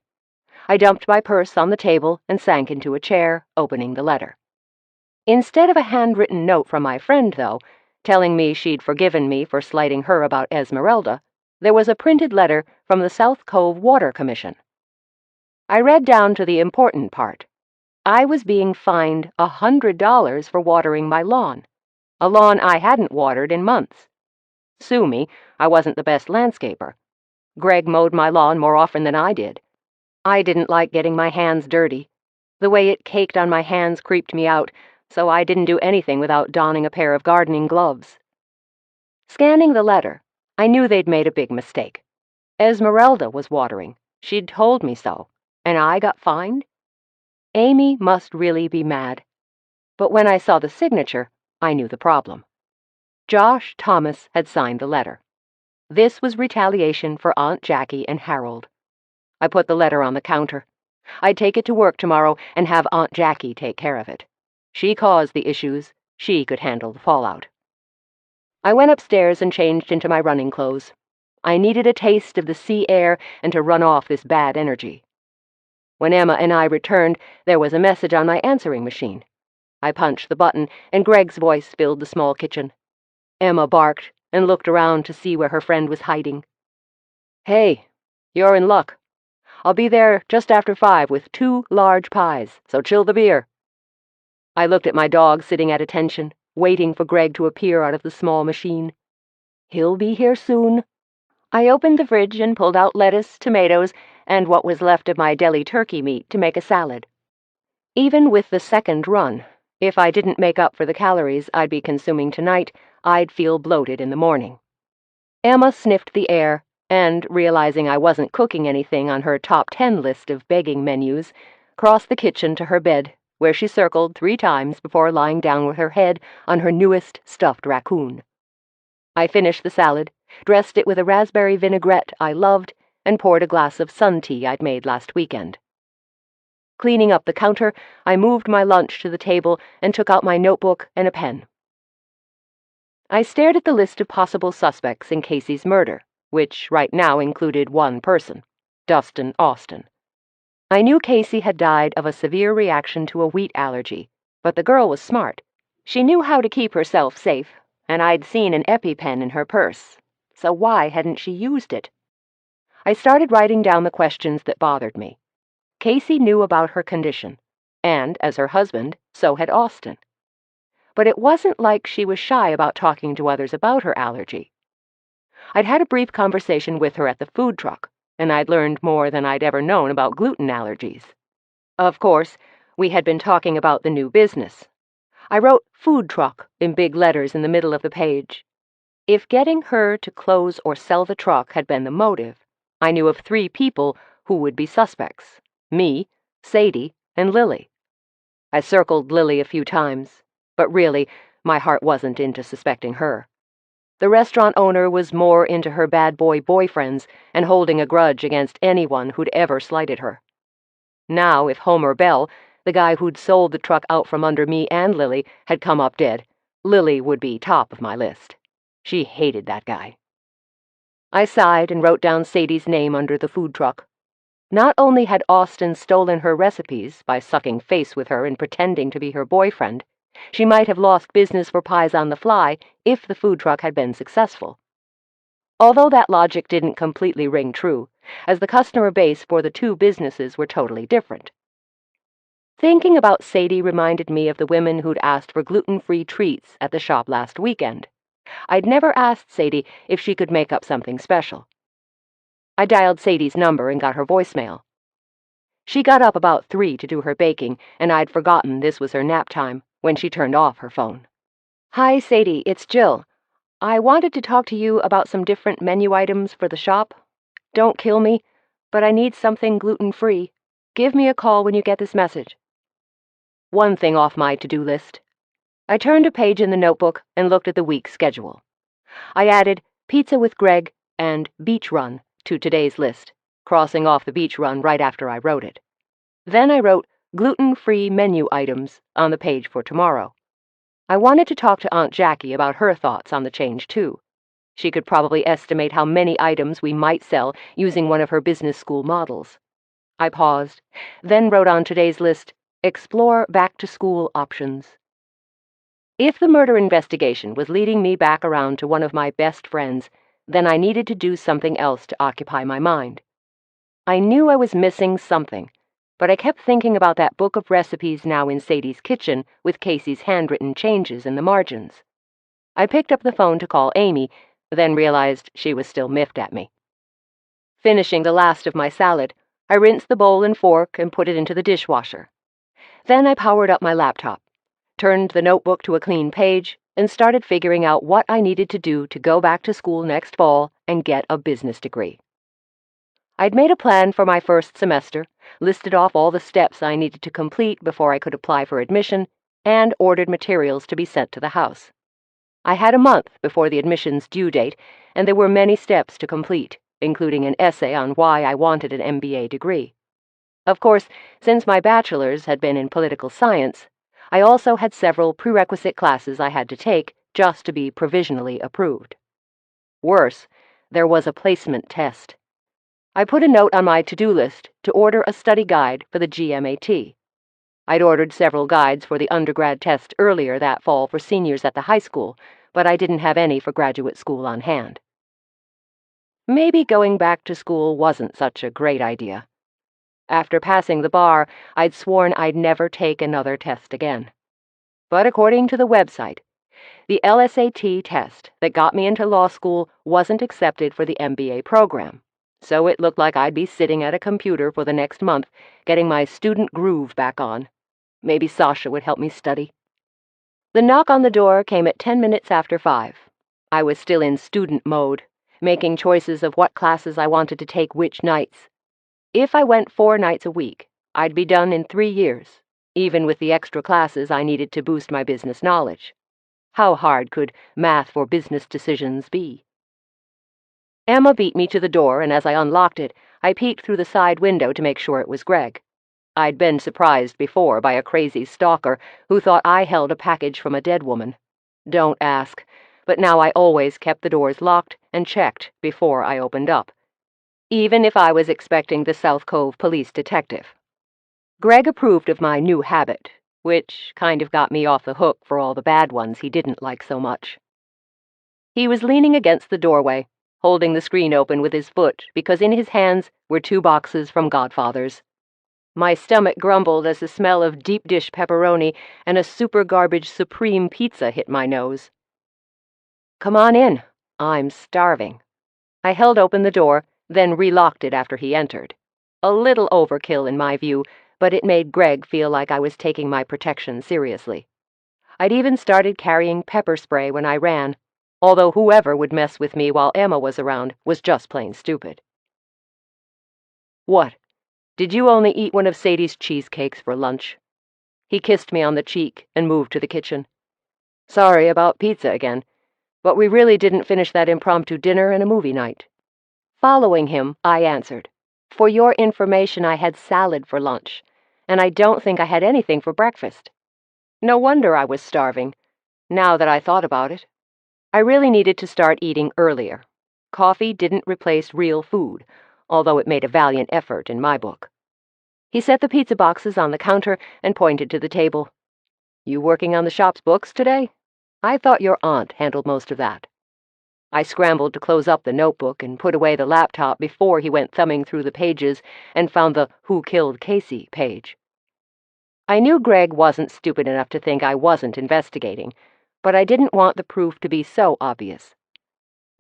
I dumped my purse on the table and sank into a chair, opening the letter. Instead of a handwritten note from my friend, though, telling me she'd forgiven me for slighting her about Esmeralda, there was a printed letter from the South Cove Water Commission. I read down to the important part. I was being fined $100 for watering my lawn, a lawn I hadn't watered in months. Sue me, I wasn't the best landscaper. Greg mowed my lawn more often than I did. I didn't like getting my hands dirty. The way it caked on my hands creeped me out, so I didn't do anything without donning a pair of gardening gloves. Scanning the letter, I knew they'd made a big mistake. Esmeralda was watering. She'd told me so. And I got fined? Amy must really be mad. But when I saw the signature, I knew the problem. Josh Thomas had signed the letter. This was retaliation for Aunt Jackie and Harold. I put the letter on the counter. I'd take it to work tomorrow and have Aunt Jackie take care of it. She caused the issues. She could handle the fallout. I went upstairs and changed into my running clothes. I needed a taste of the sea air and to run off this bad energy. When Emma and I returned, there was a message on my answering machine. I punched the button, and Greg's voice filled the small kitchen. Emma barked and looked around to see where her friend was hiding. Hey, you're in luck. I'll be there just after 5 with 2 large pies, so chill the beer. I looked at my dog sitting at attention, waiting for Greg to appear out of the small machine. He'll be here soon. I opened the fridge and pulled out lettuce, tomatoes, and what was left of my deli turkey meat to make a salad. Even with the second run, if I didn't make up for the calories I'd be consuming tonight, I'd feel bloated in the morning. Emma sniffed the air, and, realizing I wasn't cooking anything on her top 10 list of begging menus, crossed the kitchen to her bed, where she circled 3 times before lying down with her head on her newest stuffed raccoon. I finished the salad, dressed it with a raspberry vinaigrette I loved, and poured a glass of sun tea I'd made last weekend. Cleaning up the counter, I moved my lunch to the table and took out my notebook and a pen. I stared at the list of possible suspects in Casey's murder, which right now included one person, Dustin Austin. I knew Casey had died of a severe reaction to a wheat allergy, but the girl was smart. She knew how to keep herself safe, and I'd seen an EpiPen in her purse, so why hadn't she used it? I started writing down the questions that bothered me. Casey knew about her condition, and, as her husband, so had Austin. But it wasn't like she was shy about talking to others about her allergy. I'd had a brief conversation with her at the food truck, and I'd learned more than I'd ever known about gluten allergies. Of course, we had been talking about the new business. I wrote food truck in big letters in the middle of the page. If getting her to close or sell the truck had been the motive, I knew of 3 people who would be suspects: me, Sadie, and Lily. I circled Lily a few times, but really, my heart wasn't into suspecting her. The restaurant owner was more into her bad boy boyfriends and holding a grudge against anyone who'd ever slighted her. Now, if Homer Bell, the guy who'd sold the truck out from under me and Lily, had come up dead, Lily would be top of my list. She hated that guy. I sighed and wrote down Sadie's name under the food truck. Not only had Austin stolen her recipes by sucking face with her and pretending to be her boyfriend, she might have lost business for Pies on the Fly if the food truck had been successful. Although that logic didn't completely ring true, as the customer base for the 2 businesses were totally different. Thinking about Sadie reminded me of the women who'd asked for gluten-free treats at the shop last weekend. I'd never asked Sadie if she could make up something special. I dialed Sadie's number and got her voicemail. She got up about 3 to do her baking, and I'd forgotten this was her nap time when she turned off her phone. "Hi, Sadie, it's Jill. I wanted to talk to you about some different menu items for the shop. Don't kill me, but I need something gluten-free. Give me a call when you get this message." One thing off my to-do list. I turned a page in the notebook and looked at the week's schedule. I added pizza with Greg and beach run to today's list, crossing off the beach run right after I wrote it. Then I wrote gluten-free menu items on the page for tomorrow. I wanted to talk to Aunt Jackie about her thoughts on the change, too. She could probably estimate how many items we might sell using one of her business school models. I paused, then wrote on today's list, explore back-to-school options. If the murder investigation was leading me back around to one of my best friends, then I needed to do something else to occupy my mind. I knew I was missing something, but I kept thinking about that book of recipes now in Sadie's kitchen with Casey's handwritten changes in the margins. I picked up the phone to call Amy, then realized she was still miffed at me. Finishing the last of my salad, I rinsed the bowl and fork and put it into the dishwasher. Then I powered up my laptop, turned the notebook to a clean page, and started figuring out what I needed to do to go back to school next fall and get a business degree. I'd made a plan for my first semester, listed off all the steps I needed to complete before I could apply for admission, and ordered materials to be sent to the house. I had a month before the admissions due date, and there were many steps to complete, including an essay on why I wanted an MBA degree. Of course, since my bachelor's had been in political science, I also had several prerequisite classes I had to take just to be provisionally approved. Worse, there was a placement test. I put a note on my to-do list to order a study guide for the GMAT. I'd ordered several guides for the undergrad test earlier that fall for seniors at the high school, but I didn't have any for graduate school on hand. Maybe going back to school wasn't such a great idea. After passing the bar, I'd sworn I'd never take another test again. But according to the website, the LSAT test that got me into law school wasn't accepted for the MBA program, so it looked like I'd be sitting at a computer for the next month, getting my student groove back on. Maybe Sasha would help me study. The knock on the door came at 10 minutes after 5. I was still in student mode, making choices of what classes I wanted to take which nights. If I went 4 nights a week, I'd be done in 3 years, even with the extra classes I needed to boost my business knowledge. How hard could math for business decisions be? Emma beat me to the door, and as I unlocked it, I peeked through the side window to make sure it was Greg. I'd been surprised before by a crazy stalker who thought I held a package from a dead woman. Don't ask, but now I always kept the doors locked and checked before I opened up, even if I was expecting the South Cove police detective. Greg approved of my new habit, which kind of got me off the hook for all the bad ones he didn't like so much. He was leaning against the doorway, holding the screen open with his foot because in his hands were 2 boxes from Godfather's. My stomach grumbled as the smell of deep dish pepperoni and a super garbage supreme pizza hit my nose. "Come on in. I'm starving." I held open the door, then relocked it after he entered. A little overkill in my view, but it made Greg feel like I was taking my protection seriously. I'd even started carrying pepper spray when I ran, although whoever would mess with me while Emma was around was just plain stupid. "What? Did you only eat one of Sadie's cheesecakes for lunch?" He kissed me on the cheek and moved to the kitchen. "Sorry about pizza again, but we really didn't finish that impromptu dinner and a movie night." Following him, I answered, "For your information, I had salad for lunch, and I don't think I had anything for breakfast." No wonder I was starving, now that I thought about it. I really needed to start eating earlier. Coffee didn't replace real food, although it made a valiant effort in my book. He set the pizza boxes on the counter and pointed to the table. "You working on the shop's books today? I thought your aunt handled most of that." I scrambled to close up the notebook and put away the laptop before he went thumbing through the pages and found the Who Killed Casey page. I knew Greg wasn't stupid enough to think I wasn't investigating, but I didn't want the proof to be so obvious.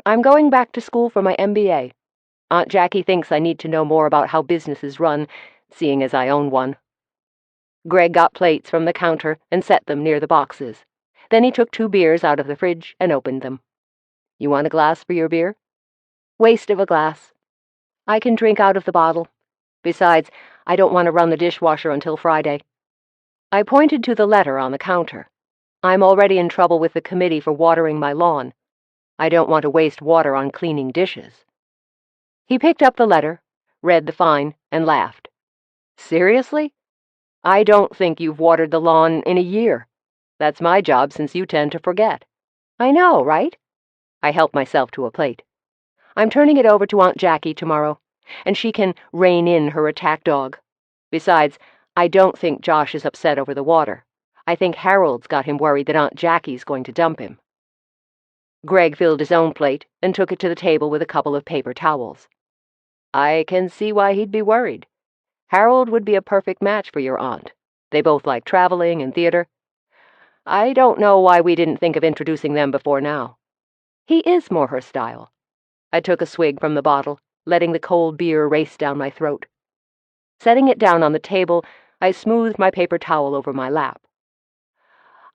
"I'm going back to school for my MBA. Aunt Jackie thinks I need to know more about how businesses run, seeing as I own one." Greg got plates from the counter and set them near the boxes. Then he took 2 beers out of the fridge and opened them. "You want a glass for your beer?" "Waste of a glass. I can drink out of the bottle. Besides, I don't want to run the dishwasher until Friday." I pointed to the letter on the counter. "I'm already in trouble with the committee for watering my lawn. I don't want to waste water on cleaning dishes." He picked up the letter, read the fine, and laughed. "Seriously? I don't think you've watered the lawn in a year. That's my job since you tend to forget." "I know, right?" I helped myself to a plate. "I'm turning it over to Aunt Jackie tomorrow, and she can rein in her attack dog. Besides, I don't think Josh is upset over the water. I think Harold's got him worried that Aunt Jackie's going to dump him." Greg filled his own plate and took it to the table with a couple of paper towels. "I can see why he'd be worried. Harold would be a perfect match for your aunt. They both like traveling and theater. I don't know why we didn't think of introducing them before now. He is more her style." I took a swig from the bottle, letting the cold beer race down my throat. Setting it down on the table, I smoothed my paper towel over my lap.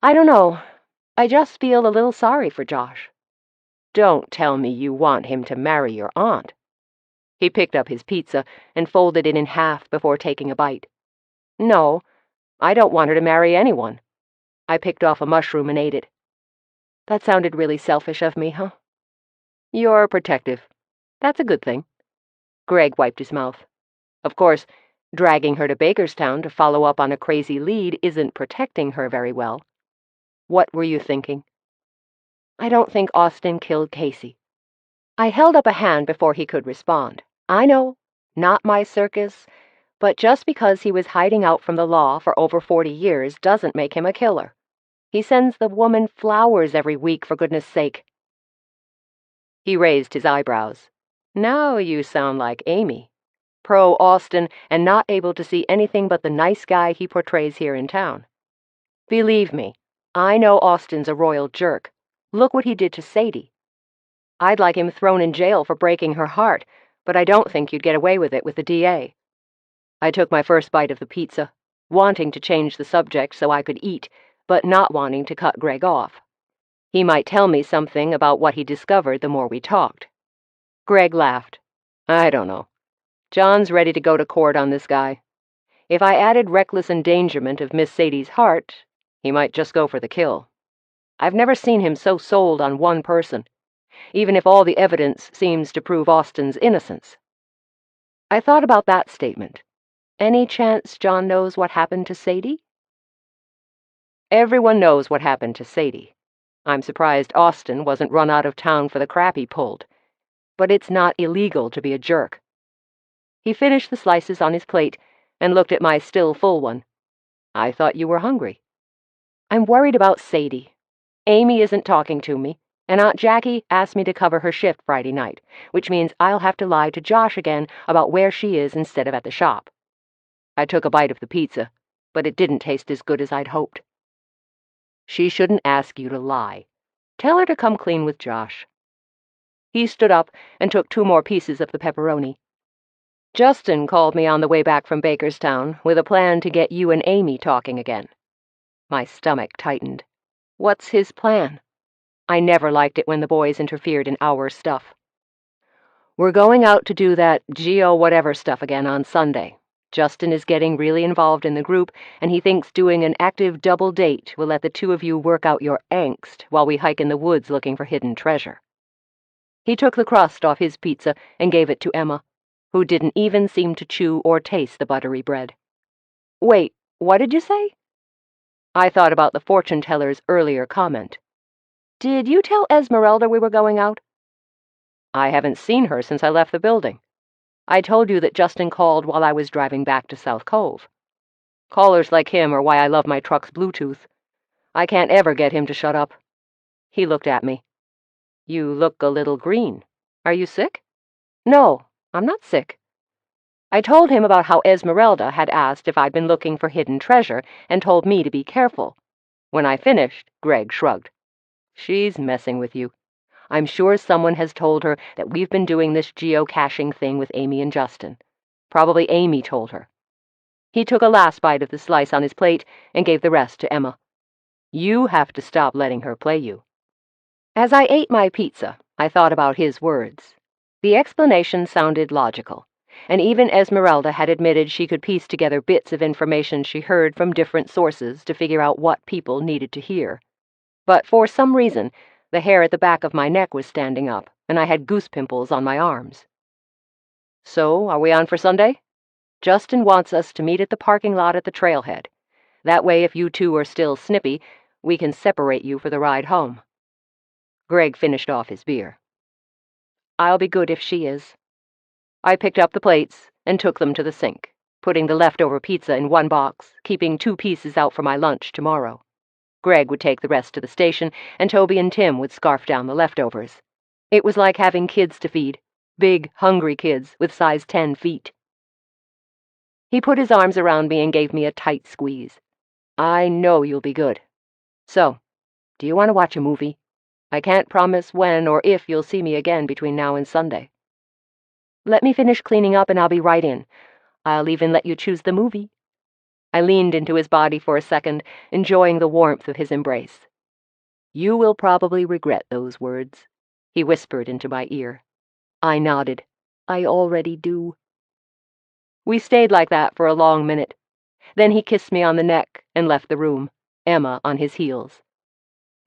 "I don't know. I just feel a little sorry for Josh." "Don't tell me you want him to marry your aunt." He picked up his pizza and folded it in half before taking a bite. "No, I don't want her to marry anyone." I picked off a mushroom and ate it. "That sounded really selfish of me, huh?" "You're protective. That's a good thing." Greg wiped his mouth. "Of course, dragging her to Bakerstown to follow up on a crazy lead isn't protecting her very well. What were you thinking?" "I don't think Austin killed Casey." I held up a hand before he could respond. "I know, not my circus, but just because he was hiding out from the law for over 40 years doesn't make him a killer. He sends the woman flowers every week, for goodness sake." He raised his eyebrows. "Now you sound like Amy. Pro-Austin and not able to see anything but the nice guy he portrays here in town. Believe me, I know Austin's a royal jerk. Look what he did to Sadie. I'd like him thrown in jail for breaking her heart, but I don't think you'd get away with it with the DA." I took my first bite of the pizza, wanting to change the subject so I could eat, but not wanting to cut Greg off. He might tell me something about what he discovered the more we talked. Greg laughed. "I don't know. John's ready to go to court on this guy. If I added reckless endangerment of Miss Sadie's heart, he might just go for the kill. I've never seen him so sold on one person, even if all the evidence seems to prove Austin's innocence." I thought about that statement. Any chance John knows what happened to Sadie? "Everyone knows what happened to Sadie. I'm surprised Austin wasn't run out of town for the crap he pulled. But it's not illegal to be a jerk. He finished the slices on his plate and looked at my still full one. I thought you were hungry. I'm worried about Sadie. Amy isn't talking to me, and Aunt Jackie asked me to cover her shift Friday night, which means I'll have to lie to Josh again about where she is instead of at the shop. I took a bite of the pizza, but it didn't taste as good as I'd hoped. She shouldn't ask you to lie. Tell her to come clean with Josh. He stood up and took 2 more pieces of the pepperoni. Justin called me on the way back from Bakerstown with a plan to get you and Amy talking again. My stomach tightened. What's his plan? I never liked it when the boys interfered in our stuff. We're going out to do that geo-whatever stuff again on Sunday. Justin is getting really involved in the group, and he thinks doing an active double date will let the 2 of you work out your angst while we hike in the woods looking for hidden treasure. He took the crust off his pizza and gave it to Emma, who didn't even seem to chew or taste the buttery bread. Wait, what did you say? I thought about the fortune-teller's earlier comment. Did you tell Esmeralda we were going out? I haven't seen her since I left the building. I told you that Justin called while I was driving back to South Cove. Callers like him are why I love my truck's Bluetooth. I can't ever get him to shut up. He looked at me. You look a little green. Are you sick? No, I'm not sick. I told him about how Esmeralda had asked if I'd been looking for hidden treasure and told me to be careful. When I finished, Greg shrugged. She's messing with you. I'm sure someone has told her that we've been doing this geocaching thing with Amy and Justin. Probably Amy told her. He took a last bite of the slice on his plate and gave the rest to Emma. You have to stop letting her play you. As I ate my pizza, I thought about his words. The explanation sounded logical, and even Esmeralda had admitted she could piece together bits of information she heard from different sources to figure out what people needed to hear. But for some reason, the hair at the back of my neck was standing up, and I had goose pimples on my arms. So, are we on for Sunday? Justin wants us to meet at the parking lot at the trailhead. That way, if you 2 are still snippy, we can separate you for the ride home. Greg finished off his beer. I'll be good if she is. I picked up the plates and took them to the sink, putting the leftover pizza in one box, keeping 2 pieces out for my lunch tomorrow. Greg would take the rest to the station, and Toby and Tim would scarf down the leftovers. It was like having kids to feed, big, hungry kids with size 10 feet. He put his arms around me and gave me a tight squeeze. I know you'll be good. So, do you want to watch a movie? I can't promise when or if you'll see me again between now and Sunday. Let me finish cleaning up and I'll be right in. I'll even let you choose the movie. I leaned into his body for a second, enjoying the warmth of his embrace. You will probably regret those words, he whispered into my ear. I nodded. I already do. We stayed like that for a long minute. Then he kissed me on the neck and left the room, Emma on his heels.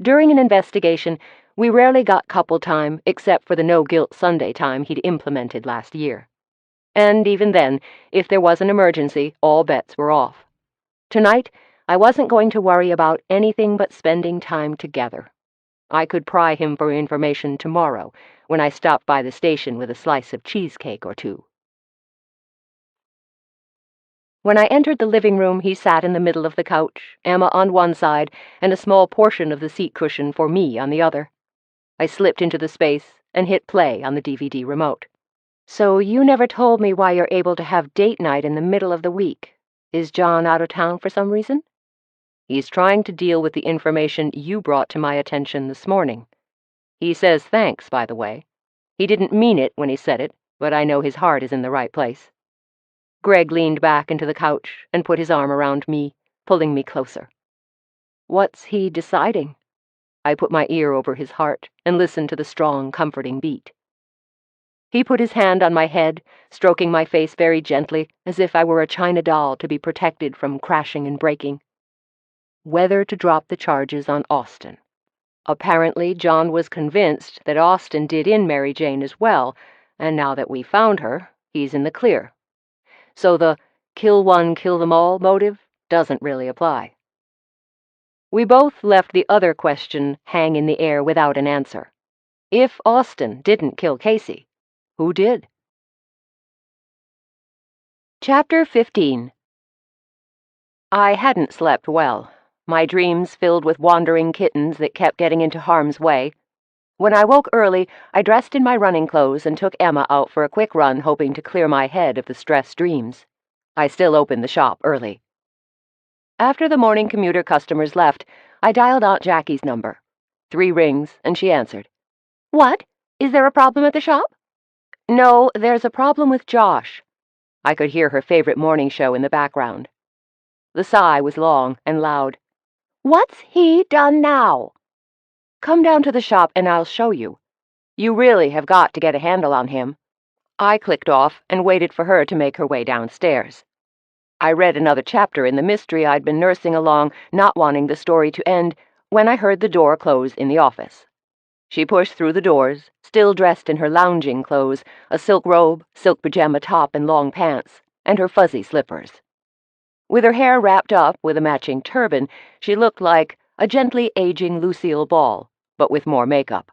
During an investigation, we rarely got couple time except for the no-guilt Sunday time he'd implemented last year. And even then, if there was an emergency, all bets were off. Tonight, I wasn't going to worry about anything but spending time together. I could pry him for information tomorrow, when I stopped by the station with a slice of cheesecake or 2. When I entered the living room, he sat in the middle of the couch, Emma on one side, and a small portion of the seat cushion for me on the other. I slipped into the space and hit play on the DVD remote. So you never told me why you're able to have date night in the middle of the week. Is John out of town for some reason? He's trying to deal with the information you brought to my attention this morning. He says thanks, by the way. He didn't mean it when he said it, but I know his heart is in the right place. Greg leaned back into the couch and put his arm around me, pulling me closer. What's he deciding? I put my ear over his heart and listened to the strong, comforting beat. He put his hand on my head, stroking my face very gently, as if I were a china doll to be protected from crashing and breaking. Whether to drop the charges on Austin. Apparently, John was convinced that Austin did in Mary Jane as well, and now that we found her, he's in the clear. So the kill one, kill them all motive doesn't really apply. We both left the other question hang in the air without an answer. If Austin didn't kill Casey, who did? Chapter 15. I hadn't slept well, my dreams filled with wandering kittens that kept getting into harm's way. When I woke early, I dressed in my running clothes and took Emma out for a quick run, hoping to clear my head of the stressed dreams. I still opened the shop early. After the morning commuter customers left, I dialed Aunt Jackie's number. 3 rings, and she answered. "What? Is there a problem at the shop?" "No, there's a problem with Josh." I could hear her favorite morning show in the background. The sigh was long and loud. "What's he done now?" "Come down to the shop and I'll show you. You really have got to get a handle on him." I clicked off and waited for her to make her way downstairs. I read another chapter in the mystery I'd been nursing along, not wanting the story to end, when I heard the door close in the office. She pushed through the doors, still dressed in her lounging clothes, a silk robe, silk pajama top, and long pants, and her fuzzy slippers. With her hair wrapped up with a matching turban, she looked like a gently aging Lucille Ball, but with more makeup.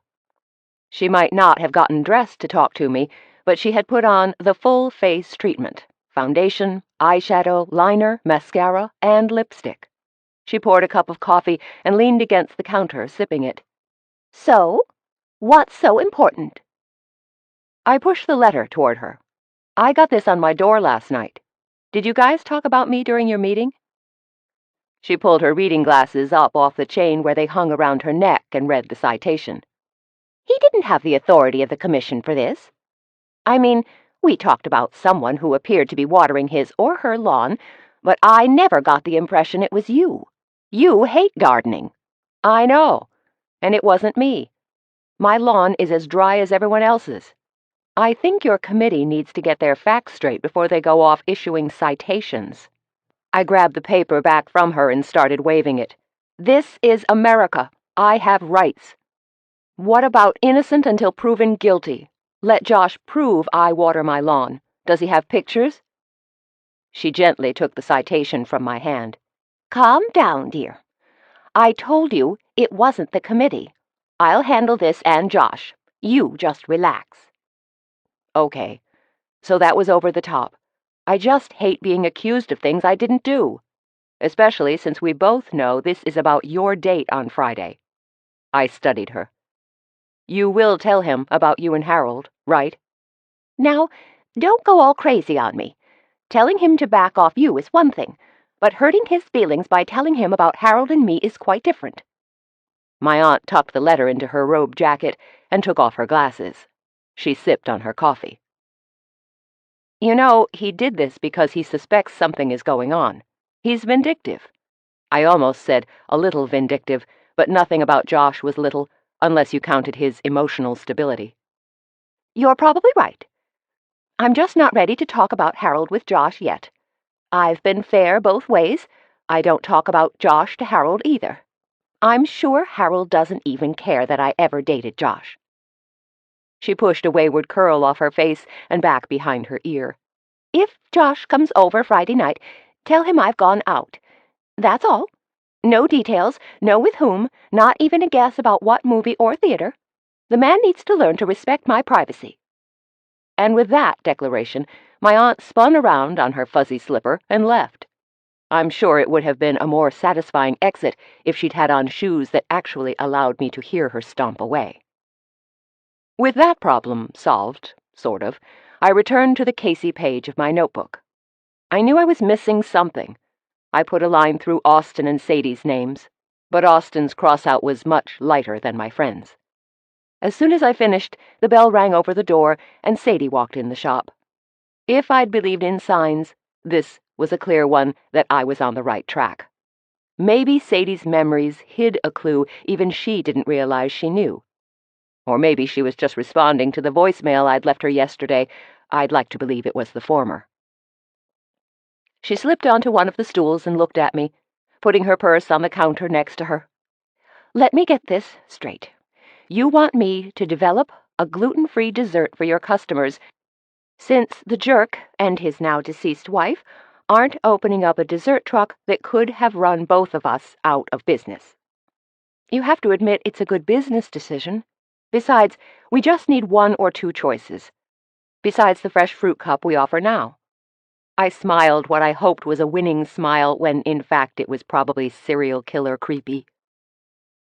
She might not have gotten dressed to talk to me, but she had put on the full face treatment: foundation, eyeshadow, liner, mascara, and lipstick. She poured a cup of coffee and leaned against the counter, sipping it. "So? What's so important?" I pushed the letter toward her. "I got this on my door last night. Did you guys talk about me during your meeting?" She pulled her reading glasses up off the chain where they hung around her neck and read the citation. "He didn't have the authority of the commission for this. I mean, we talked about someone who appeared to be watering his or her lawn, but I never got the impression it was you. You hate gardening." "I know, and it wasn't me. My lawn is as dry as everyone else's. I think your committee needs to get their facts straight before they go off issuing citations." I grabbed the paper back from her and started waving it. "This is America. I have rights. What about innocent until proven guilty? Let Josh prove I water my lawn. Does he have pictures?" She gently took the citation from my hand. "Calm down, dear. I told you it wasn't the committee. I'll handle this and Josh. You just relax." Okay, so that was over the top. I just hate being accused of things I didn't do, especially since we both know this is about your date on Friday. I studied her. "You will tell him about you and Harold, right?" "Now, don't go all crazy on me. Telling him to back off you is one thing, but hurting his feelings by telling him about Harold and me is quite different." My aunt tucked the letter into her robe jacket and took off her glasses. She sipped on her coffee. "You know, he did this because he suspects something is going on. He's vindictive." I almost said a little vindictive, but nothing about Josh was little, unless you counted his emotional stability. "You're probably right. I'm just not ready to talk about Harold with Josh yet. I've been fair both ways. I don't talk about Josh to Harold either. I'm sure Harold doesn't even care that I ever dated Josh." She pushed a wayward curl off her face and back behind her ear. "If Josh comes over Friday night, tell him I've gone out. That's all. No details, no with whom, not even a guess about what movie or theater. The man needs to learn to respect my privacy." And with that declaration, my aunt spun around on her fuzzy slipper and left. I'm sure it would have been a more satisfying exit if she'd had on shoes that actually allowed me to hear her stomp away. With that problem solved, sort of, I returned to the Casey page of my notebook. I knew I was missing something. I put a line through Austin and Sadie's names, but Austin's crossout was much lighter than my friend's. As soon as I finished, the bell rang over the door, and Sadie walked in the shop. If I'd believed in signs, this was a clear one that I was on the right track. Maybe Sadie's memories hid a clue even she didn't realize she knew. Or maybe she was just responding to the voicemail I'd left her yesterday. I'd like to believe it was the former. She slipped onto one of the stools and looked at me, putting her purse on the counter next to her. "Let me get this straight. You want me to develop a gluten-free dessert for your customers, since the jerk and his now-deceased wife aren't opening up a dessert truck that could have run both of us out of business. You have to admit it's a good business decision. Besides, we just need one or two choices. Besides the fresh fruit cup we offer now. I smiled what I hoped was a winning smile when, in fact, it was probably serial killer creepy.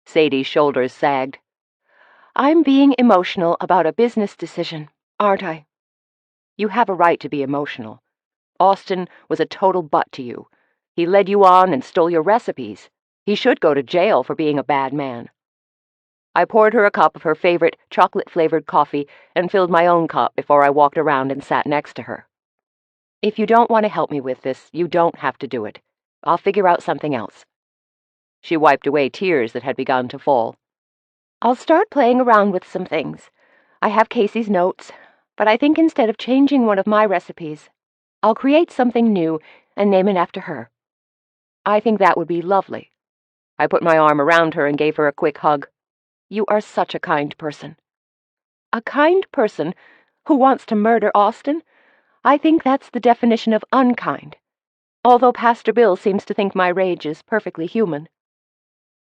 Sadie's shoulders sagged. I'm being emotional about a business decision, aren't I? You have a right to be emotional. Austin was a total butt to you. He led you on and stole your recipes. He should go to jail for being a bad man. I poured her a cup of her favorite chocolate-flavored coffee and filled my own cup before I walked around and sat next to her. If you don't want to help me with this, you don't have to do it. I'll figure out something else. She wiped away tears that had begun to fall. I'll start playing around with some things. I have Casey's notes, but I think instead of changing one of my recipes, I'll create something new and name it after her. I think that would be lovely. I put my arm around her and gave her a quick hug. You are such a kind person. A kind person who wants to murder Austin? I think that's the definition of unkind, although Pastor Bill seems to think my rage is perfectly human.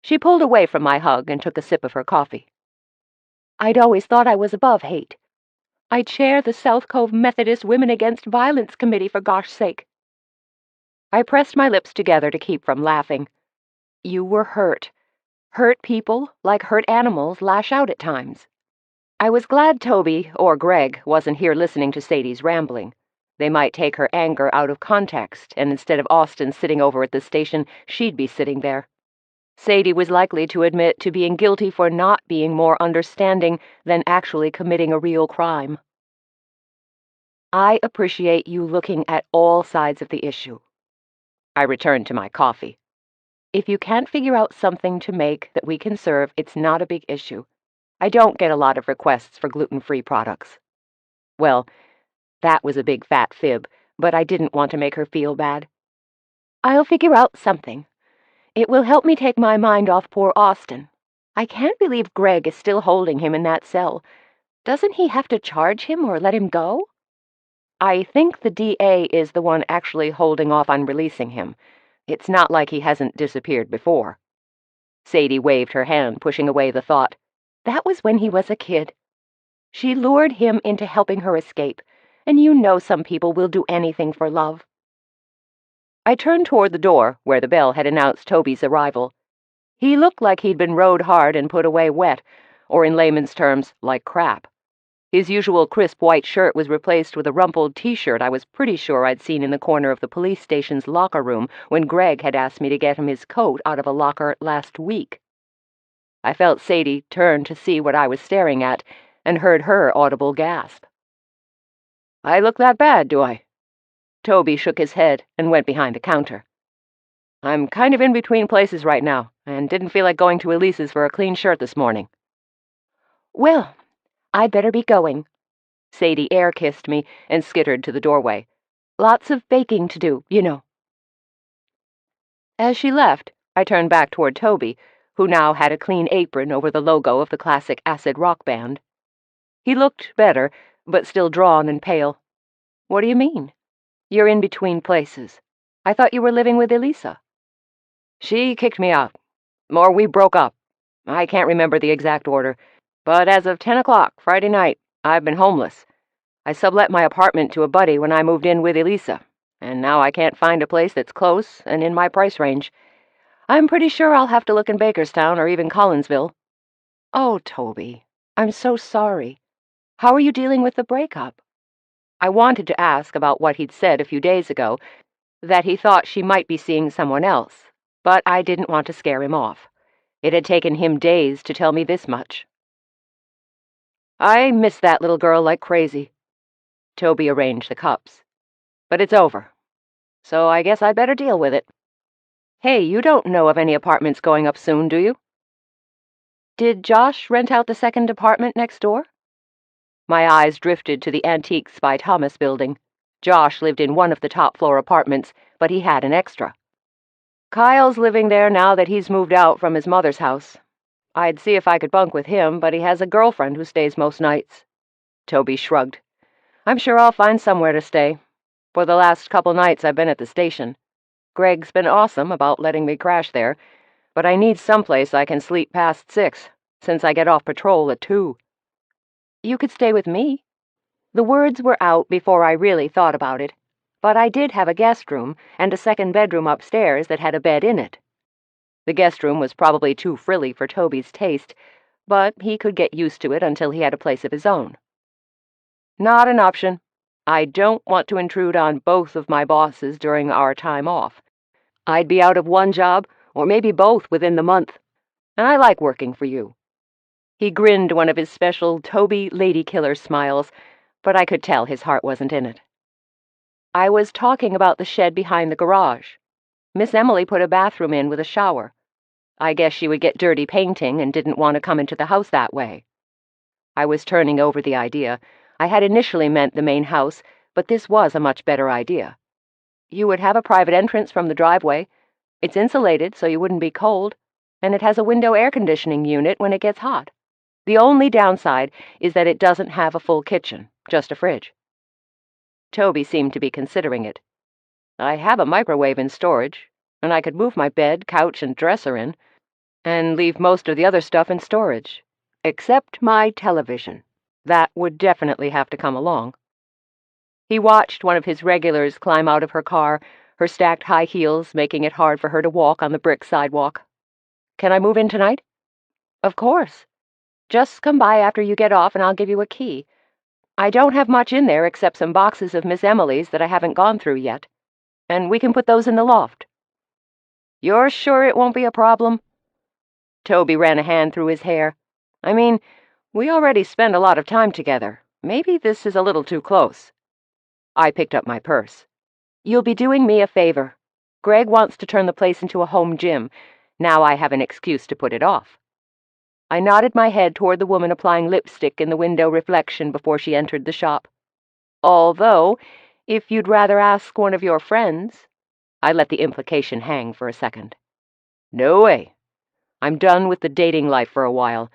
She pulled away from my hug and took a sip of her coffee. I'd always thought I was above hate. I chair the South Cove Methodist Women Against Violence Committee, for gosh sake. I pressed my lips together to keep from laughing. You were hurt. Hurt people, like hurt animals, lash out at times. I was glad Toby, or Greg, wasn't here listening to Sadie's rambling. They might take her anger out of context, and instead of Austin sitting over at the station, she'd be sitting there. Sadie was likely to admit to being guilty for not being more understanding than actually committing a real crime. I appreciate you looking at all sides of the issue. I returned to my coffee. If you can't figure out something to make that we can serve, it's not a big issue. I don't get a lot of requests for gluten-free products. Well, that was a big fat fib, but I didn't want to make her feel bad. I'll figure out something. It will help me take my mind off poor Austin. I can't believe Greg is still holding him in that cell. Doesn't he have to charge him or let him go? I think the DA is the one actually holding off on releasing him. It's not like he hasn't disappeared before. Sadie waved her hand, pushing away the thought. That was when he was a kid. She lured him into helping her escape, and you know some people will do anything for love. I turned toward the door, where the bell had announced Toby's arrival. He looked like he'd been rode hard and put away wet, or in layman's terms, like crap. His usual crisp white shirt was replaced with a rumpled T-shirt I was pretty sure I'd seen in the corner of the police station's locker room when Greg had asked me to get him his coat out of a locker last week. I felt Sadie turn to see what I was staring at, and heard her audible gasp. I look that bad, do I? Toby shook his head and went behind the counter. I'm kind of in between places right now, and didn't feel like going to Elise's for a clean shirt this morning. Well, I'd better be going. Sadie air-kissed me and skittered to the doorway. Lots of baking to do, you know. As she left, I turned back toward Toby, who now had a clean apron over the logo of the classic acid rock band. He looked better, but still drawn and pale. What do you mean? You're in between places. I thought you were living with Elisa. She kicked me out. Or we broke up. I can't remember the exact order, but as of 10 o'clock Friday night, I've been homeless. I sublet my apartment to a buddy when I moved in with Elisa, and now I can't find a place that's close and in my price range. I'm pretty sure I'll have to look in Bakerstown or even Collinsville. Oh, Toby, I'm so sorry. How are you dealing with the breakup? I wanted to ask about what he'd said a few days ago, that he thought she might be seeing someone else, but I didn't want to scare him off. It had taken him days to tell me this much. I miss that little girl like crazy. Toby arranged the cups. But it's over, so I guess I'd better deal with it. Hey, you don't know of any apartments going up soon, do you? Did Josh rent out the second apartment next door? My eyes drifted to the Antiques by Thomas building. Josh lived in one of the top-floor apartments, but he had an extra. Kyle's living there now that he's moved out from his mother's house. I'd see if I could bunk with him, but he has a girlfriend who stays most nights. Toby shrugged. I'm sure I'll find somewhere to stay. For the last couple nights I've been at the station. Greg's been awesome about letting me crash there, but I need someplace I can sleep past 6, since I get off patrol at 2. You could stay with me. The words were out before I really thought about it, but I did have a guest room and a second bedroom upstairs that had a bed in it. The guest room was probably too frilly for Toby's taste, but he could get used to it until he had a place of his own. Not an option. I don't want to intrude on both of my bosses during our time off. I'd be out of one job, or maybe both, within the month, and I like working for you. He grinned one of his special Toby lady-killer smiles, but I could tell his heart wasn't in it. I was talking about the shed behind the garage. Miss Emily put a bathroom in with a shower. I guess she would get dirty painting and didn't want to come into the house that way. I was turning over the idea. I had initially meant the main house, but this was a much better idea. You would have a private entrance from the driveway. It's insulated so you wouldn't be cold, and it has a window air conditioning unit when it gets hot. The only downside is that it doesn't have a full kitchen, just a fridge. Toby seemed to be considering it. I have a microwave in storage, and I could move my bed, couch, and dresser in, and leave most of the other stuff in storage, except my television. That would definitely have to come along. He watched one of his regulars climb out of her car, her stacked high heels making it hard for her to walk on the brick sidewalk. Can I move in tonight? Of course. Just come by after you get off and I'll give you a key. I don't have much in there except some boxes of Miss Emily's that I haven't gone through yet, and we can put those in the loft. You're sure it won't be a problem? Toby ran a hand through his hair. I mean, we already spend a lot of time together. Maybe this is a little too close. I picked up my purse. You'll be doing me a favor. Greg wants to turn the place into a home gym. Now I have an excuse to put it off. I nodded my head toward the woman applying lipstick in the window reflection before she entered the shop. Although, if you'd rather ask one of your friends... I let the implication hang for a second. No way. I'm done with the dating life for a while.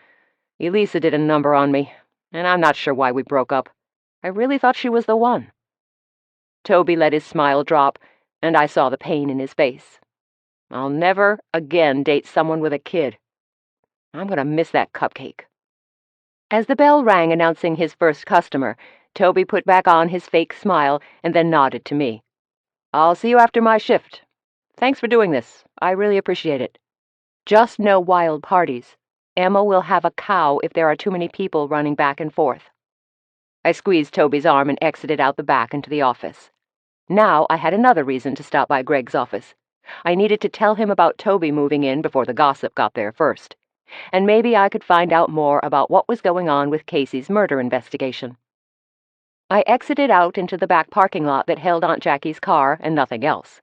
Elisa did a number on me, and I'm not sure why we broke up. I really thought she was the one. Toby let his smile drop, and I saw the pain in his face. I'll never again date someone with a kid. I'm going to miss that cupcake. As the bell rang announcing his first customer, Toby put back on his fake smile and then nodded to me. I'll see you after my shift. Thanks for doing this. I really appreciate it. Just no wild parties. Emma will have a cow if there are too many people running back and forth. I squeezed Toby's arm and exited out the back into the office. Now I had another reason to stop by Greg's office. I needed to tell him about Toby moving in before the gossip got there first, and maybe I could find out more about what was going on with Casey's murder investigation. I exited out into the back parking lot that held Aunt Jackie's car and nothing else.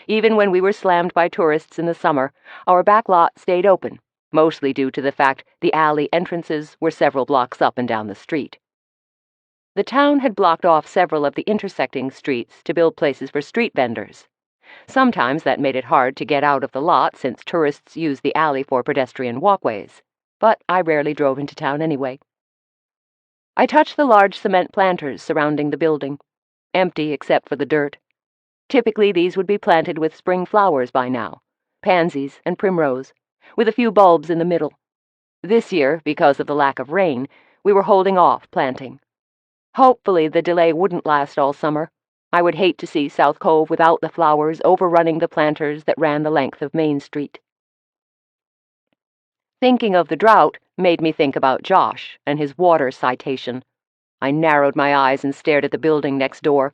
Even when we were slammed by tourists in the summer, our back lot stayed open, mostly due to the fact the alley entrances were several blocks up and down the street. The town had blocked off several of the intersecting streets to build places for street vendors. Sometimes that made it hard to get out of the lot since tourists use the alley for pedestrian walkways, but I rarely drove into town anyway. I touched the large cement planters surrounding the building, empty except for the dirt. Typically these would be planted with spring flowers by now, pansies and primrose, with a few bulbs in the middle. This year, because of the lack of rain, we were holding off planting. Hopefully the delay wouldn't last all summer. I would hate to see South Cove without the flowers overrunning the planters that ran the length of Main Street. Thinking of the drought made me think about Josh and his water citation. I narrowed my eyes and stared at the building next door.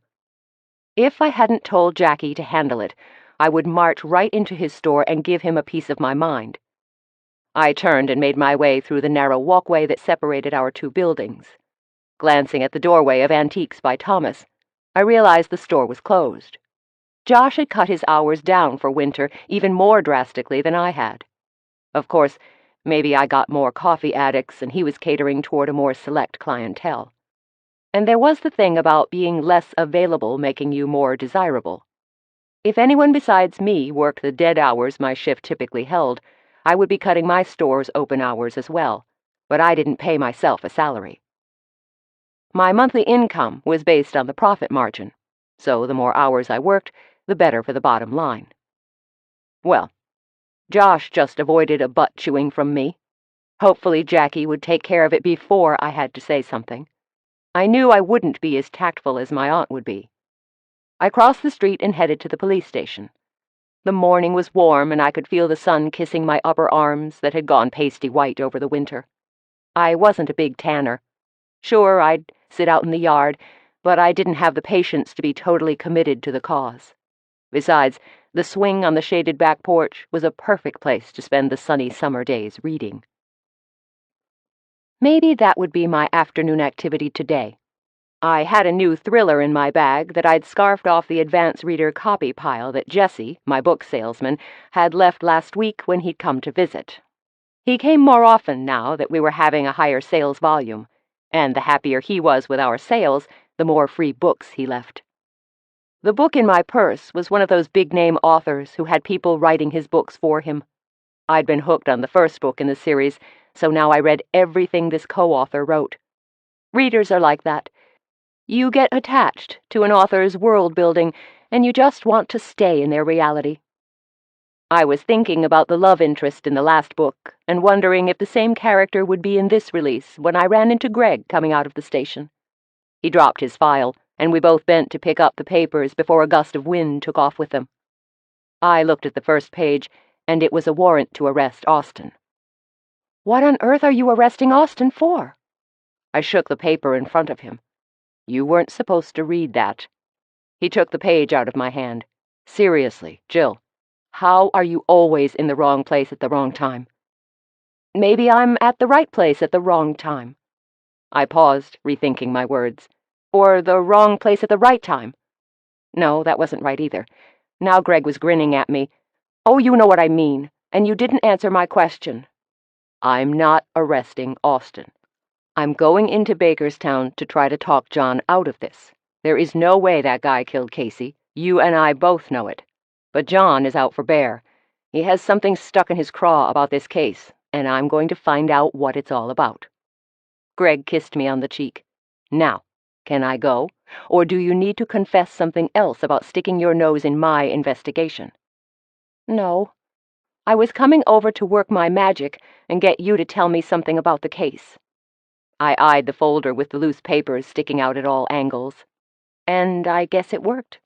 If I hadn't told Jackie to handle it, I would march right into his store and give him a piece of my mind. I turned and made my way through the narrow walkway that separated our two buildings. Glancing at the doorway of Antiques by Thomas, I realized the store was closed. Josh had cut his hours down for winter even more drastically than I had. Of course, maybe I got more coffee addicts and he was catering toward a more select clientele. And there was the thing about being less available making you more desirable. If anyone besides me worked the dead hours my shift typically held, I would be cutting my store's open hours as well, but I didn't pay myself a salary. My monthly income was based on the profit margin. so the more hours I worked, the better for the bottom line. Well, Josh just avoided a butt-chewing from me. Hopefully Jackie would take care of it before I had to say something. I knew I wouldn't be as tactful as my aunt would be. I crossed the street and headed to the police station. The morning was warm, and I could feel the sun kissing my upper arms that had gone pasty white over the winter. I wasn't a big tanner. Sure, I'd sit out in the yard, but I didn't have the patience to be totally committed to the cause. Besides, the swing on the shaded back porch was a perfect place to spend the sunny summer days reading. Maybe that would be my afternoon activity today. I had a new thriller in my bag that I'd scarfed off the advance reader copy pile that Jesse, my book salesman, had left last week when he'd come to visit. He came more often now that we were having a higher sales volume, and the happier he was with our sales, the more free books he left. The book in my purse was one of those big-name authors who had people writing his books for him. I'd been hooked on the first book in the series, so now I read everything this co-author wrote. Readers are like that. You get attached to an author's world-building, and you just want to stay in their reality. I was thinking about the love interest in the last book, and wondering if the same character would be in this release when I ran into Greg coming out of the station. He dropped his file, and we both bent to pick up the papers before a gust of wind took off with them. I looked at the first page, and it was a warrant to arrest Austin. "What on earth are you arresting Austin for?" I shook the paper in front of him. "You weren't supposed to read that." He took the page out of my hand. "Seriously, Jill, how are you always in the wrong place at the wrong time?" "Maybe I'm at the right place at the wrong time." I paused, rethinking my words. "Or the wrong place at the right time." No, that wasn't right either. Now Greg was grinning at me. "Oh, you know what I mean, and you didn't answer my question." "I'm not arresting Austin. I'm going into Bakerstown to try to talk John out of this. There is no way that guy killed Casey. You and I both know it. But John is out for bear. He has something stuck in his craw about this case, and I'm going to find out what it's all about." Greg kissed me on the cheek. "Now, can I go? Or do you need to confess something else about sticking your nose in my investigation?" "No. I was coming over to work my magic and get you to tell me something about the case." I eyed the folder with the loose papers sticking out at all angles. "And I guess it worked."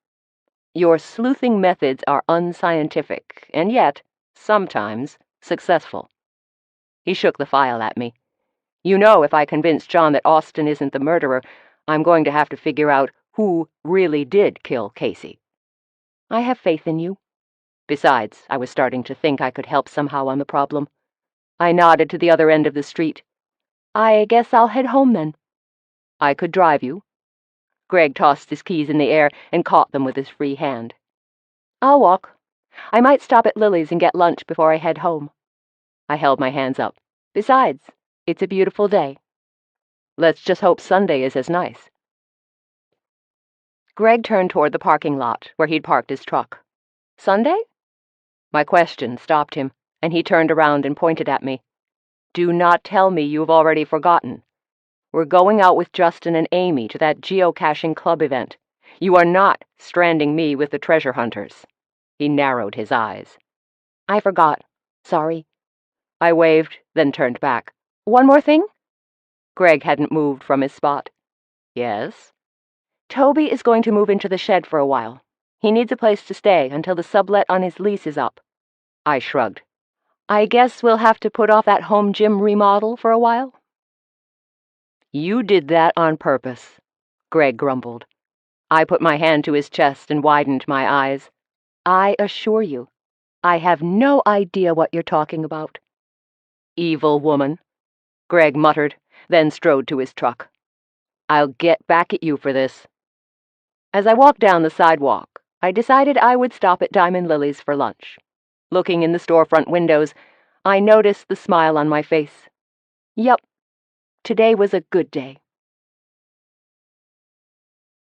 "Your sleuthing methods are unscientific, and yet, sometimes, successful." He shook the file at me. "You know, if I convince John that Austin isn't the murderer, I'm going to have to figure out who really did kill Casey." "I have faith in you." Besides, I was starting to think I could help somehow on the problem. I nodded to the other end of the street. "I guess I'll head home then." "I could drive you." Greg tossed his keys in the air and caught them with his free hand. "I'll walk. I might stop at Lily's and get lunch before I head home." I held my hands up. "Besides, it's a beautiful day." "Let's just hope Sunday is as nice." Greg turned toward the parking lot where he'd parked his truck. "Sunday?" My question stopped him, and he turned around and pointed at me. "Do not tell me you've already forgotten. We're going out with Justin and Amy to that geocaching club event. You are not stranding me with the treasure hunters." He narrowed his eyes. "I forgot. Sorry." I waved, then turned back. "One more thing?" Greg hadn't moved from his spot. "Yes?" "Toby is going to move into the shed for a while. He needs a place to stay until the sublet on his lease is up." I shrugged. "I guess we'll have to put off that home gym remodel for a while." "You did that on purpose," Greg grumbled. I put my hand to his chest and widened my eyes. "I assure you, I have no idea what you're talking about." "Evil woman," Greg muttered, then strode to his truck. "I'll get back at you for this." As I walked down the sidewalk, I decided I would stop at Diamond Lily's for lunch. Looking in the storefront windows, I noticed the smile on my face. Yup, today was a good day.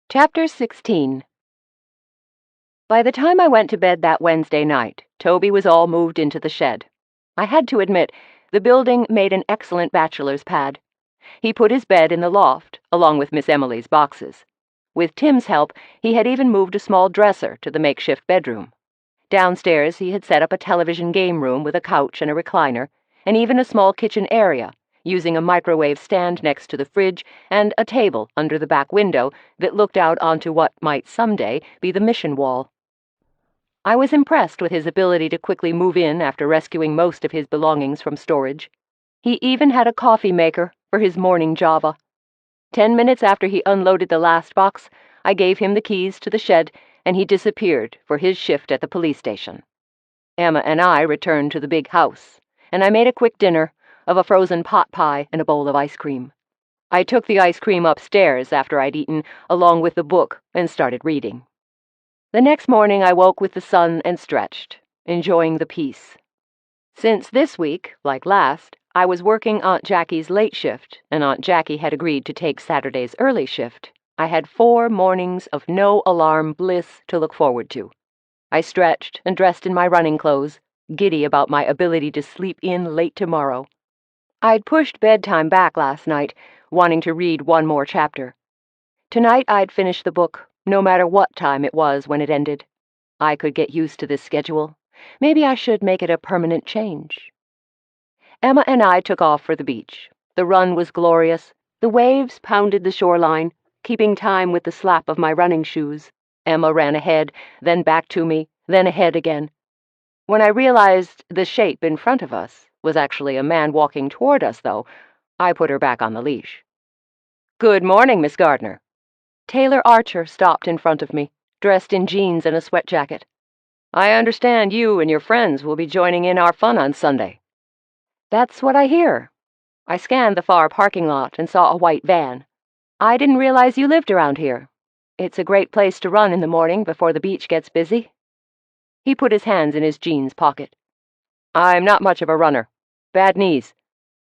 Chapter 16. By the time I went to bed that Wednesday night, Toby was all moved into the shed. I had to admit, the building made an excellent bachelor's pad. He put his bed in the loft, along with Miss Emily's boxes. With Tim's help, he had even moved a small dresser to the makeshift bedroom. Downstairs, he had set up a television game room with a couch and a recliner, and even a small kitchen area, using a microwave stand next to the fridge and a table under the back window that looked out onto what might someday be the mission wall. I was impressed with his ability to quickly move in after rescuing most of his belongings from storage. He even had a coffee maker for his morning java. 10 minutes after he unloaded the last box, I gave him the keys to the shed, and he disappeared for his shift at the police station. Emma and I returned to the big house, and I made a quick dinner of a frozen pot pie and a bowl of ice cream. I took the ice cream upstairs after I'd eaten, along with the book, and started reading. The next morning I woke with the sun and stretched, enjoying the peace. Since this week, like last, I was working Aunt Jackie's late shift, and Aunt Jackie had agreed to take Saturday's early shift, I had 4 mornings of no-alarm bliss to look forward to. I stretched and dressed in my running clothes, giddy about my ability to sleep in late tomorrow. I'd pushed bedtime back last night, wanting to read one more chapter. Tonight I'd finish the book, no matter what time it was when it ended. I could get used to this schedule. Maybe I should make it a permanent change. Emma and I took off for the beach. The run was glorious. The waves pounded the shoreline, keeping time with the slap of my running shoes. Emma ran ahead, then back to me, then ahead again. When I realized the shape in front of us was actually a man walking toward us, though, I put her back on the leash. "Good morning, Miss Gardner." Taylor Archer stopped in front of me, dressed in jeans and a sweat jacket. "I understand you and your friends will be joining in our fun on Sunday." "That's what I hear." I scanned the far parking lot and saw a white van. "I didn't realize you lived around here. It's a great place to run in the morning before the beach gets busy." He put his hands in his jeans pocket. "I'm not much of a runner. Bad knees.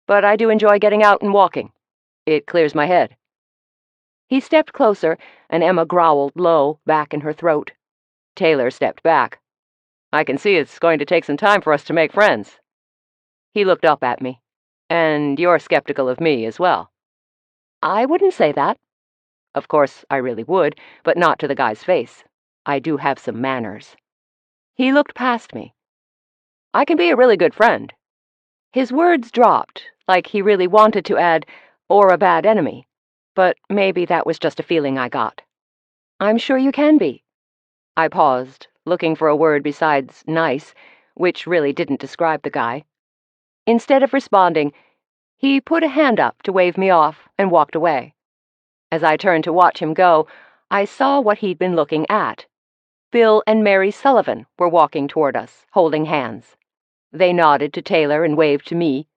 But I do enjoy getting out and walking. It clears my head." He stepped closer, and Emma growled low, back in her throat. Taylor stepped back. "I can see it's going to take some time for us to make friends." He looked up at me. "And you're skeptical of me as well." "I wouldn't say that." Of course, I really would, but not to the guy's face. I do have some manners. He looked past me. "I can be a really good friend." His words dropped, like he really wanted to add, "or a bad enemy." But maybe that was just a feeling I got. "I'm sure you can be." I paused, looking for a word besides nice, which really didn't describe the guy. Instead of responding, he put a hand up to wave me off and walked away. As I turned to watch him go, I saw what he'd been looking at. Bill and Mary Sullivan were walking toward us, holding hands. They nodded to Taylor and waved to me.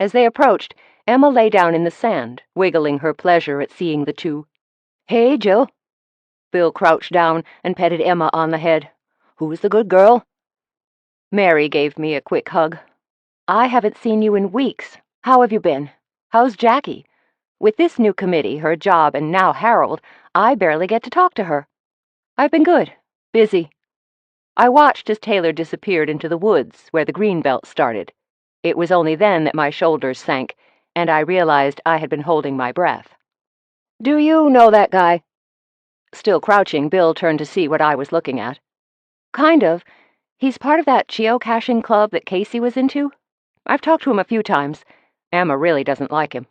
As they approached, Emma lay down in the sand, wiggling her pleasure at seeing the two. "Hey, Jill." Bill crouched down and petted Emma on the head. "Who's the good girl?" Mary gave me a quick hug. "I haven't seen you in weeks. How have you been? How's Jackie? With this new committee, her job, and now Harold, I barely get to talk to her." "I've been good. Busy." I watched as Taylor disappeared into the woods where the green belt started. It was only then that my shoulders sank, and I realized I had been holding my breath. "Do you know that guy?" Still crouching, Bill turned to see what I was looking at. "Kind of. He's part of that geocaching club that Casey was into. I've talked to him a few times. Emma really doesn't like him."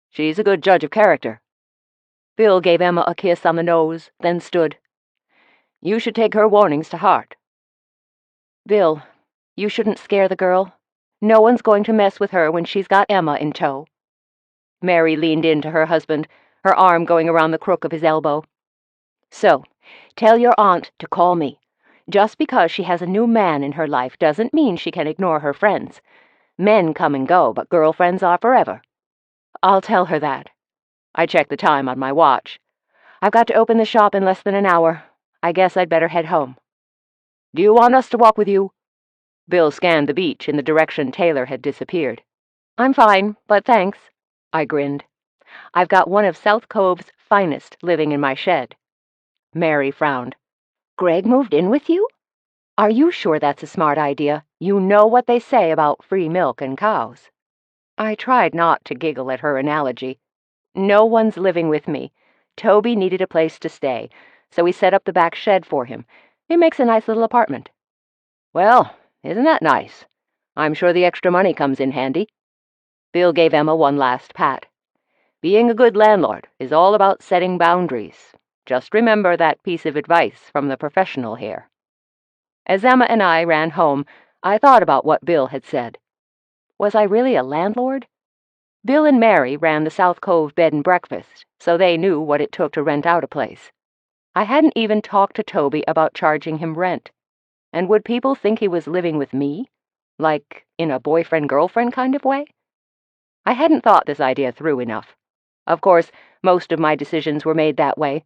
"She's a good judge of character." Bill gave Emma a kiss on the nose, then stood. "You should take her warnings to heart." "Bill, you shouldn't scare the girl. No one's going to mess with her when she's got Emma in tow." Mary leaned in to her husband, her arm going around the crook of his elbow. "So, tell your aunt to call me. Just because she has a new man in her life doesn't mean she can ignore her friends. Men come and go, but girlfriends are forever." "I'll tell her that." I checked the time on my watch. "I've got to open the shop in less than an hour. I guess I'd better head home." "Do you want us to walk with you?" Bill scanned the beach in the direction Taylor had disappeared. "I'm fine, but thanks." I grinned. "I've got one of South Cove's finest living in my shed." Mary frowned. "Greg moved in with you? Are you sure that's a smart idea? You know what they say about free milk and cows." I tried not to giggle at her analogy. "No one's living with me. Toby needed a place to stay, so we set up the back shed for him. It makes a nice little apartment. Well, isn't that nice? I'm sure the extra money comes in handy. Bill gave Emma one last pat. Being a good landlord is all about setting boundaries. Just remember that piece of advice from the professional here. As Emma and I ran home, I thought about what Bill had said. Was I really a landlord? Bill and Mary ran the South Cove bed and breakfast, so they knew what it took to rent out a place. I hadn't even talked to Toby about charging him rent. And would people think he was living with me? Like, in a boyfriend-girlfriend kind of way? I hadn't thought this idea through enough. Of course, most of my decisions were made that way.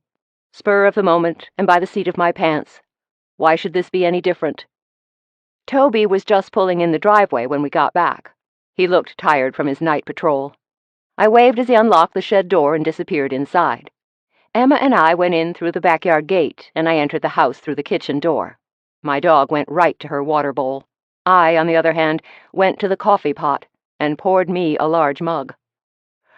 Spur of the moment, and by the seat of my pants. Why should this be any different? Toby was just pulling in the driveway when we got back. He looked tired from his night patrol. I waved as he unlocked the shed door and disappeared inside. Emma and I went in through the backyard gate, and I entered the house through the kitchen door. My dog went right to her water bowl. I, on the other hand, went to the coffee pot and poured me a large mug.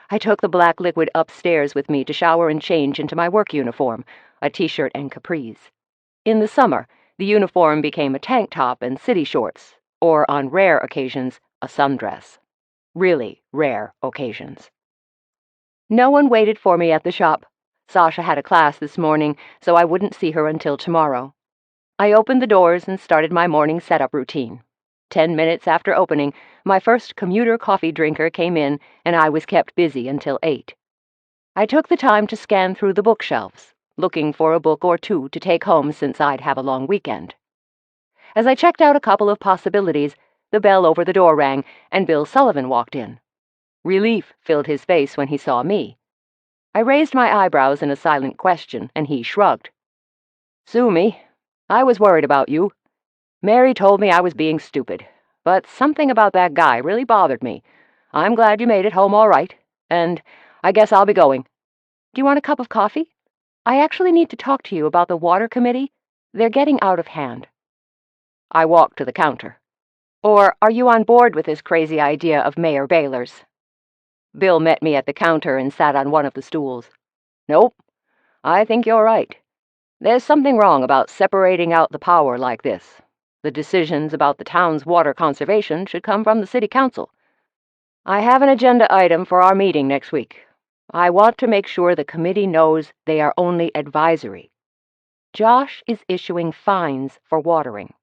I took the black liquid upstairs with me to shower and change into my work uniform, a t-shirt and capris. In the summer, the uniform became a tank top and city shorts, or on rare occasions, a sundress. Really rare occasions. No one waited for me at the shop. Sasha had a class this morning, so I wouldn't see her until tomorrow. I opened the doors and started my morning setup routine. 10 minutes after opening, my first commuter coffee drinker came in, and I was kept busy until 8. I took the time to scan through the bookshelves, looking for a book or two to take home since I'd have a long weekend. As I checked out a couple of possibilities, the bell over the door rang, and Bill Sullivan walked in. Relief filled his face when he saw me. I raised my eyebrows in a silent question, and he shrugged. "Sue me. I was worried about you. Mary told me I was being stupid, but something about that guy really bothered me. I'm glad you made it home all right, and I guess I'll be going. Do you want a cup of coffee? I actually need to talk to you about the water committee. They're getting out of hand." I walked to the counter. "Or are you on board with this crazy idea of Mayor Baylor's?" Bill met me at the counter and sat on one of the stools. "Nope. I think you're right. There's something wrong about separating out the power like this. The decisions about the town's water conservation should come from the city council. I have an agenda item for our meeting next week. I want to make sure the committee knows they are only advisory. Josh is issuing fines for watering."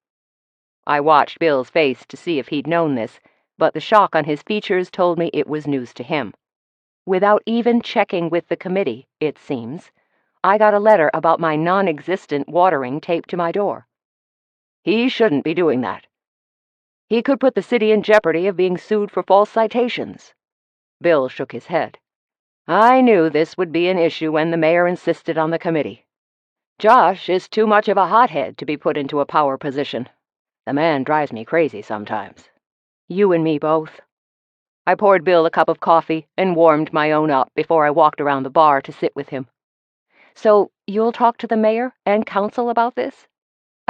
I watched Bill's face to see if he'd known this, but the shock on his features told me it was news to him. Without even checking with the committee, it seems, I got a letter about my non-existent watering taped to my door. He shouldn't be doing that. He could put the city in jeopardy of being sued for false citations. Bill shook his head. I knew this would be an issue when the mayor insisted on the committee. Josh is too much of a hothead to be put into a power position. The man drives me crazy sometimes. You and me both. I poured Bill a cup of coffee and warmed my own up before I walked around the bar to sit with him. So you'll talk to the mayor and council about this?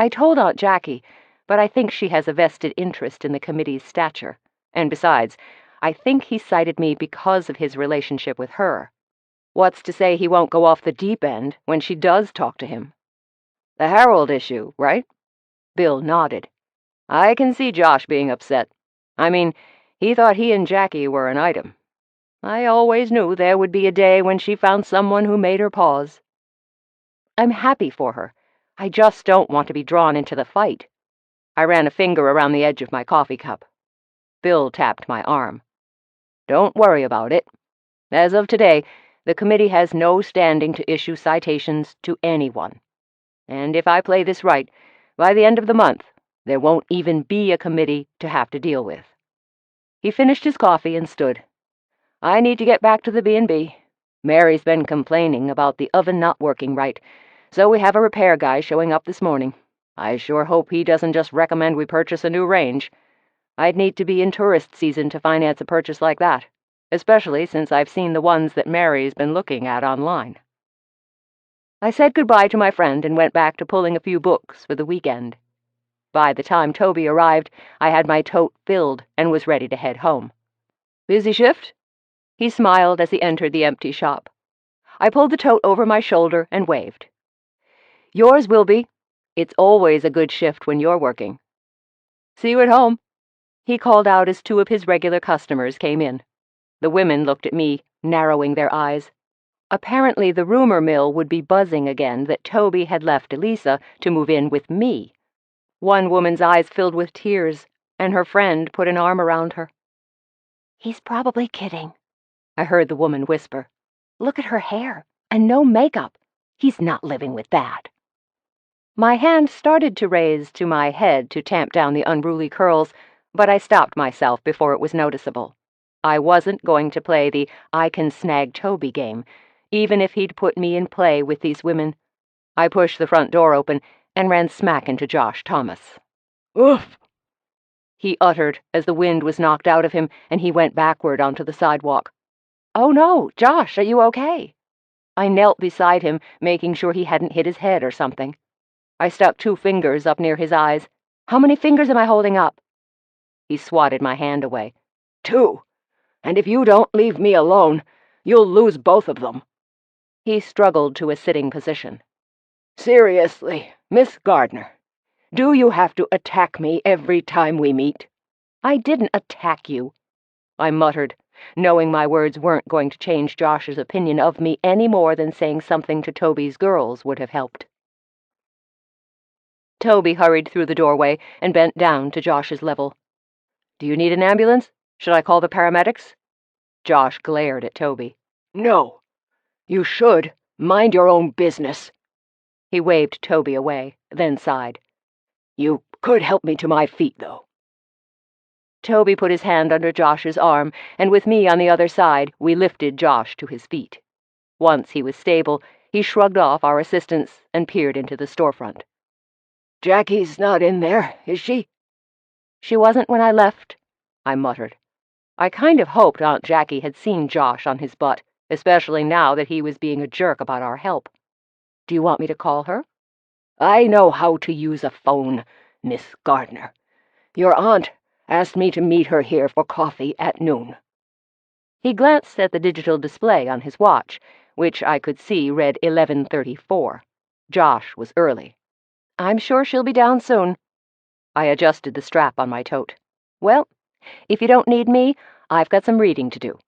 I told Aunt Jackie, but I think she has a vested interest in the committee's stature. And besides, I think he cited me because of his relationship with her. What's to say he won't go off the deep end when she does talk to him? The Harold issue, right? Bill nodded. I can see Josh being upset. I mean, he thought he and Jackie were an item. I always knew there would be a day when she found someone who made her pause. I'm happy for her. I just don't want to be drawn into the fight. I ran a finger around the edge of my coffee cup. Bill tapped my arm. Don't worry about it. As of today, the committee has no standing to issue citations to anyone. And if I play this right, by the end of the month, there won't even be a committee to have to deal with. He finished his coffee and stood. I need to get back to the B&B. Mary's been complaining about the oven not working right, so we have a repair guy showing up this morning. I sure hope he doesn't just recommend we purchase a new range. I'd need to be in tourist season to finance a purchase like that, especially since I've seen the ones that Mary's been looking at online. I said goodbye to my friend and went back to pulling a few books for the weekend. By the time Toby arrived, I had my tote filled and was ready to head home. Busy shift? He smiled as he entered the empty shop. I pulled the tote over my shoulder and waved. "Yours will be. It's always a good shift when you're working." "See you at home," he called out as two of his regular customers came in. The women looked at me, narrowing their eyes. Apparently the rumor mill would be buzzing again that Toby had left Elisa to move in with me. One woman's eyes filled with tears, and her friend put an arm around her. "He's probably kidding," I heard the woman whisper. "Look at her hair, and no makeup. He's not living with that." My hand started to raise to my head to tamp down the unruly curls, but I stopped myself before it was noticeable. I wasn't going to play the I can snag Toby game, even if he'd put me in play with these women. I pushed the front door open and ran smack into Josh Thomas. "Oof!" he uttered as the wind was knocked out of him and he went backward onto the sidewalk. "Oh no, Josh, are you okay?" I knelt beside him, making sure he hadn't hit his head or something. I stuck 2 fingers up near his eyes. "How many fingers am I holding up?" He swatted my hand away. "2. And if you don't leave me alone, you'll lose both of them." He struggled to a sitting position. "Seriously, Miss Gardner, do you have to attack me every time we meet?" "I didn't attack you," I muttered, knowing my words weren't going to change Josh's opinion of me any more than saying something to Toby's girls would have helped. Toby hurried through the doorway and bent down to Josh's level. "Do you need an ambulance? Should I call the paramedics?" Josh glared at Toby. "No. You should mind your own business." He waved Toby away, then sighed. "You could help me to my feet, though." Toby put his hand under Josh's arm, and with me on the other side, we lifted Josh to his feet. Once he was stable, he shrugged off our assistance and peered into the storefront. "Jackie's not in there, is she?" "She wasn't when I left," I muttered. I kind of hoped Aunt Jackie had seen Josh on his butt, especially now that he was being a jerk about our help. "Do you want me to call her?" "I know how to use a phone, Miss Gardner. Your aunt asked me to meet her here for coffee at noon." He glanced at the digital display on his watch, which I could see read 11:34. Josh was early. "I'm sure she'll be down soon." I adjusted the strap on my tote. "Well, if you don't need me, I've got some reading to do."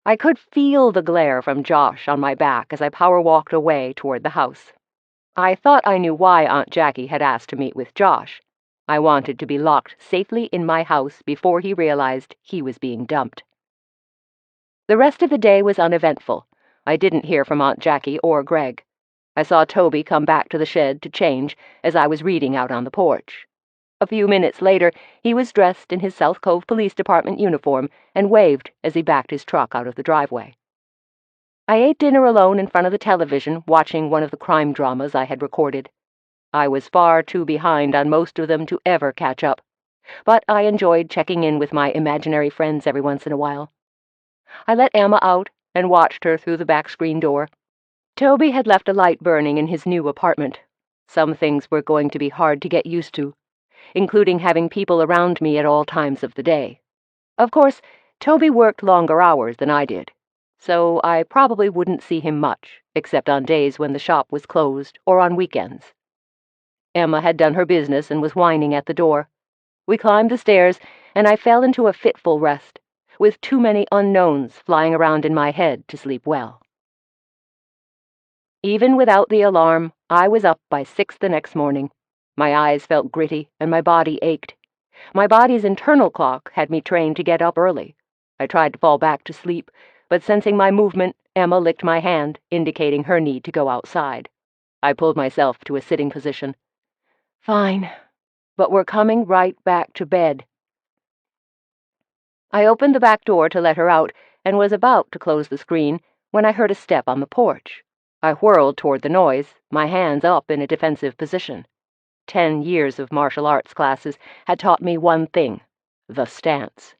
I could feel the glare from Josh on my back as I power-walked away toward the house. I thought I knew why Aunt Jackie had asked to meet with Josh. I wanted to be locked safely in my house before he realized he was being dumped. The rest of the day was uneventful. I didn't hear from Aunt Jackie or Greg. I saw Toby come back to the shed to change as I was reading out on the porch. A few minutes later, he was dressed in his South Cove Police Department uniform and waved as he backed his truck out of the driveway. I ate dinner alone in front of the television, watching one of the crime dramas I had recorded. I was far too behind on most of them to ever catch up, but I enjoyed checking in with my imaginary friends every once in a while. I let Emma out and watched her through the back screen door. Toby had left a light burning in his new apartment. Some things were going to be hard to get used to, including having people around me at all times of the day. Of course, Toby worked longer hours than I did, so I probably wouldn't see him much, except on days when the shop was closed or on weekends. Emma had done her business and was whining at the door. We climbed the stairs, and I fell into a fitful rest, with too many unknowns flying around in my head to sleep well. Even without the alarm, I was up by 6 the next morning. My eyes felt gritty, and my body ached. My body's internal clock had me trained to get up early. I tried to fall back to sleep, but sensing my movement, Emma licked my hand, indicating her need to go outside. I pulled myself to a sitting position. "Fine, but we're coming right back to bed." I opened the back door to let her out and was about to close the screen when I heard a step on the porch. I whirled toward the noise, my hands up in a defensive position. 10 years of martial arts classes had taught me one thing: the stance.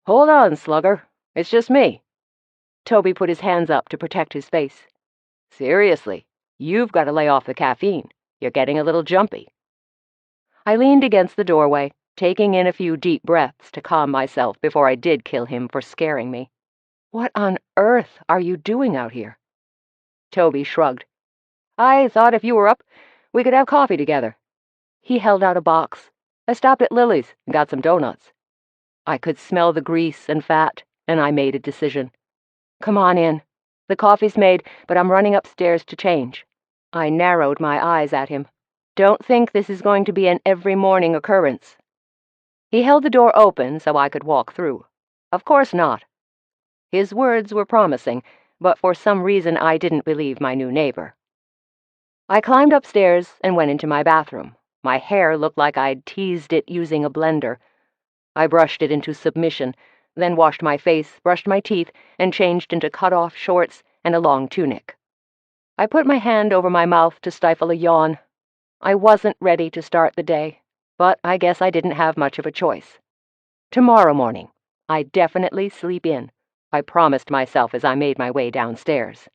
"Hold on, slugger. It's just me." Toby put his hands up to protect his face. "Seriously, you've got to lay off the caffeine. You're getting a little jumpy." I leaned against the doorway, taking in a few deep breaths to calm myself before I did kill him for scaring me. What on earth are you doing out here? Toby shrugged. I thought if you were up, we could have coffee together. He held out a box. I stopped at Lily's and got some donuts. I could smell the grease and fat, and I made a decision. Come on in. The coffee's made, but I'm running upstairs to change. I narrowed my eyes at him. Don't think this is going to be an every morning occurrence. He held the door open so I could walk through. Of course not. His words were promising, but for some reason I didn't believe my new neighbor. I climbed upstairs and went into my bathroom. My hair looked like I'd teased it using a blender. I brushed it into submission, then washed my face, brushed my teeth, and changed into cut-off shorts and a long tunic. I put my hand over my mouth to stifle a yawn. I wasn't ready to start the day, but I guess I didn't have much of a choice. Tomorrow morning, I'd definitely sleep in, I promised myself as I made my way downstairs.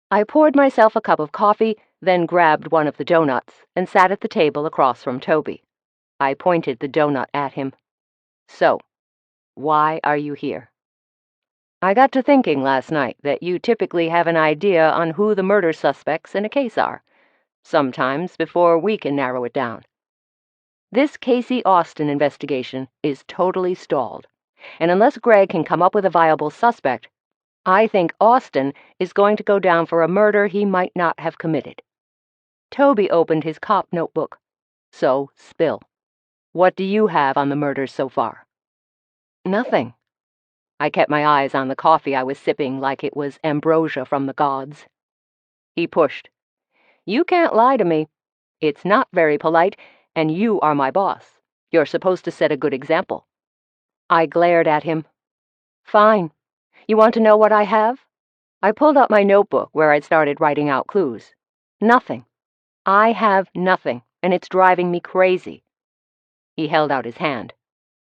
I poured myself a cup of coffee, then grabbed one of the donuts and sat at the table across from Toby. I pointed the donut at him. So, why are you here? I got to thinking last night that you typically have an idea on who the murder suspects in a case are, sometimes before we can narrow it down. This Casey Austin investigation is totally stalled, and unless Greg can come up with a viable suspect, I think Austin is going to go down for a murder he might not have committed. Toby opened his cop notebook. So, spill. What do you have on the murders so far? Nothing. I kept my eyes on the coffee I was sipping like it was ambrosia from the gods. He pushed. You can't lie to me. It's not very polite, and you are my boss. You're supposed to set a good example. I glared at him. Fine. You want to know what I have? I pulled out my notebook where I'd started writing out clues. Nothing. I have nothing, and it's driving me crazy. He held out his hand.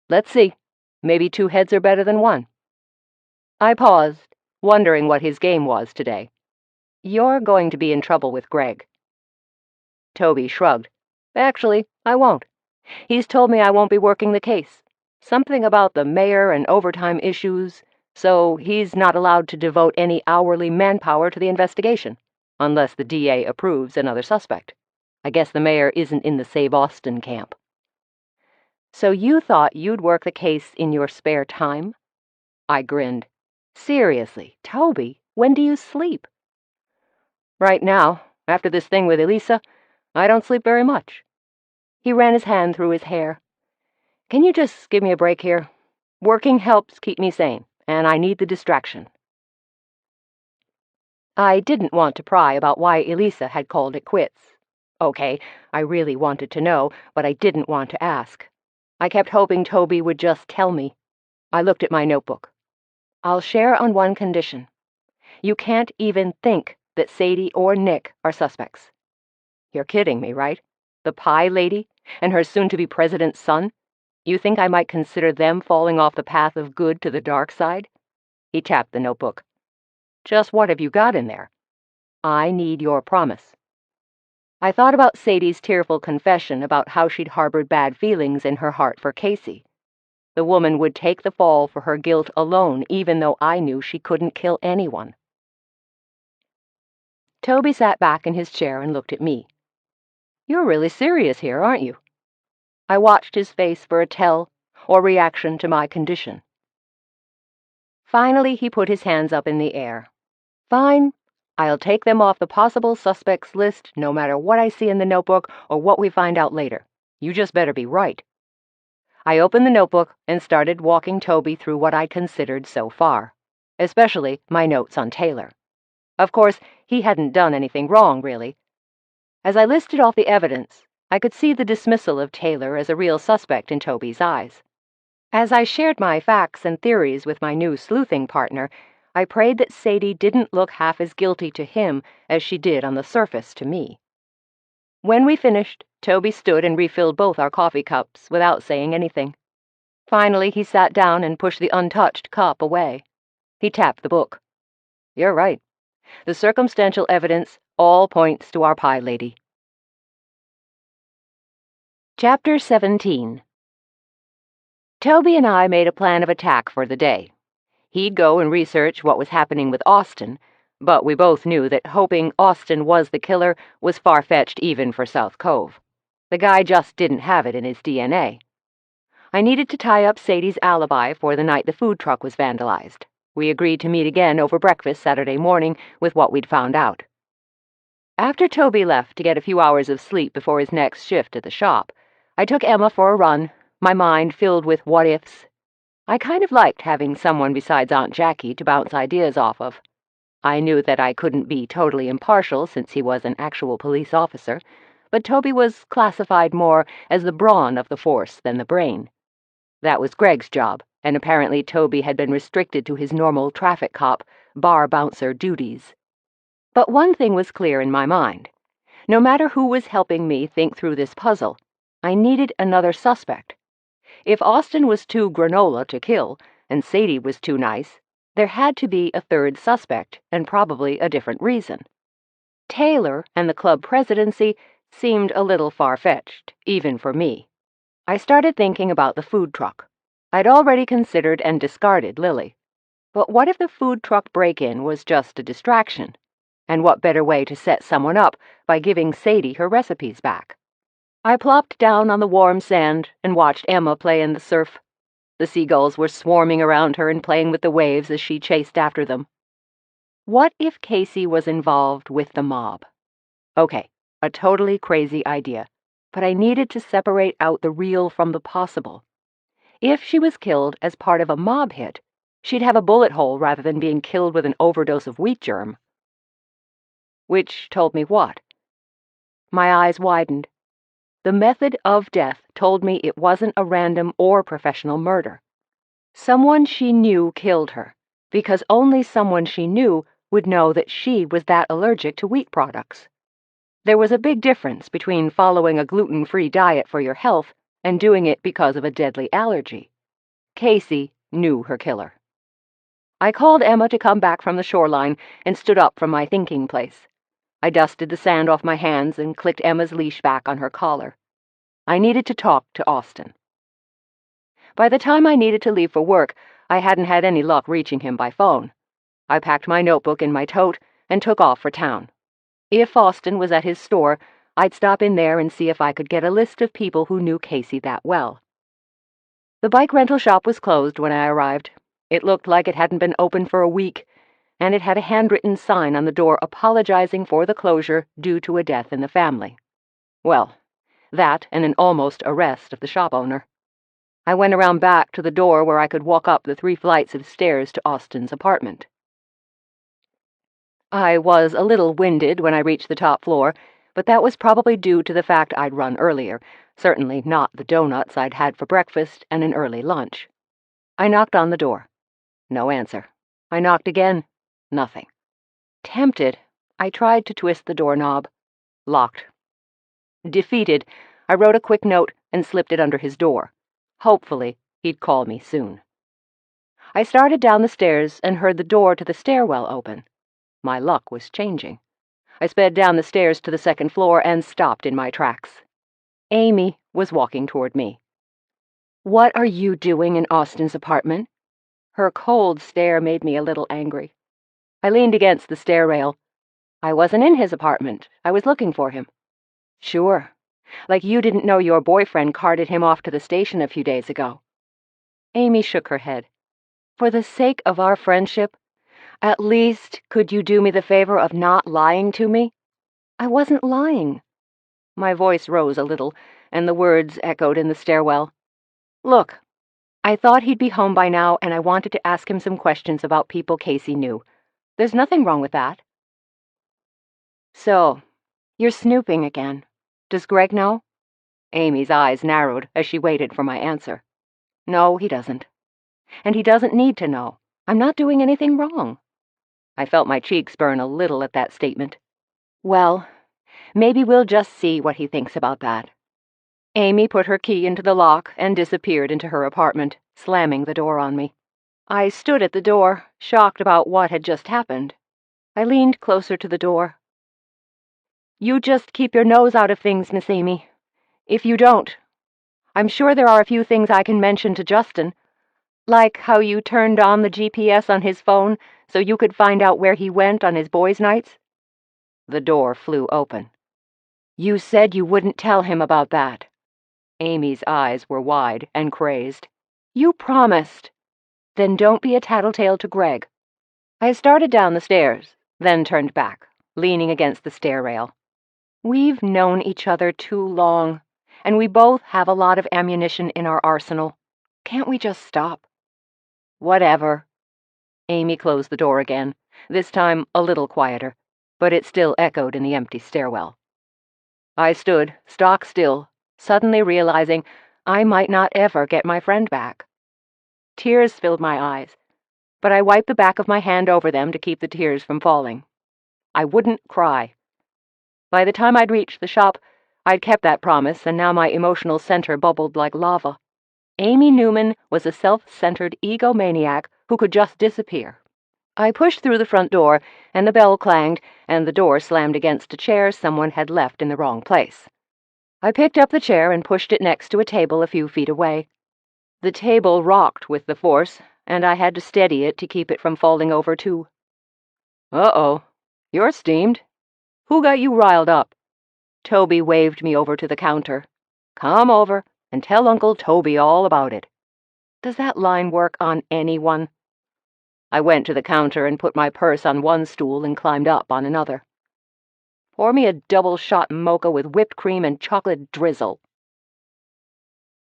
Let's see. Maybe 2 heads are better than 1. I paused, wondering what his game was today. You're going to be in trouble with Greg. Toby shrugged. Actually, I won't. He's told me I won't be working the case. Something about the mayor and overtime issues, so he's not allowed to devote any hourly manpower to the investigation, unless the DA approves another suspect. I guess the mayor isn't in the Save Austin camp. So you thought you'd work the case in your spare time? I grinned. Seriously, Toby, when do you sleep? Right now, after this thing with Elisa, I don't sleep very much. He ran his hand through his hair. Can you just give me a break here? Working helps keep me sane, and I need the distraction. I didn't want to pry about why Elisa had called it quits. Okay, I really wanted to know, but I didn't want to ask. I kept hoping Toby would just tell me. I looked at my notebook. I'll share on one condition. You can't even think that Sadie or Nick are suspects. You're kidding me, right? The pie lady and her soon-to-be president's son? You think I might consider them falling off the path of good to the dark side? He tapped the notebook. Just what have you got in there? I need your promise. I thought about Sadie's tearful confession about how she'd harbored bad feelings in her heart for Casey. The woman would take the fall for her guilt alone, even though I knew she couldn't kill anyone. Toby sat back in his chair and looked at me. You're really serious here, aren't you? I watched his face for a tell or reaction to my condition. Finally, he put his hands up in the air. Fine. I'll take them off the possible suspects list no matter what I see in the notebook or what we find out later. You just better be right. I opened the notebook and started walking Toby through what I'd considered so far, especially my notes on Taylor. Of course, he hadn't done anything wrong, really. As I listed off the evidence, I could see the dismissal of Taylor as a real suspect in Toby's eyes. As I shared my facts and theories with my new sleuthing partner, I prayed that Sadie didn't look half as guilty to him as she did on the surface to me. When we finished, Toby stood and refilled both our coffee cups without saying anything. Finally, he sat down and pushed the untouched cup away. He tapped the book. You're right. The circumstantial evidence all points to our pie lady. Chapter 17. Toby and I made a plan of attack for the day. He'd go and research what was happening with Austin, but we both knew that hoping Austin was the killer was far-fetched even for South Cove. The guy just didn't have it in his DNA. I needed to tie up Sadie's alibi for the night the food truck was vandalized. We agreed to meet again over breakfast Saturday morning with what we'd found out. After Toby left to get a few hours of sleep before his next shift at the shop, I took Emma for a run, my mind filled with what-ifs. I kind of liked having someone besides Aunt Jackie to bounce ideas off of. I knew that I couldn't be totally impartial since he was an actual police officer, but Toby was classified more as the brawn of the force than the brain. That was Greg's job, and apparently Toby had been restricted to his normal traffic cop, bar bouncer duties. But one thing was clear in my mind. No matter who was helping me think through this puzzle, I needed another suspect. If Austin was too granola to kill, and Sadie was too nice, there had to be a third suspect, and probably a different reason. Taylor and the club presidency seemed a little far-fetched, even for me. I started thinking about the food truck. I'd already considered and discarded Lily. But what if the food truck break-in was just a distraction? And what better way to set someone up by giving Sadie her recipes back? I plopped down on the warm sand and watched Emma play in the surf. The seagulls were swarming around her and playing with the waves as she chased after them. What if Casey was involved with the mob? Okay, a totally crazy idea, but I needed to separate out the real from the possible. If she was killed as part of a mob hit, she'd have a bullet hole rather than being killed with an overdose of wheat germ. Which told me what? My eyes widened. The method of death told me it wasn't a random or professional murder. Someone she knew killed her, because only someone she knew would know that she was that allergic to wheat products. There was a big difference between following a gluten-free diet for your health and doing it because of a deadly allergy. Casey knew her killer. I called Emma to come back from the shoreline and stood up from my thinking place. I dusted the sand off my hands and clicked Emma's leash back on her collar. I needed to talk to Austin. By the time I needed to leave for work, I hadn't had any luck reaching him by phone. I packed my notebook in my tote and took off for town. If Austin was at his store, I'd stop in there and see if I could get a list of people who knew Casey that well. The bike rental shop was closed when I arrived. It looked like it hadn't been open for a week, and it had a handwritten sign on the door apologizing for the closure due to a death in the family. Well, that and an almost arrest of the shop owner. I went around back to the door where I could walk up the 3 flights of stairs to Austin's apartment. I was a little winded when I reached the top floor, but that was probably due to the fact I'd run earlier, certainly not the donuts I'd had for breakfast and an early lunch. I knocked on the door. No answer. I knocked again. Nothing. Tempted, I tried to twist the doorknob. Locked. Defeated, I wrote a quick note and slipped it under his door. Hopefully, he'd call me soon. I started down the stairs and heard the door to the stairwell open. My luck was changing. I sped down the stairs to the 2nd floor and stopped in my tracks. Amy was walking toward me. "What are you doing in Austin's apartment?" Her cold stare made me a little angry. I leaned against the stair rail. "I wasn't in his apartment. I was looking for him." "Sure. Like you didn't know your boyfriend carted him off to the station a few days ago." Amy shook her head. "For the sake of our friendship, at least could you do me the favor of not lying to me?" "I wasn't lying." My voice rose a little, and the words echoed in the stairwell. "Look, I thought he'd be home by now, and I wanted to ask him some questions about people Casey knew. There's nothing wrong with that." "So, you're snooping again. Does Greg know?" Amy's eyes narrowed as she waited for my answer. "No, he doesn't. And he doesn't need to know. I'm not doing anything wrong." I felt my cheeks burn a little at that statement. "Well, maybe we'll just see what he thinks about that." Amy put her key into the lock and disappeared into her apartment, slamming the door on me. I stood at the door, shocked about what had just happened. I leaned closer to the door. "You just keep your nose out of things, Miss Amy. If you don't, I'm sure there are a few things I can mention to Justin. Like how you turned on the GPS on his phone so you could find out where he went on his boys' nights? The door flew open. You said you wouldn't tell him about that. Amy's eyes were wide and crazed. You promised. Then don't be a tattletale to Greg. I started down the stairs, then turned back, leaning against the stair rail. We've known each other too long, and we both have a lot of ammunition in our arsenal. Can't we just stop? Whatever. Amy closed the door again, this time a little quieter, but it still echoed in the empty stairwell. I stood, stock still, suddenly realizing I might not ever get my friend back. Tears filled my eyes, but I wiped the back of my hand over them to keep the tears from falling. I wouldn't cry. By the time I'd reached the shop, I'd kept that promise, and now my emotional center bubbled like lava. Amy Newman was a self-centered egomaniac who could just disappear. I pushed through the front door, and the bell clanged, and the door slammed against a chair someone had left in the wrong place. I picked up the chair and pushed it next to a table a few feet away. The table rocked with the force, and I had to steady it to keep it from falling over, too. Uh-oh, you're steamed. Who got you riled up? Toby waved me over to the counter. Come over and tell Uncle Toby all about it. Does that line work on anyone? I went to the counter and put my purse on one stool and climbed up on another. Pour me a double-shot mocha with whipped cream and chocolate drizzle.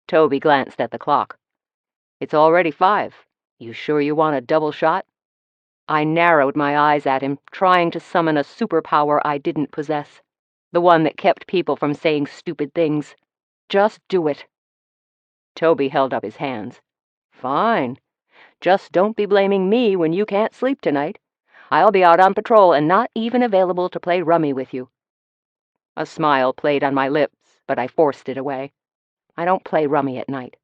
Toby glanced at the clock. It's already 5. You sure you want a double shot? I narrowed my eyes at him, trying to summon a superpower I didn't possess. The one that kept people from saying stupid things. Just do it. Toby held up his hands. Fine. Just don't be blaming me when you can't sleep tonight. I'll be out on patrol and not even available to play rummy with you. A smile played on my lips, but I forced it away. I don't play rummy at night.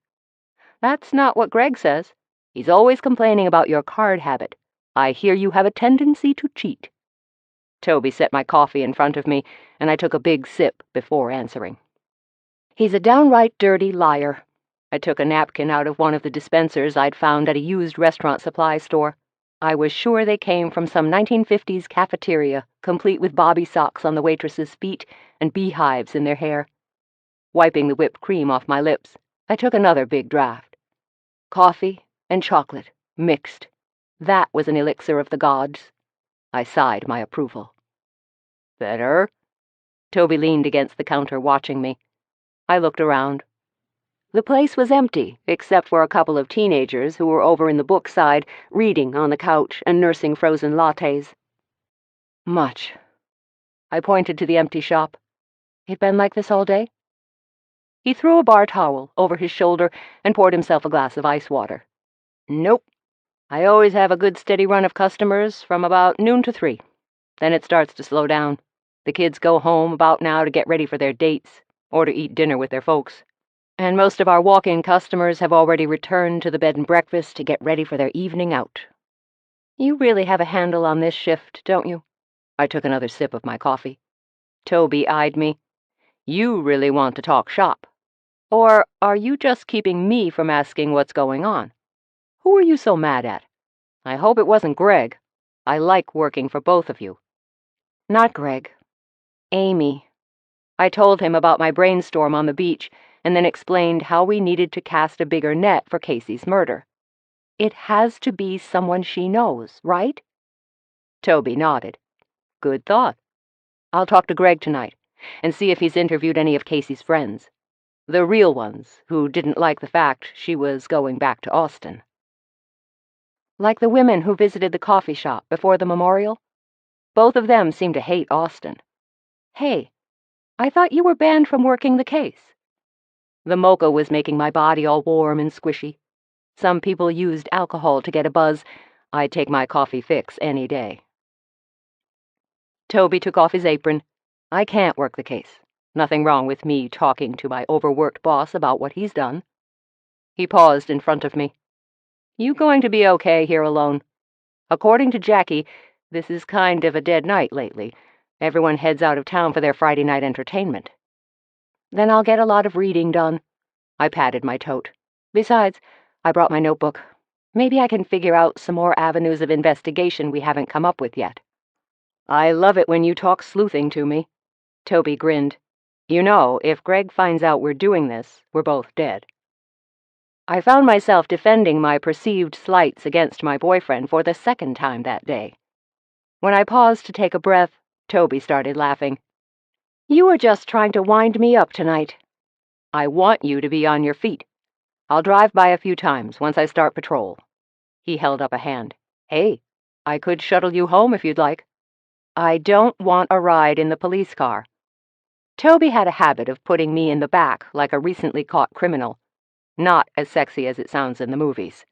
That's not what Greg says. He's always complaining about your card habit. I hear you have a tendency to cheat. Toby set my coffee in front of me, and I took a big sip before answering. He's a downright dirty liar. I took a napkin out of one of the dispensers I'd found at a used restaurant supply store. I was sure they came from some 1950s cafeteria, complete with bobby socks on the waitresses' feet and beehives in their hair. Wiping the whipped cream off my lips, I took another big draught. Coffee and chocolate, mixed. That was an elixir of the gods. I sighed my approval. Better? Toby leaned against the counter watching me. I looked around. The place was empty, except for a couple of teenagers who were over in the book side, reading on the couch and nursing frozen lattes. Much. I pointed to the empty shop. He'd been like this all day? He threw a bar towel over his shoulder and poured himself a glass of ice water. Nope. I always have a good steady run of customers from about noon to 3. Then it starts to slow down. The kids go home about now to get ready for their dates, or to eat dinner with their folks. And most of our walk-in customers have already returned to the bed and breakfast to get ready for their evening out. You really have a handle on this shift, don't you? I took another sip of my coffee. Toby eyed me. You really want to talk shop. Or are you just keeping me from asking what's going on? Who are you so mad at? I hope it wasn't Greg. I like working for both of you. Not Greg. Amy. I told him about my brainstorm on the beach, and then explained how we needed to cast a bigger net for Casey's murder. It has to be someone she knows, right? Toby nodded. Good thought. I'll talk to Greg tonight, and see if he's interviewed any of Casey's friends. The real ones, who didn't like the fact she was going back to Austin. Like the women who visited the coffee shop before the memorial? Both of them seemed to hate Austin. Hey, I thought you were banned from working the case. The mocha was making my body all warm and squishy. Some people used alcohol to get a buzz. I'd take my coffee fix any day. Toby took off his apron. I can't work the case. Nothing wrong with me talking to my overworked boss about what he's done. He paused in front of me. You going to be okay here alone? According to Jackie, this is kind of a dead night lately. Everyone heads out of town for their Friday night entertainment. Then I'll get a lot of reading done. I patted my tote. Besides, I brought my notebook. Maybe I can figure out some more avenues of investigation we haven't come up with yet. I love it when you talk sleuthing to me. Toby grinned. You know, if Greg finds out we're doing this, we're both dead. I found myself defending my perceived slights against my boyfriend for the second time that day. When I paused to take a breath, Toby started laughing. You were just trying to wind me up tonight. I want you to be on your feet. I'll drive by a few times once I start patrol. He held up a hand. Hey, I could shuttle you home if you'd like. I don't want a ride in the police car. Toby had a habit of putting me in the back like a recently caught criminal. Not as sexy as it sounds in the movies.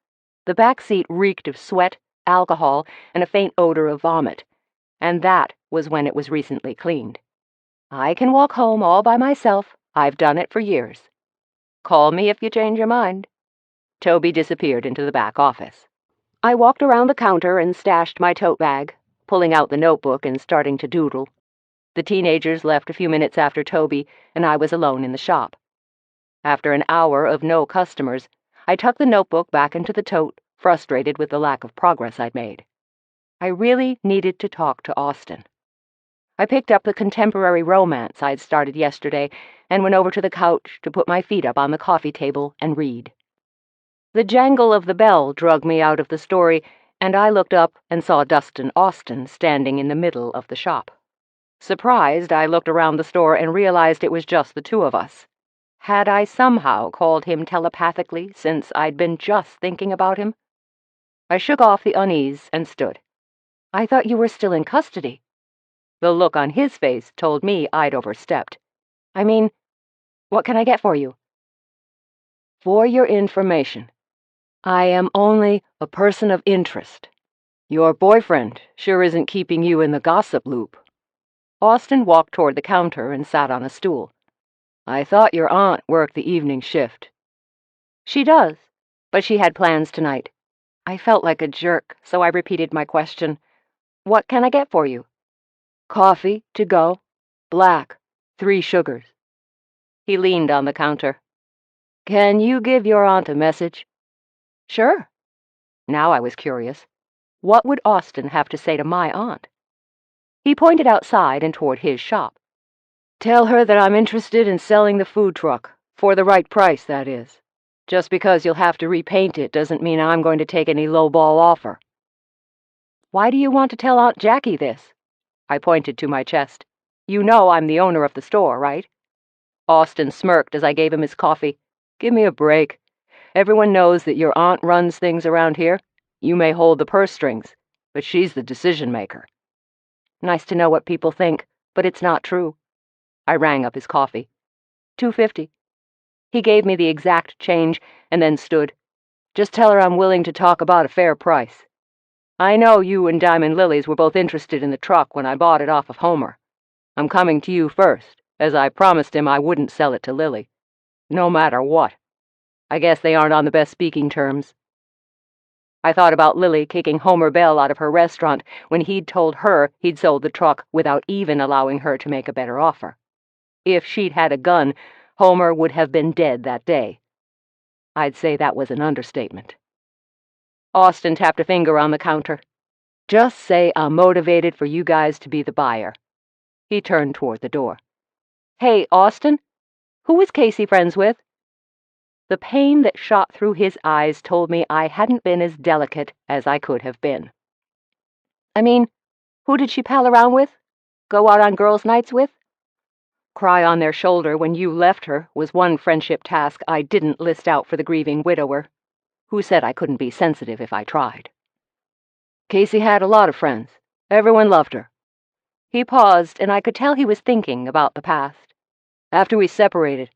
The back seat reeked of sweat, alcohol, and a faint odor of vomit, and that was when it was recently cleaned. I can walk home all by myself. I've done it for years. Call me if you change your mind. Toby disappeared into the back office. I walked around the counter and stashed my tote bag, pulling out the notebook and starting to doodle. The teenagers left a few minutes after Toby, and I was alone in the shop. After an hour of no customers, I tucked the notebook back into the tote, frustrated with the lack of progress I'd made. I really needed to talk to Austin. I picked up the contemporary romance I'd started yesterday and went over to the couch to put my feet up on the coffee table and read. The jangle of the bell drug me out of the story, and I looked up and saw Dustin Austin standing in the middle of the shop. Surprised, I looked around the store and realized it was just the two of us. Had I somehow called him telepathically since I'd been just thinking about him? I shook off the unease and stood. I thought you were still in custody. The look on his face told me I'd overstepped. I mean, what can I get for you? For your information, I am only a person of interest. Your boyfriend sure isn't keeping you in the gossip loop. Austin walked toward the counter and sat on a stool. I thought your aunt worked the evening shift. She does, but she had plans tonight. I felt like a jerk, so I repeated my question. What can I get for you? Coffee, to go. Black, 3 sugars. He leaned on the counter. Can you give your aunt a message? Sure. Now I was curious. What would Austin have to say to my aunt? He pointed outside and toward his shop. Tell her that I'm interested in selling the food truck, for the right price, that is. Just because you'll have to repaint it doesn't mean I'm going to take any low-ball offer. Why do you want to tell Aunt Jackie this? I pointed to my chest. You know I'm the owner of the store, right? Austin smirked as I gave him his coffee. Give me a break. Everyone knows that your aunt runs things around here. You may hold the purse strings, but she's the decision-maker. Nice to know what people think, but it's not true. I rang up his coffee. $2.50. He gave me the exact change and then stood. Just tell her I'm willing to talk about a fair price. I know you and Diamond Lilies were both interested in the truck when I bought it off of Homer. I'm coming to you first, as I promised him I wouldn't sell it to Lily. No matter what. I guess they aren't on the best speaking terms. I thought about Lily kicking Homer Bell out of her restaurant when he'd told her he'd sold the truck without even allowing her to make a better offer. If she'd had a gun, Homer would have been dead that day. I'd say that was an understatement. Austin tapped a finger on the counter. Just say I'm motivated for you guys to be the buyer. He turned toward the door. Hey, Austin, who was Casey friends with? The pain that shot through his eyes told me I hadn't been as delicate as I could have been. I mean, who did she pal around with? Go out on girls' nights with? Cry on their shoulder when you left her was one friendship task I didn't list out for the grieving widower, who said I couldn't be sensitive if I tried. Casey had a lot of friends. Everyone loved her. He paused, and I could tell he was thinking about the past. After we separated,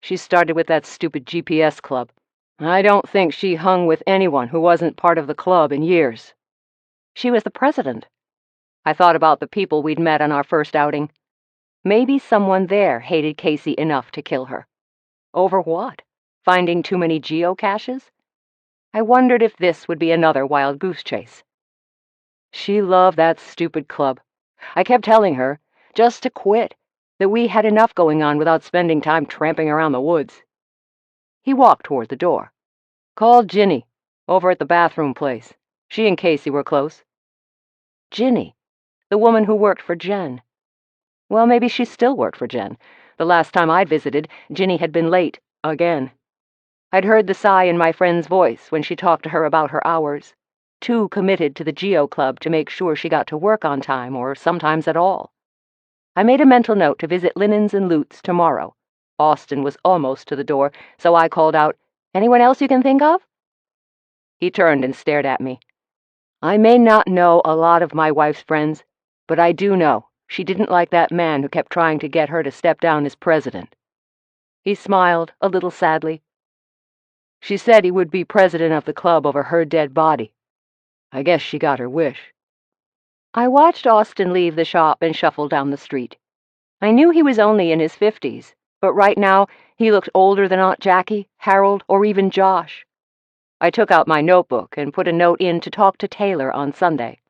she started with that stupid GPS club. I don't think she hung with anyone who wasn't part of the club in years. She was the president. I thought about the people we'd met on our first outing. Maybe someone there hated Casey enough to kill her. Over what? Finding too many geocaches? I wondered if this would be another wild goose chase. She loved that stupid club. I kept telling her, just to quit, that we had enough going on without spending time tramping around the woods. He walked toward the door. Call Ginny. Over at the bathroom place. She and Casey were close. Ginny, the woman who worked for Jen. Well, maybe she still worked for Jen. The last time I'd visited, Ginny had been late, again. I'd heard the sigh in my friend's voice when she talked to her about her hours. Too committed to the Geo Club to make sure she got to work on time, or sometimes at all. I made a mental note to visit Linens and Lutz tomorrow. Austin was almost to the door, so I called out, "Anyone else you can think of?" He turned and stared at me. I may not know a lot of my wife's friends, but I do know she didn't like that man who kept trying to get her to step down as president. He smiled, a little sadly. She said he would be president of the club over her dead body. I guess she got her wish. I watched Austin leave the shop and shuffle down the street. I knew he was only in his 50s, but right now he looked older than Aunt Jackie, Harold, or even Josh. I took out my notebook and put a note in to talk to Taylor on Sunday.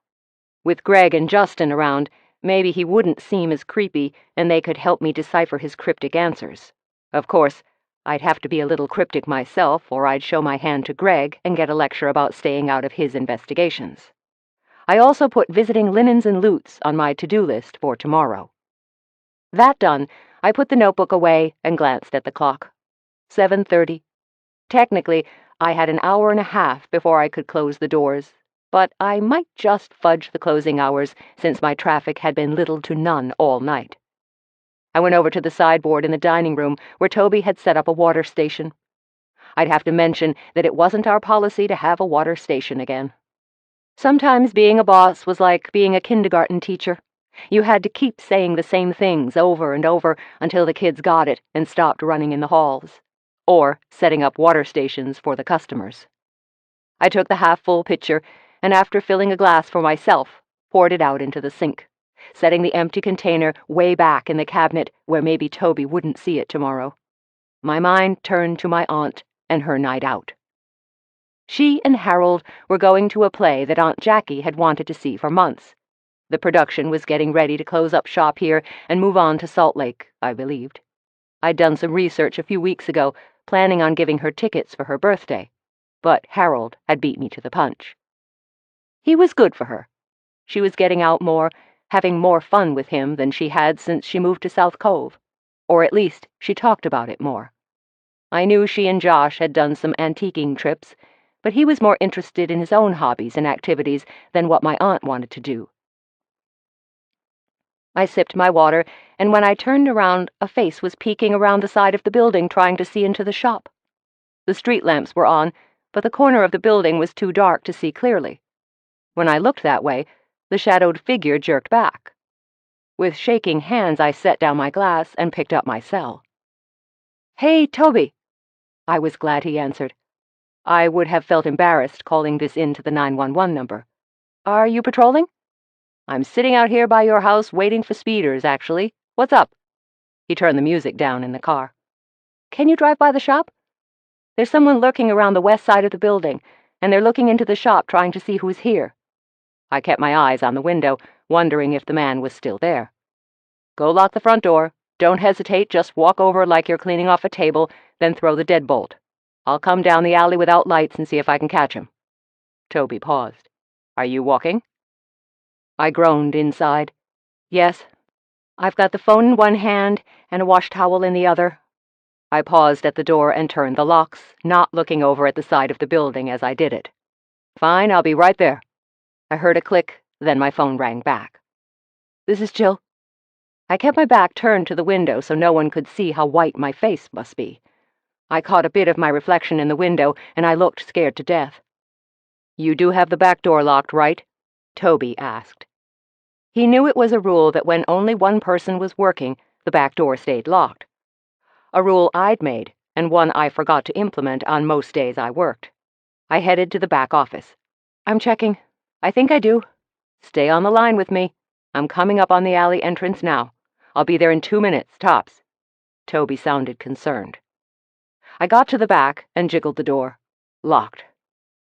With Greg and Justin around, maybe he wouldn't seem as creepy and they could help me decipher his cryptic answers. Of course, I'd have to be a little cryptic myself, or I'd show my hand to Greg and get a lecture about staying out of his investigations. I also put visiting Linens and Lutz on my to-do list for tomorrow. That done, I put the notebook away and glanced at the clock. 7:30. Technically, I had an hour and a half before I could close the doors, but I might just fudge the closing hours since my traffic had been little to none all night. I went over to the sideboard in the dining room where Toby had set up a water station. I'd have to mention that it wasn't our policy to have a water station again. Sometimes being a boss was like being a kindergarten teacher. You had to keep saying the same things over and over until the kids got it and stopped running in the halls, or setting up water stations for the customers. I took the half-full pitcher, and after filling a glass for myself, poured it out into the sink, setting the empty container way back in the cabinet where maybe Toby wouldn't see it tomorrow. My mind turned to my aunt and her night out. She and Harold were going to a play that Aunt Jackie had wanted to see for months. The production was getting ready to close up shop here and move on to Salt Lake, I believed. I'd done some research a few weeks ago, planning on giving her tickets for her birthday, but Harold had beat me to the punch. He was good for her. She was getting out more, having more fun with him than she had since she moved to South Cove, or at least she talked about it more. I knew she and Josh had done some antiquing trips, but he was more interested in his own hobbies and activities than what my aunt wanted to do. I sipped my water, and when I turned around, a face was peeking around the side of the building trying to see into the shop. The street lamps were on, but the corner of the building was too dark to see clearly. When I looked that way, the shadowed figure jerked back. With shaking hands, I set down my glass and picked up my cell. "Hey, Toby." I was glad he answered. I would have felt embarrassed calling this in to the 911 number. "Are you patrolling?" "I'm sitting out here by your house waiting for speeders, actually. What's up?" He turned the music down in the car. "Can you drive by the shop? There's someone lurking around the west side of the building, and they're looking into the shop trying to see who's here." I kept my eyes on the window, wondering if the man was still there. "Go lock the front door. Don't hesitate, just walk over like you're cleaning off a table, then throw the deadbolt. I'll come down the alley without lights and see if I can catch him." Toby paused. "Are you walking?" I groaned inside. "Yes. I've got the phone in one hand and a wash towel in the other." I paused at the door and turned the locks, not looking over at the side of the building as I did it. "Fine, I'll be right there." I heard a click, then my phone rang back. "This is Jill." I kept my back turned to the window so no one could see how white my face must be. I caught a bit of my reflection in the window, and I looked scared to death. "You do have the back door locked, right?" Toby asked. He knew it was a rule that when only one person was working, the back door stayed locked. A rule I'd made, and one I forgot to implement on most days I worked. I headed to the back office. "I'm checking. I think I do. Stay on the line with me. I'm coming up on the alley entrance now. I'll be there in 2 minutes, tops." Toby sounded concerned. I got to the back and jiggled the door. Locked.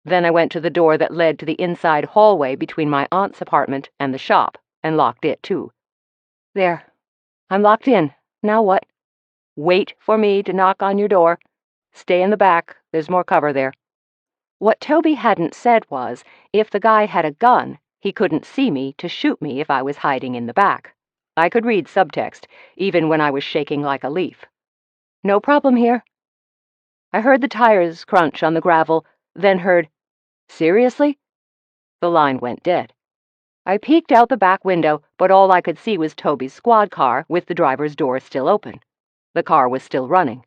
Then I went to the door that led to the inside hallway between my aunt's apartment and the shop, and locked it too. "There. I'm locked in. Now what?" "Wait for me to knock on your door. Stay in the back. There's more cover there." What Toby hadn't said was, if the guy had a gun, he couldn't see me to shoot me if I was hiding in the back. I could read subtext, even when I was shaking like a leaf. No problem here. I heard the tires crunch on the gravel, then heard, "Seriously?" The line went dead. I peeked out the back window, but all I could see was Toby's squad car with the driver's door still open. The car was still running.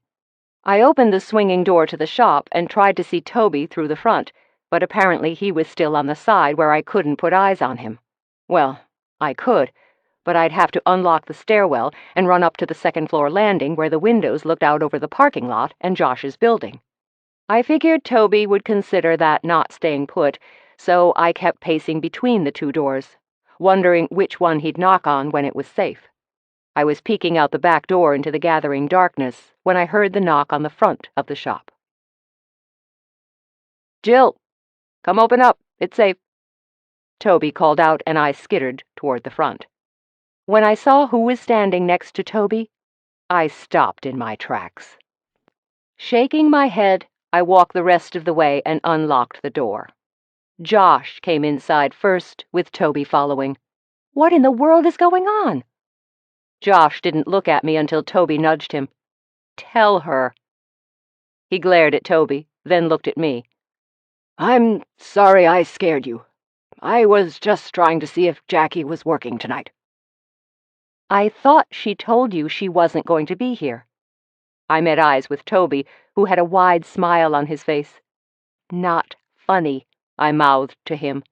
I opened the swinging door to the shop and tried to see Toby through the front, but apparently he was still on the side where I couldn't put eyes on him. Well, I could, but I'd have to unlock the stairwell and run up to the second-floor landing where the windows looked out over the parking lot and Josh's building. I figured Toby would consider that not staying put, so I kept pacing between the two doors, wondering which one he'd knock on when it was safe. I was peeking out the back door into the gathering darkness when I heard the knock on the front of the shop. "Jill, come open up. It's safe," Toby called out, and I skittered toward the front. When I saw who was standing next to Toby, I stopped in my tracks. Shaking my head, I walked the rest of the way and unlocked the door. Josh came inside first, with Toby following. What in the world is going on? Josh didn't look at me until Toby nudged him. "Tell her." He glared at Toby, then looked at me. "I'm sorry I scared you. I was just trying to see if Jackie was working tonight." "I thought she told you she wasn't going to be here." I met eyes with Toby, who had a wide smile on his face. "Not funny," I mouthed to him.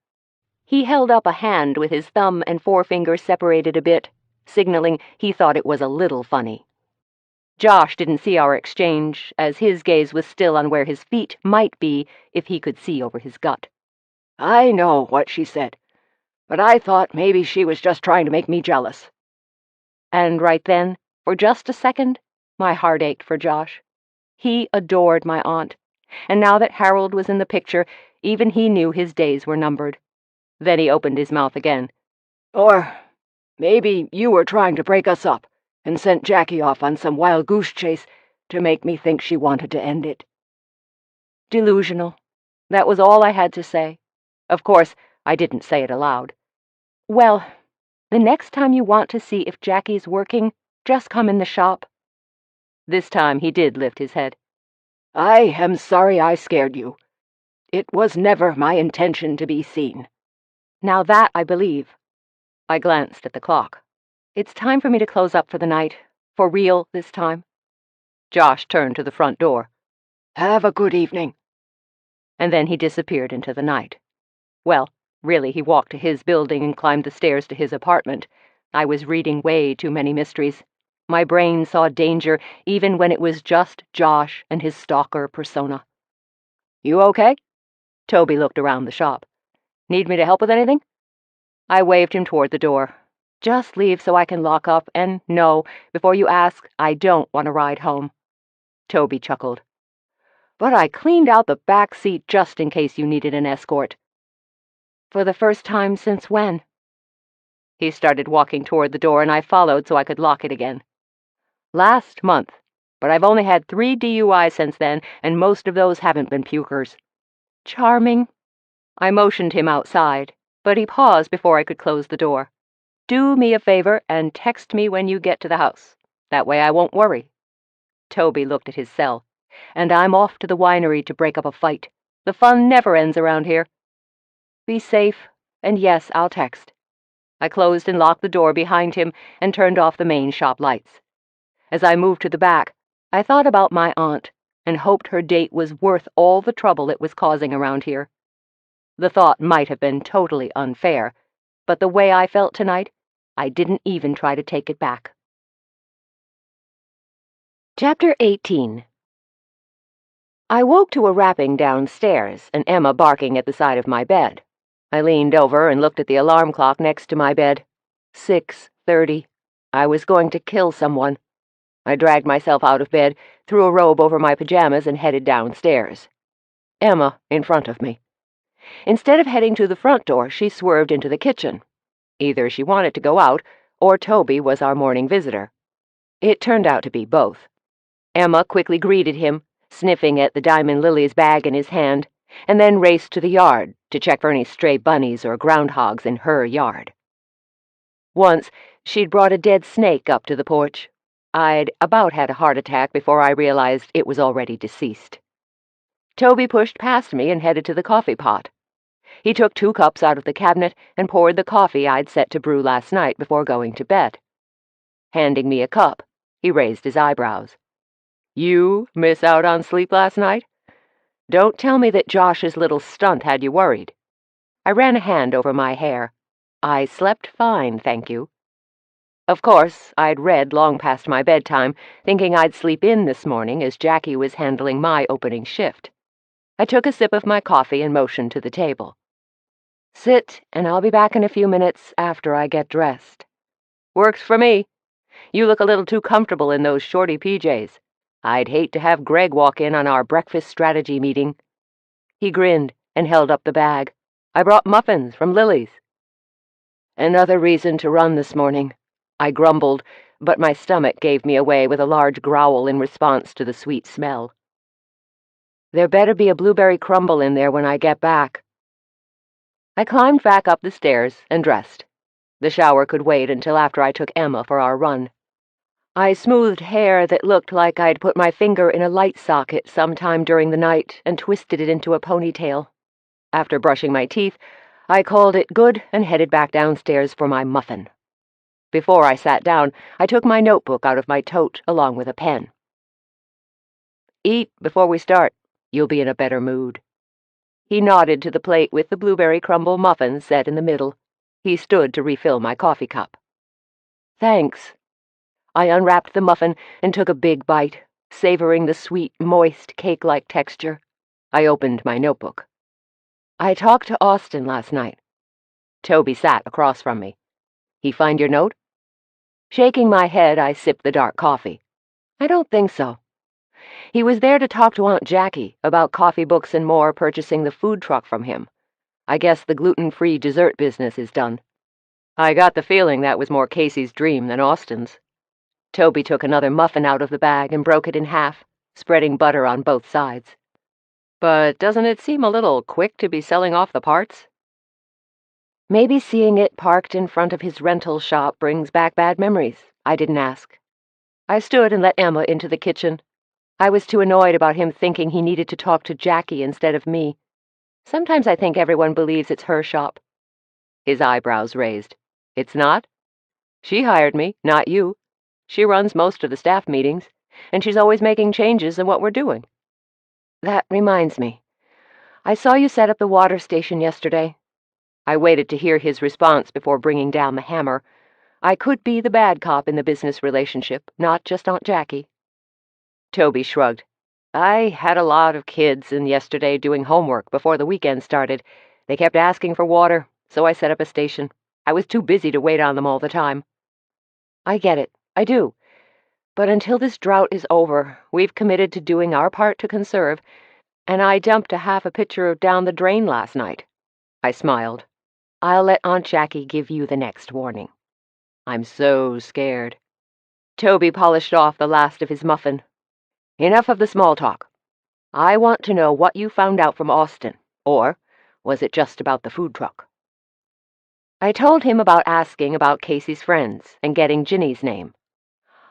He held up a hand with his thumb and forefinger separated a bit, signaling he thought it was a little funny. Josh didn't see our exchange, as his gaze was still on where his feet might be if he could see over his gut. "I know what she said, but I thought maybe she was just trying to make me jealous." And right then, for just a second, my heart ached for Josh. He adored my aunt, and now that Harold was in the picture, even he knew his days were numbered. Then he opened his mouth again. "Or maybe you were trying to break us up and sent Jackie off on some wild goose chase to make me think she wanted to end it." Delusional. That was all I had to say. Of course, I didn't say it aloud. "Well, the next time you want to see if Jackie's working, just come in the shop." This time he did lift his head. "I am sorry I scared you. It was never my intention to be seen." Now that I believe. I glanced at the clock. It's time for me to close up for the night. For real this time. Josh turned to the front door. "Have a good evening." And then he disappeared into the night. Well, really, he walked to his building and climbed the stairs to his apartment. I was reading way too many mysteries. My brain saw danger even when it was just Josh and his stalker persona. "You okay?" Toby looked around the shop. "Need me to help with anything?" I waved him toward the door. "Just leave so I can lock up, and no, before you ask, I don't want to ride home." Toby chuckled. "But I cleaned out the back seat just in case you needed an escort." "For the first time since when?" He started walking toward the door, and I followed so I could lock it again. "Last month, but I've only had 3 DUIs since then, and most of those haven't been pukers." "Charming." I motioned him outside, but he paused before I could close the door. "Do me a favor and text me when you get to the house. That way I won't worry." Toby looked at his cell. "And I'm off to the winery to break up a fight. The fun never ends around here." "Be safe, and yes, I'll text." I closed and locked the door behind him and turned off the main shop lights. As I moved to the back, I thought about my aunt and hoped her date was worth all the trouble it was causing around here. The thought might have been totally unfair, but the way I felt tonight, I didn't even try to take it back. Chapter 18. I woke to a rapping downstairs and Emma barking at the side of my bed. I leaned over and looked at the alarm clock next to my bed. 6:30. I was going to kill someone. I dragged myself out of bed, threw a robe over my pajamas, and headed downstairs. Emma in front of me. Instead of heading to the front door, she swerved into the kitchen. Either she wanted to go out, or Toby was our morning visitor. It turned out to be both. Emma quickly greeted him, sniffing at the diamond lilies bag in his hand. and then raced to the yard to check for any stray bunnies or groundhogs in her yard. Once, she'd brought a dead snake up to the porch. I'd about had a heart attack before I realized it was already deceased. Toby pushed past me and headed to the coffee pot. He took 2 cups out of the cabinet and poured the coffee I'd set to brew last night before going to bed. Handing me a cup, he raised his eyebrows. "You miss out on sleep last night? Don't tell me that Josh's little stunt had you worried." I ran a hand over my hair. "I slept fine, thank you." Of course, I'd read long past my bedtime, thinking I'd sleep in this morning as Jackie was handling my opening shift. I took a sip of my coffee and motioned to the table. "Sit, and I'll be back in a few minutes after I get dressed." "Works for me. You look a little too comfortable in those shorty PJs. I'd hate to have Greg walk in on our breakfast strategy meeting." He grinned and held up the bag. "I brought muffins from Lily's." "Another reason to run this morning," I grumbled, but my stomach gave me away with a large growl in response to the sweet smell. "There better be a blueberry crumble in there when I get back." I climbed back up the stairs and dressed. The shower could wait until after I took Emma for our run. I smoothed hair that looked like I'd put my finger in a light socket sometime during the night and twisted it into a ponytail. After brushing my teeth, I called it good and headed back downstairs for my muffin. Before I sat down, I took my notebook out of my tote along with a pen. "Eat before we start. You'll be in a better mood." He nodded to the plate with the blueberry crumble muffin set in the middle. He stood to refill my coffee cup. "Thanks." I unwrapped the muffin and took a big bite, savoring the sweet, moist, cake-like texture. I opened my notebook. "I talked to Austin last night." Toby sat across from me. "He find your note?" Shaking my head, I sipped the dark coffee. "I don't think so. He was there to talk to Aunt Jackie about coffee books and more purchasing the food truck from him. I guess the gluten-free dessert business is done." I got the feeling that was more Casey's dream than Austin's. Toby took another muffin out of the bag and broke it in half, spreading butter on both sides. "But doesn't it seem a little quick to be selling off the parts?" Maybe seeing it parked in front of his rental shop brings back bad memories. I didn't ask. I stood and let Emma into the kitchen. I was too annoyed about him thinking he needed to talk to Jackie instead of me. Sometimes I think everyone believes it's her shop. His eyebrows raised. "It's not? She hired me, not you. She runs most of the staff meetings, and she's always making changes in what we're doing." "That reminds me. I saw you set up the water station yesterday." I waited to hear his response before bringing down the hammer. I could be the bad cop in the business relationship, not just Aunt Jackie. Toby shrugged. "I had a lot of kids in yesterday doing homework before the weekend started. They kept asking for water, so I set up a station. I was too busy to wait on them all the time." "I get it. I do. But until this drought is over, we've committed to doing our part to conserve, and I dumped a half a pitcher down the drain last night." I smiled. "I'll let Aunt Jackie give you the next warning." "I'm so scared." Toby polished off the last of his muffin. "Enough of the small talk. I want to know what you found out from Austin, or was it just about the food truck?" I told him about asking about Casey's friends and getting Ginny's name.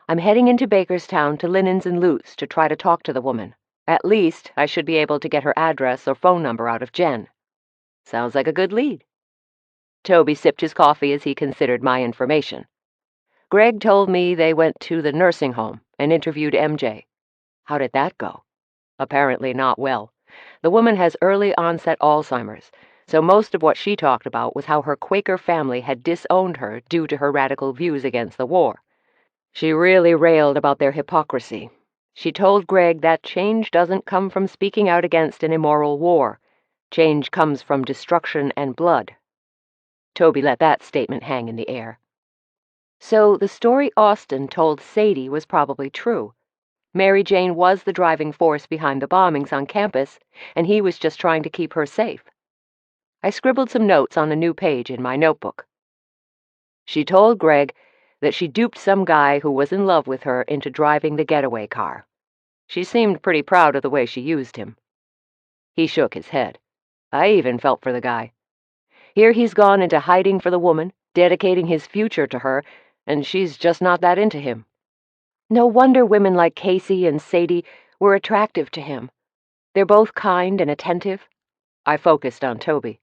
"I'm heading into Bakerstown to Linens and Lutz to try to talk to the woman. At least, I should be able to get her address or phone number out of Jen." "Sounds like a good lead." Toby sipped his coffee as he considered my information. "Greg told me they went to the nursing home and interviewed MJ. How did that go?" "Apparently not well. The woman has early-onset Alzheimer's, so most of what she talked about was how her Quaker family had disowned her due to her radical views against the war. She really railed about their hypocrisy. She told Greg that change doesn't come from speaking out against an immoral war. Change comes from destruction and blood." Toby let that statement hang in the air. So the story Austin told Sadie was probably true. Mary Jane was the driving force behind the bombings on campus, and he was just trying to keep her safe. I scribbled some notes on a new page in my notebook. She told Greg that she duped some guy who was in love with her into driving the getaway car. She seemed pretty proud of the way she used him. He shook his head. I even felt for the guy. Here he's gone into hiding for the woman, dedicating his future to her, and she's just not that into him. No wonder women like Casey and Sadie were attractive to him. They're both kind and attentive. I focused on Toby.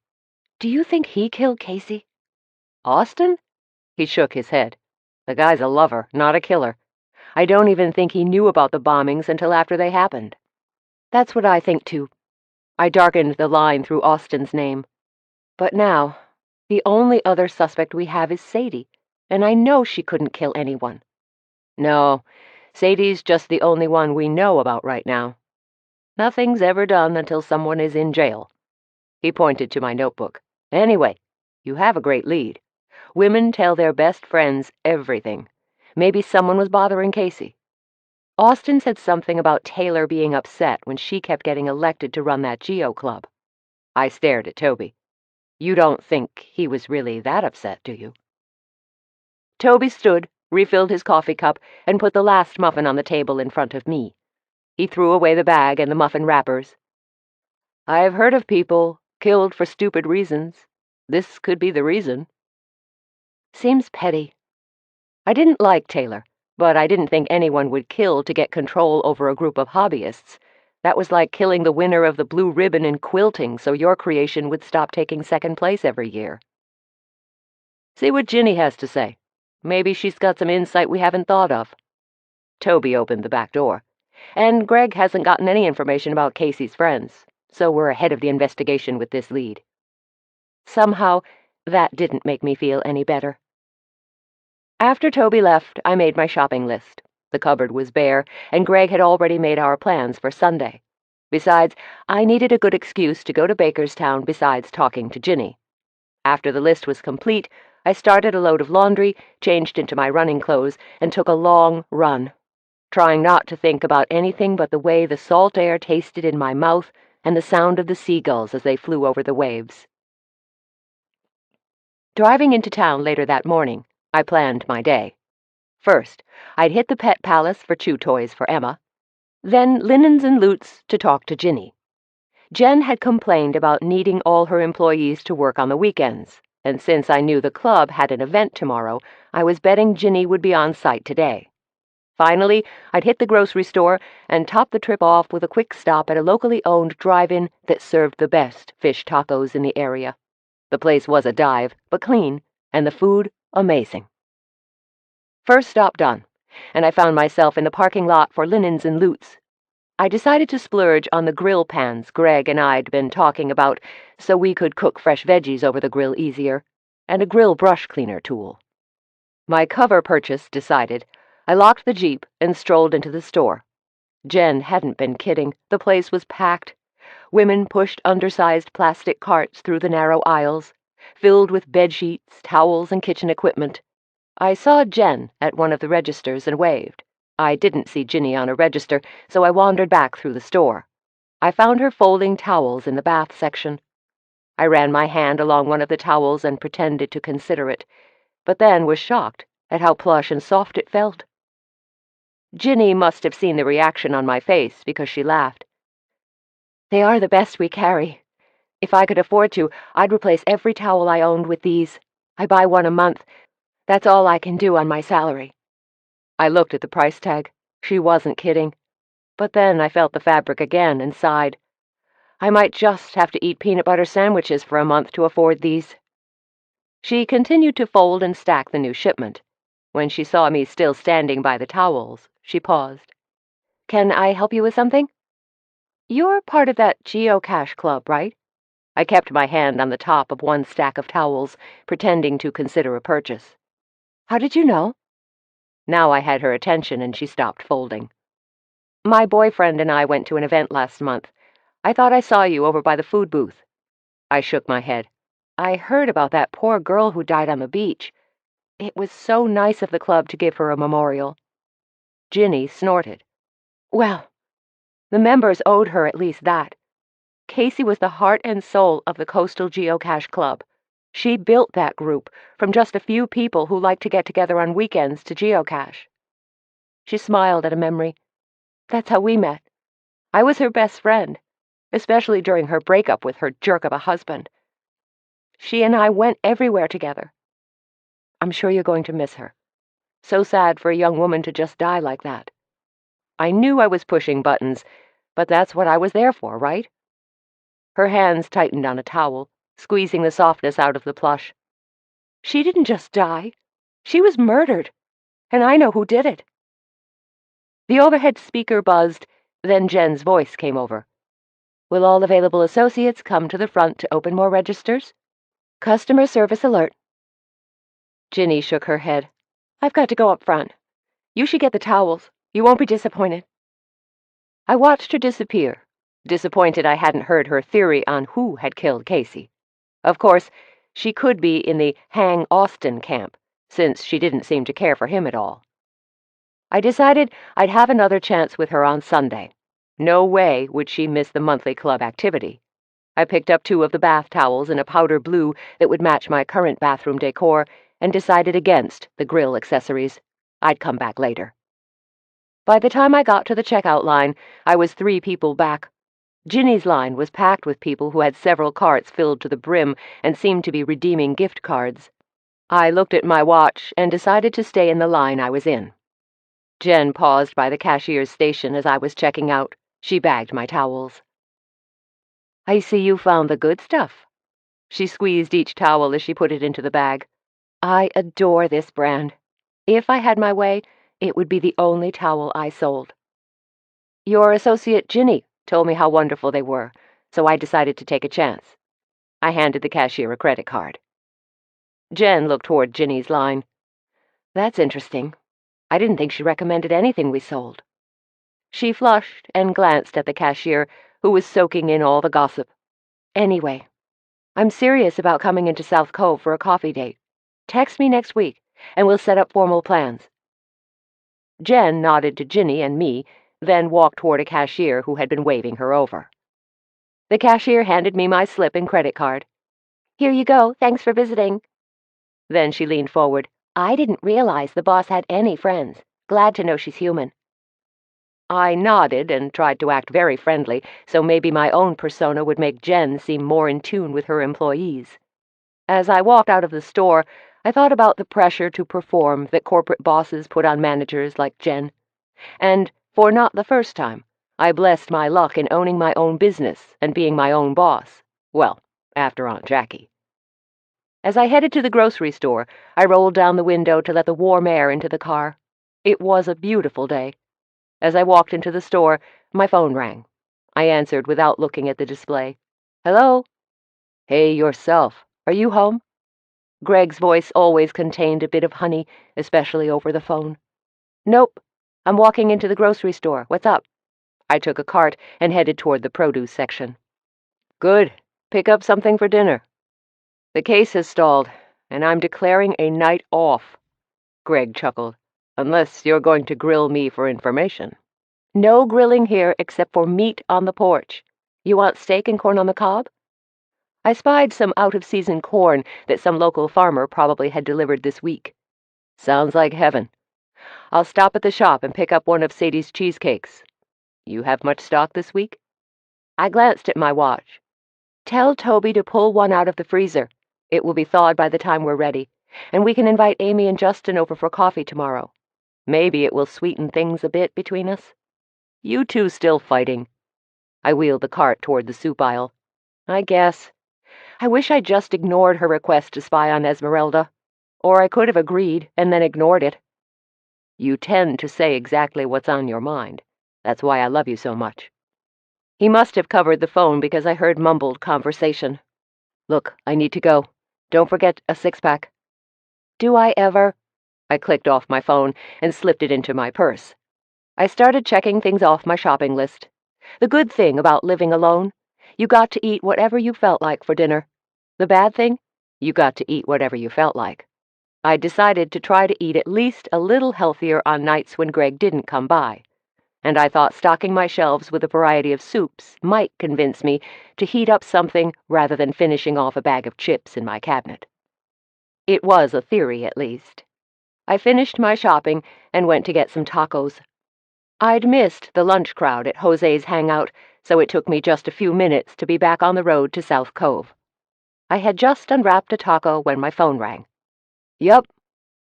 Do you think he killed Casey? Austin? He shook his head. The guy's a lover, not a killer. I don't even think he knew about the bombings until after they happened. That's what I think, too. I darkened the line through Austin's name. But now, the only other suspect we have is Sadie, and I know she couldn't kill anyone. No, Sadie's just the only one we know about right now. Nothing's ever done until someone is in jail. He pointed to my notebook. Anyway, you have a great lead. Women tell their best friends everything. Maybe someone was bothering Casey. Austin said something about Taylor being upset when she kept getting elected to run that Geo Club. I stared at Toby. You don't think he was really that upset, do you? Toby stood, refilled his coffee cup, and put the last muffin on the table in front of me. He threw away the bag and the muffin wrappers. I've heard of people killed for stupid reasons. This could be the reason. Seems petty. I didn't like Taylor, but I didn't think anyone would kill to get control over a group of hobbyists. That was like killing the winner of the blue ribbon in quilting so your creation would stop taking second place every year. See what Ginny has to say. Maybe she's got some insight we haven't thought of. Toby opened the back door. And Greg hasn't gotten any information about Casey's friends, so we're ahead of the investigation with this lead. Somehow, that didn't make me feel any better. After Toby left, I made my shopping list. The cupboard was bare, and Greg had already made our plans for Sunday. Besides, I needed a good excuse to go to Bakerstown besides talking to Ginny. After the list was complete, I started a load of laundry, changed into my running clothes, and took a long run, trying not to think about anything but the way the salt air tasted in my mouth and the sound of the seagulls as they flew over the waves. Driving into town later that morning, I planned my day. First, I'd hit the Pet Palace for chew toys for Emma, then Linens and Lutes to talk to Ginny. Jen had complained about needing all her employees to work on the weekends, and since I knew the club had an event tomorrow, I was betting Ginny would be on site today. Finally, I'd hit the grocery store and top the trip off with a quick stop at a locally owned drive-in that served the best fish tacos in the area. The place was a dive, but clean, and the food amazing. First stop done, and I found myself in the parking lot for Linens and Lutes. I decided to splurge on the grill pans Greg and I'd been talking about so we could cook fresh veggies over the grill easier, and a grill brush cleaner tool. My cover purchase decided, I locked the Jeep and strolled into the store. Jen hadn't been kidding. The place was packed. Women pushed undersized plastic carts through the narrow aisles, filled with bedsheets, towels, and kitchen equipment. I saw Jen at one of the registers and waved. I didn't see Ginny on a register, so I wandered back through the store. I found her folding towels in the bath section. I ran my hand along one of the towels and pretended to consider it, but then was shocked at how plush and soft it felt. Ginny must have seen the reaction on my face because she laughed. They are the best we carry. If I could afford to, I'd replace every towel I owned with these. I buy one a month. That's all I can do on my salary. I looked at the price tag. She wasn't kidding. But then I felt the fabric again and sighed. I might just have to eat peanut butter sandwiches for a month to afford these. She continued to fold and stack the new shipment. When she saw me still standing by the towels, she paused. Can I help you with something? You're part of that geocache club, right? I kept my hand on the top of one stack of towels, pretending to consider a purchase. How did you know? Now I had her attention and she stopped folding. My boyfriend and I went to an event last month. I thought I saw you over by the food booth. I shook my head. I heard about that poor girl who died on the beach. It was so nice of the club to give her a memorial. Ginny snorted. Well, the members owed her at least that. Casey was the heart and soul of the Coastal Geocache Club. She built that group from just a few people who liked to get together on weekends to geocache. She smiled at a memory. That's how we met. I was her best friend. especially during her breakup with her jerk of a husband. She and I went everywhere together. I'm sure you're going to miss her. So sad for a young woman to just die like that. I knew I was pushing buttons, but that's what I was there for, right? Her hands tightened on a towel, squeezing the softness out of the plush. She didn't just die. She was murdered, and I know who did it. The overhead speaker buzzed, then Jen's voice came over. Will all available associates come to the front to open more registers? Customer service alert. Ginny shook her head. I've got to go up front. You should get the towels. You won't be disappointed. I watched her disappear, disappointed I hadn't heard her theory on who had killed Casey. Of course, she could be in the Hang Austin camp, since she didn't seem to care for him at all. I decided I'd have another chance with her on Sunday. No way would she miss the monthly club activity. I picked up 2 of the bath towels in a powder blue that would match my current bathroom decor and decided against the grill accessories. I'd come back later. By the time I got to the checkout line, I was 3 people back. Ginny's line was packed with people who had several carts filled to the brim and seemed to be redeeming gift cards. I looked at my watch and decided to stay in the line I was in. Jen paused by the cashier's station as I was checking out. She bagged my towels. I see you found the good stuff. She squeezed each towel as she put it into the bag. I adore this brand. If I had my way, it would be the only towel I sold. Your associate Ginny told me how wonderful they were, so I decided to take a chance. I handed the cashier a credit card. Jen looked toward Ginny's line. That's interesting. I didn't think she recommended anything we sold. She flushed and glanced at the cashier, who was soaking in all the gossip. Anyway, I'm serious about coming into South Cove for a coffee date. Text me next week, and we'll set up formal plans. Jen nodded to Ginny and me, then walked toward a cashier who had been waving her over. The cashier handed me my slip and credit card. Here you go, thanks for visiting. Then she leaned forward. I didn't realize the boss had any friends. Glad to know she's human. I nodded and tried to act very friendly, so maybe my own persona would make Jen seem more in tune with her employees. As I walked out of the store, I thought about the pressure to perform that corporate bosses put on managers like Jen. And, for not the first time, I blessed my luck in owning my own business and being my own boss. Well, after Aunt Jackie. As I headed to the grocery store, I rolled down the window to let the warm air into the car. It was a beautiful day. As I walked into the store, my phone rang. I answered without looking at the display. Hello? Hey, yourself. Are you home? Greg's voice always contained a bit of honey, especially over the phone. Nope. I'm walking into the grocery store. What's up? I took a cart and headed toward the produce section. Good. Pick up something for dinner. The case has stalled, and I'm declaring a night off. Greg chuckled. Unless you're going to grill me for information. No grilling here except for meat on the porch. You want steak and corn on the cob? I spied some out-of-season corn that some local farmer probably had delivered this week. Sounds like heaven. I'll stop at the shop and pick up one of Sadie's cheesecakes. You have much stock this week? I glanced at my watch. Tell Toby to pull one out of the freezer. It will be thawed by the time we're ready, and we can invite Amy and Justin over for coffee tomorrow. Maybe it will sweeten things a bit between us. You two still fighting? I wheeled the cart toward the soup aisle. I guess. I wish I'd just ignored her request to spy on Esmeralda. Or I could have agreed and then ignored it. You tend to say exactly what's on your mind. That's why I love you so much. He must have covered the phone because I heard mumbled conversation. Look, I need to go. Don't forget a 6-pack. Do I ever? I clicked off my phone and slipped it into my purse. I started checking things off my shopping list. The good thing about living alone, you got to eat whatever you felt like for dinner. The bad thing, you got to eat whatever you felt like. I decided to try to eat at least a little healthier on nights when Greg didn't come by, and I thought stocking my shelves with a variety of soups might convince me to heat up something rather than finishing off a bag of chips in my cabinet. It was a theory, at least. I finished my shopping and went to get some tacos. I'd missed the lunch crowd at Jose's hangout, so it took me just a few minutes to be back on the road to South Cove. I had just unwrapped a taco when my phone rang. Yup,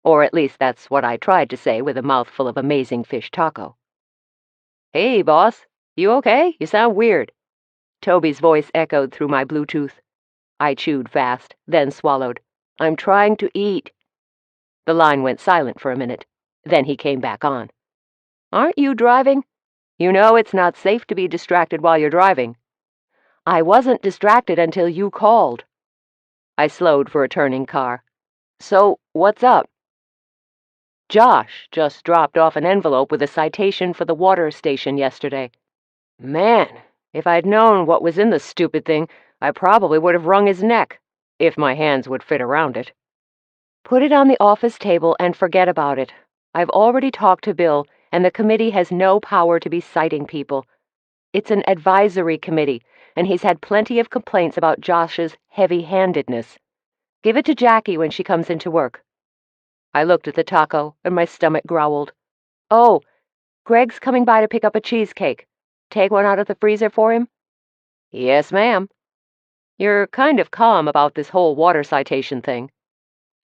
or at least that's what I tried to say with a mouthful of amazing fish taco. Hey, boss, you okay? You sound weird. Toby's voice echoed through my Bluetooth. I chewed fast, then swallowed. I'm trying to eat. The line went silent for a minute. Then he came back on. Aren't you driving? You know it's not safe to be distracted while you're driving. I wasn't distracted until you called. I slowed for a turning car. So, what's up? Josh just dropped off an envelope with a citation for the water station yesterday. Man, if I'd known what was in the stupid thing, I probably would have wrung his neck, if my hands would fit around it. Put it on the office table and forget about it. I've already talked to Bill, and the committee has no power to be citing people. It's an advisory committee, and he's had plenty of complaints about Josh's heavy-handedness. Give it to Jackie when she comes into work. I looked at the taco, and my stomach growled. Oh, Greg's coming by to pick up a cheesecake. Take one out of the freezer for him? Yes, ma'am. You're kind of calm about this whole water citation thing.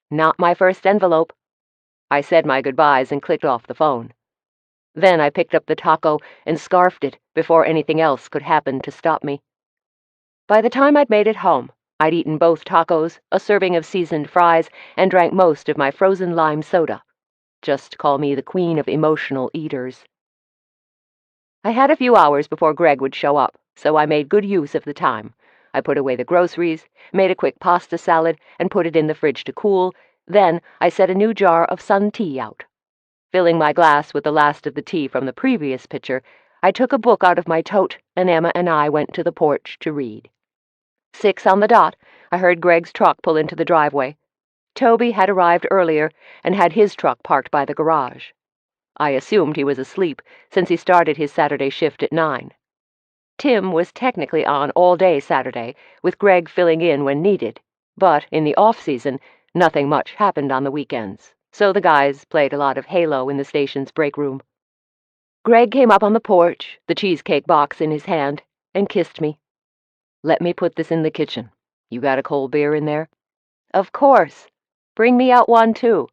Not my first envelope. I said my goodbyes and clicked off the phone. Then I picked up the taco and scarfed it before anything else could happen to stop me. By the time I'd made it home, I'd eaten both tacos, a serving of seasoned fries, and drank most of my frozen lime soda. Just call me the queen of emotional eaters. I had a few hours before Greg would show up, so I made good use of the time. I put away the groceries, made a quick pasta salad, and put it in the fridge to cool. Then I set a new jar of sun tea out. Filling my glass with the last of the tea from the previous pitcher, I took a book out of my tote, and Emma and I went to the porch to read. 6 on the dot, I heard Greg's truck pull into the driveway. Toby had arrived earlier and had his truck parked by the garage. I assumed he was asleep, since he started his Saturday shift at 9. Tim was technically on all day Saturday, with Greg filling in when needed, but in the off-season, nothing much happened on the weekends, so the guys played a lot of Halo in the station's break room. Greg came up on the porch, the cheesecake box in his hand, and kissed me. Let me put this in the kitchen. You got a cold beer in there? Of course. Bring me out one, too.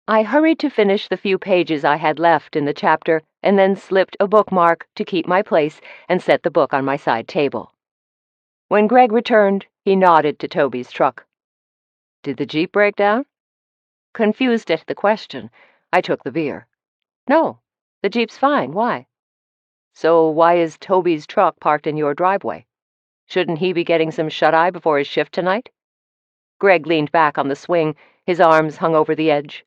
I hurried to finish the few pages I had left in the chapter, and then slipped a bookmark to keep my place and set the book on my side table. When Greg returned, he nodded to Toby's truck. Did the Jeep break down? Confused at the question, I took the beer. No, the Jeep's fine. Why? So why is Toby's truck parked in your driveway? Shouldn't he be getting some shut-eye before his shift tonight? Greg leaned back on the swing, his arms hung over the edge.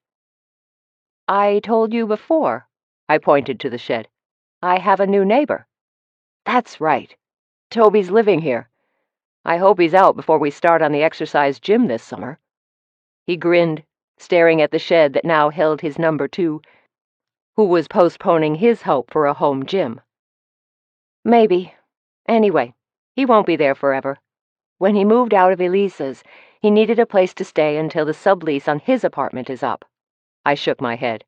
I told you before, I pointed to the shed. I have a new neighbor. That's right. Toby's living here. I hope he's out before we start on the exercise gym this summer. He grinned, staring at the shed that now held his number 2, who was postponing his hope for a home gym. Maybe. Anyway, he won't be there forever. When he moved out of Elisa's, he needed a place to stay until the sublease on his apartment is up. I shook my head.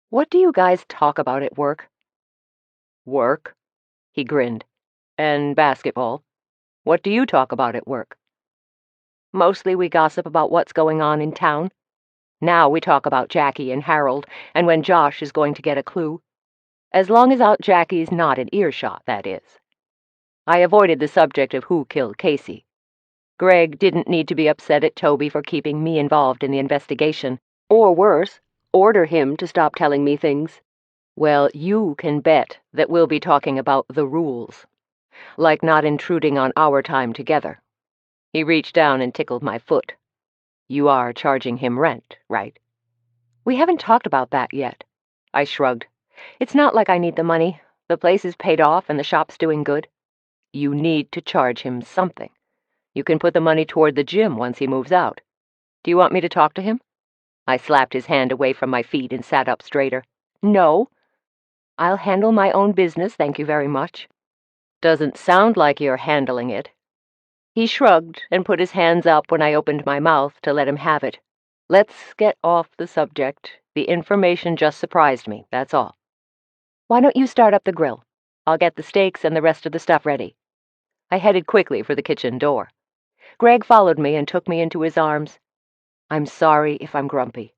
What do you guys talk about at work? Work? He grinned. And basketball. What do you talk about at work? Mostly we gossip about what's going on in town. Now we talk about Jackie and Harold, and when Josh is going to get a clue. As long as Aunt Jackie's not in earshot, that is. I avoided the subject of who killed Casey. Greg didn't need to be upset at Toby for keeping me involved in the investigation, or worse, order him to stop telling me things. Well, you can bet that we'll be talking about the rules, like not intruding on our time together. He reached down and tickled my foot. You are charging him rent, right? We haven't talked about that yet. I shrugged. It's not like I need the money. The place is paid off and the shop's doing good. You need to charge him something. You can put the money toward the gym once he moves out. Do you want me to talk to him? I slapped his hand away from my feet and sat up straighter. No. I'll handle my own business, thank you very much. Doesn't sound like you're handling it. He shrugged and put his hands up when I opened my mouth to let him have it. Let's get off the subject. The information just surprised me, that's all. Why don't you start up the grill? I'll get the steaks and the rest of the stuff ready." I headed quickly for the kitchen door. Greg followed me and took me into his arms. "I'm sorry if I'm grumpy.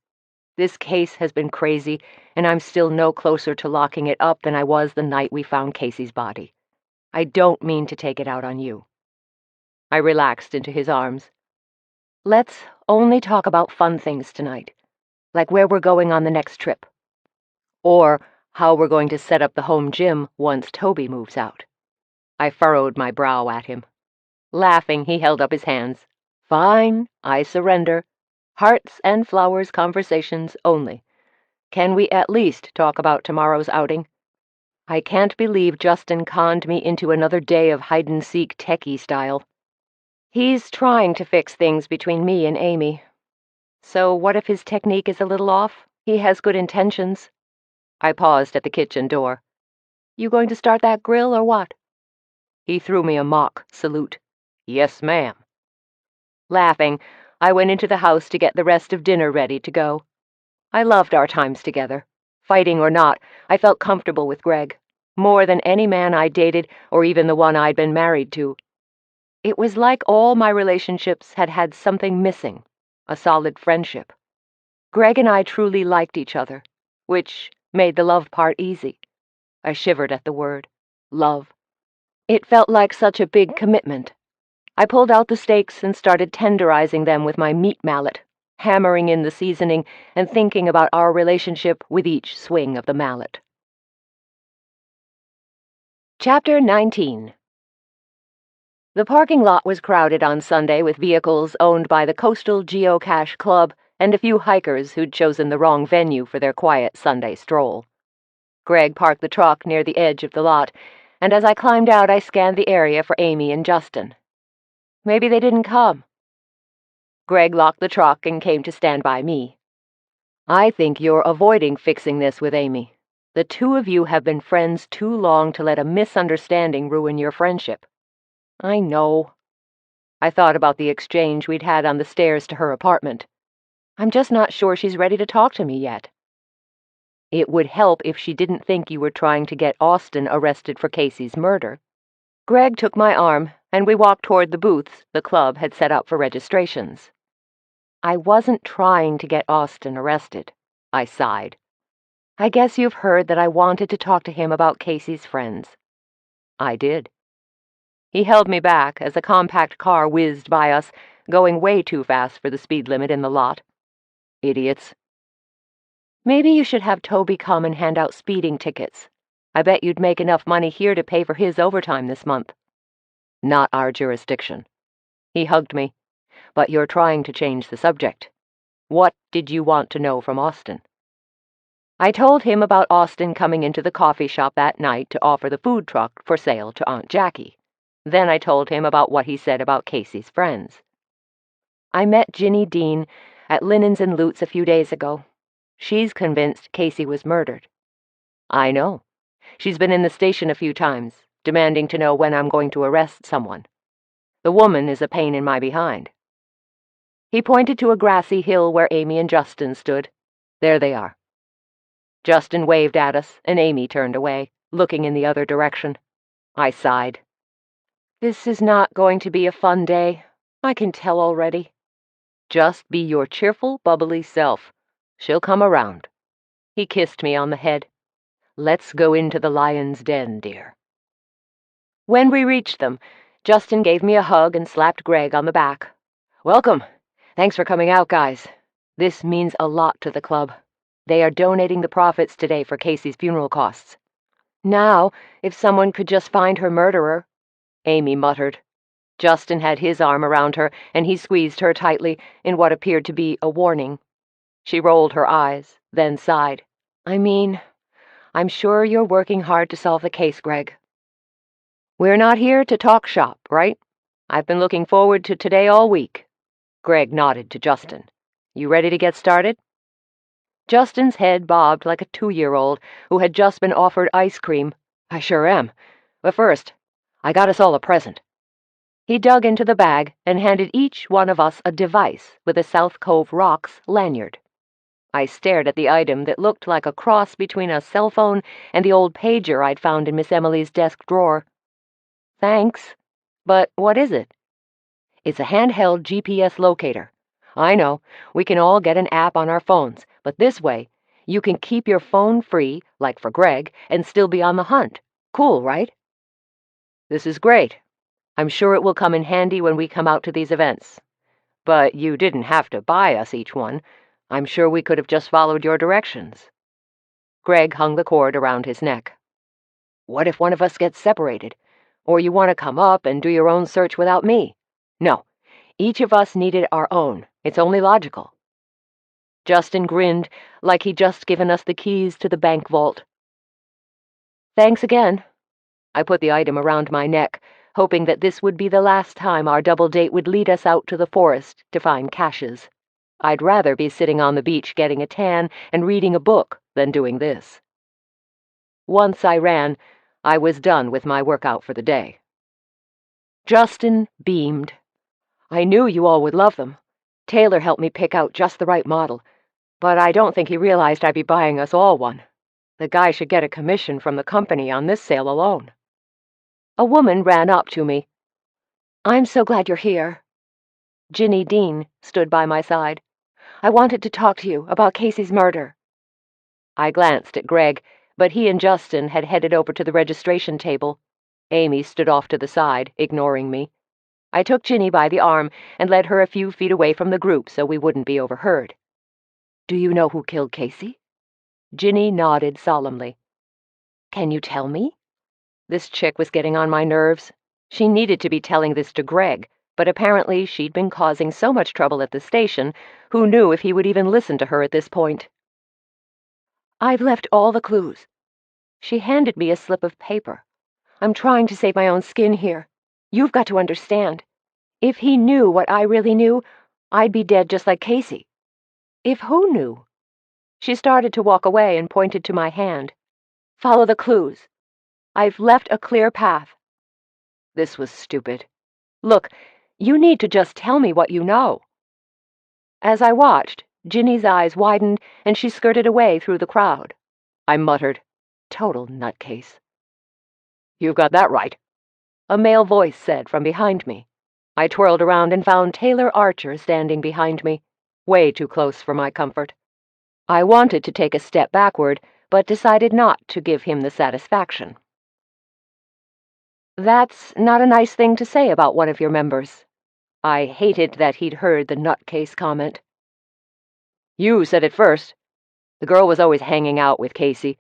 This case has been crazy, and I'm still no closer to locking it up than I was the night we found Casey's body. I don't mean to take it out on you." I relaxed into his arms. "Let's only talk about fun things tonight, like where we're going on the next trip. Or how we're going to set up the home gym once Toby moves out." I furrowed my brow at him. Laughing, he held up his hands. "Fine, I surrender. Hearts and flowers conversations only. Can we at least talk about tomorrow's outing? I can't believe Justin conned me into another day of hide-and-seek techie style. He's trying to fix things between me and Amy. So what if his technique is a little off? He has good intentions." I paused at the kitchen door. "You going to start that grill or what?" He threw me a mock salute. "Yes, ma'am." Laughing, I went into the house to get the rest of dinner ready to go. I loved our times together. Fighting or not, I felt comfortable with Greg, more than any man I dated or even the one I'd been married to. It was like all my relationships had had something missing, a solid friendship. Greg and I truly liked each other, which made the love part easy. I shivered at the word, love. It felt like such a big commitment. I pulled out the steaks and started tenderizing them with my meat mallet, hammering in the seasoning and thinking about our relationship with each swing of the mallet. Chapter 19. The parking lot was crowded on Sunday with vehicles owned by the Coastal Geocache Club and a few hikers who'd chosen the wrong venue for their quiet Sunday stroll. Greg parked the truck near the edge of the lot, and as I climbed out I scanned the area for Amy and Justin. Maybe they didn't come. Greg locked the truck and came to stand by me. "I think you're avoiding fixing this with Amy. The two of you have been friends too long to let a misunderstanding ruin your friendship." "I know." I thought about the exchange we'd had on the stairs to her apartment. "I'm just not sure she's ready to talk to me yet." "It would help if she didn't think you were trying to get Austin arrested for Casey's murder." Greg took my arm, and we walked toward the booths the club had set up for registrations. "I wasn't trying to get Austin arrested," I sighed. "I guess you've heard that I wanted to talk to him about Casey's friends." I did. He held me back as a compact car whizzed by us, going way too fast for the speed limit in the lot. "Idiots." "Maybe you should have Toby come and hand out speeding tickets. I bet you'd make enough money here to pay for his overtime this month." "Not our jurisdiction." He hugged me. "But you're trying to change the subject. What did you want to know from Austin?" I told him about Austin coming into the coffee shop that night to offer the food truck for sale to Aunt Jackie. Then I told him about what he said about Casey's friends. "I met Ginny Dean at Linens and Lutz a few days ago. She's convinced Casey was murdered." "I know. She's been in the station a few times, demanding to know when I'm going to arrest someone. The woman is a pain in my behind." He pointed to a grassy hill where Amy and Justin stood. "There they are." Justin waved at us, and Amy turned away, looking in the other direction. I sighed. "This is not going to be a fun day. I can tell already." "Just be your cheerful, bubbly self. She'll come around." He kissed me on the head. "Let's go into the lion's den, dear." When we reached them, Justin gave me a hug and slapped Greg on the back. "Welcome. Thanks for coming out, guys. This means a lot to the club. They are donating the profits today for Casey's funeral costs." "Now, if someone could just find her murderer," Amy muttered. Justin had his arm around her, and he squeezed her tightly in what appeared to be a warning. She rolled her eyes, then sighed. "I mean, I'm sure you're working hard to solve the case, Greg." "We're not here to talk shop, right? I've been looking forward to today all week." Greg nodded to Justin. "You ready to get started?" Justin's head bobbed like a 2-year-old who had just been offered ice cream. "I sure am. But first, I got us all a present." He dug into the bag and handed each one of us a device with a South Cove Rocks lanyard. I stared at the item that looked like a cross between a cell phone and the old pager I'd found in Miss Emily's desk drawer. Thanks. But what is it? It's a handheld GPS locator. I know, we can all get an app on our phones, but this way, you can keep your phone free, like for Greg, and still be on the hunt. Cool, right? This is great. I'm sure it will come in handy when we come out to these events. But you didn't have to buy us each one. I'm sure we could have just followed your directions. Greg hung the cord around his neck. What if one of us gets separated? Or you want to come up and do your own search without me? No, each of us needed our own. It's only logical. Justin grinned, like he'd just given us the keys to the bank vault. Thanks again. I put the item around my neck, hoping that this would be the last time our double date would lead us out to the forest to find caches. I'd rather be sitting on the beach getting a tan and reading a book than doing this. Once I ran, I was done with my workout for the day. Justin beamed. I knew you all would love them. Taylor helped me pick out just the right model, but I don't think he realized I'd be buying us all one. The guy should get a commission from the company on this sale alone. A woman ran up to me. I'm so glad you're here. Ginny Dean stood by my side. I wanted to talk to you about Casey's murder. I glanced at Greg, but he and Justin had headed over to the registration table. Amy stood off to the side, ignoring me. I took Ginny by the arm and led her a few feet away from the group so we wouldn't be overheard. Do you know who killed Casey? Ginny nodded solemnly. Can you tell me? This chick was getting on my nerves. She needed to be telling this to Greg, but apparently she'd been causing so much trouble at the station, who knew if he would even listen to her at this point? I've left all the clues. She handed me a slip of paper. I'm trying to save my own skin here. You've got to understand. If he knew what I really knew, I'd be dead just like Casey. If who knew? She started to walk away and pointed to my hand. Follow the clues. I've left a clear path. This was stupid. Look, you need to just tell me what you know. As I watched, Ginny's eyes widened and she skirted away through the crowd. I muttered, total nutcase. You've got that right, a male voice said from behind me. I twirled around and found Taylor Archer standing behind me, way too close for my comfort. I wanted to take a step backward, but decided not to give him the satisfaction. That's not a nice thing to say about one of your members. I hated that he'd heard the nutcase comment. You said it first. The girl was always hanging out with Casey.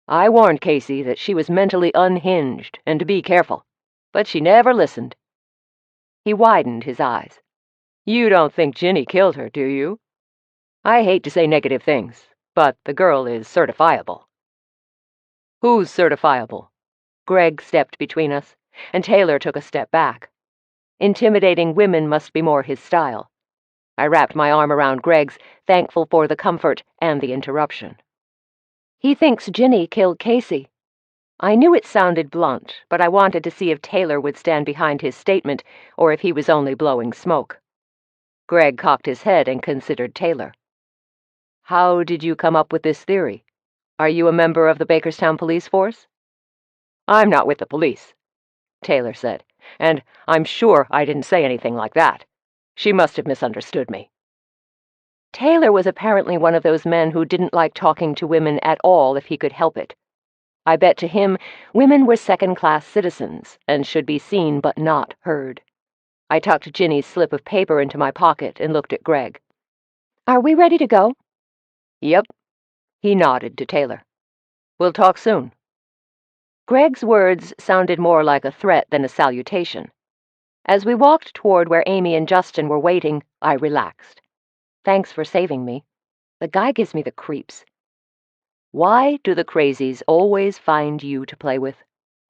I warned Casey that she was mentally unhinged and to be careful, but she never listened. He widened his eyes. You don't think Ginny killed her, do you? I hate to say negative things, but the girl is certifiable. Who's certifiable? Greg stepped between us, and Taylor took a step back. Intimidating women must be more his style. I wrapped my arm around Greg's, thankful for the comfort and the interruption. He thinks Ginny killed Casey. I knew it sounded blunt, but I wanted to see if Taylor would stand behind his statement or if he was only blowing smoke. Greg cocked his head and considered Taylor. How did you come up with this theory? Are you a member of the Bakerstown police force? I'm not with the police, Taylor said, and I'm sure I didn't say anything like that. She must have misunderstood me. Taylor was apparently one of those men who didn't like talking to women at all if he could help it. I bet to him women were second-class citizens and should be seen but not heard. I tucked Ginny's slip of paper into my pocket and looked at Greg. Are we ready to go? Yep. He nodded to Taylor. We'll talk soon. Greg's words sounded more like a threat than a salutation. As we walked toward where Amy and Justin were waiting, I relaxed. Thanks for saving me. The guy gives me the creeps. Why do the crazies always find you to play with?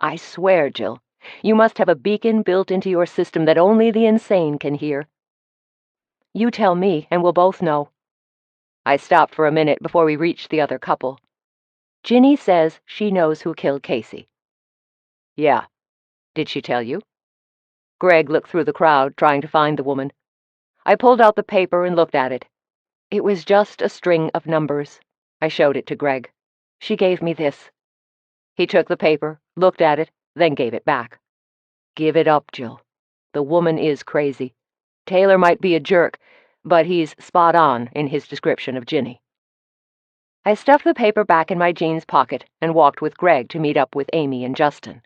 I swear, Jill, you must have a beacon built into your system that only the insane can hear. You tell me, and we'll both know. I stopped for a minute before we reached the other couple. Ginny says she knows who killed Casey. Yeah. Did she tell you? Greg looked through the crowd, trying to find the woman. I pulled out the paper and looked at it. It was just a string of numbers. I showed it to Greg. She gave me this. He took the paper, looked at it, then gave it back. Give it up, Jill. The woman is crazy. Taylor might be a jerk, but he's spot on in his description of Ginny. I stuffed the paper back in my jeans pocket and walked with Greg to meet up with Amy and Justin.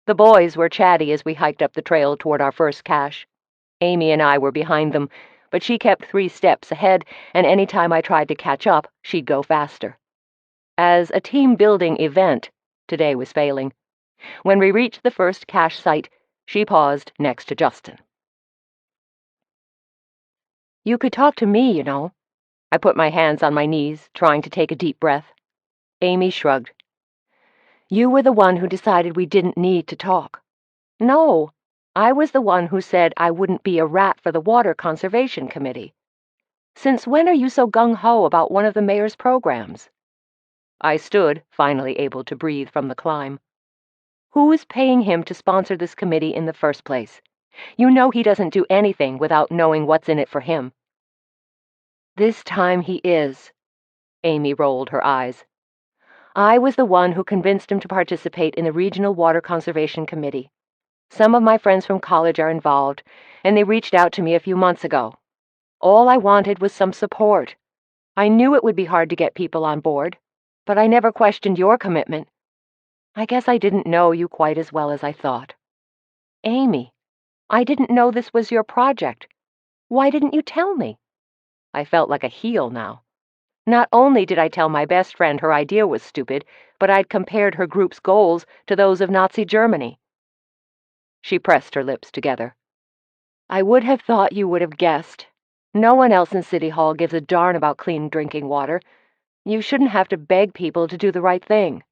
The boys were chatty as we hiked up the trail toward our first cache. Amy and I were behind them, but she kept 3 steps ahead, and any time I tried to catch up, she'd go faster. As a team-building event, today was failing. When we reached the first cache site, she paused next to Justin. You could talk to me, you know. I put my hands on my knees, trying to take a deep breath. Amy shrugged. You were the one who decided we didn't need to talk. No, I was the one who said I wouldn't be a rat for the Water Conservation Committee. Since when are you so gung-ho about one of the mayor's programs? I stood, finally able to breathe from the climb. Who's paying him to sponsor this committee in the first place? You know he doesn't do anything without knowing what's in it for him. This time he is. Amy rolled her eyes. I was the one who convinced him to participate in the Regional Water Conservation Committee. Some of my friends from college are involved, and they reached out to me a few months ago. All I wanted was some support. I knew it would be hard to get people on board, but I never questioned your commitment. I guess I didn't know you quite as well as I thought. Amy, I didn't know this was your project. Why didn't you tell me? I felt like a heel now. Not only did I tell my best friend her idea was stupid, but I'd compared her group's goals to those of Nazi Germany. She pressed her lips together. I would have thought you would have guessed. No one else in City Hall gives a darn about clean drinking water. You shouldn't have to beg people to do the right thing.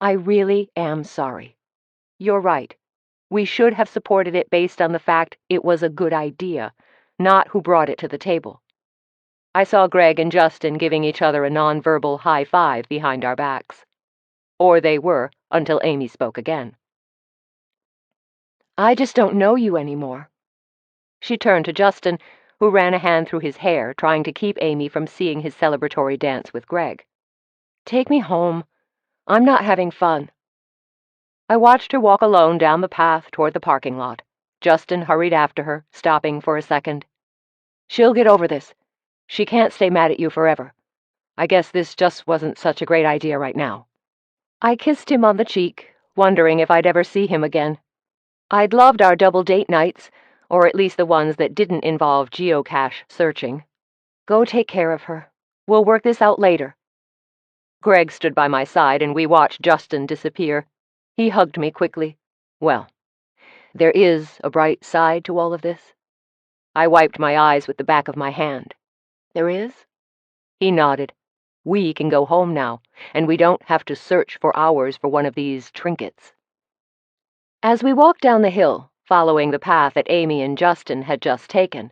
I really am sorry. You're right. We should have supported it based on the fact it was a good idea, not who brought it to the table. I saw Greg and Justin giving each other a nonverbal high five behind our backs. Or they were, until Amy spoke again. I just don't know you anymore. She turned to Justin, who ran a hand through his hair, trying to keep Amy from seeing his celebratory dance with Greg. Take me home. I'm not having fun. I watched her walk alone down the path toward the parking lot. Justin hurried after her, stopping for a second. She'll get over this. She can't stay mad at you forever. I guess this just wasn't such a great idea right now. I kissed him on the cheek, wondering if I'd ever see him again. I'd loved our double date nights, or at least the ones that didn't involve geocache searching. Go take care of her. We'll work this out later. Greg stood by my side, and we watched Justin disappear. He hugged me quickly. Well, there is a bright side to all of this. I wiped my eyes with the back of my hand. There is? He nodded. We can go home now, and we don't have to search for hours for one of these trinkets. As we walked down the hill, following the path that Amy and Justin had just taken,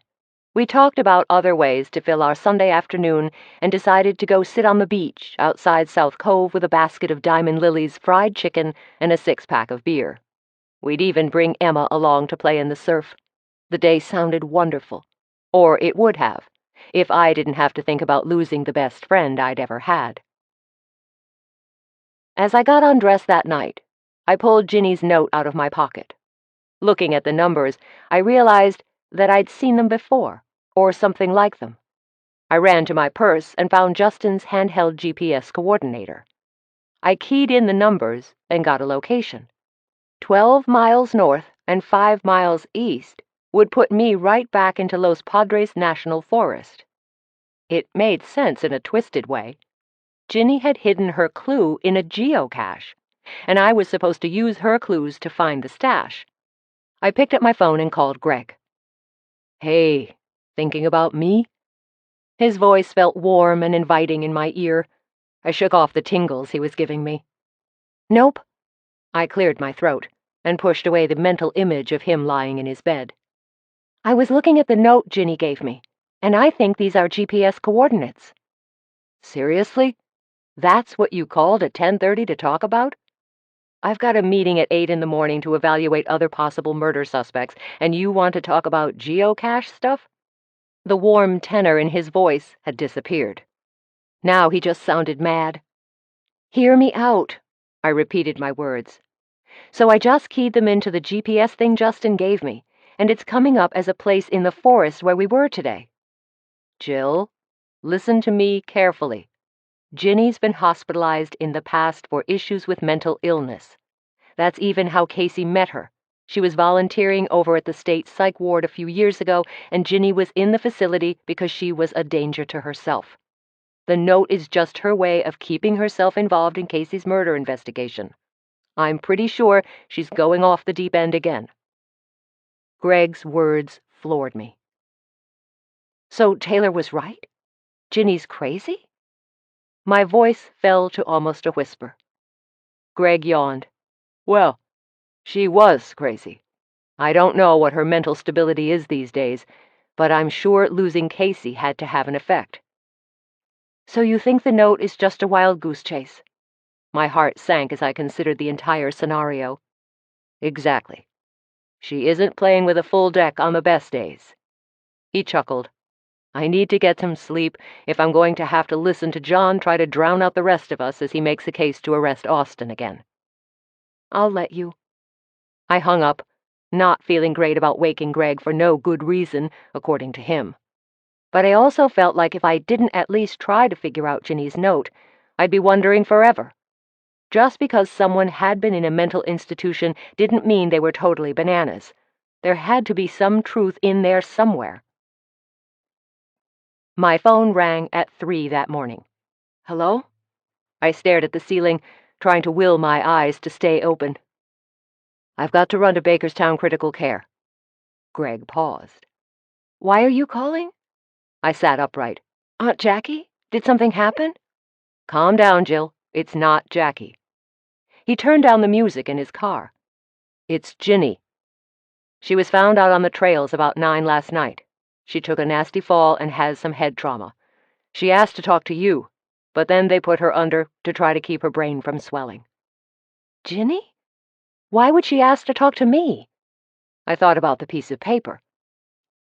we talked about other ways to fill our Sunday afternoon and decided to go sit on the beach outside South Cove with a basket of Diamond Lily's fried chicken and a 6-pack of beer. We'd even bring Emma along to play in the surf. The day sounded wonderful. Or it would have, if I didn't have to think about losing the best friend I'd ever had. As I got undressed that night, I pulled Ginny's note out of my pocket. Looking at the numbers, I realized that I'd seen them before, or something like them. I ran to my purse and found Justin's handheld GPS coordinator. I keyed in the numbers and got a location. 12 miles north and 5 miles east would put me right back into Los Padres National Forest. It made sense in a twisted way. Ginny had hidden her clue in a geocache, and I was supposed to use her clues to find the stash. I picked up my phone and called Greg. Hey, thinking about me? His voice felt warm and inviting in my ear. I shook off the tingles he was giving me. Nope. I cleared my throat and pushed away the mental image of him lying in his bed. I was looking at the note Ginny gave me, and I think these are GPS coordinates. Seriously? That's what you called at 10:30 to talk about? I've got a meeting at 8 in the morning to evaluate other possible murder suspects, and you want to talk about geocache stuff? The warm tenor in his voice had disappeared. Now he just sounded mad. "Hear me out," I repeated my words. "So I just keyed them into the GPS thing Justin gave me, and it's coming up as a place in the forest where we were today." "Jill, listen to me carefully. Ginny's been hospitalized in the past for issues with mental illness. That's even how Casey met her. She was volunteering over at the state psych ward a few years ago, and Ginny was in the facility because she was a danger to herself. The note is just her way of keeping herself involved in Casey's murder investigation. I'm pretty sure she's going off the deep end again." Greg's words floored me. "So Taylor was right? Ginny's crazy?" My voice fell to almost a whisper. Greg yawned. "Well, she was crazy. I don't know what her mental stability is these days, but I'm sure losing Casey had to have an effect." "So you think the note is just a wild goose chase?" My heart sank as I considered the entire scenario. "Exactly. She isn't playing with a full deck on the best days." He chuckled. "I need to get some sleep if I'm going to have to listen to John try to drown out the rest of us as he makes a case to arrest Austin again." "I'll let you." I hung up, not feeling great about waking Greg for no good reason, according to him. But I also felt like if I didn't at least try to figure out Ginny's note, I'd be wondering forever. Just because someone had been in a mental institution didn't mean they were totally bananas. There had to be some truth in there somewhere. My phone rang at 3 that morning. "Hello?" I stared at the ceiling, trying to will my eyes to stay open. "I've got to run to Bakerstown Critical Care." Greg paused. "Why are you calling?" I sat upright. "Aunt Jackie? Did something happen?" "Calm down, Jill. It's not Jackie." He turned down the music in his car. "It's Ginny. She was found out on the trails about 9 last night. She took a nasty fall and has some head trauma. She asked to talk to you, but then they put her under to try to keep her brain from swelling." "Ginny? Why would she ask to talk to me?" I thought about the piece of paper.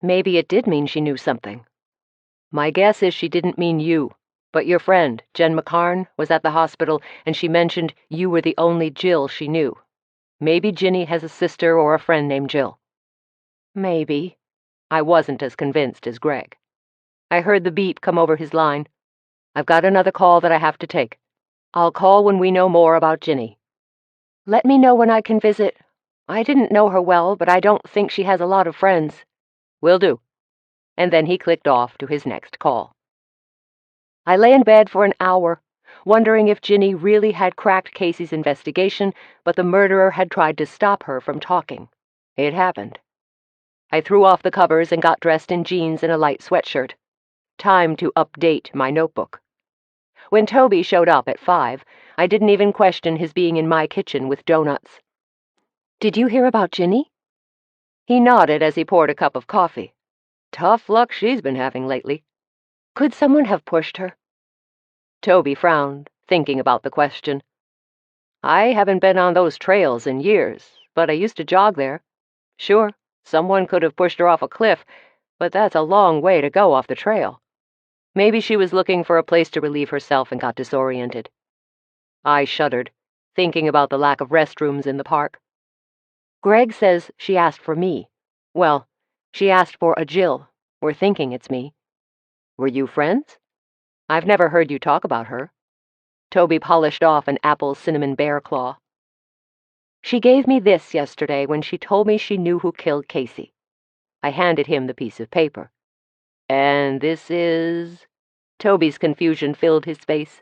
Maybe it did mean she knew something. "My guess is she didn't mean you, but your friend, Jen McCarn, was at the hospital, and she mentioned you were the only Jill she knew. Maybe Ginny has a sister or a friend named Jill." "Maybe." I wasn't as convinced as Greg. I heard the beep come over his line. "I've got another call that I have to take. I'll call when we know more about Ginny." "Let me know when I can visit. I didn't know her well, but I don't think she has a lot of friends." "Will do." And then he clicked off to his next call. I lay in bed for an hour, wondering if Ginny really had cracked Casey's investigation, but the murderer had tried to stop her from talking. It happened. I threw off the covers and got dressed in jeans and a light sweatshirt. Time to update my notebook. When Toby showed up at 5, I didn't even question his being in my kitchen with donuts. "Did you hear about Ginny?" He nodded as he poured a cup of coffee. "Tough luck she's been having lately." "Could someone have pushed her?" Toby frowned, thinking about the question. "I haven't been on those trails in years, but I used to jog there. Sure, someone could have pushed her off a cliff, but that's a long way to go off the trail. Maybe she was looking for a place to relieve herself and got disoriented." I shuddered, thinking about the lack of restrooms in the park. "Greg says she asked for me. Well, she asked for a Jill. We're thinking it's me." "Were you friends? I've never heard you talk about her." Toby polished off an apple cinnamon bear claw. "She gave me this yesterday when she told me she knew who killed Casey." I handed him the piece of paper. "And this is—" Toby's confusion filled his face.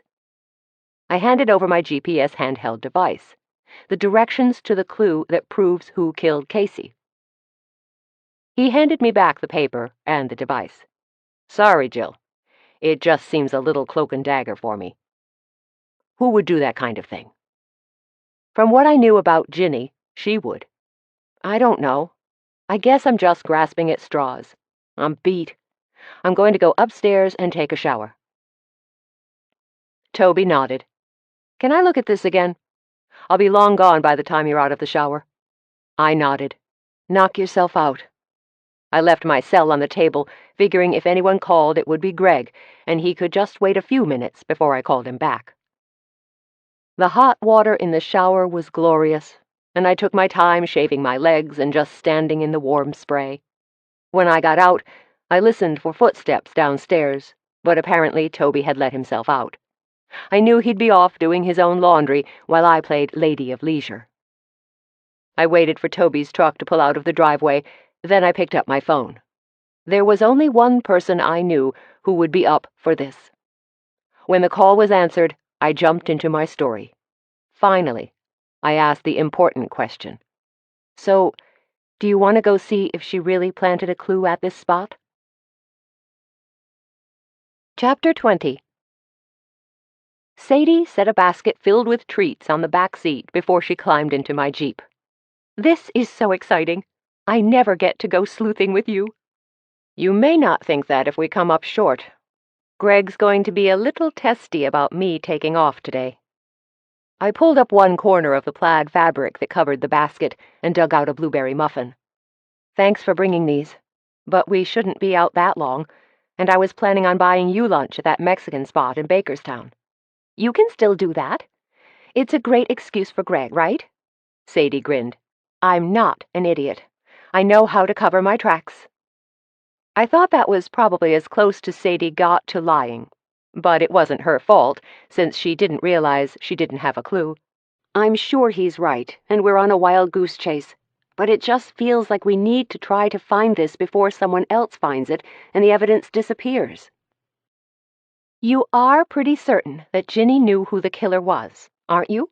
I handed over my GPS handheld device, the directions to the clue that proves who killed Casey. He handed me back the paper and the device. "Sorry, Jill. It just seems a little cloak and dagger for me." "Who would do that kind of thing?" From what I knew about Ginny, she would. I don't know. I guess I'm just grasping at straws. I'm beat. I'm going to go upstairs and take a shower." Toby nodded. "Can I look at this again? I'll be long gone by the time you're out of the shower." I nodded. "Knock yourself out." I left my cell on the table, figuring if anyone called it would be Greg, and he could just wait a few minutes before I called him back. The hot water in the shower was glorious, and I took my time shaving my legs and just standing in the warm spray. When I got out, I listened for footsteps downstairs, but apparently Toby had let himself out. I knew he'd be off doing his own laundry while I played Lady of Leisure. I waited for Toby's truck to pull out of the driveway, then I picked up my phone. There was only one person I knew who would be up for this. When the call was answered, I jumped into my story. Finally, I asked the important question. So, do you want to go see if she really planted a clue at this spot? Chapter 20. Sadie set a basket filled with treats on the back seat before she climbed into my Jeep. This is so exciting. I never get to go sleuthing with you. You may not think that if we come up short. Greg's going to be a little testy about me taking off today. I pulled up one corner of the plaid fabric that covered the basket and dug out a blueberry muffin. Thanks for bringing these, but we shouldn't be out that long, and I was planning on buying you lunch at that Mexican spot in Bakerstown. You can still do that. It's a great excuse for Greg, right? Sadie grinned. I'm not an idiot. I know how to cover my tracks. I thought that was probably as close to Sadie got to lying, but it wasn't her fault, since she didn't realize she didn't have a clue. I'm sure he's right, and we're on a wild goose chase, but it just feels like we need to try to find this before someone else finds it and the evidence disappears. You are pretty certain that Ginny knew who the killer was, aren't you?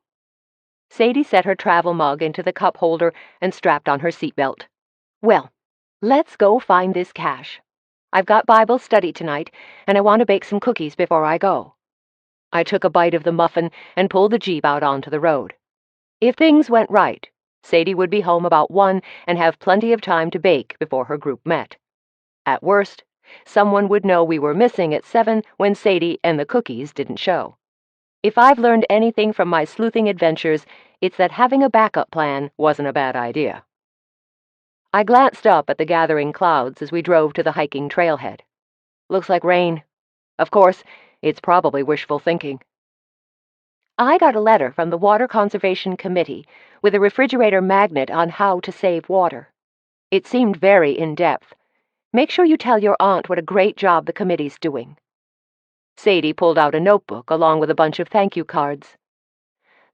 Sadie set her travel mug into the cup holder and strapped on her seatbelt. Well, let's go find this cache. I've got Bible study tonight, and I want to bake some cookies before I go. I took a bite of the muffin and pulled the Jeep out onto the road. If things went right, Sadie would be home about 1 and have plenty of time to bake before her group met. At worst, someone would know we were missing at 7 when Sadie and the cookies didn't show. If I've learned anything from my sleuthing adventures, it's that having a backup plan wasn't a bad idea. I glanced up at the gathering clouds as we drove to the hiking trailhead. Looks like rain. Of course, it's probably wishful thinking. I got a letter from the Water Conservation Committee with a refrigerator magnet on how to save water. It seemed very in-depth. Make sure you tell your aunt what a great job the committee's doing. Sadie pulled out a notebook along with a bunch of thank you cards.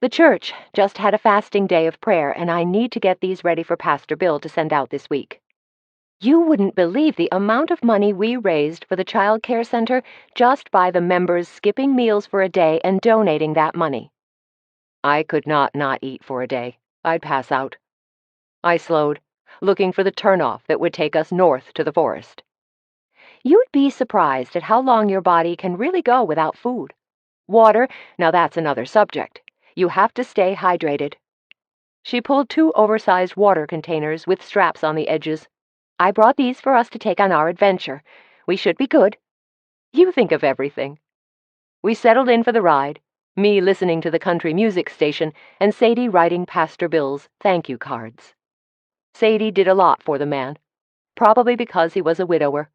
The church just had a fasting day of prayer, and I need to get these ready for Pastor Bill to send out this week. You wouldn't believe the amount of money we raised for the child care center just by the members skipping meals for a day and donating that money. I could not eat for a day. I'd pass out. I slowed, looking for the turnoff that would take us north to the forest. You'd be surprised at how long your body can really go without food. Water, now that's another subject. You have to stay hydrated. She pulled 2 oversized water containers with straps on the edges. I brought these for us to take on our adventure. We should be good. You think of everything. We settled in for the ride, me listening to the country music station and Sadie writing Pastor Bill's thank you cards. Sadie did a lot for the man, probably because he was a widower.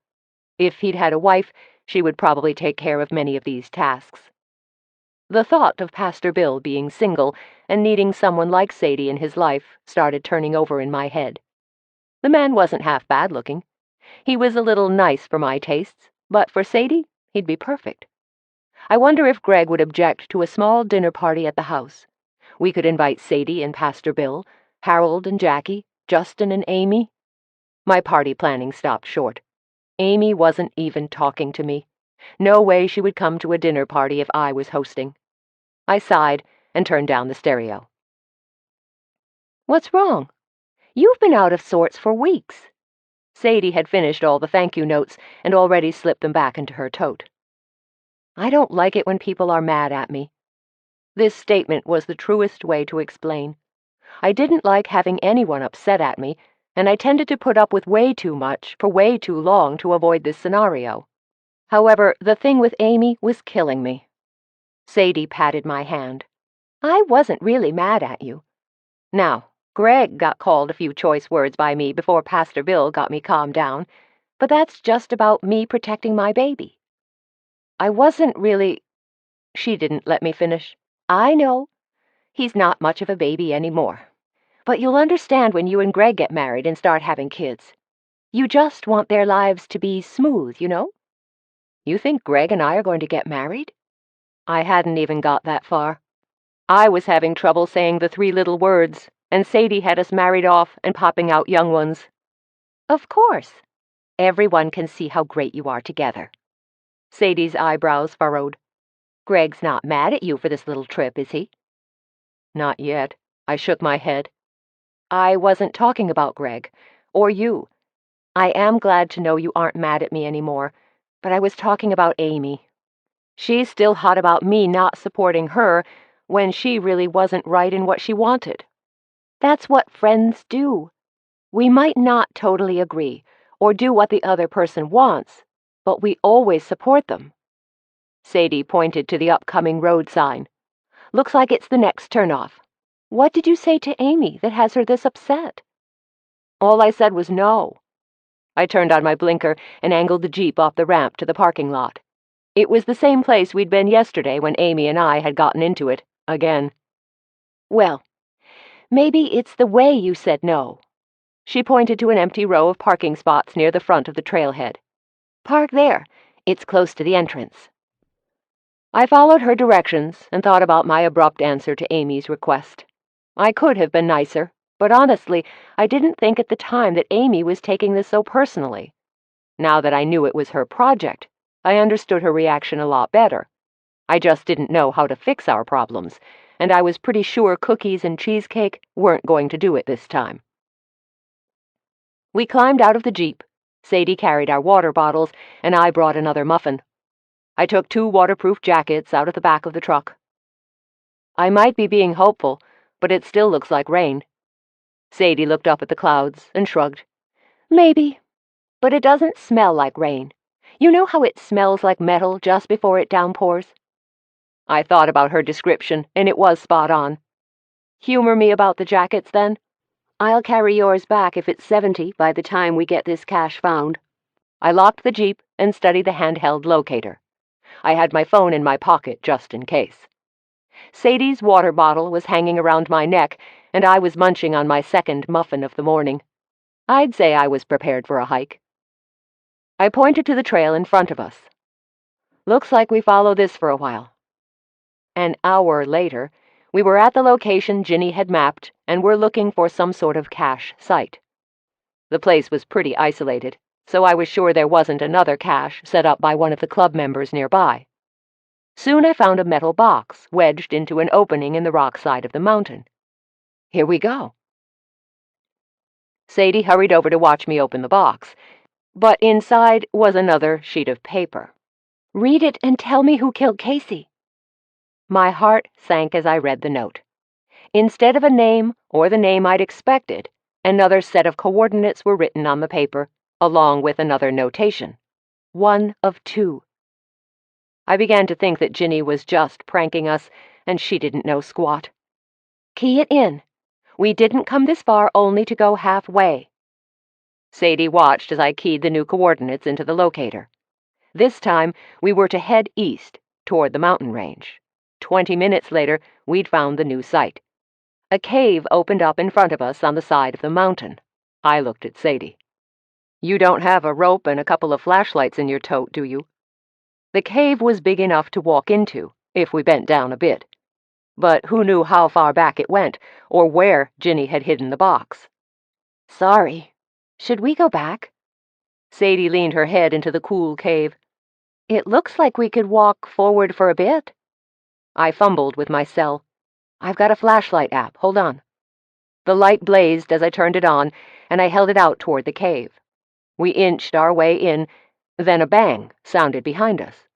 If he'd had a wife, she would probably take care of many of these tasks. The thought of Pastor Bill being single and needing someone like Sadie in his life started turning over in my head. The man wasn't half bad-looking. He was a little nice for my tastes, but for Sadie, he'd be perfect. I wonder if Greg would object to a small dinner party at the house. We could invite Sadie and Pastor Bill, Harold and Jackie, Justin and Amy. My party planning stopped short. Amy wasn't even talking to me. No way she would come to a dinner party if I was hosting. I sighed and turned down the stereo. What's wrong? You've been out of sorts for weeks. Sadie had finished all the thank you notes and already slipped them back into her tote. I don't like it when people are mad at me. This statement was the truest way to explain. I didn't like having anyone upset at me, and I tended to put up with way too much for way too long to avoid this scenario. However, the thing with Amy was killing me. Sadie patted my hand. I wasn't really mad at you. Now, Greg got called a few choice words by me before Pastor Bill got me calmed down, but that's just about me protecting my baby. I wasn't really—" She didn't let me finish. "I know. He's not much of a baby anymore. But you'll understand when you and Greg get married and start having kids. You just want their lives to be smooth, you know?" "You think Greg and I are going to get married?" I hadn't even got that far. I was having trouble saying the 3 little words, and Sadie had us married off and popping out young ones. "Of course. Everyone can see how great you are together." Sadie's eyebrows furrowed. "Greg's not mad at you for this little trip, is he?" "Not yet." I shook my head. "I wasn't talking about Greg, or you. I am glad to know you aren't mad at me anymore, but I was talking about Amy. She's still hot about me not supporting her when she really wasn't right in what she wanted. That's what friends do. We might not totally agree or do what the other person wants, but we always support them." Sadie pointed to the upcoming road sign. "Looks like it's the next turnoff. What did you say to Amy that has her this upset?" "All I said was no." I turned on my blinker and angled the Jeep off the ramp to the parking lot. It was the same place we'd been yesterday when Amy and I had gotten into it, again. "Well, maybe it's the way you said no." She pointed to an empty row of parking spots near the front of the trailhead. "Park there. It's close to the entrance." I followed her directions and thought about my abrupt answer to Amy's request. I could have been nicer, but honestly, I didn't think at the time that Amy was taking this so personally. Now that I knew it was her project, I understood her reaction a lot better. I just didn't know how to fix our problems, and I was pretty sure cookies and cheesecake weren't going to do it this time. We climbed out of the Jeep. Sadie carried our water bottles, and I brought another muffin. I took 2 waterproof jackets out of the back of the truck. "I might be being hopeful, but it still looks like rain." Sadie looked up at the clouds and shrugged. "Maybe, but it doesn't smell like rain. You know how it smells like metal just before it downpours?" I thought about her description, and it was spot on. "Humor me about the jackets, then. I'll carry yours back if it's 70 by the time we get this cache found." I locked the Jeep and studied the handheld locator. I had my phone in my pocket just in case. Sadie's water bottle was hanging around my neck, and I was munching on my second muffin of the morning. I'd say I was prepared for a hike. I pointed to the trail in front of us. "Looks like we follow this for a while." An hour later, we were at the location Ginny had mapped and were looking for some sort of cache site. The place was pretty isolated, so I was sure there wasn't another cache set up by one of the club members nearby. Soon I found a metal box wedged into an opening in the rock side of the mountain. "Here we go." Sadie hurried over to watch me open the box, but inside was another sheet of paper. "Read it and tell me who killed Casey." My heart sank as I read the note. Instead of a name or the name I'd expected, another set of coordinates were written on the paper, along with another notation. 1 of 2. I began to think that Ginny was just pranking us, and she didn't know squat. "Key it in. We didn't come this far only to go halfway." Sadie watched as I keyed the new coordinates into the locator. This time, we were to head east, toward the mountain range. 20 minutes later, we'd found the new site. A cave opened up in front of us on the side of the mountain. I looked at Sadie. "You don't have a rope and a couple of flashlights in your tote, do you?" The cave was big enough to walk into, if we bent down a bit. But who knew how far back it went, or where Ginny had hidden the box? "Sorry. Should we go back?" Sadie leaned her head into the cool cave. "It looks like we could walk forward for a bit." I fumbled with my cell. "I've got a flashlight app. Hold on." The light blazed as I turned it on, and I held it out toward the cave. We inched our way in, then a bang sounded behind us.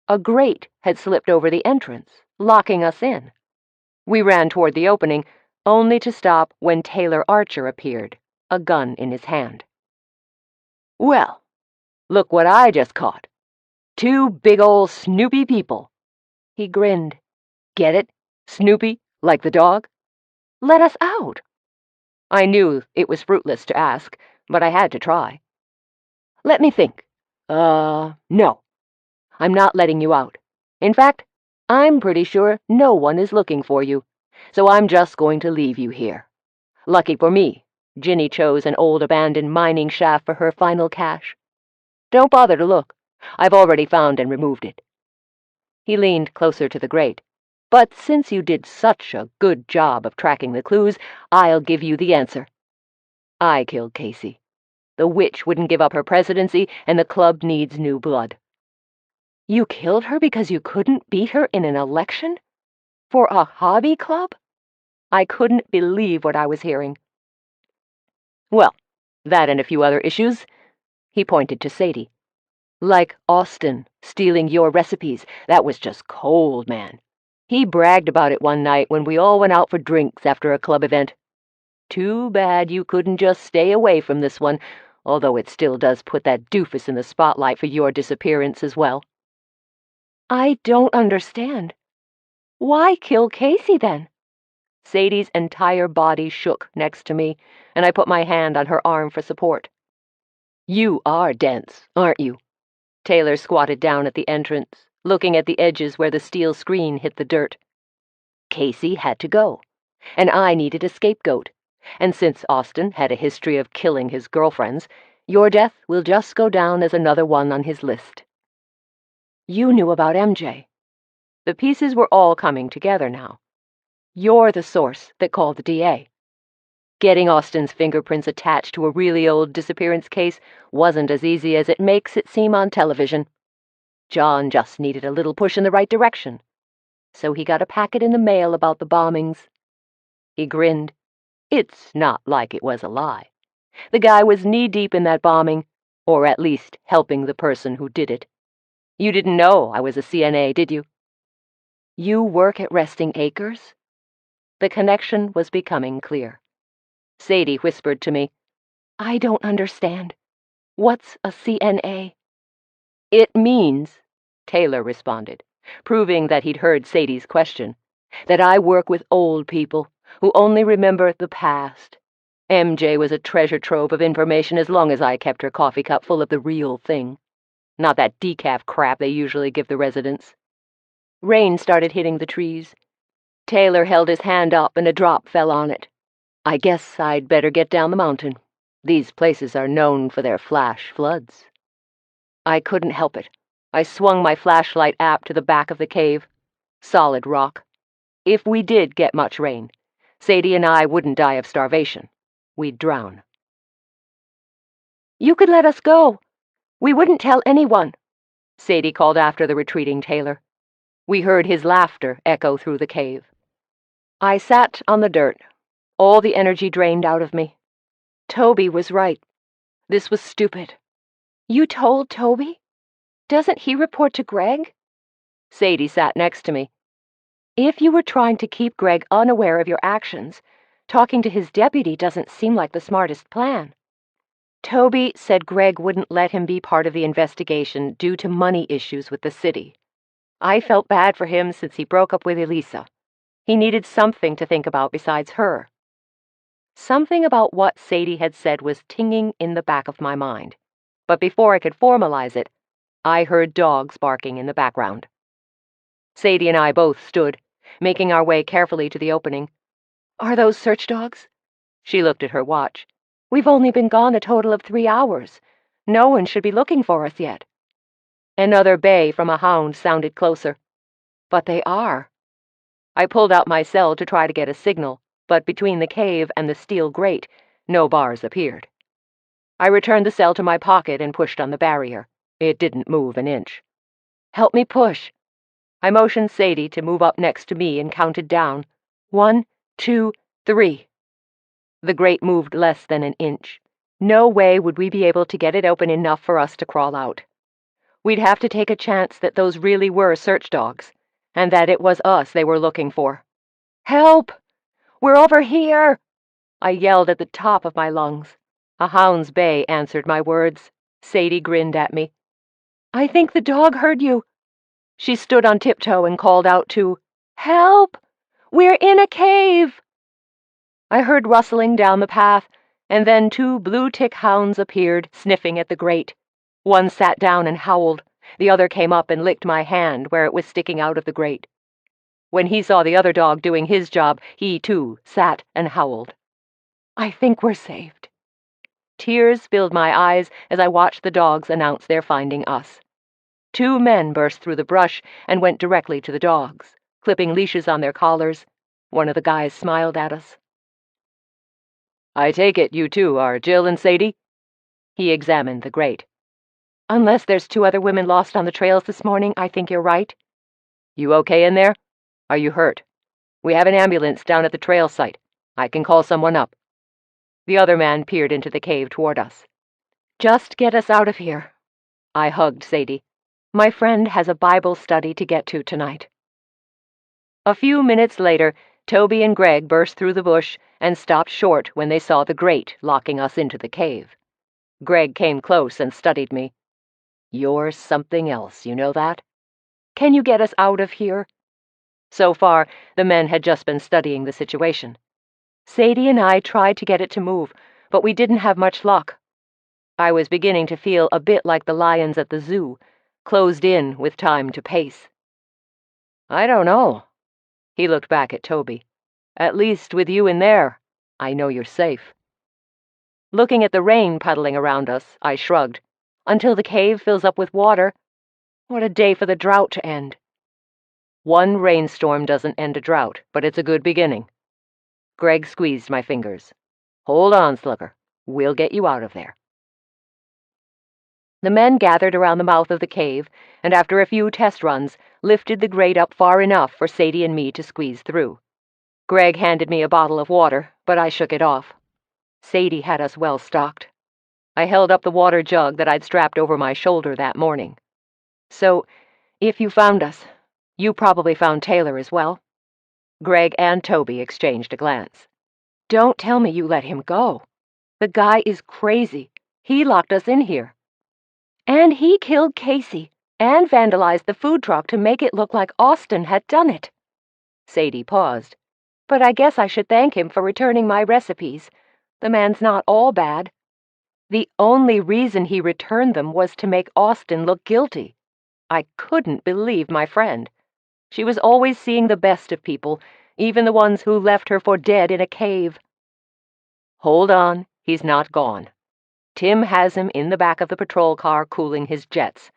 A grate had slipped over the entrance, locking us in. We ran toward the opening, only to stop when Taylor Archer appeared, a gun in his hand. "Well, look what I just caught. 2 big ol' Snoopy people." He grinned. "Get it? Snoopy, like the dog?" "Let us out." I knew it was fruitless to ask, but I had to try. Let me think. No. I'm not letting you out. In fact, I'm pretty sure no one is looking for you, so I'm just going to leave you here. Lucky for me, Ginny chose an old abandoned mining shaft for her final cache. Don't bother to look. I've already found and removed it. He leaned closer to the grate. But since you did such a good job of tracking the clues, I'll give you the answer. I killed Casey. The witch wouldn't give up her presidency, and the club needs new blood. You killed her because you couldn't beat her in an election? For a hobby club? I couldn't believe what I was hearing. Well, that and a few other issues. He pointed to Sadie. Like Austin stealing your recipes. That was just cold, man. He bragged about it one night when we all went out for drinks after a club event. Too bad you couldn't just stay away from this one, although it still does put that doofus in the spotlight for your disappearance as well. I don't understand. Why kill Casey, then? Sadie's entire body shook next to me, and I put my hand on her arm for support. You are dense, aren't you? Taylor squatted down at the entrance, looking at the edges where the steel screen hit the dirt. Casey had to go, and I needed a scapegoat. And since Austin had a history of killing his girlfriends, your death will just go down as another one on his list. You knew about MJ. The pieces were all coming together now. You're the source that called the DA. Getting Austin's fingerprints attached to a really old disappearance case wasn't as easy as it makes it seem on television. John just needed a little push in the right direction. So he got a packet in the mail about the bombings. He grinned. It's not like it was a lie. The guy was knee-deep in that bombing, or at least helping the person who did it. You didn't know I was a CNA, did you? You work at Resting Acres? The connection was becoming clear. Sadie whispered to me, I don't understand. What's a CNA? It means, Taylor responded, proving that he'd heard Sadie's question, that I work with old people who only remember the past. MJ was a treasure trove of information as long as I kept her coffee cup full of the real thing. Not that decaf crap they usually give the residents. Rain started hitting the trees. Taylor held his hand up and a drop fell on it. I guess I'd better get down the mountain. These places are known for their flash floods. I couldn't help it. I swung my flashlight app to the back of the cave. Solid rock. If we did get much rain, Sadie and I wouldn't die of starvation. We'd drown. You could let us go. We wouldn't tell anyone, Sadie called after the retreating Taylor. We heard his laughter echo through the cave. I sat on the dirt, all the energy drained out of me. Toby was right. This was stupid. You told Toby? Doesn't he report to Greg? Sadie sat next to me. If you were trying to keep Greg unaware of your actions, talking to his deputy doesn't seem like the smartest plan. Toby said Greg wouldn't let him be part of the investigation due to money issues with the city. I felt bad for him since he broke up with Elisa. He needed something to think about besides her. Something about what Sadie had said was tinging in the back of my mind. But before I could formalize it, I heard dogs barking in the background. Sadie and I both stood, making our way carefully to the opening. Are those search dogs? She looked at her watch. We've only been gone a total of 3 hours. No one should be looking for us yet. Another bay from a hound sounded closer. But they are. I pulled out my cell to try to get a signal, but between the cave and the steel grate, no bars appeared. I returned the cell to my pocket and pushed on the barrier. It didn't move an inch. Help me push. I motioned Sadie to move up next to me and counted down. 1, 2, 3. The grate moved less than an inch. No way would we be able to get it open enough for us to crawl out. We'd have to take a chance that those really were search dogs, and that it was us they were looking for. Help! We're over here! I yelled at the top of my lungs. A hound's bay answered my words. Sadie grinned at me. I think the dog heard you. She stood on tiptoe and called out to, Help! We're in a cave! I heard rustling down the path, and then 2 blue-tick hounds appeared, sniffing at the grate. One sat down and howled. The other came up and licked my hand where it was sticking out of the grate. When he saw the other dog doing his job, he, too, sat and howled. I think we're saved. Tears filled my eyes as I watched the dogs announce their finding us. 2 men burst through the brush and went directly to the dogs, clipping leashes on their collars. One of the guys smiled at us. "I take it you two are Jill and Sadie?" He examined the grate. "Unless there's 2 other women lost on the trails this morning, I think you're right." "You okay in there? Are you hurt? We have an ambulance down at the trail site. I can call someone up." The other man peered into the cave toward us. "Just get us out of here." I hugged Sadie. "My friend has a Bible study to get to tonight." A few minutes later, Toby and Greg burst through the bush and stopped short when they saw the grate locking us into the cave. Greg came close and studied me. "You're something else, you know that? Can you get us out of here?" So far, the men had just been studying the situation. Sadie and I tried to get it to move, but we didn't have much luck. I was beginning to feel a bit like the lions at the zoo, closed in with time to pace. "I don't know." He looked back at Toby. "At least with you in there, I know you're safe." Looking at the rain puddling around us, I shrugged. Until the cave fills up with water. What a day for the drought to end. One rainstorm doesn't end a drought, but it's a good beginning. Greg squeezed my fingers. "Hold on, Slugger. We'll get you out of there." The men gathered around the mouth of the cave, and after a few test runs, lifted the grate up far enough for Sadie and me to squeeze through. Greg handed me a bottle of water, but I shook it off. Sadie had us well stocked. I held up the water jug that I'd strapped over my shoulder that morning. "So, if you found us, you probably found Taylor as well?" Greg and Toby exchanged a glance. "Don't tell me you let him go. The guy is crazy. He locked us in here. And he killed Casey and vandalized the food truck to make it look like Austin had done it." Sadie paused. "But I guess I should thank him for returning my recipes. The man's not all bad. The only reason he returned them was to make Austin look guilty." I couldn't believe my friend. She was always seeing the best of people, even the ones who left her for dead in a cave. "Hold on, he's not gone. Tim has him in the back of the patrol car cooling his jets.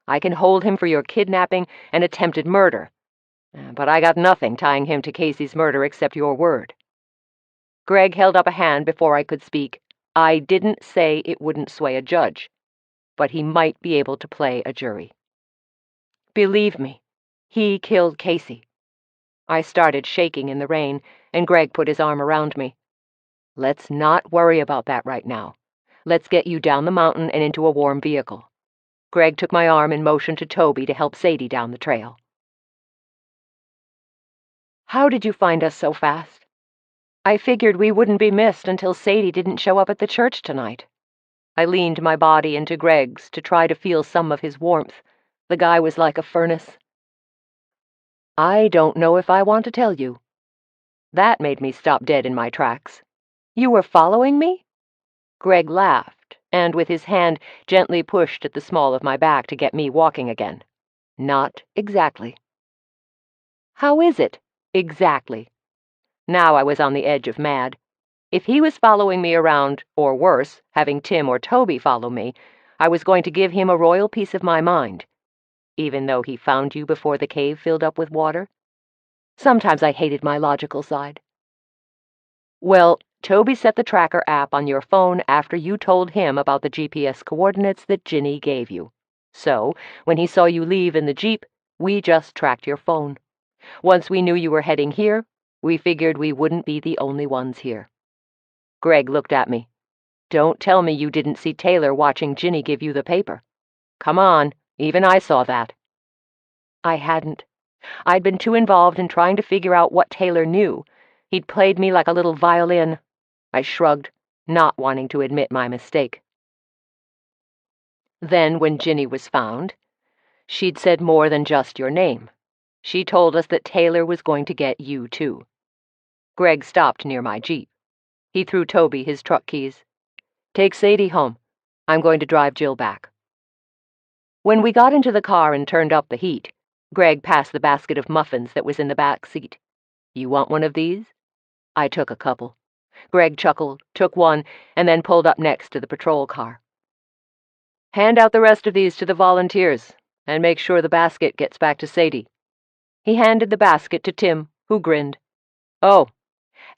I can hold him for your kidnapping and attempted murder, but I got nothing tying him to Casey's murder except your word." Greg held up a hand before I could speak. "I didn't say it wouldn't sway a judge, but he might be able to play a jury. Believe me, he killed Casey." I started shaking in the rain, and Greg put his arm around me. "Let's not worry about that right now. Let's get you down the mountain and into a warm vehicle." Greg took my arm and motioned to Toby to help Sadie down the trail. "How did you find us so fast?" "I figured we wouldn't be missed until Sadie didn't show up at the church tonight." I leaned my body into Greg's to try to feel some of his warmth. The guy was like a furnace. "I don't know if I want to tell you." That made me stop dead in my tracks. "You were following me?" Greg laughed, and with his hand gently pushed at the small of my back to get me walking again. "Not exactly." "How is it, exactly?" Now I was on the edge of mad. If he was following me around, or worse, having Tim or Toby follow me, I was going to give him a royal piece of my mind. Even though he found you before the cave filled up with water? Sometimes I hated my logical side. "Well, Toby set the tracker app on your phone after you told him about the GPS coordinates that Ginny gave you. So, when he saw you leave in the Jeep, we just tracked your phone. Once we knew you were heading here, we figured we wouldn't be the only ones here." Greg looked at me. "Don't tell me you didn't see Taylor watching Ginny give you the paper. Come on, even I saw that." I hadn't. I'd been too involved in trying to figure out what Taylor knew. He'd played me like a little violin. I shrugged, not wanting to admit my mistake. Then, when Ginny was found, she'd said more than just your name. She told us that Taylor was going to get you, too. Greg stopped near my Jeep. He threw Toby his truck keys. "Take Sadie home. I'm going to drive Jill back." When we got into the car and turned up the heat, Greg passed the basket of muffins that was in the back seat. "You want one of these?" I took a couple. Greg chuckled, took one, and then pulled up next to the patrol car. "Hand out the rest of these to the volunteers, and make sure the basket gets back to Sadie." He handed the basket to Tim, who grinned. "Oh,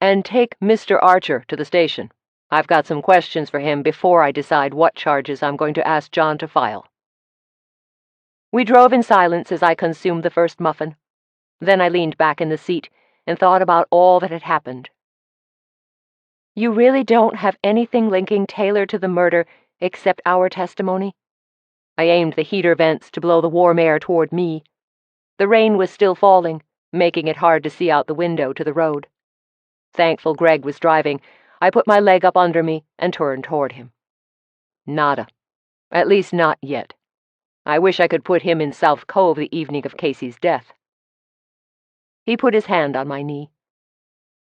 and take Mr. Archer to the station. I've got some questions for him before I decide what charges I'm going to ask John to file." We drove in silence as I consumed the first muffin. Then I leaned back in the seat and thought about all that had happened. "You really don't have anything linking Taylor to the murder except our testimony?" I aimed the heater vents to blow the warm air toward me. The rain was still falling, making it hard to see out the window to the road. Thankful Greg was driving, I put my leg up under me and turned toward him. "Nada. At least not yet. I wish I could put him in South Cove the evening of Casey's death." He put his hand on my knee.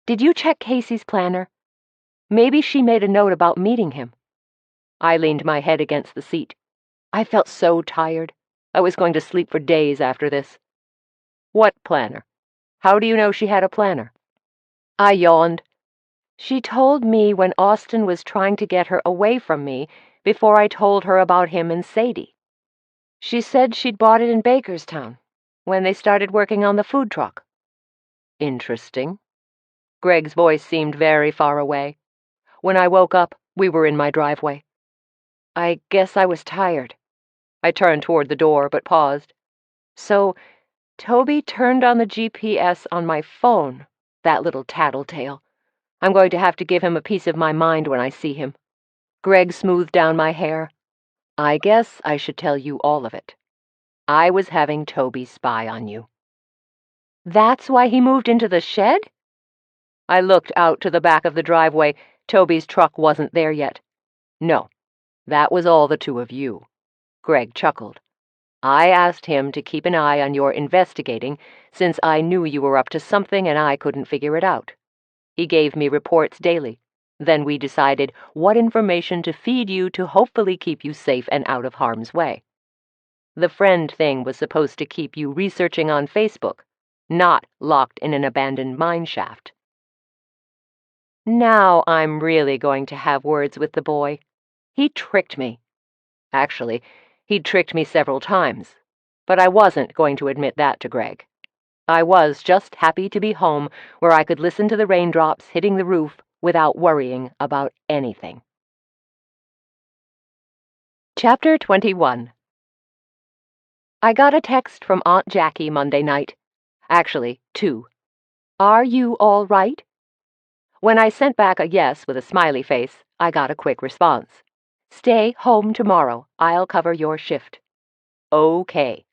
"Did you check Casey's planner? Maybe she made a note about meeting him." I leaned my head against the seat. I felt so tired. I was going to sleep for days after this. "What planner? How do you know she had a planner?" I yawned. "She told me when Austin was trying to get her away from me before I told her about him and Sadie. She said she'd bought it in Bakerstown, when they started working on the food truck." "Interesting." Greg's voice seemed very far away. When I woke up, we were in my driveway. I guess I was tired. I turned toward the door, but paused. "So, Toby turned on the GPS on my phone, that little tattletale. I'm going to have to give him a piece of my mind when I see him." Greg smoothed down my hair. "I guess I should tell you all of it. I was having Toby spy on you." "That's why he moved into the shed?" I looked out to the back of the driveway. Toby's truck wasn't there yet. "No, that was all the two of you." Greg chuckled. "I asked him to keep an eye on your investigating, since I knew you were up to something and I couldn't figure it out. He gave me reports daily. Then we decided what information to feed you to hopefully keep you safe and out of harm's way. The friend thing was supposed to keep you researching on Facebook, not locked in an abandoned mine shaft." Now I'm really going to have words with the boy. He tricked me. Actually, he'd tricked me several times, but I wasn't going to admit that to Greg. I was just happy to be home where I could listen to the raindrops hitting the roof without worrying about anything. Chapter 21. I got a text from Aunt Jackie Monday night. Actually, 2. "Are you all right?" When I sent back a yes with a smiley face, I got a quick response. "Stay home tomorrow. I'll cover your shift." Okay.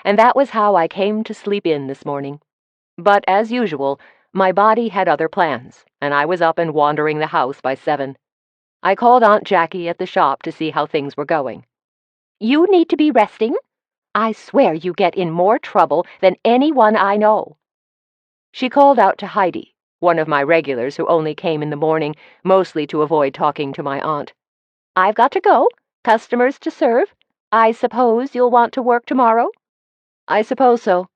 And that was how I came to sleep in this morning. But as usual, my body had other plans, and I was up and wandering the house by 7. I called Aunt Jackie at the shop to see how things were going. "You need to be resting. I swear you get in more trouble than anyone I know." She called out to Heidi, one of my regulars who only came in the morning, mostly to avoid talking to my aunt. "I've got to go. Customers to serve. I suppose you'll want to work tomorrow?" "I suppose so."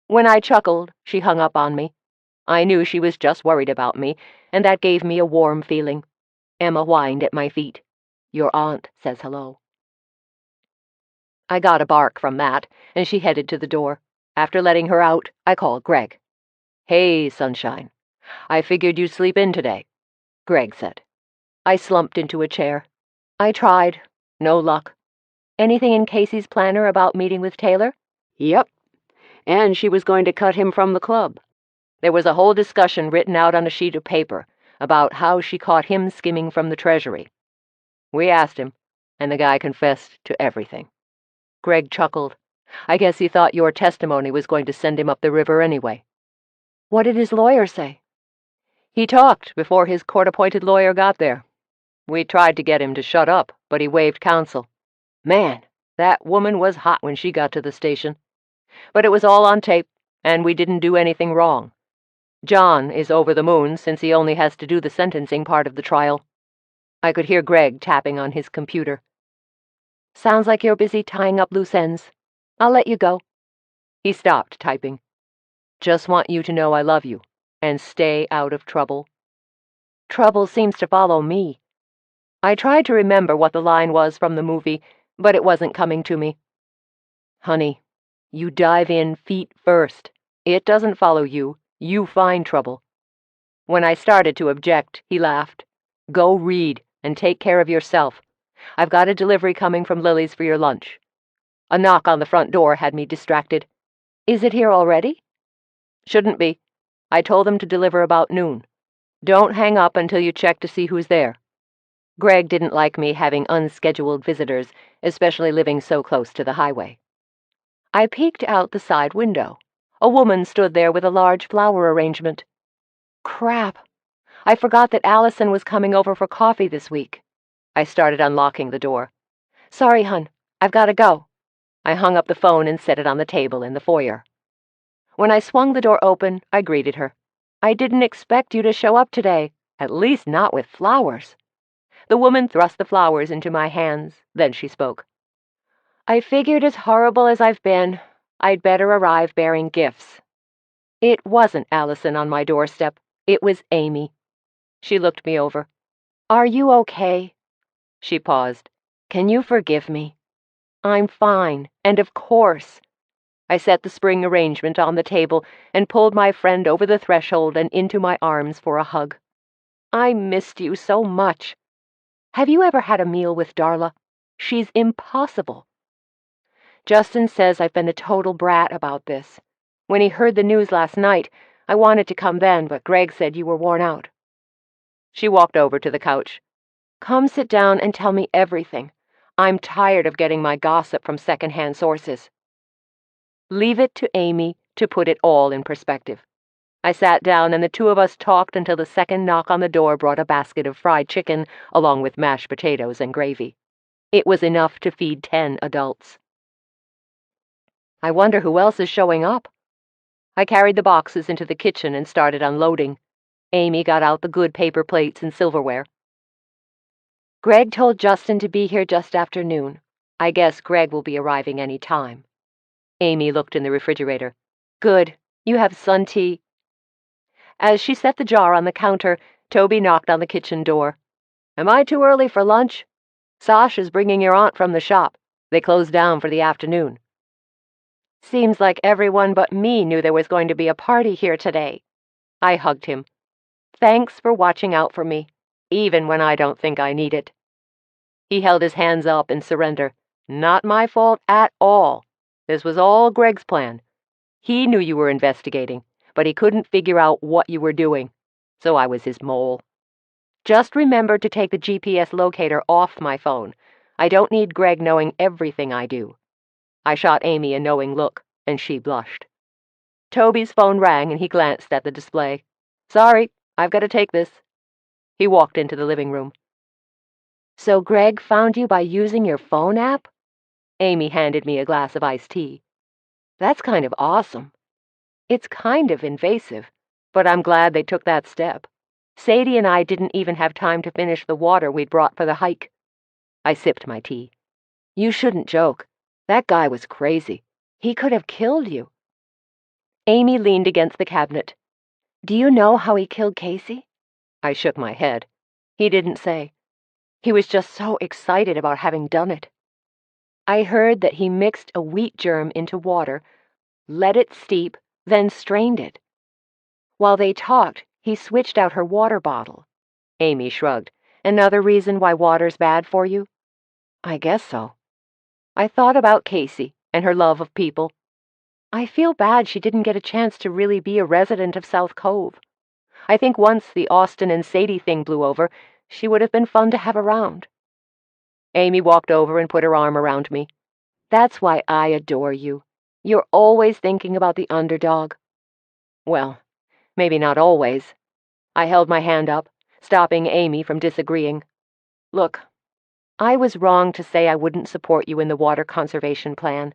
When I chuckled, she hung up on me. I knew she was just worried about me, and that gave me a warm feeling. Emma whined at my feet. "Your aunt says hello." I got a bark from that, and she headed to the door. After letting her out, I called Greg. "Hey, sunshine. I figured you'd sleep in today," Greg said. I slumped into a chair. "I tried. No luck." "Anything in Casey's planner about meeting with Taylor?" "Yep. And she was going to cut him from the club. There was a whole discussion written out on a sheet of paper about how she caught him skimming from the treasury. We asked him, and the guy confessed to everything." Greg chuckled. "I guess he thought your testimony was going to send him up the river anyway." "What did his lawyer say?" "He talked before his court-appointed lawyer got there. We tried to get him to shut up, but he waived counsel. Man, that woman was hot when she got to the station. But it was all on tape, and we didn't do anything wrong." John is over the moon since he only has to do the sentencing part of the trial. I could hear Greg tapping on his computer. Sounds like you're busy tying up loose ends. I'll let you go. He stopped typing. Just want you to know I love you, and stay out of trouble. Trouble seems to follow me. I tried to remember what the line was from the movie, but it wasn't coming to me. Honey, you dive in feet first. It doesn't follow you. You find trouble. When I started to object, he laughed. Go read and take care of yourself. I've got a delivery coming from Lily's for your lunch. A knock on the front door had me distracted. Is it here already? Shouldn't be. I told them to deliver about noon. Don't hang up until you check to see who's there. Greg didn't like me having unscheduled visitors, especially living so close to the highway. I peeked out the side window. A woman stood there with a large flower arrangement. Crap. I forgot that Allison was coming over for coffee this week. I started unlocking the door. Sorry, hun. I've got to go. I hung up the phone and set it on the table in the foyer. When I swung the door open, I greeted her. I didn't expect you to show up today, at least not with flowers. The woman thrust the flowers into my hands, then she spoke. I figured, as horrible as I've been, I'd better arrive bearing gifts. It wasn't Allison on my doorstep. It was Amy. She looked me over. Are you okay? She paused. Can you forgive me? I'm fine, and of course. I set the spring arrangement on the table and pulled my friend over the threshold and into my arms for a hug. I missed you so much. Have you ever had a meal with Darla? She's impossible. Justin says I've been a total brat about this. When he heard the news last night, I wanted to come then, but Greg said you were worn out. She walked over to the couch. Come sit down and tell me everything. I'm tired of getting my gossip from second-hand sources. Leave it to Amy to put it all in perspective. I sat down and the two of us talked until the second knock on the door brought a basket of fried chicken along with mashed potatoes and gravy. It was enough to feed 10 adults. I wonder who else is showing up. I carried the boxes into the kitchen and started unloading. Amy got out the good paper plates and silverware. Greg told Justin to be here just after noon. I guess Greg will be arriving any time. Amy looked in the refrigerator. Good. You have sun tea. As she set the jar on the counter, Toby knocked on the kitchen door. Am I too early for lunch? Sasha's bringing your aunt from the shop. They closed down for the afternoon. Seems like everyone but me knew there was going to be a party here today. I hugged him. Thanks for watching out for me, even when I don't think I need it. He held his hands up in surrender. Not my fault at all. This was all Greg's plan. He knew you were investigating, but he couldn't figure out what you were doing, so I was his mole. Just remember to take the GPS locator off my phone. I don't need Greg knowing everything I do. I shot Amy a knowing look, and she blushed. Toby's phone rang, and he glanced at the display. Sorry, I've got to take this. He walked into the living room. So Greg found you by using your phone app? Amy handed me a glass of iced tea. That's kind of awesome. It's kind of invasive, but I'm glad they took that step. Sadie and I didn't even have time to finish the water we'd brought for the hike. I sipped my tea. You shouldn't joke. That guy was crazy. He could have killed you. Amy leaned against the cabinet. Do you know how he killed Casey? I shook my head. He didn't say. He was just so excited about having done it. I heard that he mixed a wheat germ into water, let it steep, then strained it. While they talked, he switched out her water bottle. Amy shrugged. Another reason why water's bad for you? I guess so. I thought about Casey and her love of people. I feel bad she didn't get a chance to really be a resident of South Cove. I think once the Austin and Sadie thing blew over, she would have been fun to have around. Amy walked over and put her arm around me. That's why I adore you. You're always thinking about the underdog. Well, maybe not always. I held my hand up, stopping Amy from disagreeing. Look, I was wrong to say I wouldn't support you in the water conservation plan.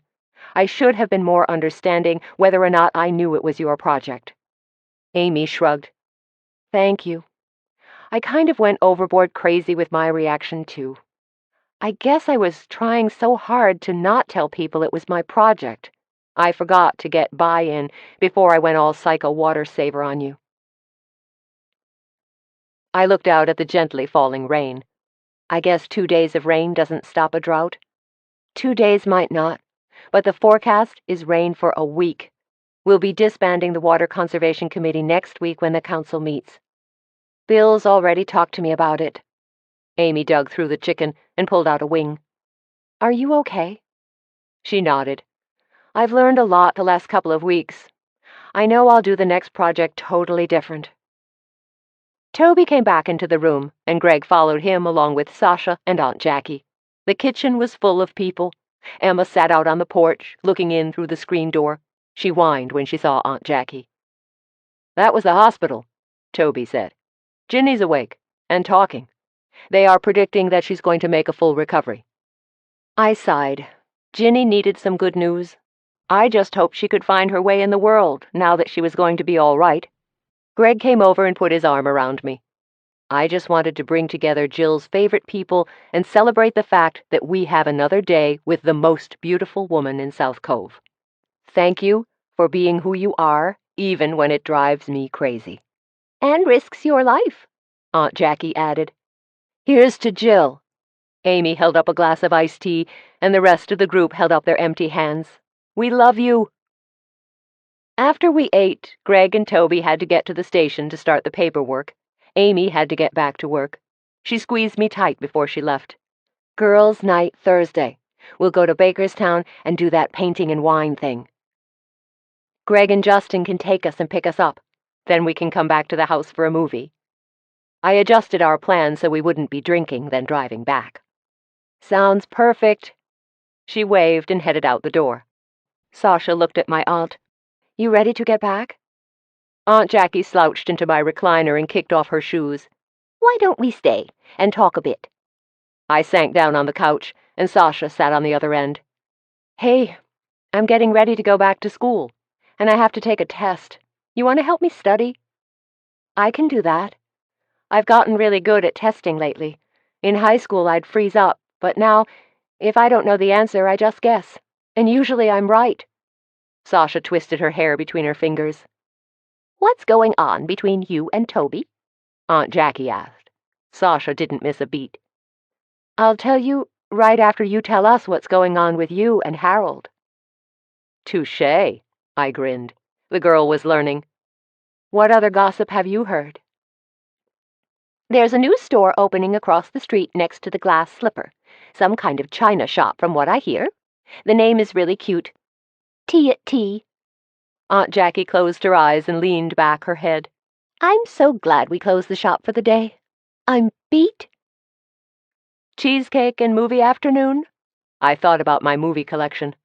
I should have been more understanding whether or not I knew it was your project. Amy shrugged. Thank you. I kind of went overboard crazy with my reaction, too. I guess I was trying so hard to not tell people it was my project. I forgot to get buy-in before I went all psycho water saver on you. I looked out at the gently falling rain. I guess 2 days of rain doesn't stop a drought. 2 days might not, but the forecast is rain for a week. We'll be disbanding the Water Conservation Committee next week when the council meets. Bill's already talked to me about it. Amy dug through the chicken and pulled out a wing. Are you okay? She nodded. I've learned a lot the last couple of weeks. I know I'll do the next project totally different. Toby came back into the room, and Greg followed him along with Sasha and Aunt Jackie. The kitchen was full of people. Emma sat out on the porch, looking in through the screen door. She whined when she saw Aunt Jackie. That was the hospital, Toby said. Ginny's awake, and talking. They are predicting that she's going to make a full recovery. I sighed. Ginny needed some good news. I just hoped she could find her way in the world, now that she was going to be all right. Greg came over and put his arm around me. I just wanted to bring together Jill's favorite people and celebrate the fact that we have another day with the most beautiful woman in South Cove. Thank you for being who you are, even when it drives me crazy. And risks your life, Aunt Jackie added. Here's to Jill. Amy held up a glass of iced tea, and the rest of the group held up their empty hands. We love you. After we ate, Greg and Toby had to get to the station to start the paperwork. Amy had to get back to work. She squeezed me tight before she left. Girls' night Thursday. We'll go to Bakerstown and do that painting and wine thing. Greg and Justin can take us and pick us up. Then we can come back to the house for a movie. I adjusted our plan so we wouldn't be drinking, then driving back. Sounds perfect. She waved and headed out the door. Sasha looked at my aunt. You ready to get back? Aunt Jackie slouched into my recliner and kicked off her shoes. Why don't we stay and talk a bit? I sank down on the couch, and Sasha sat on the other end. Hey, I'm getting ready to go back to school, and I have to take a test. You want to help me study? I can do that. I've gotten really good at testing lately. In high school, I'd freeze up, but now, if I don't know the answer, I just guess. And usually I'm right. Sasha twisted her hair between her fingers. What's going on between you and Toby? Aunt Jackie asked. Sasha didn't miss a beat. I'll tell you right after you tell us what's going on with you and Harold. Touché, I grinned. The girl was learning. What other gossip have you heard? There's a new store opening across the street next to the Glass Slipper. Some kind of china shop, from what I hear. The name is really cute. Tea at tea. Aunt Jackie closed her eyes and leaned back her head. I'm so glad we closed the shop for the day. I'm beat. Cheesecake and movie afternoon? I thought about my movie collection.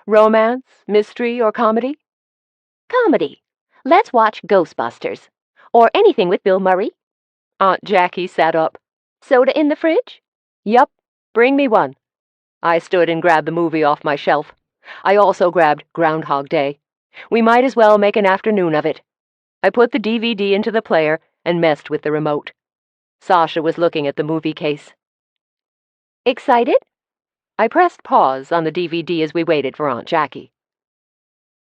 Romance, mystery, or comedy? Comedy. Let's watch Ghostbusters. Or anything with Bill Murray. Aunt Jackie sat up. Soda in the fridge? Yup. Bring me one. I stood and grabbed the movie off my shelf. I also grabbed Groundhog Day. We might as well make an afternoon of it. I put the DVD into the player and messed with the remote. Sasha was looking at the movie case. Excited? I pressed pause on the DVD as we waited for Aunt Jackie.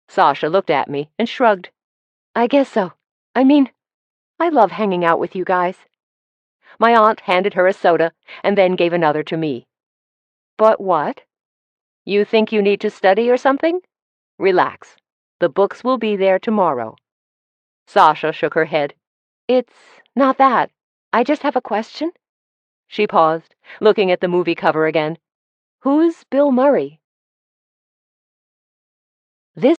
Sasha looked at me and shrugged. I guess so. I mean, I love hanging out with you guys. My aunt handed her a soda and then gave another to me. But what? You think you need to study or something? Relax. The books will be there tomorrow. Sasha shook her head. It's not that. I just have a question. She paused, looking at the movie cover again. Who's Bill Murray?